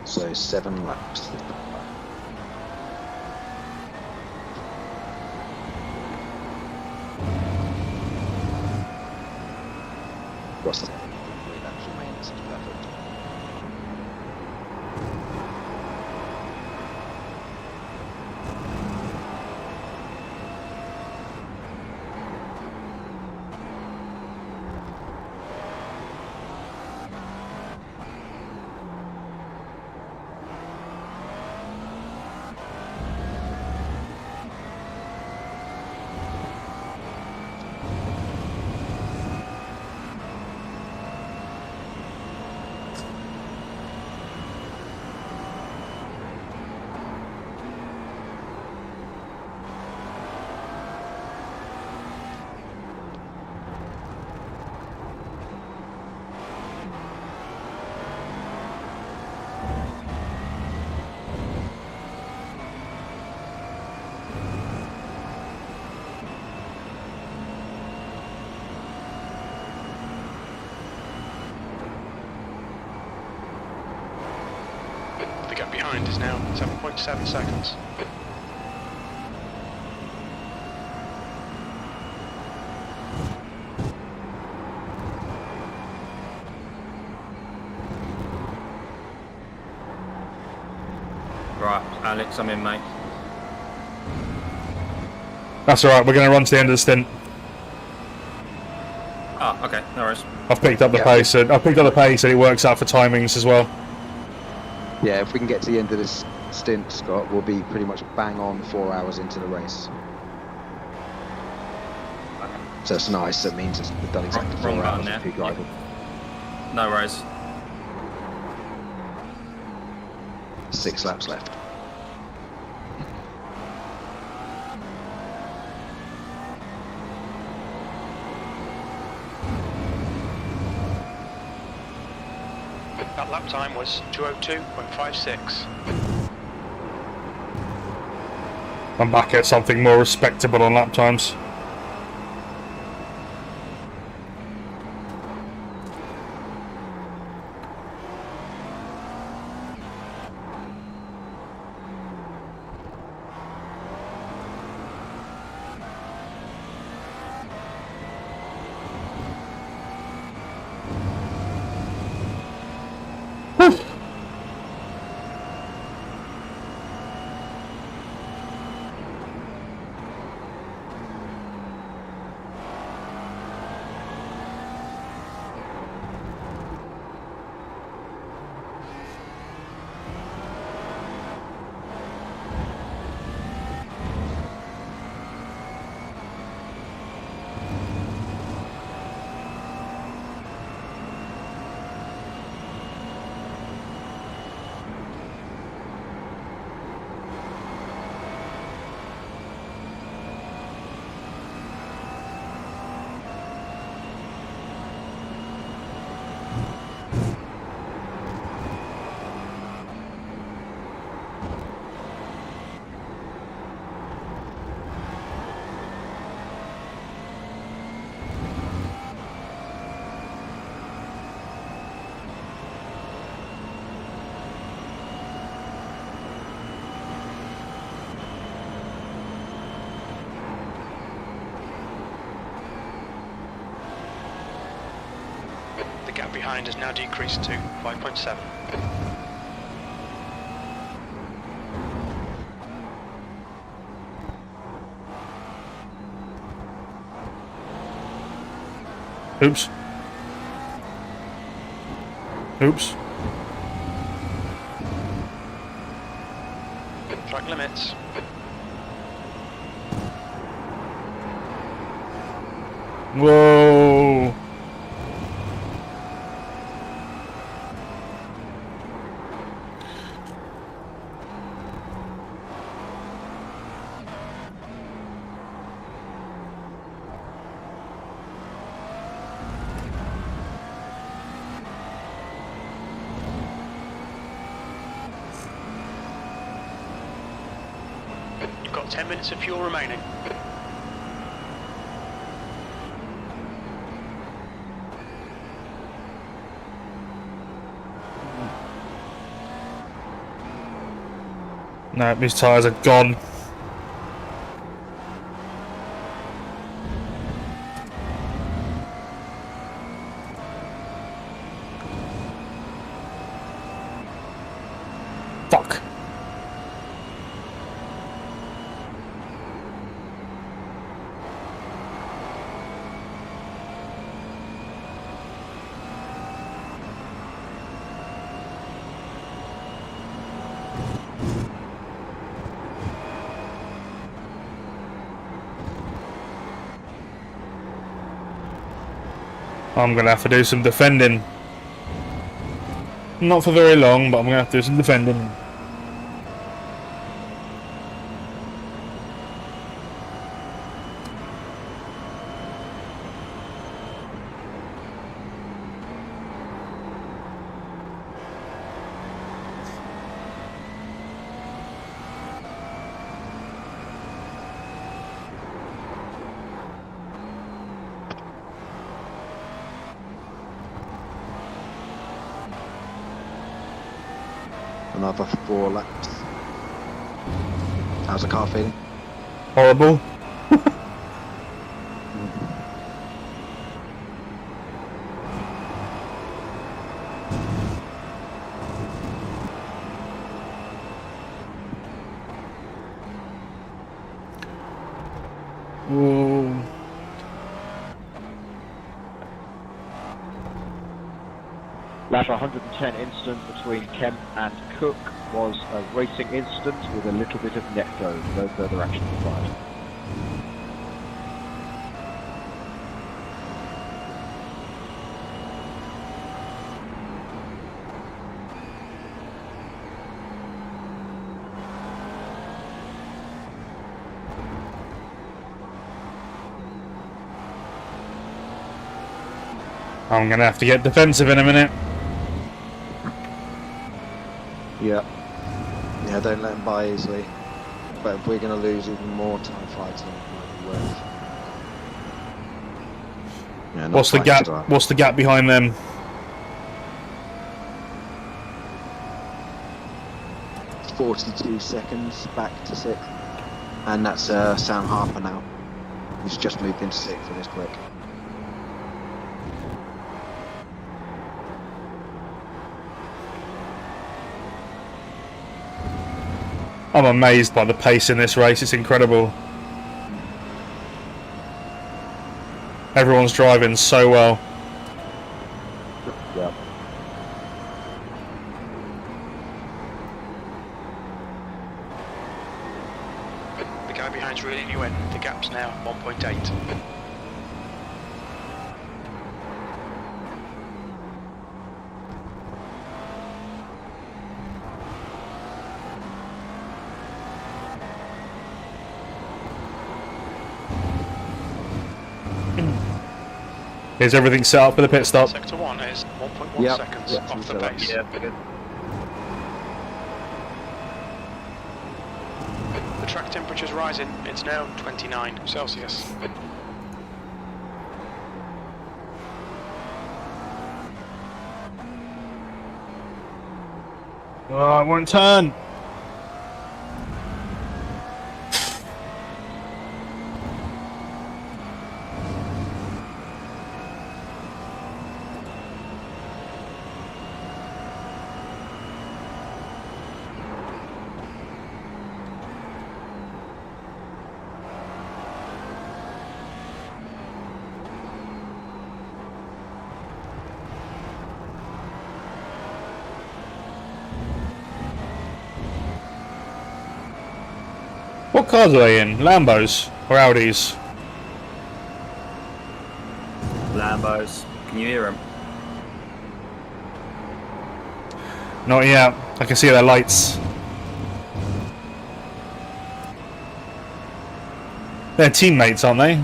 So 7 laps. What's that? 3 laps remaining, this is perfect. The gap behind is now 7.7 seconds. Right, Alex, I'm in, mate. That's alright, we're going to run to the end of the stint. Oh, okay, no worries. I've picked up the pace, and it works out for timings as well. Yeah, if we can get to the end of this stint, Scott, we'll be pretty much bang on 4 hours into the race. So it's nice, that means we've done exactly 4 hours of peak idle. No worries. 6 laps left. That lap time was 2:02.56. I'm back at something more respectable on lap times. The gap behind has now decreased to 5.7. Oops. Oops. Track limits. Whoa. You've got 10 minutes of fuel remaining. No, these tyres are gone. Fuck. I'm gonna have to do some defending. Not for very long, but I'm gonna have to do some defending. Another 4 laps. How's the car feeling? Horrible. Whoa. Lap 110 incident between Kemp and Cook was a racing incident with a little bit of net go. No further action required. I'm gonna have to get defensive in a minute. Yeah. Yeah, don't let them buy easily. But if we're going to lose even more time fighting, it might be worth. Yeah, not What's the quite gap? so. What's the gap behind them? It's 42 seconds back to 6th. And that's Sam Harper now. He's just moved into 6th for this quick. I'm amazed by the pace in this race. It's incredible. Everyone's driving so well. Yeah. The guy behind's reeling you in. The gap's now 1.8. Is everything set up for the pit stop? Sector 1 is 1.1 seconds off the pace. Yeah, good. The track temperature's rising. It's now 29 Celsius. Oh, I won't turn. What cars are they in? Lambos or Audis? Lambos. Can you hear them? Not yet. I can see their lights. They're teammates, aren't they?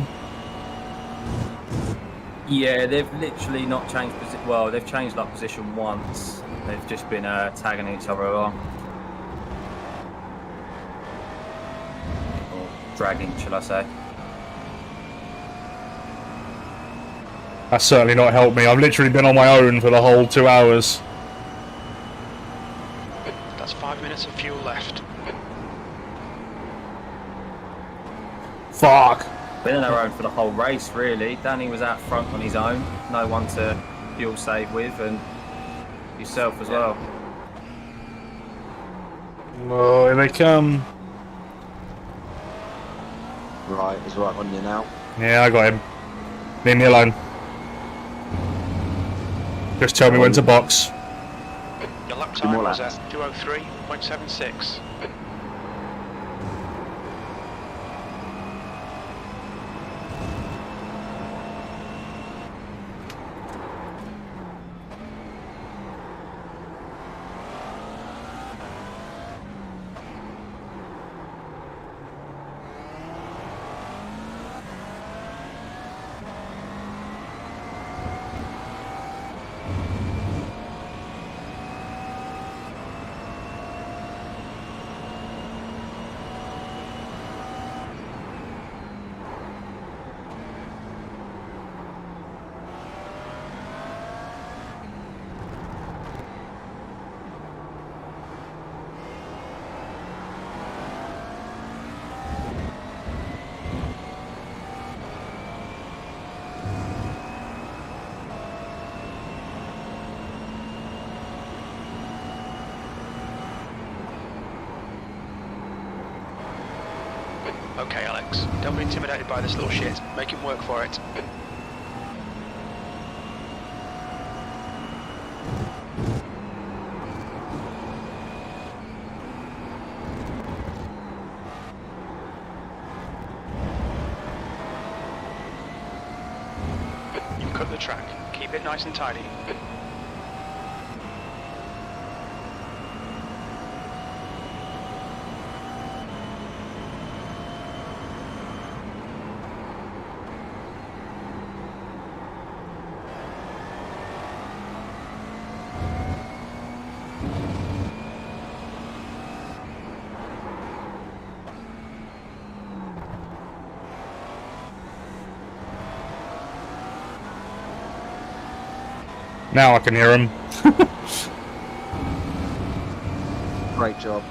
Yeah, they've literally not changed position. Well, they've changed like position once. They've just been tagging each other along. Or dragging, shall I say. That's certainly not helped me. I've literally been on my own for the whole 2 hours. That's 5 minutes of fuel left. Fuck. Been on our own for the whole race, really. Danny was out front on his own. No one to fuel save with, and yourself as well. Oh, here they come. Right, he's right on you now. Yeah, I got him. Leave me alone. Just tell me when to box. Your lap time was at 2:03.76. Okay, Alex, don't be intimidated by this little shit. Make him work for it. You cut the track. Keep it nice and tidy. Now I can hear him. Great job.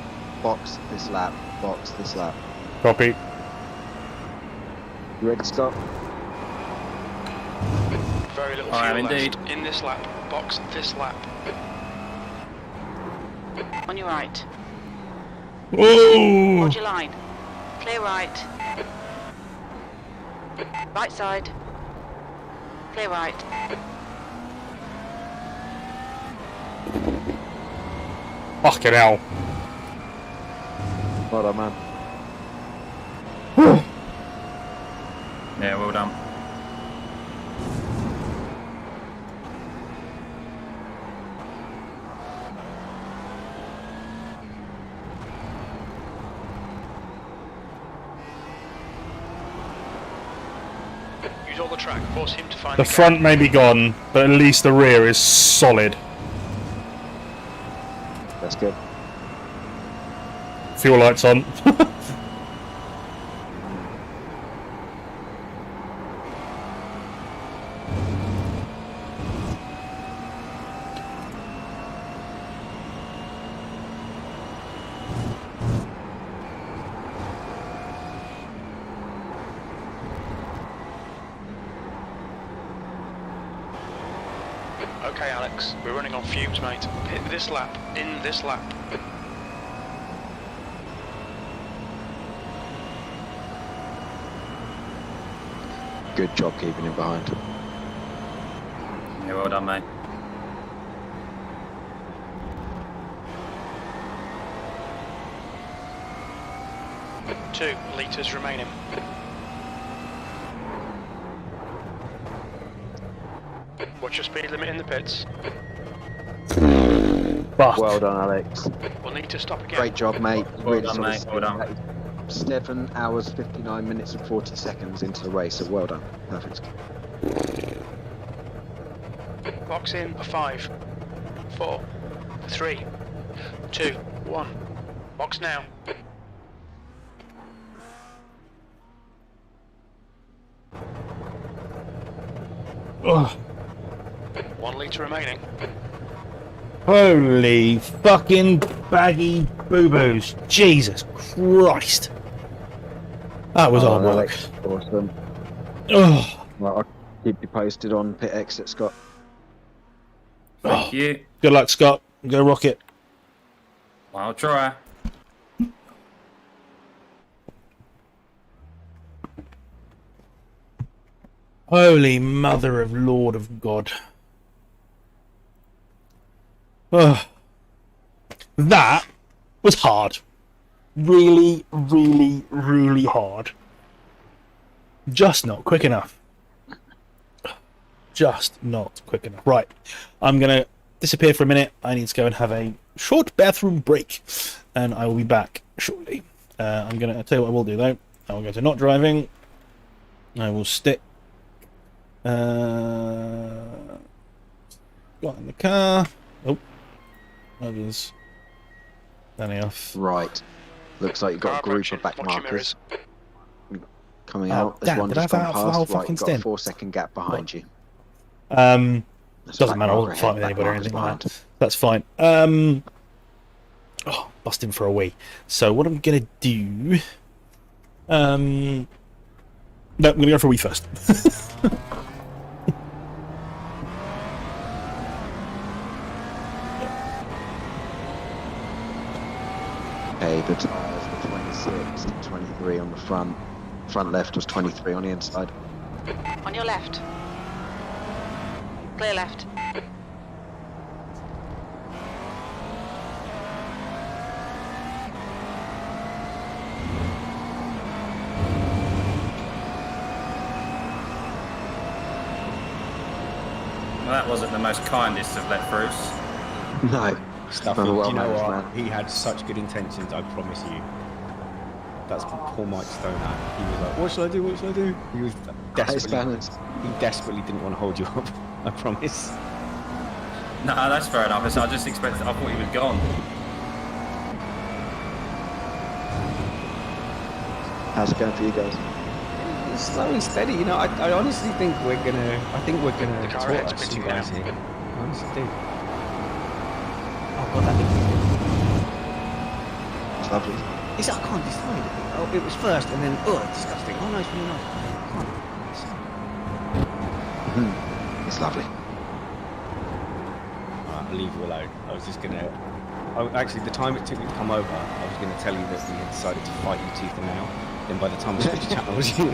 Box this lap. Box this lap. Copy. You ready to stop? Very little I fuel am left. indeed. In this lap. Box this lap. On your right. Whoa! Hold your line. Clear right. Right side. Clear right. Fucking hell. Well done, man. Yeah, well done. Use all the track. Force him to find The front may be gone, but at least the rear is solid. That's good. Fuel lights on. Okay, Alex, we're running on fumes, mate. Hit this lap, in this lap. Good job keeping him behind. Yeah, well done, mate. 2 litres remaining. What's your speed limit in the pits? Well done, Alex. We'll need to stop again. Great job, mate. Well done, mate. Well done. That is 7 hours, 59 minutes and 40 seconds into the race, so well done. Perfect. Box in. 5, 4, 3, 2, 1. Box now. Ugh. 1 litre remaining. Holy fucking baggy boo-boos. Jesus Christ. That was hard work. Alex, awesome. Oh. Well, I'll keep you posted on pit exit, Scott. Thank you. Good luck, Scott. Go Rocket. I'll try. Holy mother of Lord of God. Ugh. That was hard. Really, really, really hard. Just not quick enough. Just not quick enough. Right. I'm going to disappear for a minute. I need to go and have a short bathroom break. And I will be back shortly. I'm going to tell you what I will do, though. I will go to not driving. I will stick. Got in the car. Oh. Others. Standing off. Right. Looks like you've got a group of back markers coming out. There's damn, one did I just have gone that for the whole past. Right, fucking you've got a stint? 4-second gap behind you. Doesn't matter. I wasn't marker fighting with ahead, anybody or back anything markers like that. That's fine. Oh, busting for a wee. So what I'm gonna do? No, I'm gonna go for a wee first. Okay, the tyres were 26 and 23 on the front. Front left was 23 on the inside. On your left. Clear left. Well, that wasn't the most kindest of let-throughs. No. Stuffy, Well do you know managed, what? man. He had such good intentions, I promise you. That's poor Mike Stoner. He was like, what should I do? What should I do? He was he desperately didn't want to hold you up, I promise. No, that's fair enough. I just expected. I thought he was gone. How's it going for you guys? It's slow and steady, you know. I honestly think we're gonna. The car torch head's some pitting guys now. here. I honestly do. Oh god, that thing's It's lovely. It's, I can't decide. Oh, it was first, and then disgusting. Oh no, it's really nice. It's lovely. I'll leave you alone. I was just gonna. Actually, the time it took me to come over, I was gonna tell you that we had decided to fight you tooth and nail. Then by the time we switched channels, you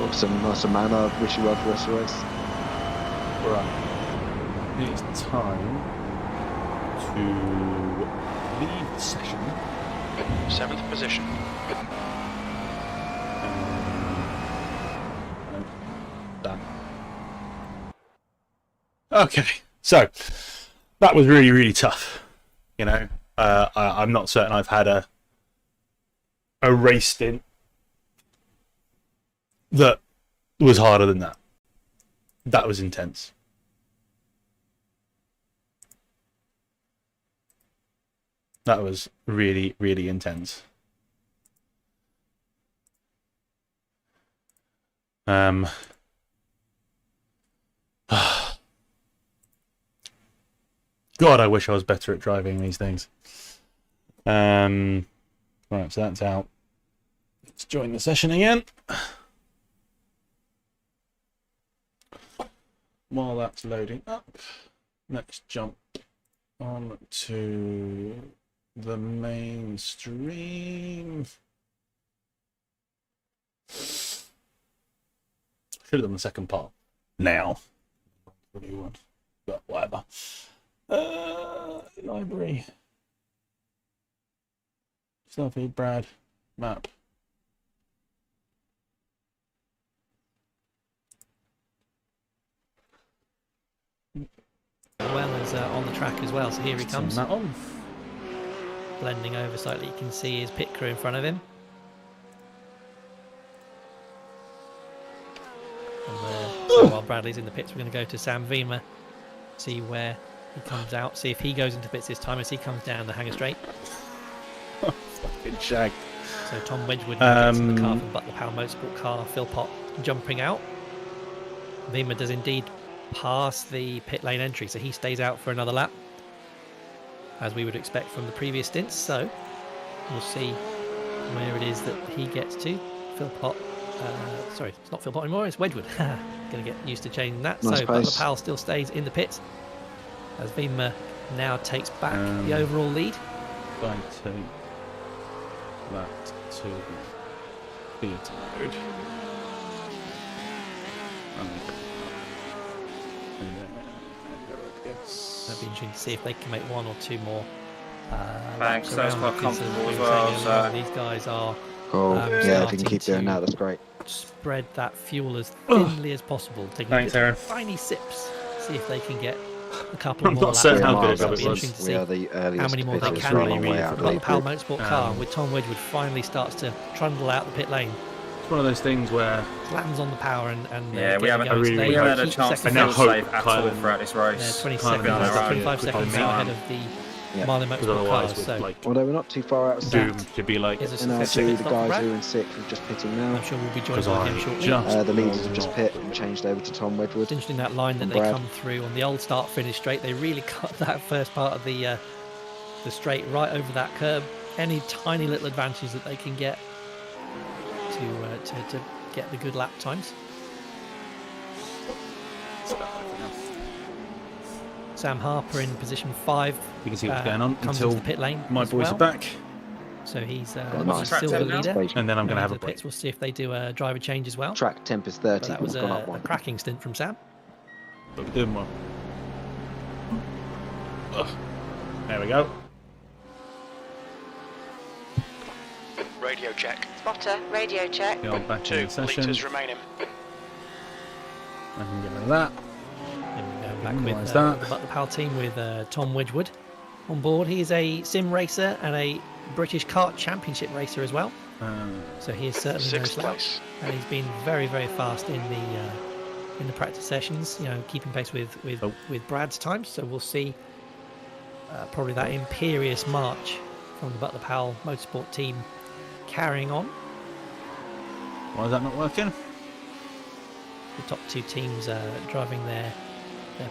Awesome, man. I wish you well for the rest of the race. Right. It's time to leave the session. 7th position. Done. Okay, so that was really, really tough. You know, I'm not certain I've had a race stint that was harder than that. That was intense. That was really, really intense. God, I wish I was better at driving these things. Right, so that's out. Let's join the session again. While that's loading up, let's jump on to the main stream. Should have done the second part now. The new one, but whatever. Library. Selfie, Brad, map. Well as on the track as well, so here he comes. That on. Blending over slightly, you can see his pit crew in front of him. And so while Bradley's in the pits, we're going to go to Sam Vima, see where he comes out, see if he goes into pits this time as he comes down the hanger straight. Fucking shag. So Tom Wedgwood gets in the car from Butler Power Motorsport car, Phil Pott jumping out. Vima does indeed pass the pit lane entry, so he stays out for another lap, as we would expect from the previous stints. So we'll see where it is that he gets to. Phil Pott, sorry, it's not Phil Pott anymore, it's Wedgwood. Going to get used to changing that. Nice so pace. Butler Powell still stays in the pits as Vima now takes back the overall lead. Going to take that to feed mode. It'll be interesting to see if they can make one or two more Thanks, laps that's around, quite because comfortable we as were well, saying earlier on, so- these guys are Cool. Yeah, if you starting can keep doing to that, that's great. spread that fuel as thinly as possible, taking Thanks, just Aaron. tiny sips, see if they can get a couple I'm more not laps. certain how good It'll it be was. interesting to We are see the earliest how many more they pitters, can really do. way out of But the the Powell group. Motorsport car with Tom Wedgwood finally starts to trundle out the pit lane. It's one of those things where Slams on the power and Yeah, we haven't, going. So they we haven't had a keep chance to second feel place. safe at all throughout this race. They're 20 Kind of seconds, in our 25 own seconds quick now on ahead of the Yeah. Marlin because Motorsport otherwise cars. we're So like Although we're not too far out of doomed that. to be like is a And successful two, pit the stop for guys who Brad. are in sixth have just pitting now. I'm sure we'll be joined because by I him shortly. just The leaders have just pit and changed over to Tom Wedgwood. It's interesting that line that and they Brad. come through on the old start-finish straight. They really cut that first part of the straight right over that curb. Any tiny little advantage that they can get to get the good lap times. Sam Harper in position 5. you can see what's going on comes until into the pit lane my as boys well. are back, So he's nice still the leader. and then I'm going to Now have a into the break. pits. We'll see if they do a driver change as well. Track temp is But 30. that was We've gone up a one. cracking stint from Sam. But we're doing well. Ugh. There we go. Radio check. Spotter, radio check. Go back in 2 the session. litres remaining. I can get rid of that. And we go back Minimise with that. the Butler Powell team with Tom Wedgwood on board. He is a sim racer and a British Kart Championship racer as well. So he is certainly no Sixth slouch, place. and he's been very, very fast in the practice sessions. You know, keeping pace with Brad's times. So we'll see probably that imperious march from the Butler Powell Motorsport team carrying on. Why is that not working? The top two teams driving their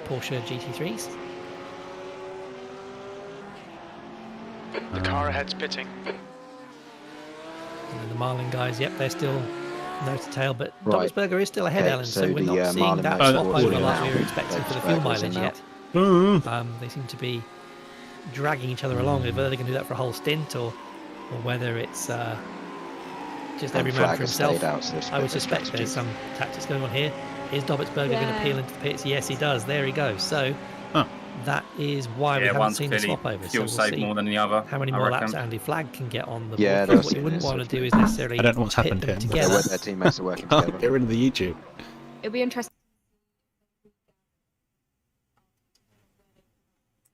Porsche GT3s. The car ahead's pitting. And then the Marlin guys, yep, they're still nose to tail, but Right. Dobbsberger is still ahead, Okay, Ellen, so so we're the, not seeing Marlin that Motorsport swap over team like we now. were expecting for the fuel Dobbsberger's in mileage now. yet. They seem to be dragging each other along, whether they can do that for a whole stint or whether it's just every man Flag for has himself. stayed out, so it's I would better suspect strategy. there's some tactics going on here. Is Dobbsberger going to peel into the pits? Yes, he does. There he goes. So that is why we Yeah, haven't one's seen the clearly swap over. So fuel we'll safe see more than the other. how many I more reckon. laps Andy Flagg can get on the Yeah, board. they'll What you see wouldn't this, want to hopefully. do is necessarily I don't know what's pit happened them here. Yeah, together. when their teammates are working together. Get rid of the YouTube. It'll be interesting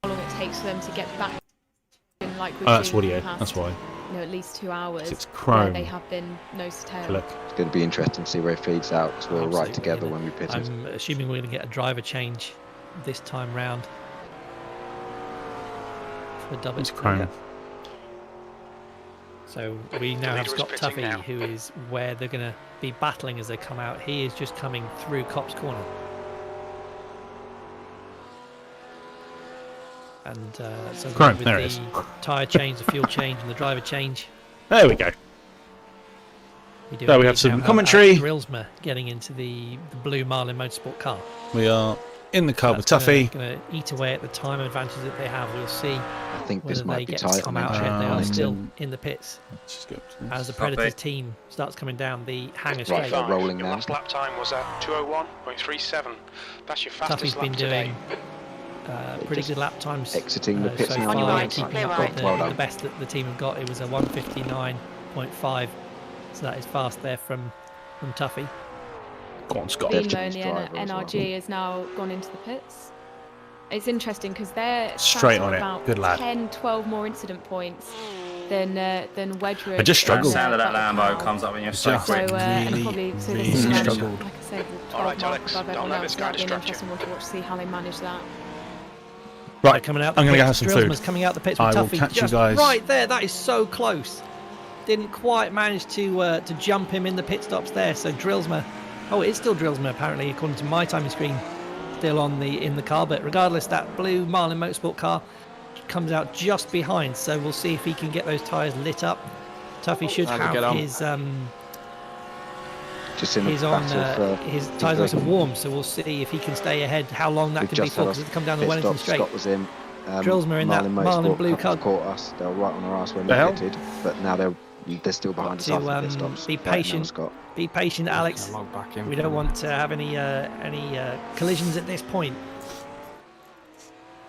how long it takes for them to get back in, like we've That's seen in the audio. past, That's why. you know, at least 2 hours It's where chrome. they have been nose to tail. Look. It's going to be interesting to see where it feeds out because we're all right Absolutely, together and when we pitted. I'm assuming we're going to get a driver change this time round for It's Dobbsberger. chrome. So we now have leader is Scott pitting Tuffy, now. who is where they're going to be battling as they come out. He is just coming through Copse Corner. And so Chrome, with there the it is. tyre change, the fuel change, and the driver change, There we go. do There we indeed have some now have commentary. Alex Grilsma getting into the blue Marlin Motorsport car. We are in the car with That's Tuffy. going to eat away at the time advantage that they have. We'll see I think whether this they might be get tight. to come out ahead. They are still in the pits. Let's just go up to As the this. Predators team starts coming down the hanger Right, straight. they're rolling Your now. last lap time was at 2:01.37. That's your fastest Tuffy's been lap today. doing pretty good lap times. Exiting the pits so now. far, keeping up with Well done. the best that the team have got. It was a 1:59.5, so that is fast there from Tuffy. Go on, Scott. Beamer and the NRG has now gone into the pits. It's interesting because they're Straight sat on it. about Good lad. 10, 12 more incident points than Wedgwood. I just struggle. The sound of that Lambo comes up in your so quick. And probably so this is like I said, the 12 All right, mark Alex, above don't everyone let else. this guy That'll be an distract you. interesting one to watch to see how they manage that. Right, coming out. I'm going to go have pits. some food. Drillsman's coming out the pits with I will Tuffy. catch you Just guys. right there. That is so close. Didn't quite manage to jump him in the pit stops there. So Drillsma, oh, it is still Drillsma apparently, according to my timing screen, still in the car. But regardless, that blue Marlin Motorsport car comes out just behind. So we'll see if he can get those tyres lit up. Tuffy should have his just in his tyres nice and warm. So we'll see if he can stay ahead. How long that can be for? Because it's come down the Wellington Straight. Scott was in. Drillsma in that Marlin blue car. Caught us. They were right on our ass when we pitted, but now they're still behind us after pit stops. Be patient. Scott. Be patient, Alex. We don't want to have any collisions at this point.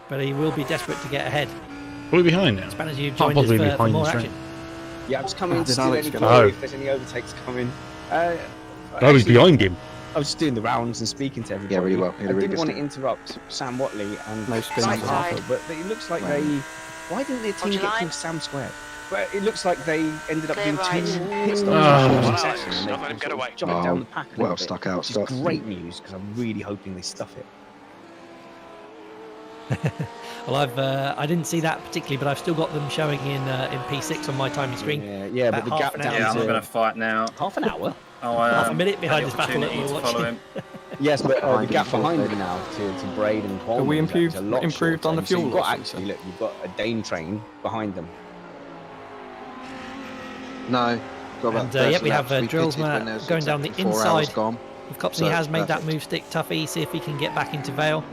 But he will be desperate to get ahead. Are we behind now? Spanners, you've joined us for more action. Yeah, I'm just coming in to do any if there's any overtakes coming. I was behind him. I was just doing the rounds and speaking to everybody. Yeah, really well. I didn't want to interrupt Sam Watley and but it looks like why didn't their team get through Sam Square? But it looks like they ended up doing 2 pit stops. Don't let him get away. Jumping down the pack a little bit, stuck out which is great news because I'm really hoping they stuff it. Well, I didn't see that particularly, but I've still got them showing in P6 on my timing screen. Yeah, but the gap down. Yeah, I'm not going to fight now. Half an hour. Half a minute behind this battle that we're watching. Yes, but the gap behind him now to Braid and Coleman. Have we is a lot improved on the shorter. fuel? So you've got a Dane train behind them. No. And we have Drillsma going down the inside. If Copsey has made that move stick Tuffy, see if he can get back into Vale.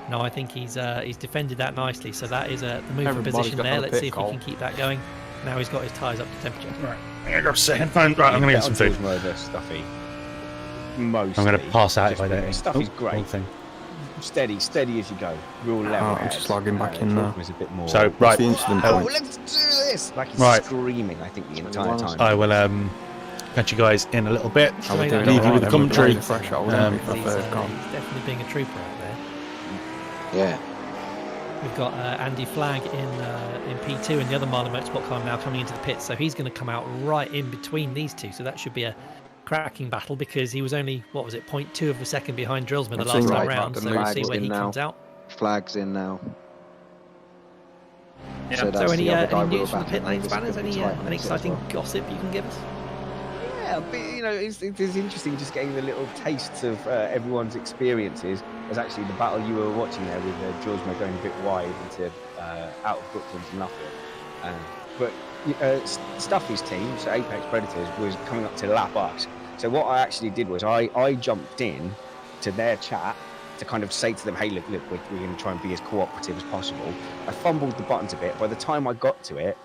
No, I think he's defended that nicely. So that is the move for position there. Let's see if he can keep that going. Now he's got his tyres up to temperature. Right, I'm going to grab some headphones. Right, I'm going to get some food. Stuffy. I'm going to pass out if I don't. Stuffy's great. Steady as you go. Real level. I'm just logging back in now. A bit more. So, right. The incident point. Let's do this! Like he's screaming, I think, the entire time. I will catch you guys in a little bit. I'll leave you with the commentary. He's definitely being a trooper out there. Yeah. We've got Andy Flagg in P2 and the other Marlin Motorsport car now coming into the pits, so he's going to come out right in between these two. So that should be a cracking battle because he was only 0.2 of a second behind Drillsman the last time round. So we'll see where he comes out. Flag's in now. Yeah. So any news from the pit lane, Spanners? Any exciting gossip you can give us? Yeah, but it's interesting just getting the little tastes of everyone's experiences. As actually the battle you were watching there with Drillsma going a bit wide into out of Brooklyn to nothing. But Stuffy's team, so Apex Predators, was coming up to lap us. So what I actually did was I jumped in to their chat to kind of say to them, hey, look, we're going to try and be as cooperative as possible. I fumbled the buttons a bit. By the time I got to it,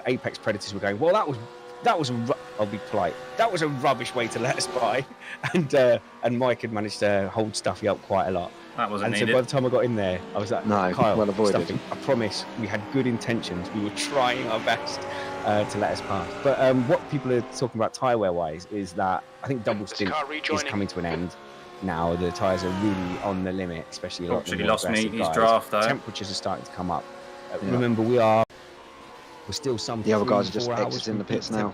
Apex Predators were going, well, I'll be polite. That was a rubbish way to let us by, and Mike had managed to hold Stuffy up quite a lot. That wasn't needed. So by the time I got in there, I was like, no, Kyle, well avoided. Stuffy, I promise we had good intentions. We were trying our best to let us pass. But what people are talking about tyre wear wise is that I think double stint is coming to an end now. The tyres are really on the limit, especially a lot of the more lost me. He's draft though. Temperatures are starting to come up. Remember, we're still some. The other guys are just 4 hours exiting the pits now.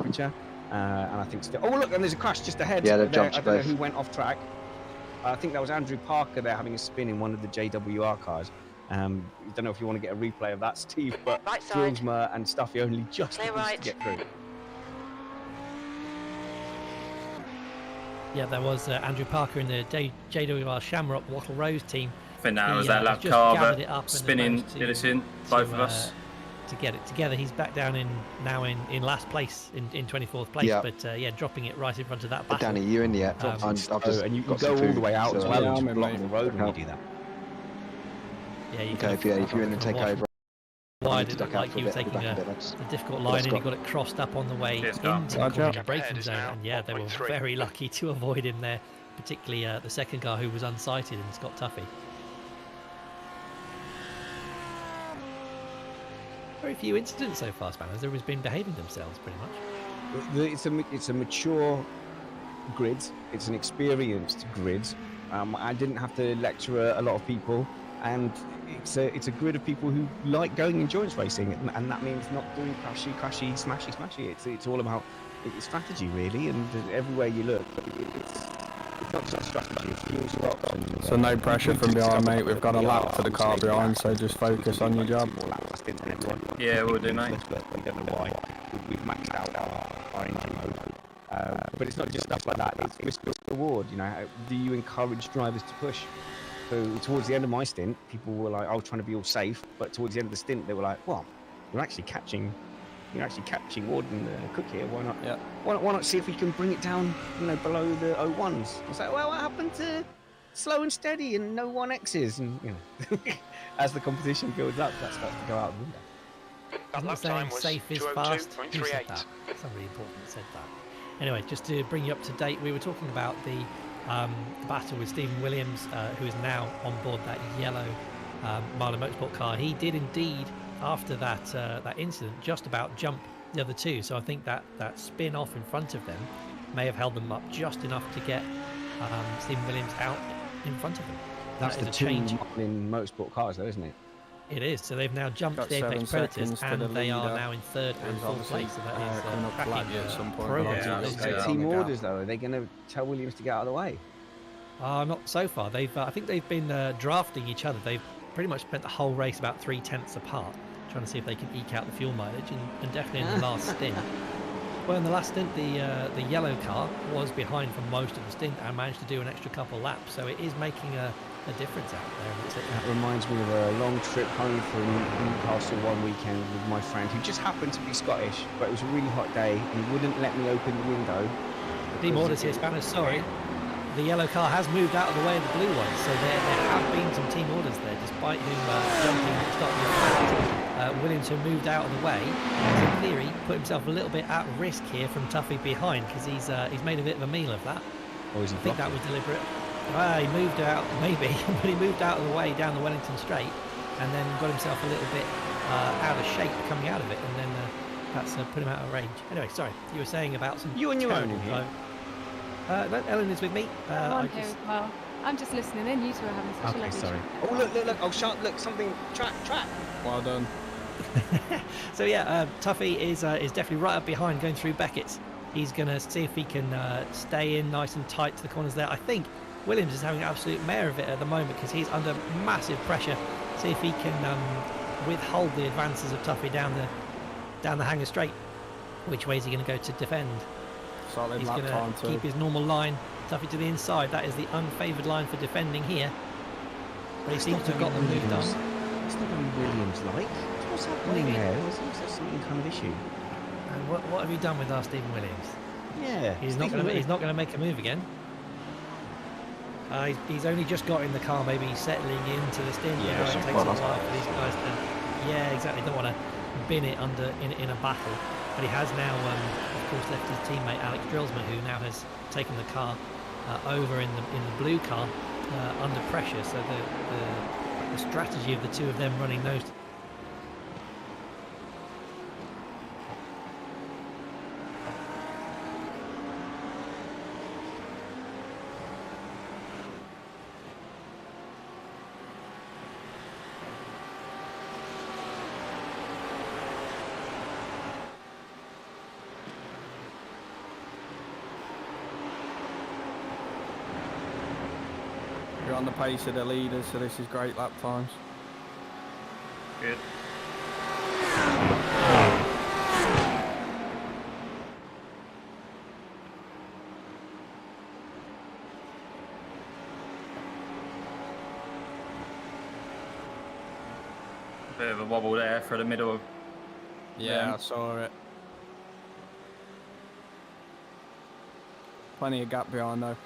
And I think still. Oh look, and there's a crash just ahead. Yeah, they've jumped I don't know who went off track. I think that was Andrew Parker there having a spin in one of the JWR cars. Don't know if you want to get a replay of that, Steve, but Drillsma and Stuffy only just managed to get through. Yeah, there was Andrew Parker in the JWR Shamrock Wattle Rose team. I think that was that lap car that spinning did us in, both of us. To get it together, he's back down in last place in 24th place, but dropping it right in front of that battle. Danny, you in the app? And you can go all the way out as well and block the road when you do that. Yeah, you if you're in the takeover. Wide, it looked like he was taking a difficult line and he got it crossed up on the way into the braking zone, and yeah, they were very lucky to avoid him there, particularly the second guy who was unsighted and Scott Tuffy. Very few incidents so far, Spanners. Everyone's been behaving themselves pretty much. It's a mature grid. It's an experienced grid. I didn't have to lecture a lot of people, and it's a grid of people who like going endurance racing, and that means not doing crashy, smashy. It's all about strategy, really, and everywhere you look, it's not just strategy. It's fuel stops. And, So no pressure from behind, mate. We've got a lap to the car behind, so just focus on your job. Yeah, we'll do, mate. We don't know why. We've maxed out our engine mode. But it's not just stuff like that. It's risk reward. You know, do you encourage drivers to push? So towards the end of my stint, people were like, "I was trying to be all safe," but towards the end of the stint, they were like, "Well, you're actually catching Ward and Cook here. Why not? Yeah. Why not see if we can bring it down? You know, below the 01s." It's like, well, what happened to slow and steady and no 1Xs? And you know, as the competition builds up, that starts to go out the window. Isn't it saying safe is fast? Who said that? Somebody important said that. Anyway, just to bring you up to date, we were talking about the battle with Stephen Williams, who is now on board that yellow Marlin Motorsport car. He did indeed, after that incident, just about jump the other two. So I think that spin off in front of them may have held them up just enough to get Stephen Williams out in front of them. That's that the is a change. in motorsport cars, though, isn't it? It is. So they've now jumped Got the 7 Apex Predators, seconds to and the they are leader, now in third and who's fourth obviously, place. So that is coming up cracking flat at some point. progress. Yeah, Those that's two. Team orders, though, are they going to tell Williams to get out of the way? Not so far. They've, I think they've been drafting each other. They've pretty much spent the whole race about 3/10 apart, trying to see if they can eke out the fuel mileage, and definitely in the last stint. Well, in the last stint, the yellow car was behind for most of the stint and managed to do an extra couple laps. So it is making a difference out there. That reminds me of a long trip home from Newcastle one weekend with my friend, who just happened to be Scottish, but it was a really hot day, and he wouldn't let me open the window. Team orders here, Spanners, sorry. The yellow car has moved out of the way of the blue one, so there have been some team orders there, despite him jumping at the start of the fight. Williamson moved out of the way. In theory, put himself a little bit at risk here from Tuffy behind, because he's made a bit of a meal of that. Or is he I think that was deliberate. He moved out, maybe, but he moved out of the way down the Wellington Straight, and then got himself a little bit out of shape coming out of it, and then that's put him out of range. Anyway, sorry, you were saying about some. You on your own in here? No, Ellen is with me. I'm here as well. I'm just listening in. You two are having such a lovely sorry. chat. Oh, look! Oh, sharp! Look, something. Track! Well done. So yeah, Tuffy is definitely right up behind, going through Beckett's. He's going to see if he can stay in nice and tight to the corners there. I think Williams is having an absolute mare of it at the moment because he's under massive pressure. See if he can withhold the advances of Tuffy down the Hanger Straight. Which way is he going to go to defend? Solid He's lap going time to too. keep his normal line. Tuffy to the inside. That is the unfavoured line for defending here. But he seems to have got them moved on. It's not very Williams-like. What's happening there? Is there some kind of issue? And what have you done with our Stephen Williams? Yeah, He's not going to make a move again. He's only just got in the car, maybe settling into the stint. Yeah, it takes a while for these guys to. Yeah, exactly. Don't want to bin it in a battle. But he has now, of course, left his teammate Alex Drillsman, who now has taken the car over in the blue car under pressure. So the strategy of the two of them running those. You're on the pace of the leaders, so this is great lap times. Good. Bit of a wobble there for the middle of. Yeah, I saw it. Plenty of gap behind though.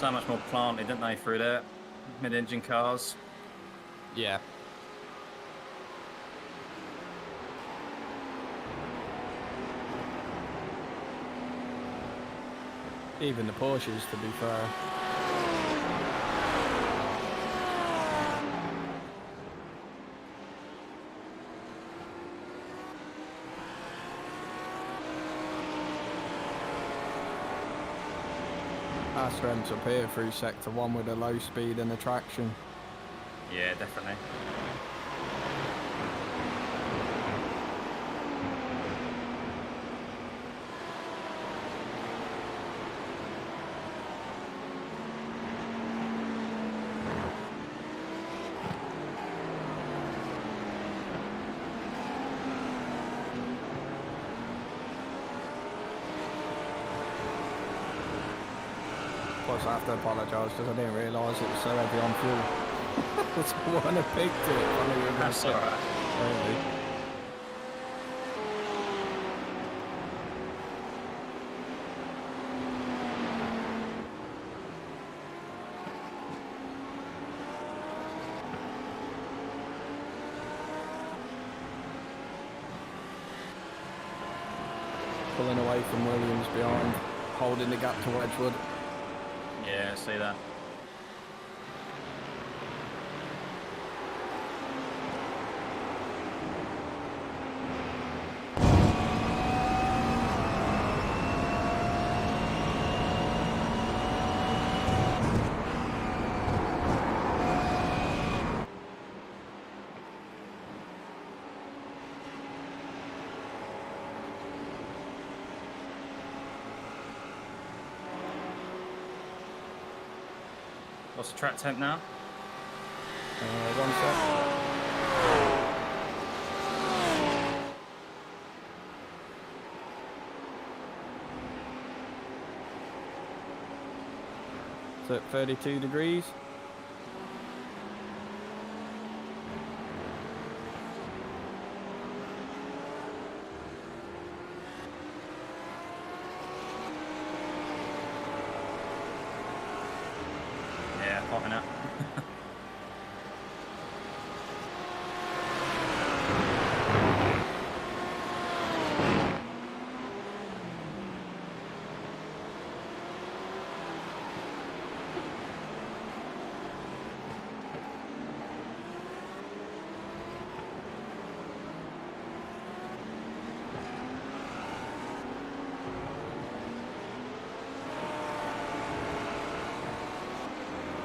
so much more planted, didn't they, through there? Mid-engine cars. Yeah. Even the Porsches, to be fair. Our strengths up here through sector 1 with the low speed and the traction. Yeah, definitely. Plus, I have to apologise because I didn't realise it was so heavy on fuel. That's when I picked it. I knew you were going to That's say alright. really. Pulling away from Williams behind, holding the gap to Wedgwood. Yeah, I see that. What's the track temp now? 1 sec. It's at 32 degrees. Yeah, popping up.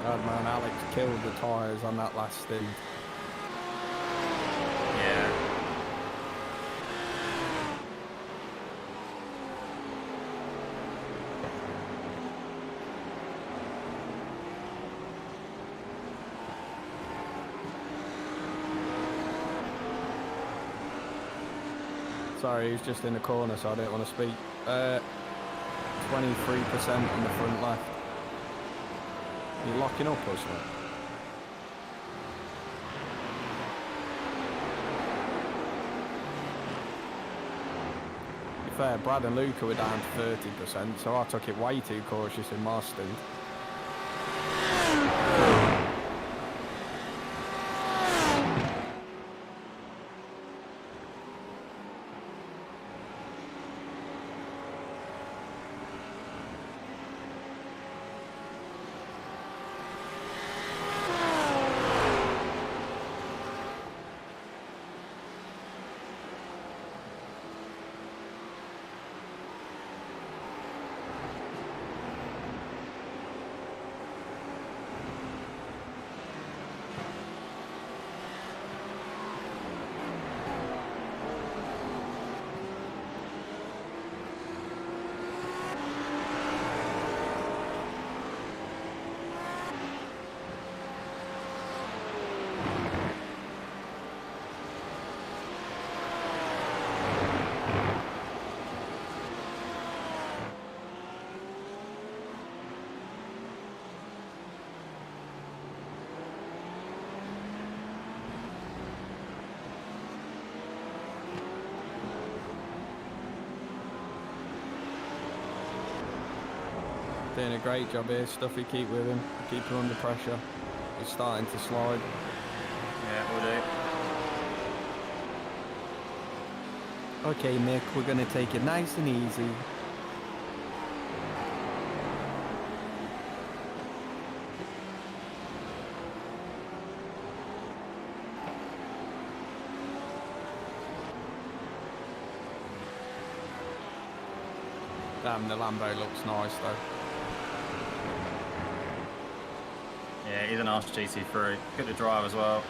God man, Alex killed the tyres on that last stint. Yeah. Sorry, he was just in the corner, so I didn't want to speak. 23% on the front left. You locking up or something? To be fair, Brad and Luca were down to 30%, so I took it way too cautious in my stint. Doing a great job here. Stuffy, keep with him. Keep him under pressure. He's starting to slide. Yeah, we'll do. Okay, Mick, we're going to take it nice and easy. Damn, the Lambo looks nice though. Yeah, he's a nice GT3. Good to drive as well.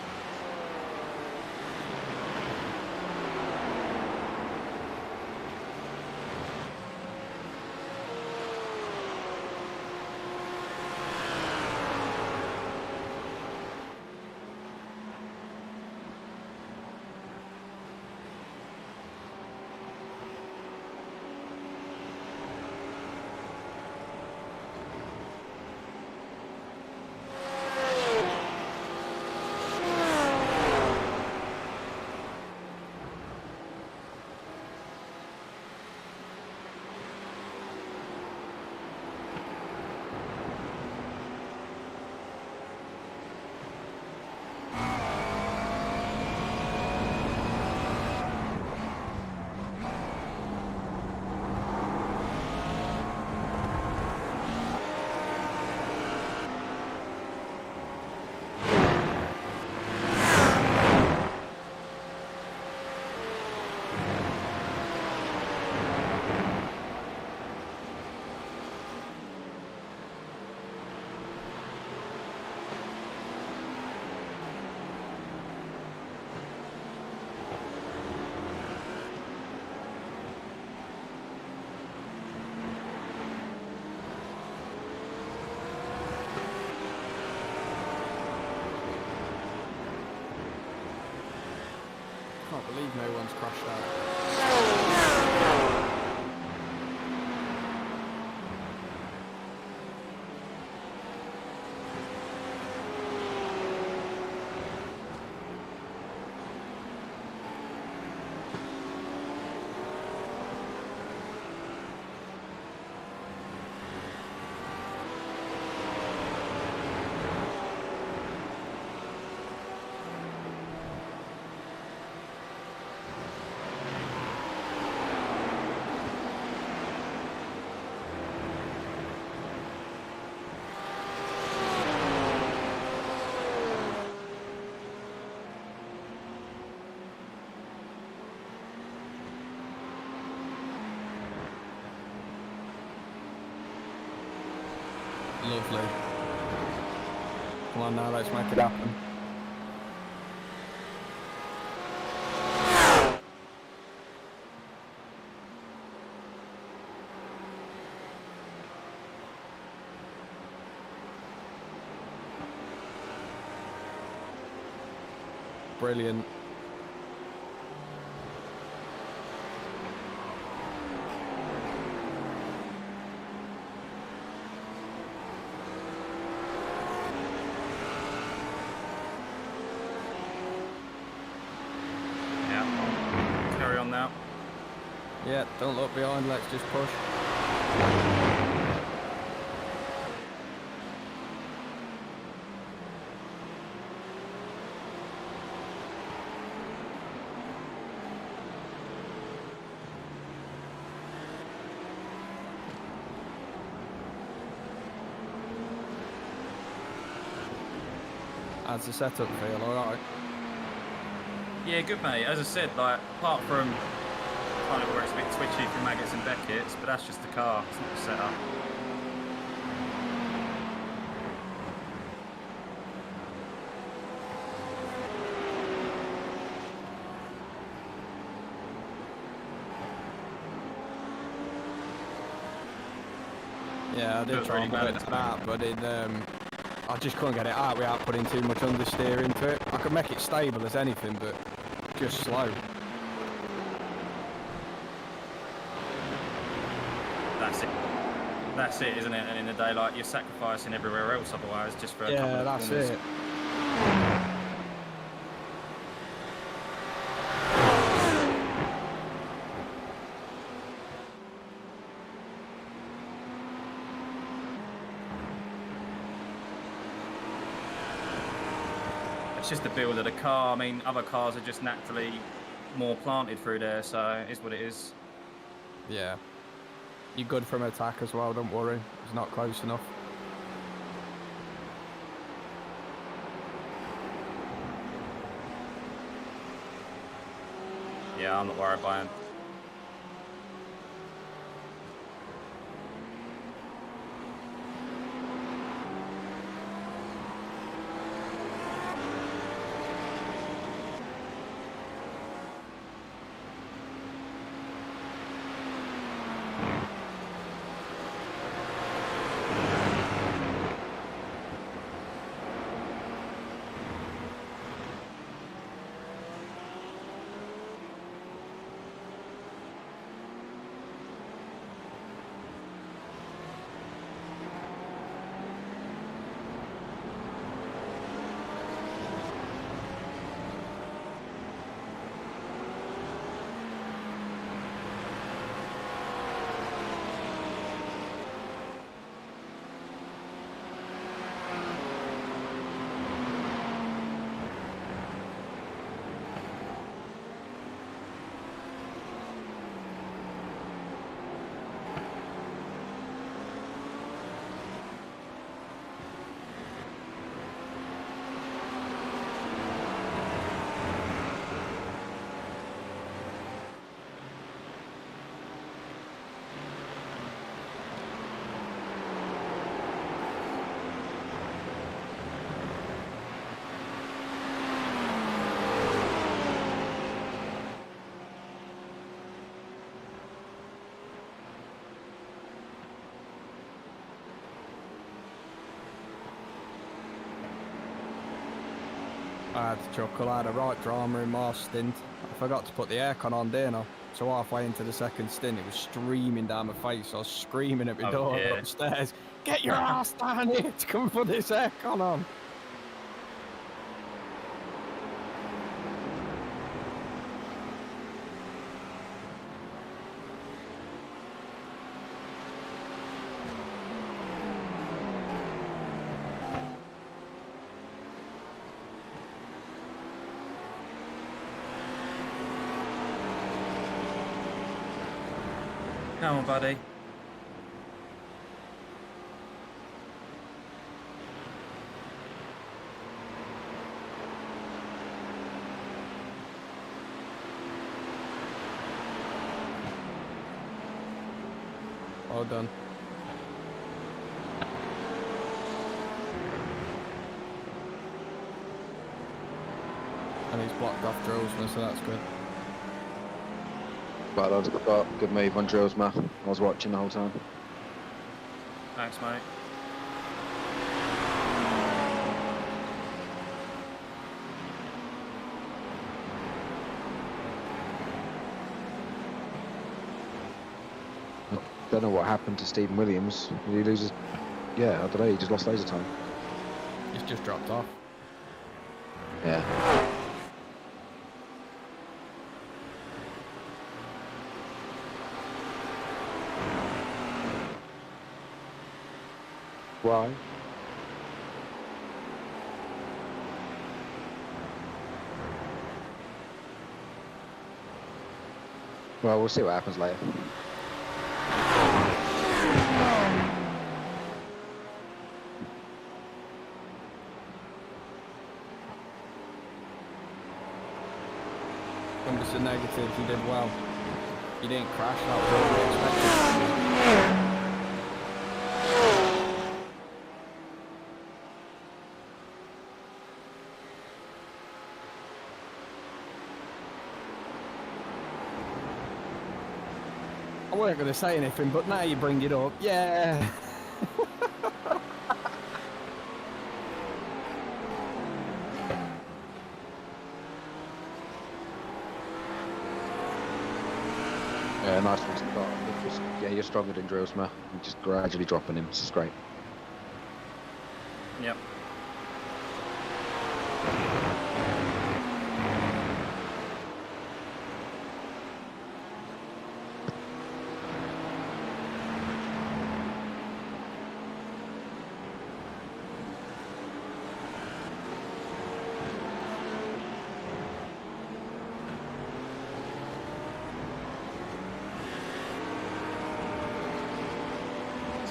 Can't believe no one's crashed out. Lovely. Come on now, let's make it happen. Brilliant. Carry on now. Yeah, don't look behind, let's just push. How's the setup feel? Alright? Yeah, good mate. As I said, like apart from kind of where it's a bit twitchy from Maggots and Beckett's, but that's just the car, it's not the setup. Yeah, I did try and put it to that, but I just couldn't get it out without putting too much understeer into it. I could make it stable as anything, but just slow. That's it, isn't it? And in the day, like you're sacrificing everywhere else otherwise, just for a couple of that's corners. it. it's just the build of the car. I mean, other cars are just naturally more planted through there, so it is what it is. Yeah. You're good from attack as well, don't worry. It's not close enough. Yeah, I'm not worried by him. I had to chuckle. I had a right drama in my stint. I forgot to put the aircon on, didn't I? So halfway into the second stint, it was streaming down my face. I was screaming at my door upstairs, "Get your ass down here to come put this aircon on!" Come on, buddy. All done. And he's blocked off Drillsman, so that's good. Well, that was good move on Drillsman. I was watching the whole time. Thanks, mate. Don't know what happened to Stephen Williams. Did he lose his... Yeah, I don't know, he just lost loads of time. He's just dropped off. Yeah. Why? Well, we'll see what happens later. From just a negative, you did well. You didn't crash, that was what we expected. I weren't going to say anything, but now you bring it up. Yeah. Yeah, nice one to start. Yeah, you're stronger than Drillsman. You're just gradually dropping him. This is great. Yep.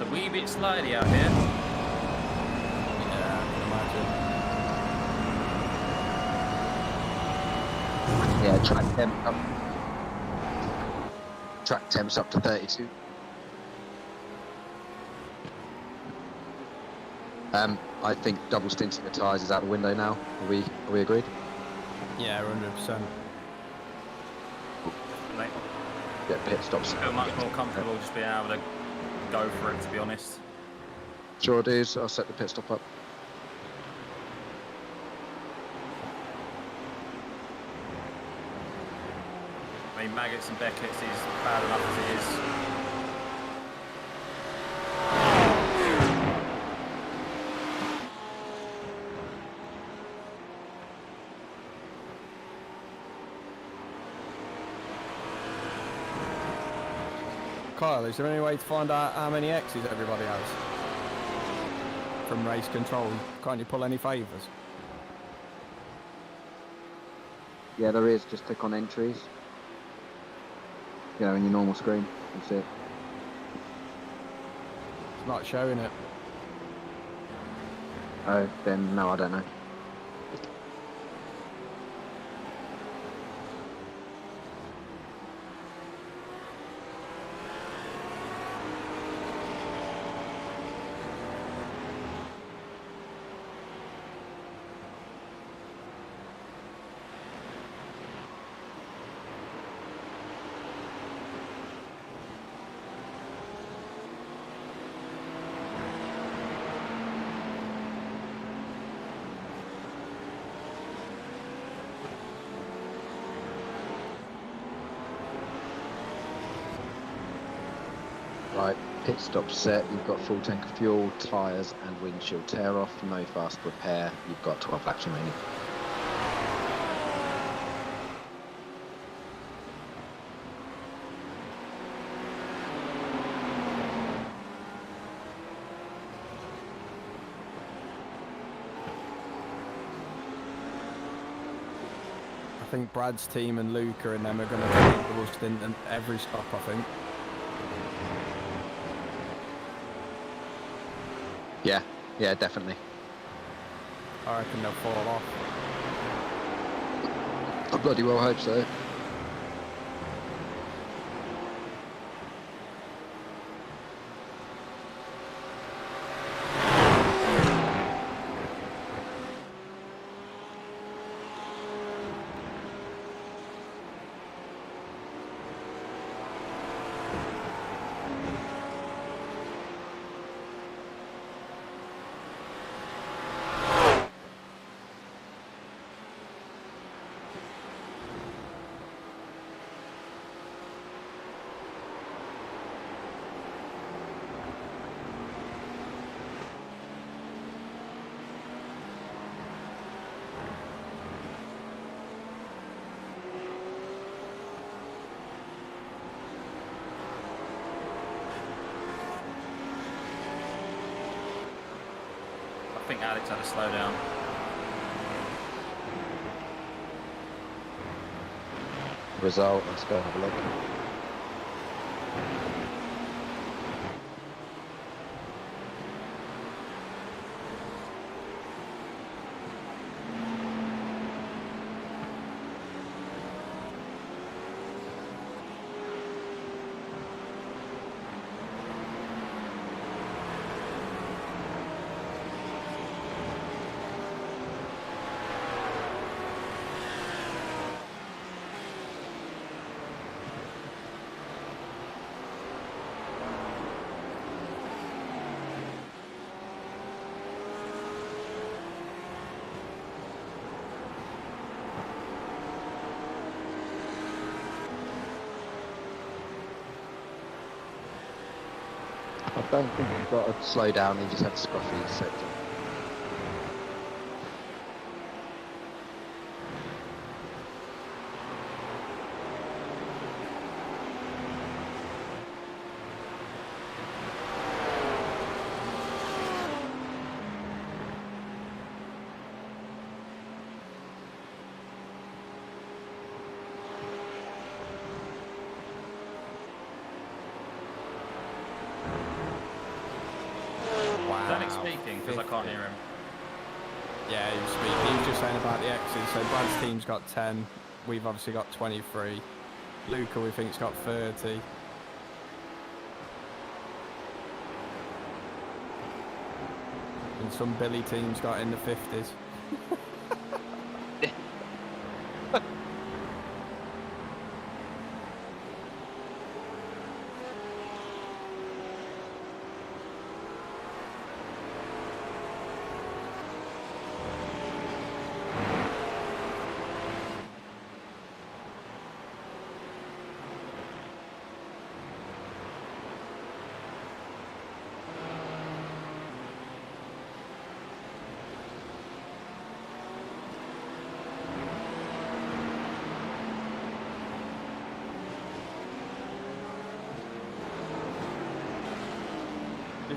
a wee bit slidey out here. Yeah, I can imagine. Yeah, track temps up to 32. I think double stinting the tyres is out the window now. Are we agreed? Yeah, 100%. Like, Yeah, pit stops. feel much more comfortable just being able to go for it, to be honest. Sure, dudes. I'll set the pit stop up. I mean, Maggots and Beckett's is bad enough as it is. Kyle, is there any way to find out how many X's everybody has? From race control, can't you pull any favours? Yeah, there is. Just click on entries. You know, in your normal screen, you see it. It's not showing it. Oh, then no, I don't know. Right, pit stop set, you've got full tank of fuel, tyres and windshield tear off, no fast repair, you've got 12 laps remaining. I think Brad's team and Luca and them are going to take double stint at every stop, I think. Yeah, definitely. I reckon they'll fall off. I bloody well hope so. I think Alex had to slow down. Result, let's go have a look. I don't think you've got to slow down, you just have to scruffy sector. speaking because I can't hear him. Yeah, he was speaking. He was just saying about the X's. So Brad's team's got 10. We've obviously got 23. Luca, we think's got 30. And some Billy team's got in the 50s.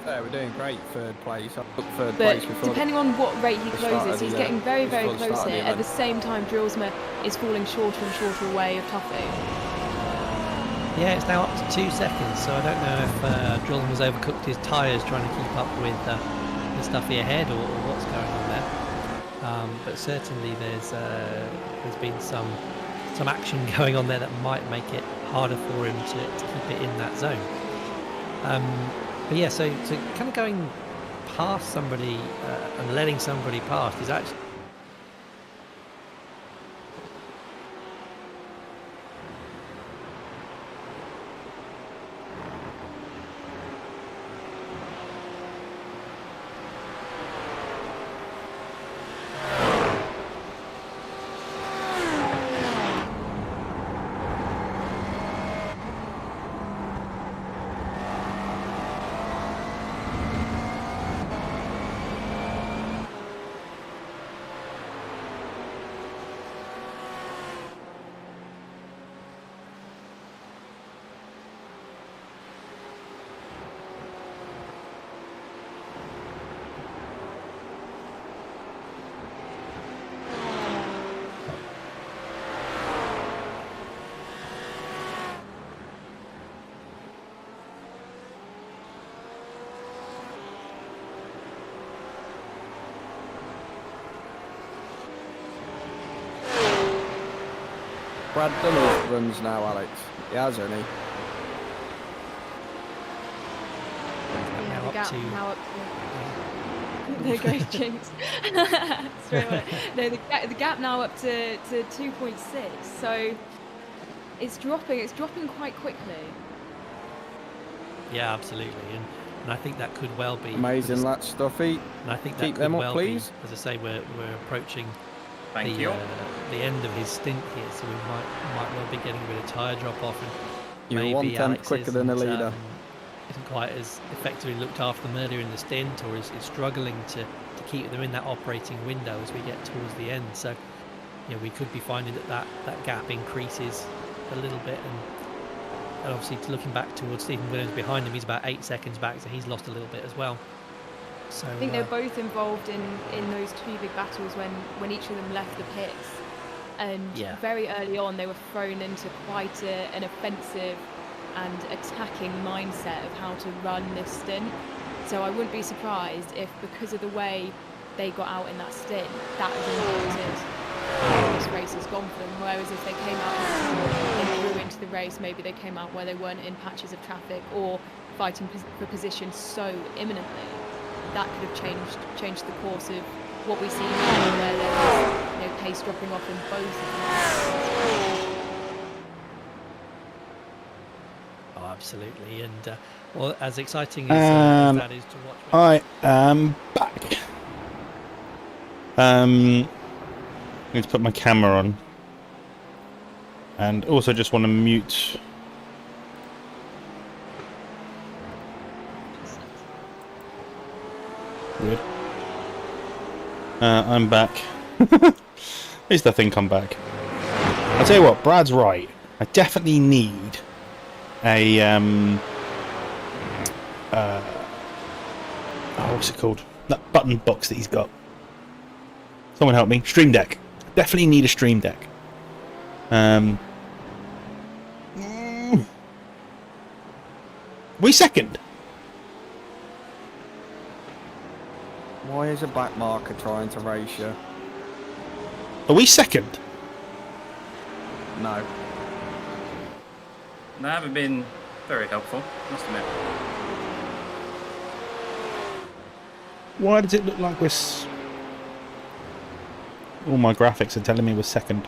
Yeah, we're doing great, third place. I took third place But before depending on what rate he the start closes, of the, he's getting very, very before the close start of here. the At the event. same time, Drillsma is falling shorter and shorter away of Tuffy. Yeah, it's now up to 2 seconds, so I don't know if Drillman has overcooked his tyres trying to keep up with the Stuffy ahead or what's going on there. But certainly there's been some action going on there that might make it harder for him to keep it in that zone. But yeah, so kind of going past somebody and letting somebody past is actually... Brad done his runs now, Alex. He has, hasn't he? Yeah, the gap now up to... There goes Jinx. Straight away. No, the gap now up to 2.6, so it's dropping quite quickly. Yeah, absolutely, and I think that could well be Amazing, that Stuffy. And I think Keep that them could up, well please. be, as I say, we're approaching the you. The end of his stint here, so we might well be getting a bit of tyre drop off, and You're maybe 1 tenth Alex quicker than the isn't, leader. Isn't quite as effectively looked after them earlier in the stint, or is struggling to keep them in that operating window as we get towards the end. So, you know, we could be finding that gap increases a little bit, and obviously looking back towards Stephen Williams behind him, he's about 8 seconds back, so he's lost a little bit as well. So I think they're both involved in those two big battles when each of them left the pits, and very early on they were thrown into quite an offensive and attacking mindset of how to run this stint. So I wouldn't be surprised if, because of the way they got out in that stint, that has impacted how this race has gone for them. Whereas if they came out and grew into the race, maybe they came out where they weren't in patches of traffic or fighting for position so imminently, that could have changed the course of what we see now, where there's pace dropping off in both of them. Oh, absolutely, and well, as exciting as that is to watch. I am back. I need to put my camera on, and also just want to mute. Weird. I'm back. At least I think I'm back. I'll tell you what, Brad's right. I definitely need a what's it called? That button box that he's got. Someone help me. Stream Deck. Definitely need a Stream Deck. We second. Why is a back marker trying to race you? Are we second? No. They haven't been very helpful, must admit. Why does it look like we're... All my graphics are telling me we're second.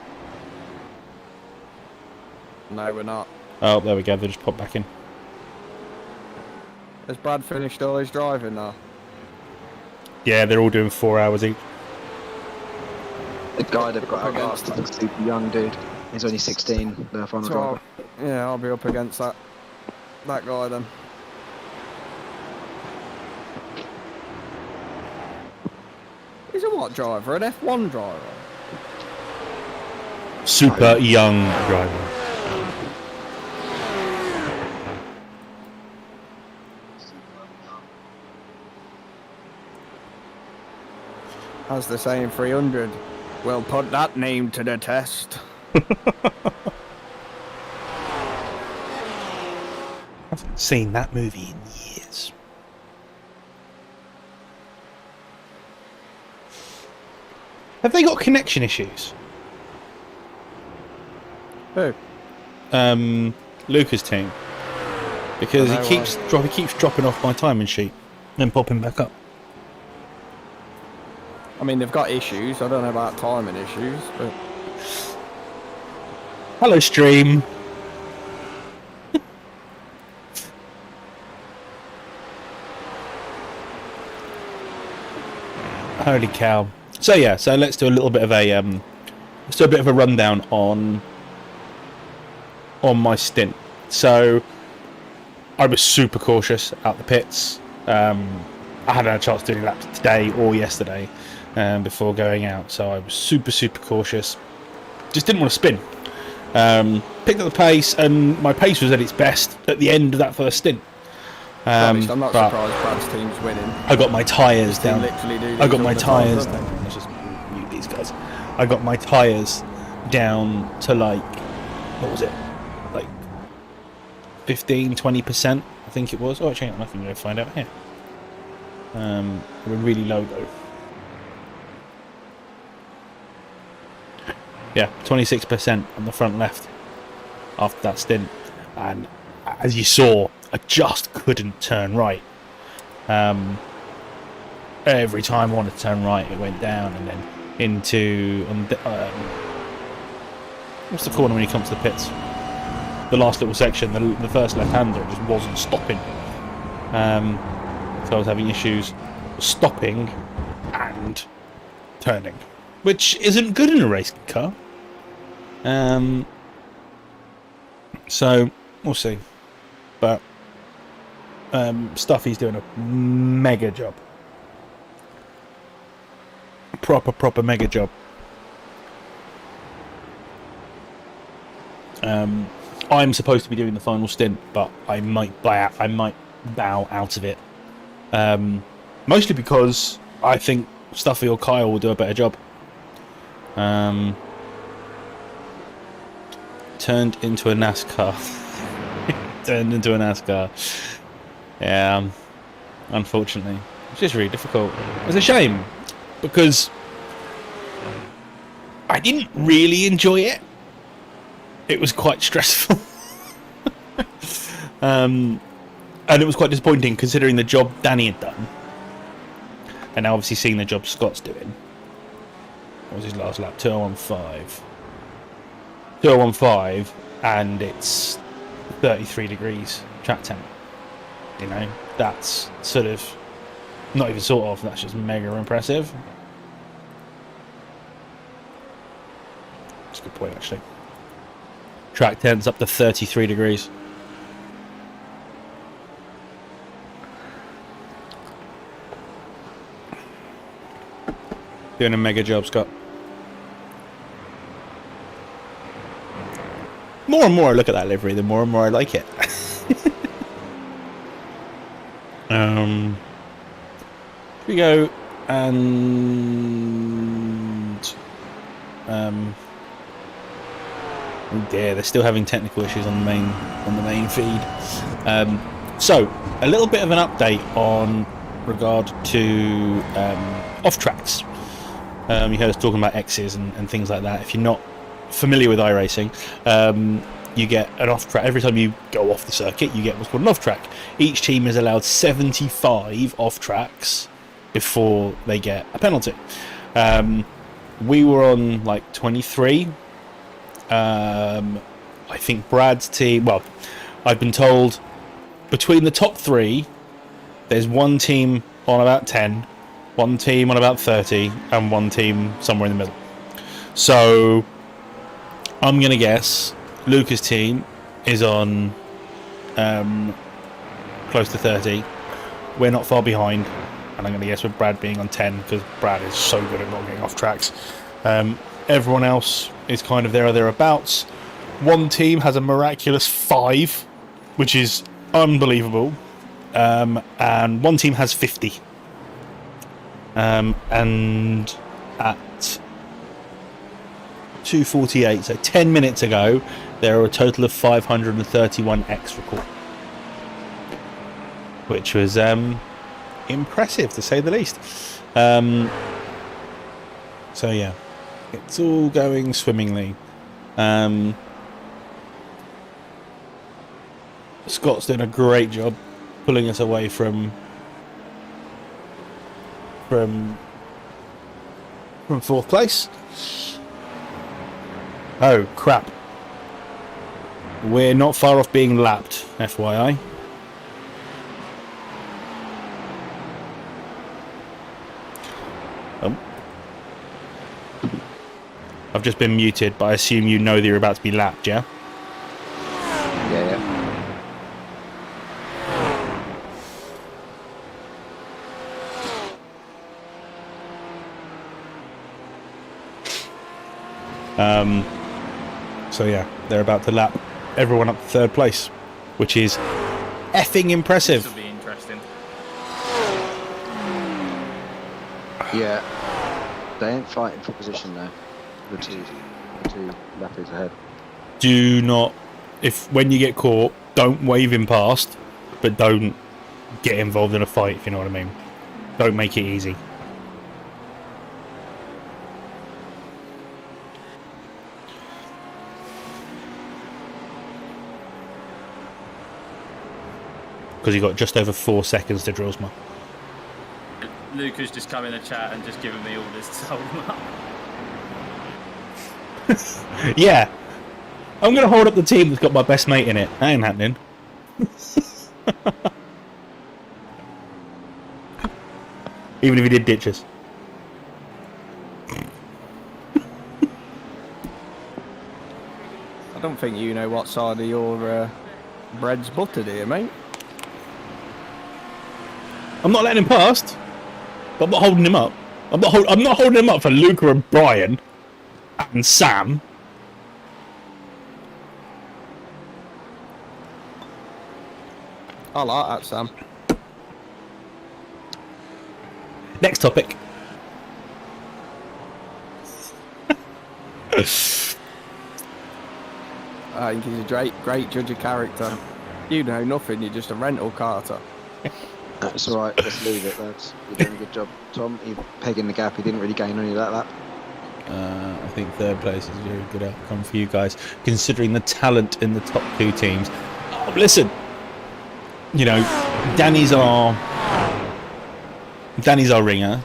No, we're not. Oh, there we go. They just popped back in. Has Brad finished all his driving now? Yeah, they're all doing 4 hours each. The guy they've got against is a super young dude. He's only 16, the final So driver. yeah, I'll be up against that guy then. He's a what driver? An F1 driver? Super young driver. As the saying 300. We'll put that name to the test. I haven't seen that movie in years. Have they got connection issues? Who? Luca's team. Because I know he keeps dropping off my timing sheet, then popping back up. I mean, they've got issues. I don't know about timing issues, but... Hello, stream. Holy cow. So yeah, so let's do a little bit of a rundown on my stint. So I was super cautious out the pits. I hadn't had a chance to do laps today or yesterday before going out, so I was super cautious. Just didn't want to spin. Picked up the pace, and my pace was at its best at the end of that first stint. I'm not surprised Brad's team's winning. I got my tyres down. I got my tyres down. down. Let's just mute these guys. I got my tyres down to like, what was it? Like 15-20%, I think it was. Oh, actually, I can go find out here. They were really low though. Yeah, 26% on the front left after that stint, and as you saw, I just couldn't turn right. Every time I wanted to turn right, it went down, and then into what's the corner when you come to the pits? The last little section, the first left-hander, just wasn't stopping. So I was having issues stopping and turning, which isn't good in a race car. So we'll see, but Stuffy's doing a mega job, proper mega job. I'm supposed to be doing the final stint, but I might bow out of it. Mostly because I think Stuffy or Kyle will do a better job. Turned into a NASCAR. Turned into a NASCAR. Yeah, unfortunately. It's just really difficult. It's a shame, because I didn't really enjoy it. It was quite stressful. And it was quite disappointing considering the job Danny had done. And now obviously seeing the job Scott's doing. What was his last lap? 2015. 2015, and it's 33 degrees track temp. You know, that's sort of, not even sort of, that's just mega impressive. That's a good point, actually. Track temp's up to 33 degrees. Doing a mega job, Scott. More and more I look at that livery, the more and more I like it. Here we go, and oh dear, they're still having technical issues on the main feed. So a little bit of an update on regard to off tracks. You heard us talking about X's and things like that. If you're not familiar with iRacing, you get an off track. Every time you go off the circuit, you get what's called an off track. Each team is allowed 75 off tracks before they get a penalty. We were on like 23. I think Brad's team, well, I've been told between the top three, there's one team on about 10, one team on about 30, and one team somewhere in the middle. So I'm going to guess Luca's team is on close to 30. We're not far behind, and I'm going to guess with Brad being on 10 because Brad is so good at not getting off tracks. Everyone else is kind of there or thereabouts. One team has a miraculous 5, which is unbelievable, and one team has 50. And at 2:48, so 10 minutes ago, there are a total of 531 X recorded, which was impressive to say the least. So yeah, it's all going swimmingly. Scott's doing a great job pulling us away from fourth place. Oh crap, we're not far off being lapped, FYI. I've just been muted, but I assume you know that you're about to be lapped, yeah? Yeah. So yeah, they're about to lap everyone up to third place, which is effing impressive. This will be interesting. Yeah. They ain't fighting for position though. The two lappers ahead. Do not, when you get caught, don't wave him past, but don't get involved in a fight, if you know what I mean. Don't make it easy. Because you got just over 4 seconds to Drillsma. Luca's just come in the chat and just given me orders to hold him up. Yeah. I'm going to hold up the team that's got my best mate in it. That ain't happening. Even if he did ditch us. I don't think you know what side of your bread's buttered here, mate. I'm not letting him past, but I'm not holding him up. I'm not holding him up for Luca and Brian and Sam. I like that, Sam. Next topic. I think he's a great judge of character. You know nothing, you're just a rental carter. That's alright, let's leave it, lads. You're doing a good job, Tom. You're pegging the gap, he didn't really gain any of that lap. I think third place is a very good outcome for you guys, considering the talent in the top two teams. Oh, listen, you know, Danny's our ringer.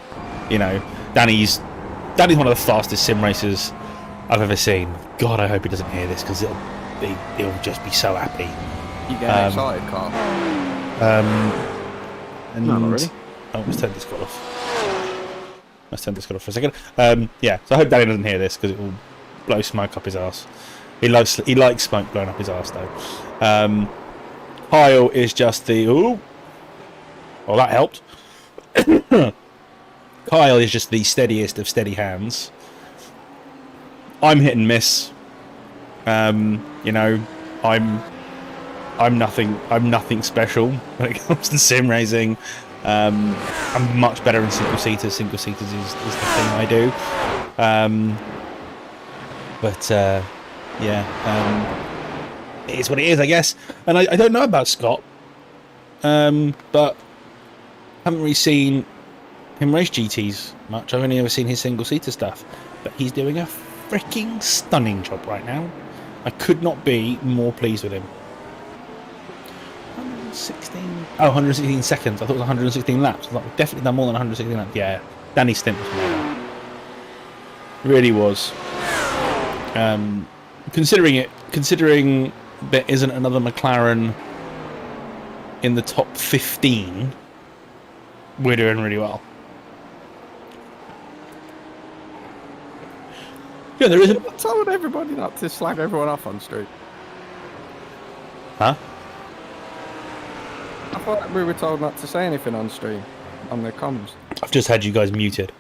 You know, Danny's one of the fastest sim racers I've ever seen. God, I hope he doesn't hear this because he'll just be so happy. You get excited, Carl. And no, not really. Oh, let's turn Discord off. Let's turn Discord off for a second. Yeah, so I hope Danny doesn't hear this because it will blow smoke up his ass. He likes smoke blowing up his ass though. Kyle is just the well, that helped. Kyle is just the steadiest of steady hands. I'm hit and miss. You know, I'm nothing special when it comes to sim racing. I'm much better in single seaters. Single seaters is the thing I do. Yeah, it is what it is, I guess. And I don't know about Scott, but Haven't really seen him race GTs much. I've only ever seen his single-seater stuff. But he's doing a freaking stunning job right now. I could not be more pleased with him. 116 seconds. I thought it was 116 laps. I thought we've definitely done more than 116 laps. Yeah, Danny's stint was mega. Really was. Considering there isn't another McLaren in the top 15, we're doing really well. Yeah, there isn't. I told everybody not to slag everyone off on street. Huh? I thought we were told not to say anything on stream, on the comms. I've just had you guys muted.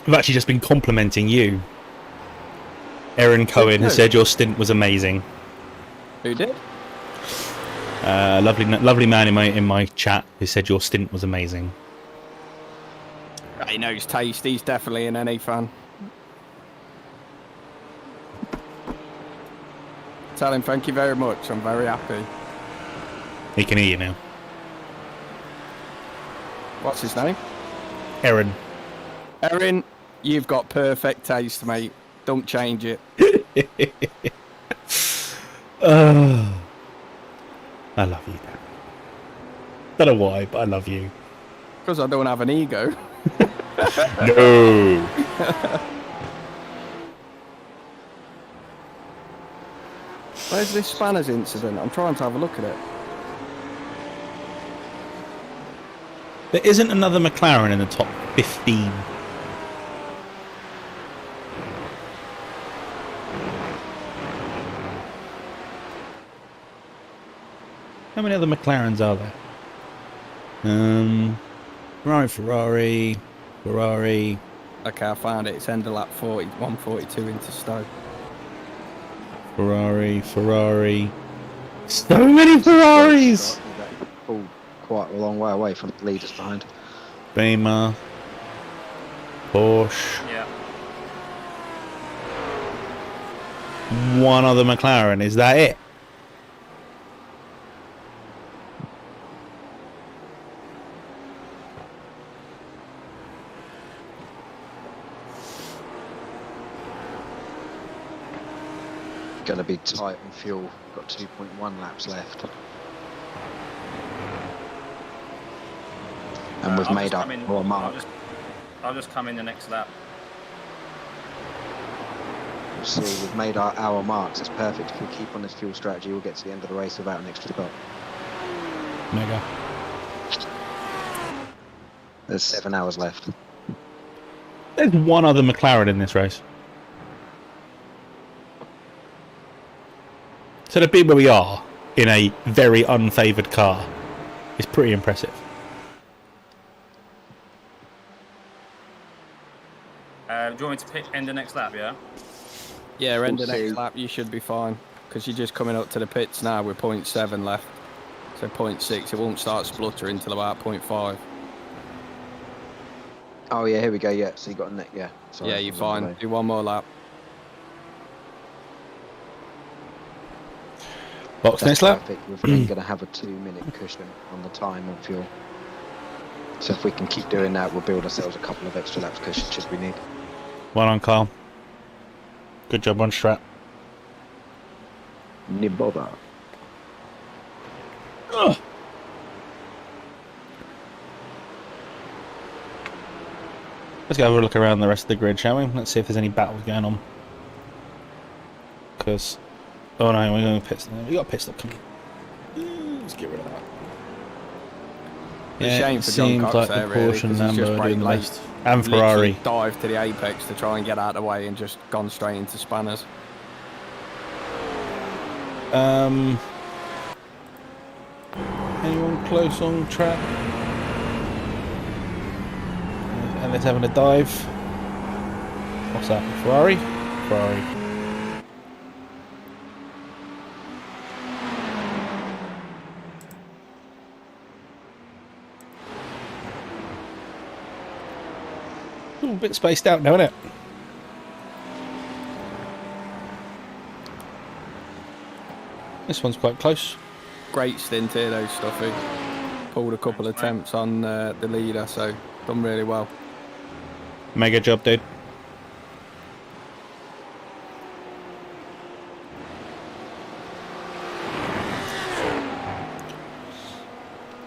I've actually just been complimenting you. Aaron Cohen has said your stint was amazing. Who did? Lovely man in my chat who said your stint was amazing. He knows taste. He's definitely an NA fan. Tell him thank you very much. I'm very happy. He can hear you now. What's his name? Aaron. Aaron, you've got perfect taste, mate. Don't change it. I love you, Dad. Don't know why, but I love you. Because I don't have an ego. No. Where's this spanners incident? I'm trying to have a look at it. There isn't another McLaren in the top 15. How many other McLarens are there? Ferrari. Okay, I found it. It's end of lap 40, 142 into Stowe. Ferrari. So many Ferraris! Pulled quite a long way away from the leaders behind. Beamer. Porsche. Yeah. One other McLaren. Is that it? Going to be tight on fuel. Got 2.1 laps left. And we've made up our mark. I'll just come in the next lap. See, we've made our hour marks. It's perfect. If we keep on this fuel strategy, we'll get to the end of the race without an extra spot. Mega. There's 7 hours left. There's one other McLaren in this race. So to be where we are in a very unfavoured car is pretty impressive. Do you want me to end the next lap, yeah? Yeah, end the next lap, you should be fine. Because you're just coming up to the pits now with 0.7 left. So 0.6, it won't start spluttering until about 0.5. Oh yeah, here we go, yeah. So you got a neck, yeah. Sorry, yeah, you're fine. Do one more lap. Box next lap. We're going to have a 2-minute cushion on the time on fuel. So if we can keep doing that, we'll build ourselves a couple of extra laps cushion should we need. Well on, Carl. Good job on strat. Nibboda. Let's go have a look around the rest of the grid, shall we? Let's see if there's any battles going on. Because... Oh no, we're going to pit stop. We got a pit stop coming. Let's get rid of that. It's a shame for John Cox like there, the really, Porsche and 'cause he's just Lambo brake doing the late. best. And Ferrari. Literally dived to the apex to try and get out of the way and just gone straight into spanners. Anyone close on track? And let's having a dive. What's that? Ferrari? Ferrari. A bit spaced out now, isn't it? This one's quite close. Great stint here though, Stuffy. pulled a couple of attempts on the leader, so done really well. Mega job, dude.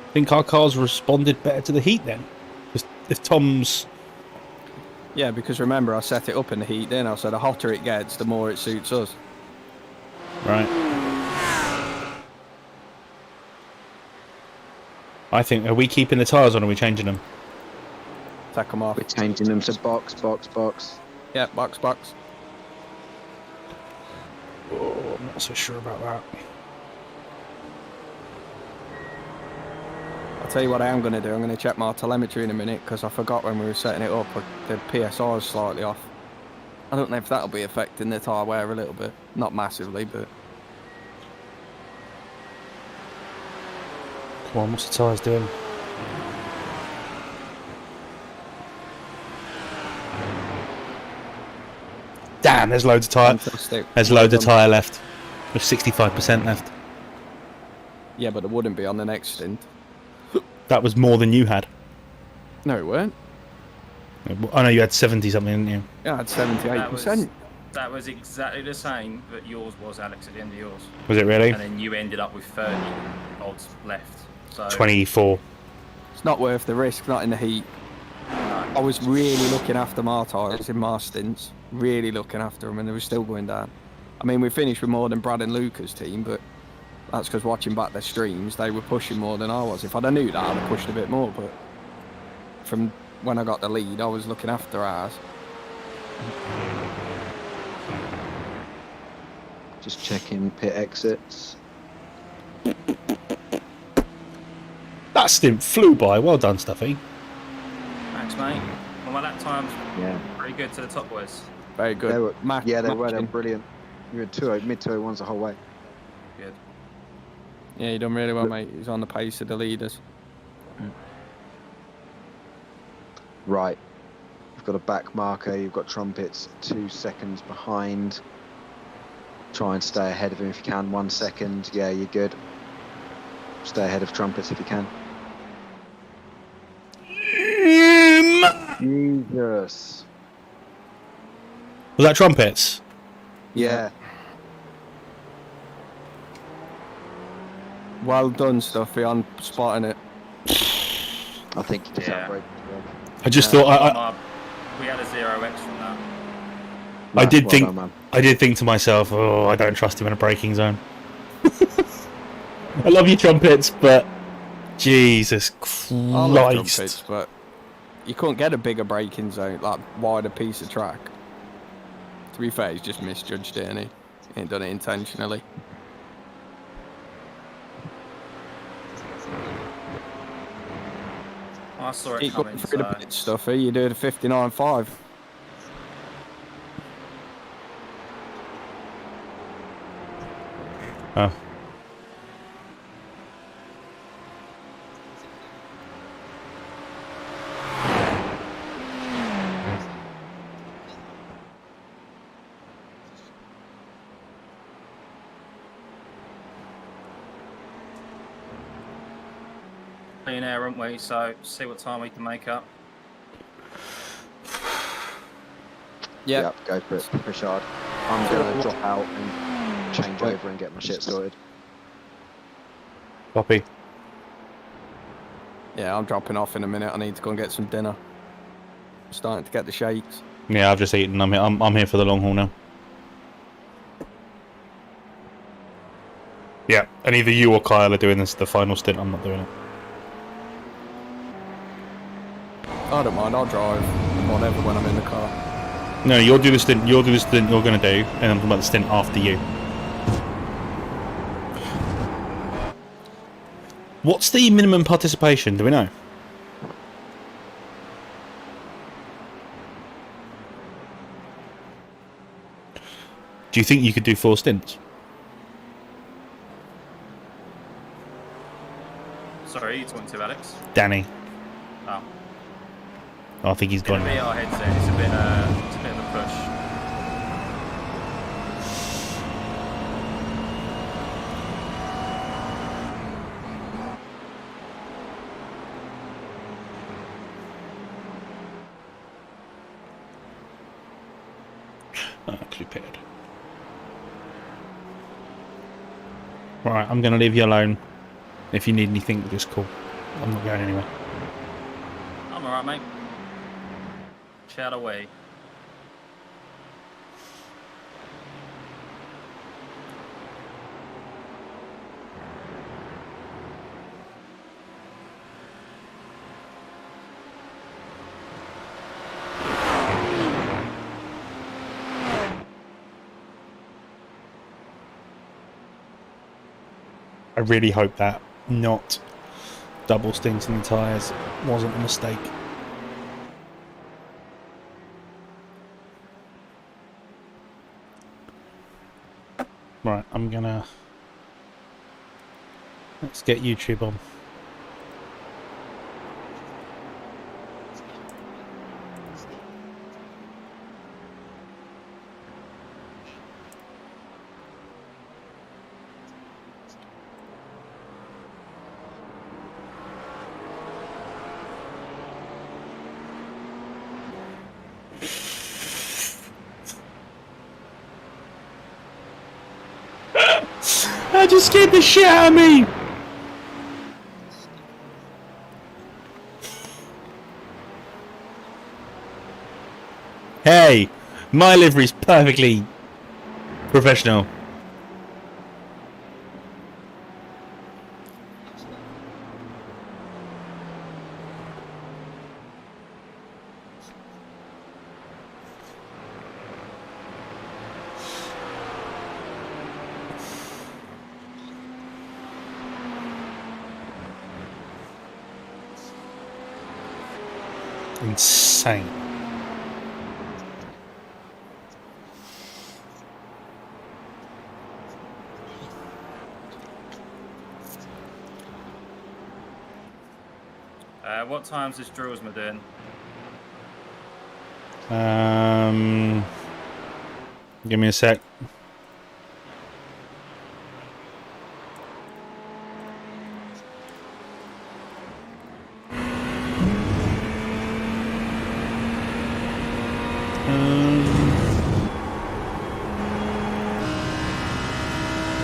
I think our cars responded better to the heat then. If Tom's... Yeah, because remember, I set it up in the heat, then I said the hotter it gets, the more it suits us. Right. I think, are we keeping the tyres on or are we changing them? Take them off. We're changing them to box. Yeah, box. Oh, I'm not so sure about that. I'll tell you what I am going to do. I'm going to check my telemetry in a minute because I forgot when we were setting it up. The PSR is slightly off. I don't know if that'll be affecting the tyre wear a little bit. Not massively, but... Come on, what's the tyres doing? Damn, there's loads of tyre. There's loads of tyre left. There's 65% left. Yeah, but it wouldn't be on the next stint. That was more than you had. No, it weren't. I know you had 70 something, didn't you? Yeah, I had 78%. That was exactly the same that yours was, Alex, at the end of yours. Was it really? And then you ended up with 30 odds left. So 24. It's not worth the risk, not in the heat. I was really looking after my tyres in my stints. Really looking after them, and they were still going down. I mean, we finished with more than Brad and Luca's team, but that's because watching back their streams, they were pushing more than I was. If I'd have knew that, I'd have pushed a bit more, but from when I got the lead, I was looking after ours. Just checking pit exits. That stint flew by. Well done, Stuffy. Thanks, mate. Well, my lap time's pretty good to the top boys. Very good. They were brilliant. You were mid 201s the whole way. Good. Yeah, you done really well, mate. He's on the pace of the leaders. Right. You've got a back marker. You've got Trumpets 2 seconds behind. Try and stay ahead of him if you can. 1 second. Yeah, you're good. Stay ahead of Trumpets if you can. Jesus. Was that Trumpets? Yeah. Well done, Stuffy, on spotting it. I think you just outrageous. I just thought we had a 0x from that. I did think to myself, oh, I don't trust him in a braking zone. I love you, Trumpets, but Jesus Christ. I love Trumpets, but you couldn't get a bigger braking zone, like wider piece of track. To be fair, he's just misjudged it, and he ain't done it intentionally. I saw it Keep coming, going through the pit, Stuffy. You do it at 59.5. Oh. Clean air, aren't we? So see what time we can make up. Yep, go for it. Push hard. I'm going to drop out and change over and get my shit sorted. Copy. Yeah, I'm dropping off in a minute. I need to go and get some dinner. I'm starting to get the shakes. Yeah, I've just eaten. I'm here for the long haul now. Yeah, and either you or Kyle are doing this the final stint. I'm not doing it. I don't mind. I'll drive whatever when I'm in the car. No, you'll do the stint. You'll do the stint you're going to do, and I'm talking about the stint after you. What's the minimum participation? Do we know? Do you think you could do 4 stints? Sorry, are you talking to Alex? Danny. Oh. I think he's gone. The VR headset, it's a bit of a push. Actually paired. Right, I'm going to leave you alone. If you need anything, just call. I'm not going anywhere. I'm alright, mate. Shout away. I really hope that not double stinting the tyres wasn't a mistake. Right, I'm gonna... Let's get YouTube on. That just scared the shit out of me! Hey! My livery's perfectly professional. Insane. What times is Drillsma doing? Give me a sec.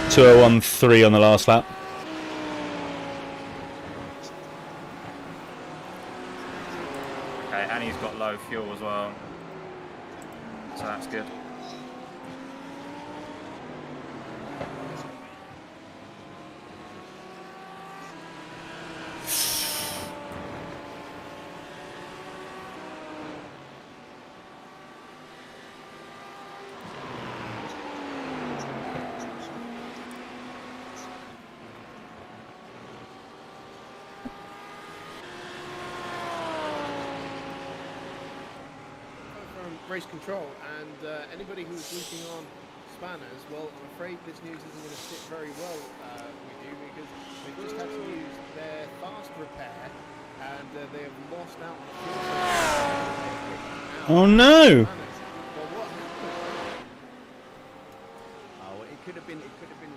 Two 2013 on the last lap. Okay, and he's got low fuel as well, so that's good. Race control, and anybody who's looking on spanners, well, I'm afraid this news isn't going to sit very well with you, because they just had to use their fast repair, and they have lost out on the fuel. Oh no! Well, what happened? Oh, it could have been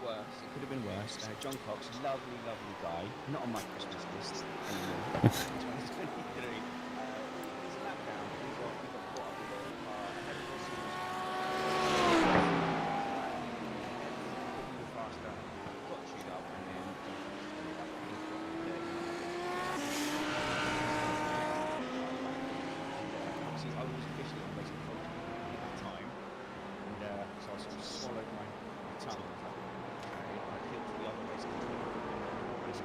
worse. It could have been worse. John Cox, lovely guy, not on my Christmas list anymore. 2023. He's a lap down. He got caught up with ahead of us. Faster. Got chewed up and then obviously I was officially on racing at that time, and so I sort of swallowed my tongue. I clicked the other race control. He's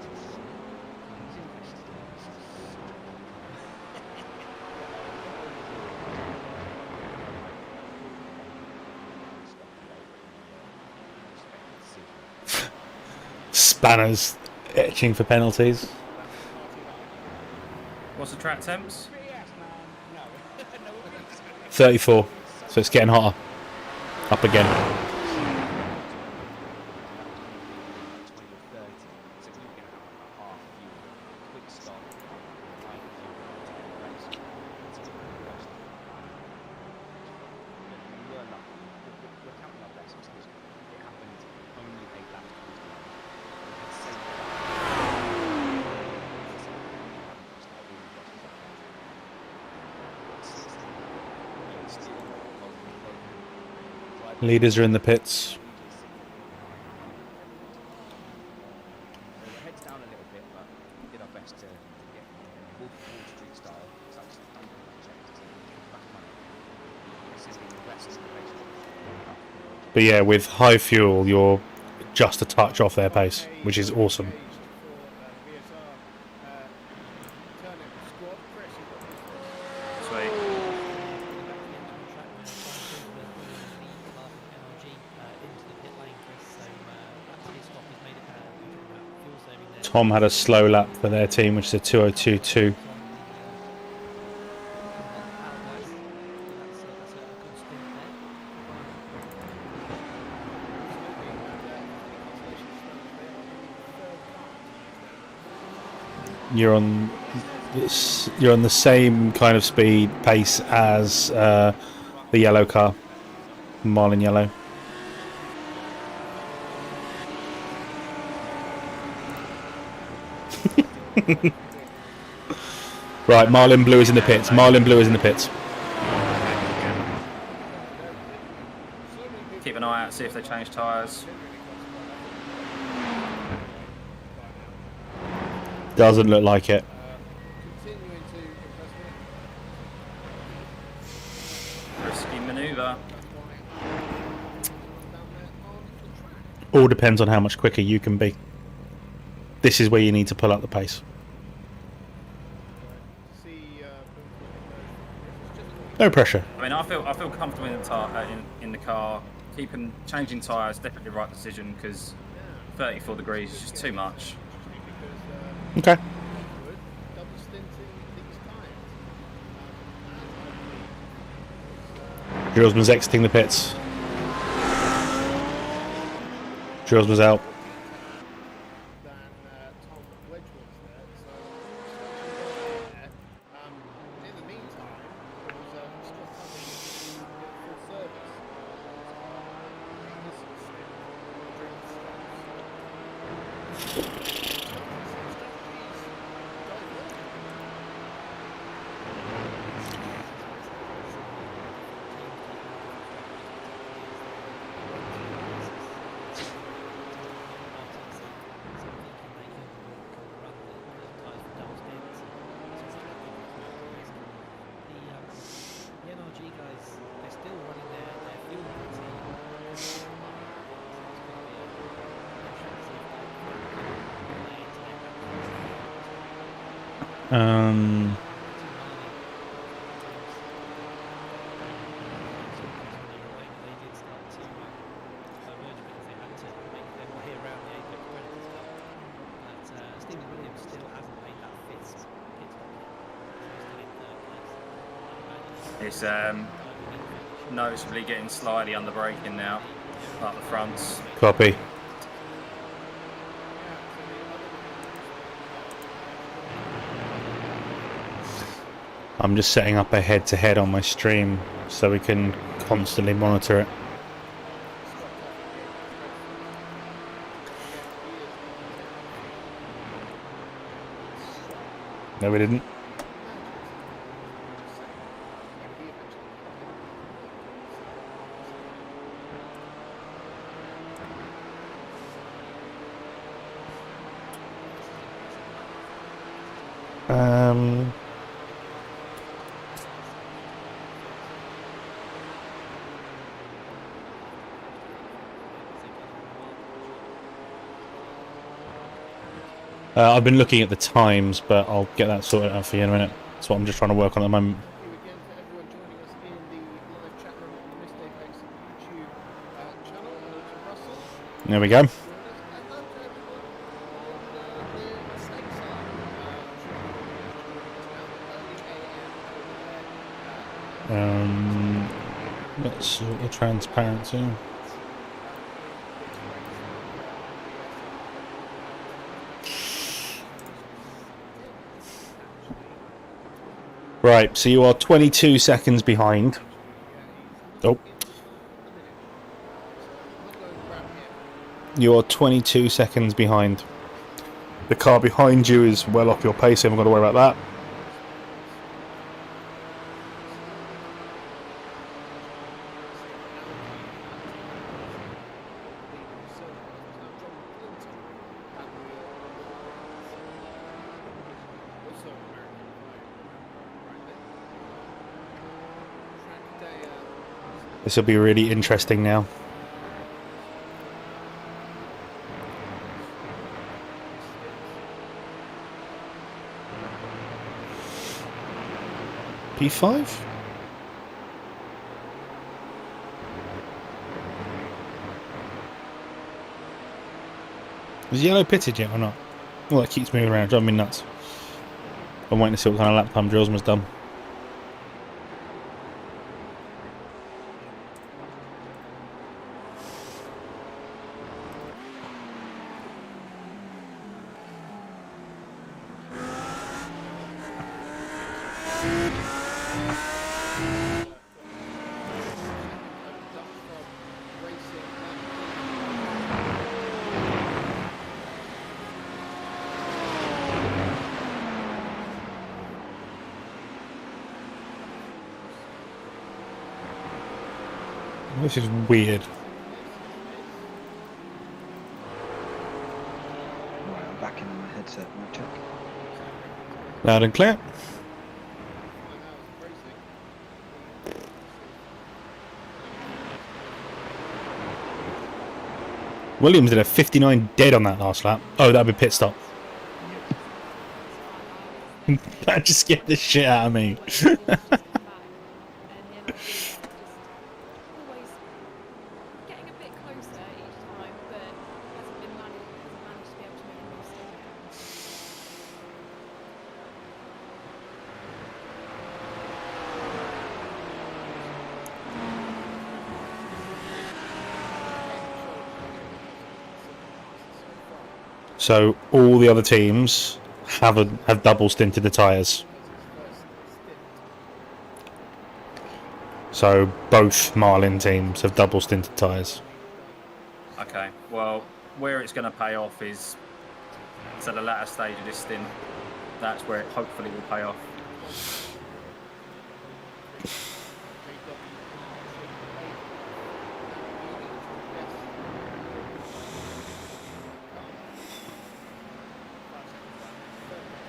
invested in this. Spanners itching for penalties. What's the track temps? 34, so it's getting hotter. Up again. Leaders are in the pits. Our heads down a little bit, but we did our best to get Wall Street style. It's actually unchecked to back money. This is the rest of the race. But yeah, with high fuel, you're just a touch off their pace, which is awesome. Sweet. Tom had a slow lap for their team, which is a 2:02.2. You're on the same kind of speed pace as the yellow car, Marlin Yellow. Right, Marlin Blue is in the pits. Marlin Blue is in the pits. Keep an eye out, see if they change tyres. Doesn't look like it. Risky manoeuvre. All depends on how much quicker you can be. This is where you need to pull up the pace. No pressure. I mean, I feel comfortable in the car. Changing tyres, definitely the right decision because 34 degrees is just too much. Okay. Drillsman's exiting the pits. Drillsman's out. It's noticeably getting slightly under braking now, up the fronts. Copy. I'm just setting up a head-to-head on my stream so we can constantly monitor it. No, we didn't. I've been looking at the times, but I'll get that sorted out for you in a minute. That's what I'm just trying to work on at the moment. There we go. Let's sort the transparency. Right, so you are 22 seconds behind. Oh. You're 22 seconds behind. The car behind you is well off your pace, so you haven't got to worry about that. This will be really interesting now. P5? Is yellow pitted yet or not? Well, that keeps moving around, driving me nuts. I'm waiting to see what kind of lap time Drillsman's done. This is weird. Right, I'm back in my headset. Mic check. Loud and clear. Williams did a 59 dead on that last lap. Oh, that'd be pit stop. That just scared the shit out of me. So all the other teams have double stinted the tyres. So both Marlin teams have double stinted tyres. Okay, well, where it's going to pay off is at the latter stage of this stint. That's where it hopefully will pay off.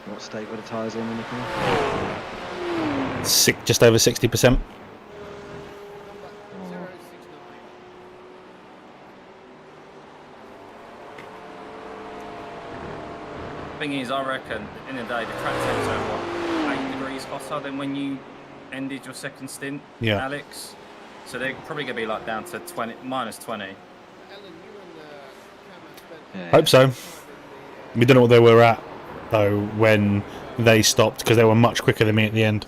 What state were the tyres in the car? Just over 60%. Thing is, I reckon in the day the track temps are what, 8 degrees hotter than when you ended your second stint, Yeah. Alex. So they're probably going to be like down to minus 20. Hope so. We don't know what they were at though when they stopped because they were much quicker than me at the end.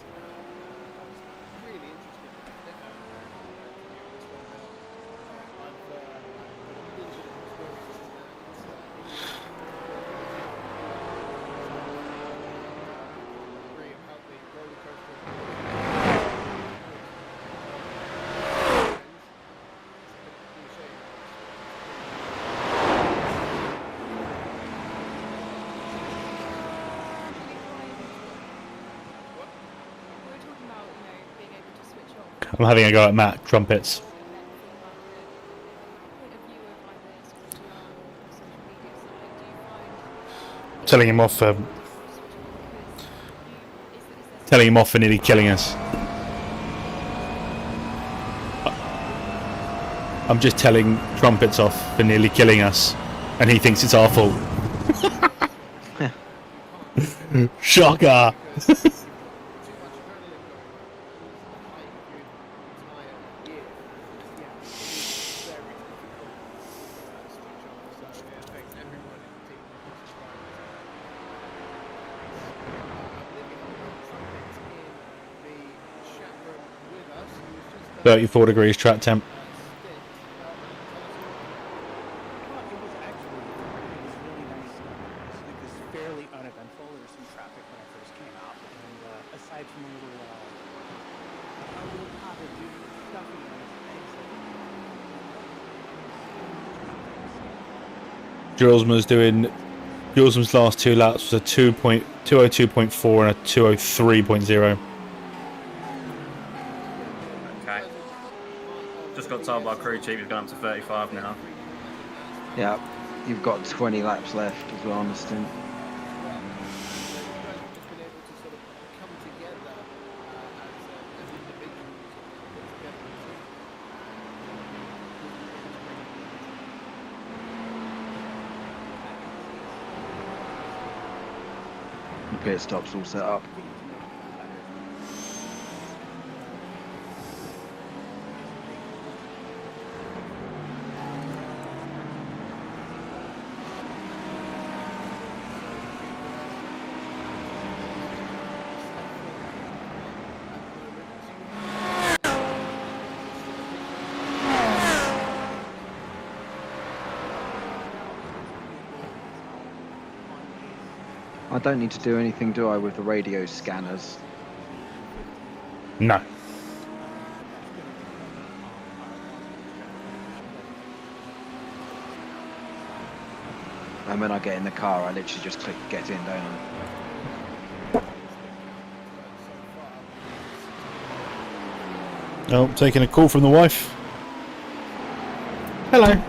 I'm having a go at Matt Trumpets. Telling him off for nearly killing us. I'm just telling Trumpets off for nearly killing us, and he thinks it's our fault. Shocker! .34 degrees track temp. Fairly uneventful. There was some traffic when I first came out, and aside from a little powder duty stuff and Drillsman's last two laps was a 202.4 and a 203.0. Just got told by crew chief he's gone up to 35 now. Yeah, you've got 20 laps left as well on the stint. Pit stops all set up. I don't need to do anything, do I, with the radio scanners? No. And when I get in the car, I literally just click get in, don't I? Oh, taking a call from the wife. Hello.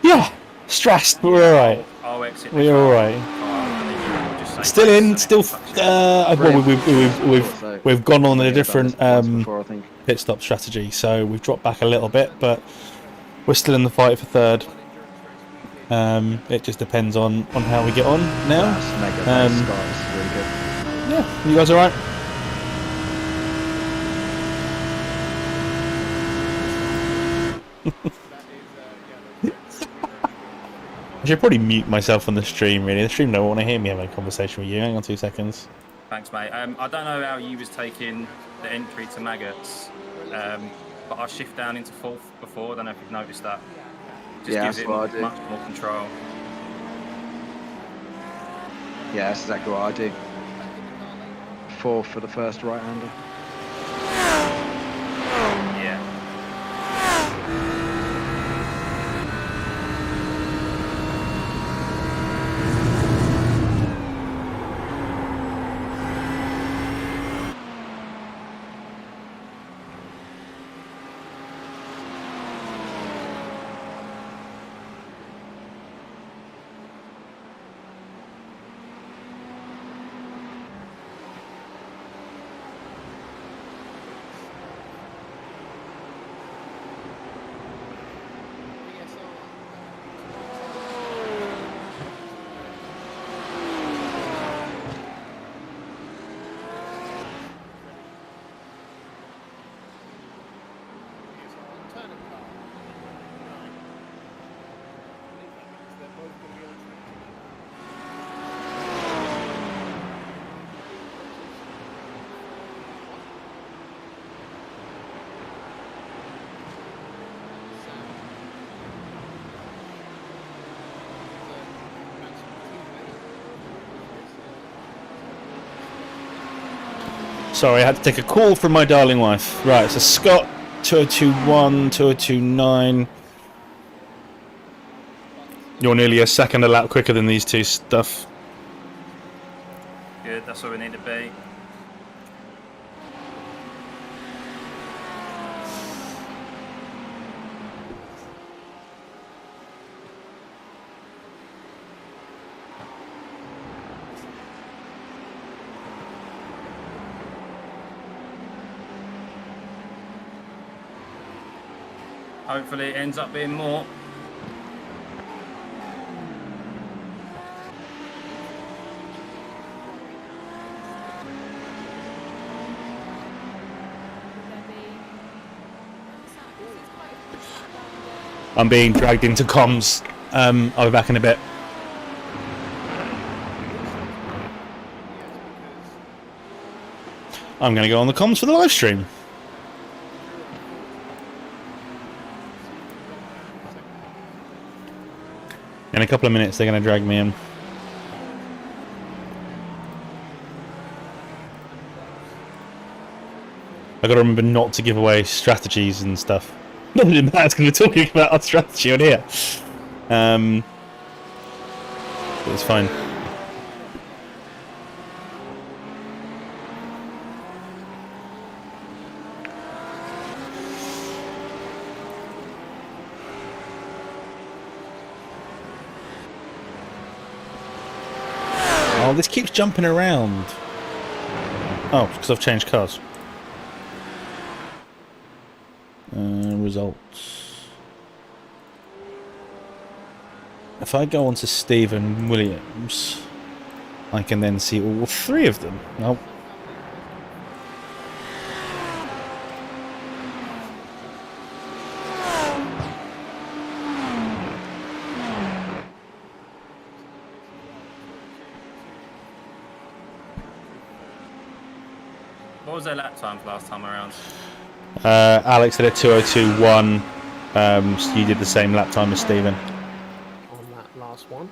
Yeah, stressed, but we're alright. I'll exit the We're car. alright. And then you just say Still in, still. Brilliant. We've gone on a Yeah, different done this once before, I think. pit stop strategy, so we've dropped back a little bit, but we're still in the fight for third. It just depends on how we get on now. That's mega nice, Scott. This is really good. Yeah, you guys alright? I should probably mute myself on the stream, really. The stream don't want to hear me having a conversation with you. Hang on 2 seconds. Thanks, mate. I don't know how you was taking the entry to maggots, but I shift down into fourth before. I don't know if you've noticed that. Just Yeah, gives that's it what I do. much more control. Yeah, that's exactly what I do. 4 for the first right-hander. Yeah. Sorry, I had to take a call from my darling wife. Right, so Scott, 2021, 2029. You're nearly a second a lap quicker than these two stuff. Good, that's where we need to be. Hopefully it ends up being more. I'm being dragged into comms. I'll be back in a bit. I'm going to go on the comms for the live stream. In a couple of minutes, they're going to drag me in. I got to remember not to give away strategies and stuff. Not that that's going to be talking about our strategy on here. But it's fine. Oh, this keeps jumping around. Oh, because I've changed cars. Results. If I go on to Stephen Williams, I can then see all three of them. Oh. What was their lap time for last time around? Alex did a 2:02.1. So you did the same lap time as Stephen. On that last one.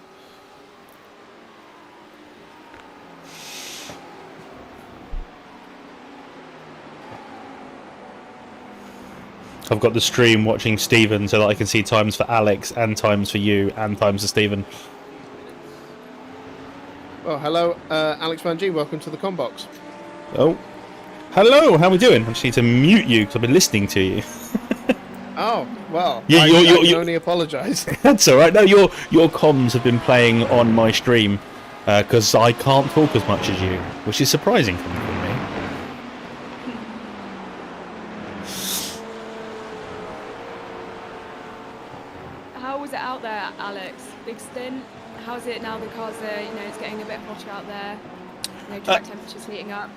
I've got the stream watching Stephen so that I can see times for Alex and times for you and times for Stephen. Well, hello, Alex Vangeen. Welcome to the Combox. Oh, hello. How are we doing? I just need to mute you because I've been listening to you. Oh, well, Yeah, I can only apologise. That's all right. No, your comms have been playing on my stream because I can't talk as much as you, which is surprising coming from me. How was it out there, Alex? Big stint. How's it now? The cars are, it's getting a bit hotter out there. Track temperatures heating up.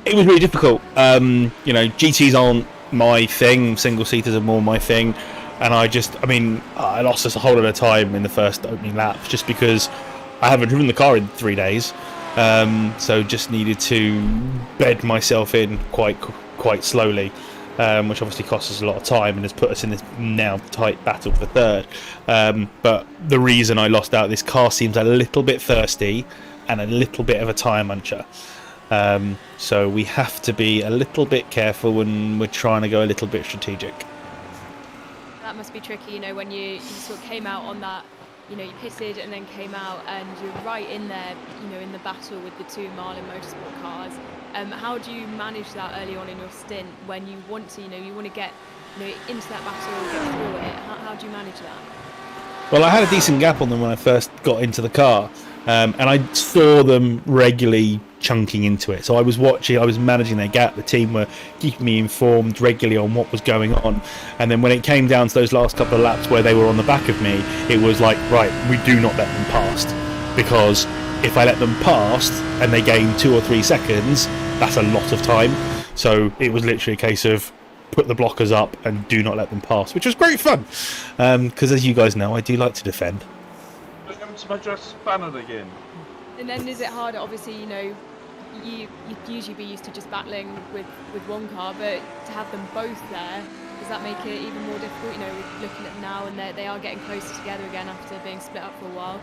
It was really difficult. GTs aren't my thing. Single seaters are more my thing, and I lost us a whole lot of time in the first opening laps just because I haven't driven the car in 3 days. So just needed to bed myself in quite slowly. Which obviously cost us a lot of time and has put us in this now tight battle for third. But the reason I lost out, this car seems a little bit thirsty and a little bit of a tyre muncher. So we have to be a little bit careful when we're trying to go a little bit strategic. That must be tricky, when you sort of came out on that, you pitted and then came out and you're right in there, in the battle with the two Marlin Motorsport cars. How do you manage that early on in your stint when you want to, you want to get, into that battle, get through it? How do you manage that? Well, I had a decent gap on them when I first got into the car, and I saw them regularly chunking into it. So I was managing their gap. The team were keeping me informed regularly on what was going on. And then when it came down to those last couple of laps where they were on the back of me, it was like, right, we do not let them past, because if I let them past and they gain 2 or 3 seconds, that's a lot of time. So it was literally a case of put the blockers up and do not let them pass, which was great fun. Because as you guys know, I do like to defend. I just spanned again. And then is it harder? Obviously, you'd usually be used to just battling with one car, but to have them both there, does that make it even more difficult? Looking at them now, and they are getting closer together again after being split up for a while.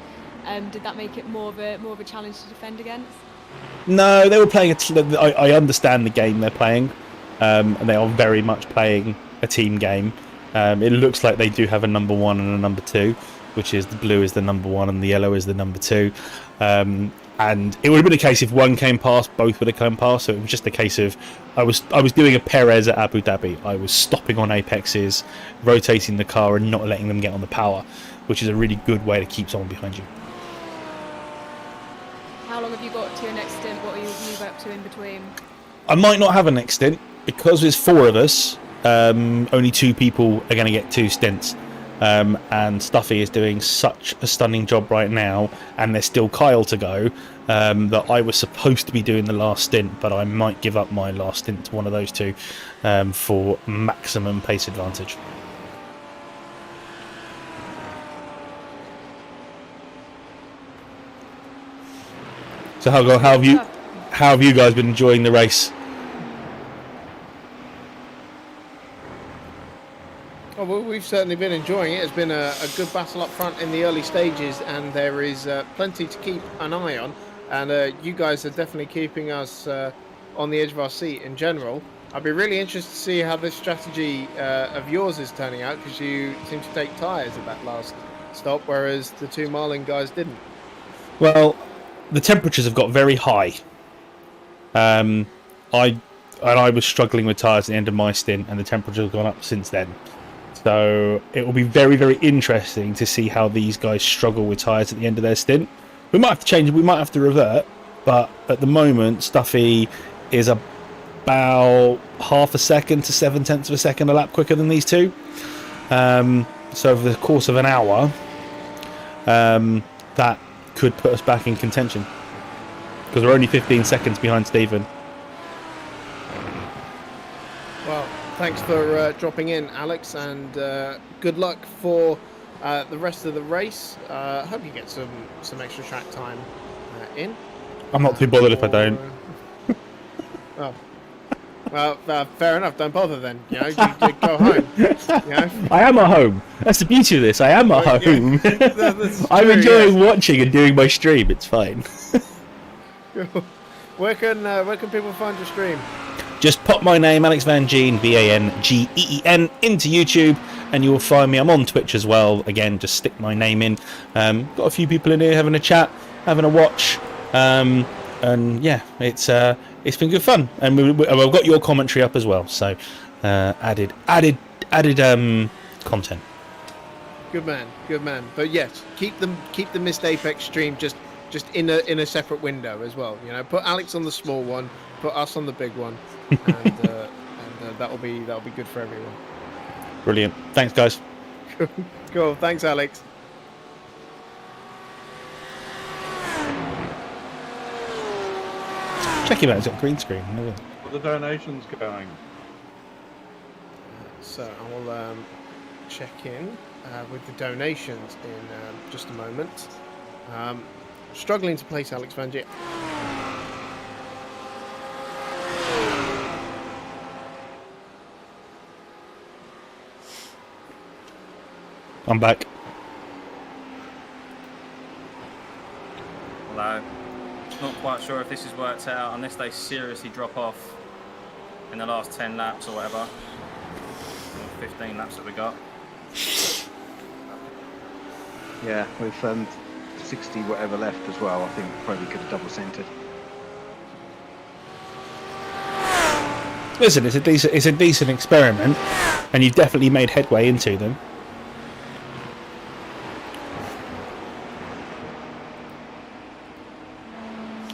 Did that make it more of a challenge to defend against? No, they were playing I understand the game they're playing, and they are very much playing a team game. It looks like they do have a number 1 and a number 2, which is the blue is the number 1 and the yellow is the number 2. And it would have been a case if one came past, both would have come past. So it was just a case of I was doing a Perez at Abu Dhabi. I was stopping on apexes, rotating the car, and not letting them get on the power, which is a really good way to keep someone behind you. How long have you got to your next stint? What are you move up to in between? I might not have a next stint because there's 4 of us. Only 2 people are going to get 2 stints. And Stuffy is doing such a stunning job right now, and there's still Kyle to go, that I was supposed to be doing the last stint, but I might give up my last stint to one of those 2 for maximum pace advantage. So how have you guys been enjoying the race? Oh, well, we've certainly been enjoying it. It's been a good battle up front in the early stages, and there is plenty to keep an eye on. And you guys are definitely keeping us on the edge of our seat in general. I'd be really interested to see how this strategy of yours is turning out, because you seem to take tyres at that last stop, whereas the 2 Marlin guys didn't. Well, the temperatures have got very high. I was struggling with tyres at the end of my stint, and the temperatures have gone up since then. So it will be very, very interesting to see how these guys struggle with tyres at the end of their stint. We might have to change, we might have to revert, but at the moment, Stuffy is about half a second to 0.7 of a second a lap quicker than these 2. So over the course of an hour, that could put us back in contention. because we're only 15 seconds behind Stephen. Well, thanks for dropping in, Alex, and good luck for the rest of the race. Hope you get some extra track time in. I'm not too bothered if I don't. Oh. Well, fair enough. Don't bother then. You know, you go home. You know? I am at home. That's the beauty of this. I am at home. That's I'm true, enjoying yes. watching and doing my stream. It's fine. Where can people find your stream? Just pop my name, Alex Vangeen, Vangeen, into YouTube, and you will find me. I'm on Twitch as well. Again, just stick my name in. Got a few people in here having a chat, having a watch, and yeah, it's been good fun. And we've got your commentary up as well, so added content. Good man. But yes, keep the Missed Apex stream just in a separate window as well. You know, put Alex on the small one, put us on the big one, and that'll be good for everyone. Brilliant. Thanks, guys. Cool. Thanks, Alex. Check him out. He's got a green screen. What are the donations going? So I will check in with the donations in just a moment. Struggling to place Alex Vangeen. I'm back. Hello. Not quite sure if this has worked out unless they seriously drop off in the last 10 laps or whatever. Or 15 laps that we got. Yeah, with 60 whatever left as well, I think probably could have double centered. Listen, it's a decent experiment, and you've definitely made headway into them.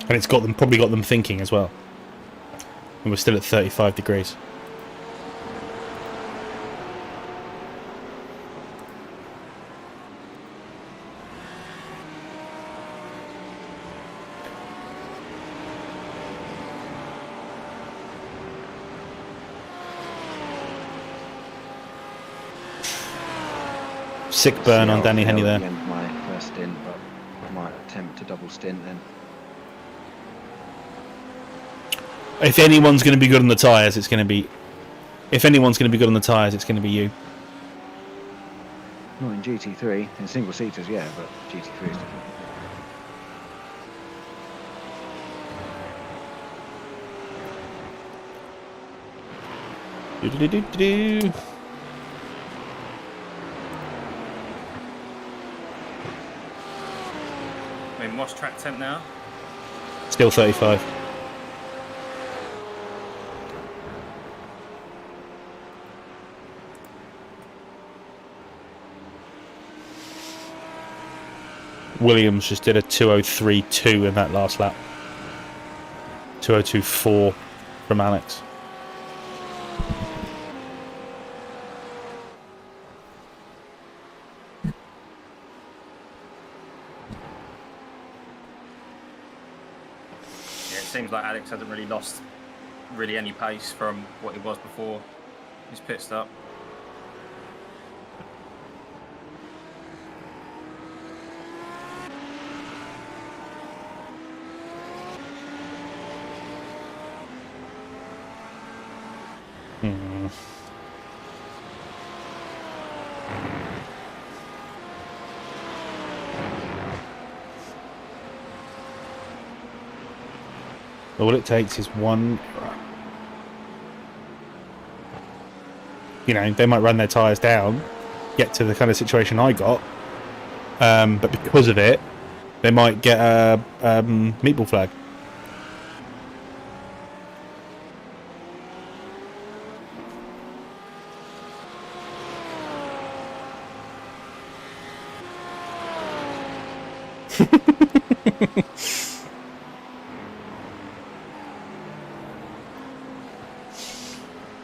And it's probably got them thinking as well. And we're still at 35 degrees. Sick burn on Danny Henney there. My first stint, but I might attempt to double stint then. If anyone's going to be good on the tyres, it's going to be... If anyone's going to be good on the tyres, it's going to be you. Not in GT3. In single seaters, yeah, but GT3 is different. Do-do-do-do-do. I mean, what's track temp now? Still 35. Williams just did a 2:03.2 in that last lap. 2:02.4 from Alex. Yeah, it seems like Alex hasn't really lost any pace from what he was before his pit stop. All it takes is one error. You know, they might run their tyres down, get to the kind of situation I got, but because of it, they might get a meatball flag.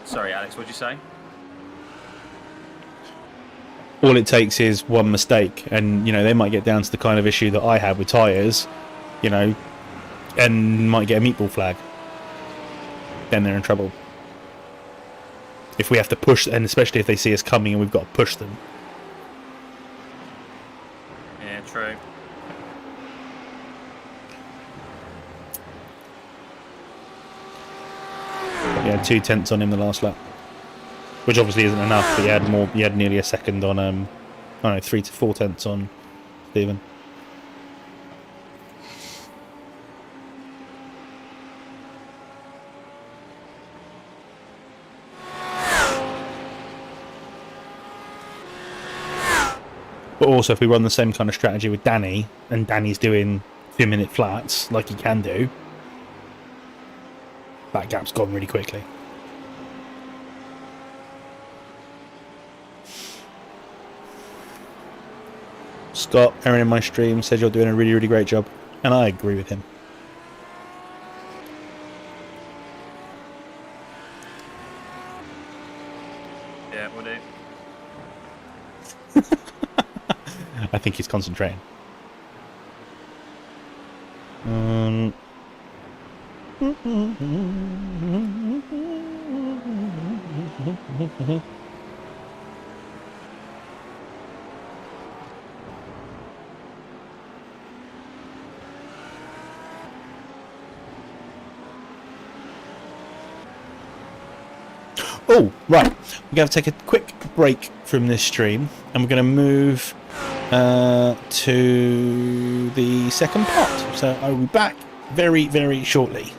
Sorry, Alex, what'd you say? All it takes is one mistake, and you know they might get down to the kind of issue that I had with tyres. You know, and might get a meatball flag, then they're in trouble. If we have to push, and especially if they see us coming and we've got to push them. Yeah, true. He had 2 tenths on him the last lap, which obviously isn't enough. But he had more. He had nearly a second on. I don't know, 3 to 4 tenths on Stephen. But also, if we run the same kind of strategy with Danny, and Danny's doing 2-minute flats like he can do, that gap's gone really quickly. Scott, Aaron in my stream, says you're doing a really, really great job, and I agree with him. Yeah, we'll do. I think he's concentrating. Oh, right. We're going to take a quick break from this stream, and we're going to move to the second part. So I will be back very, very shortly.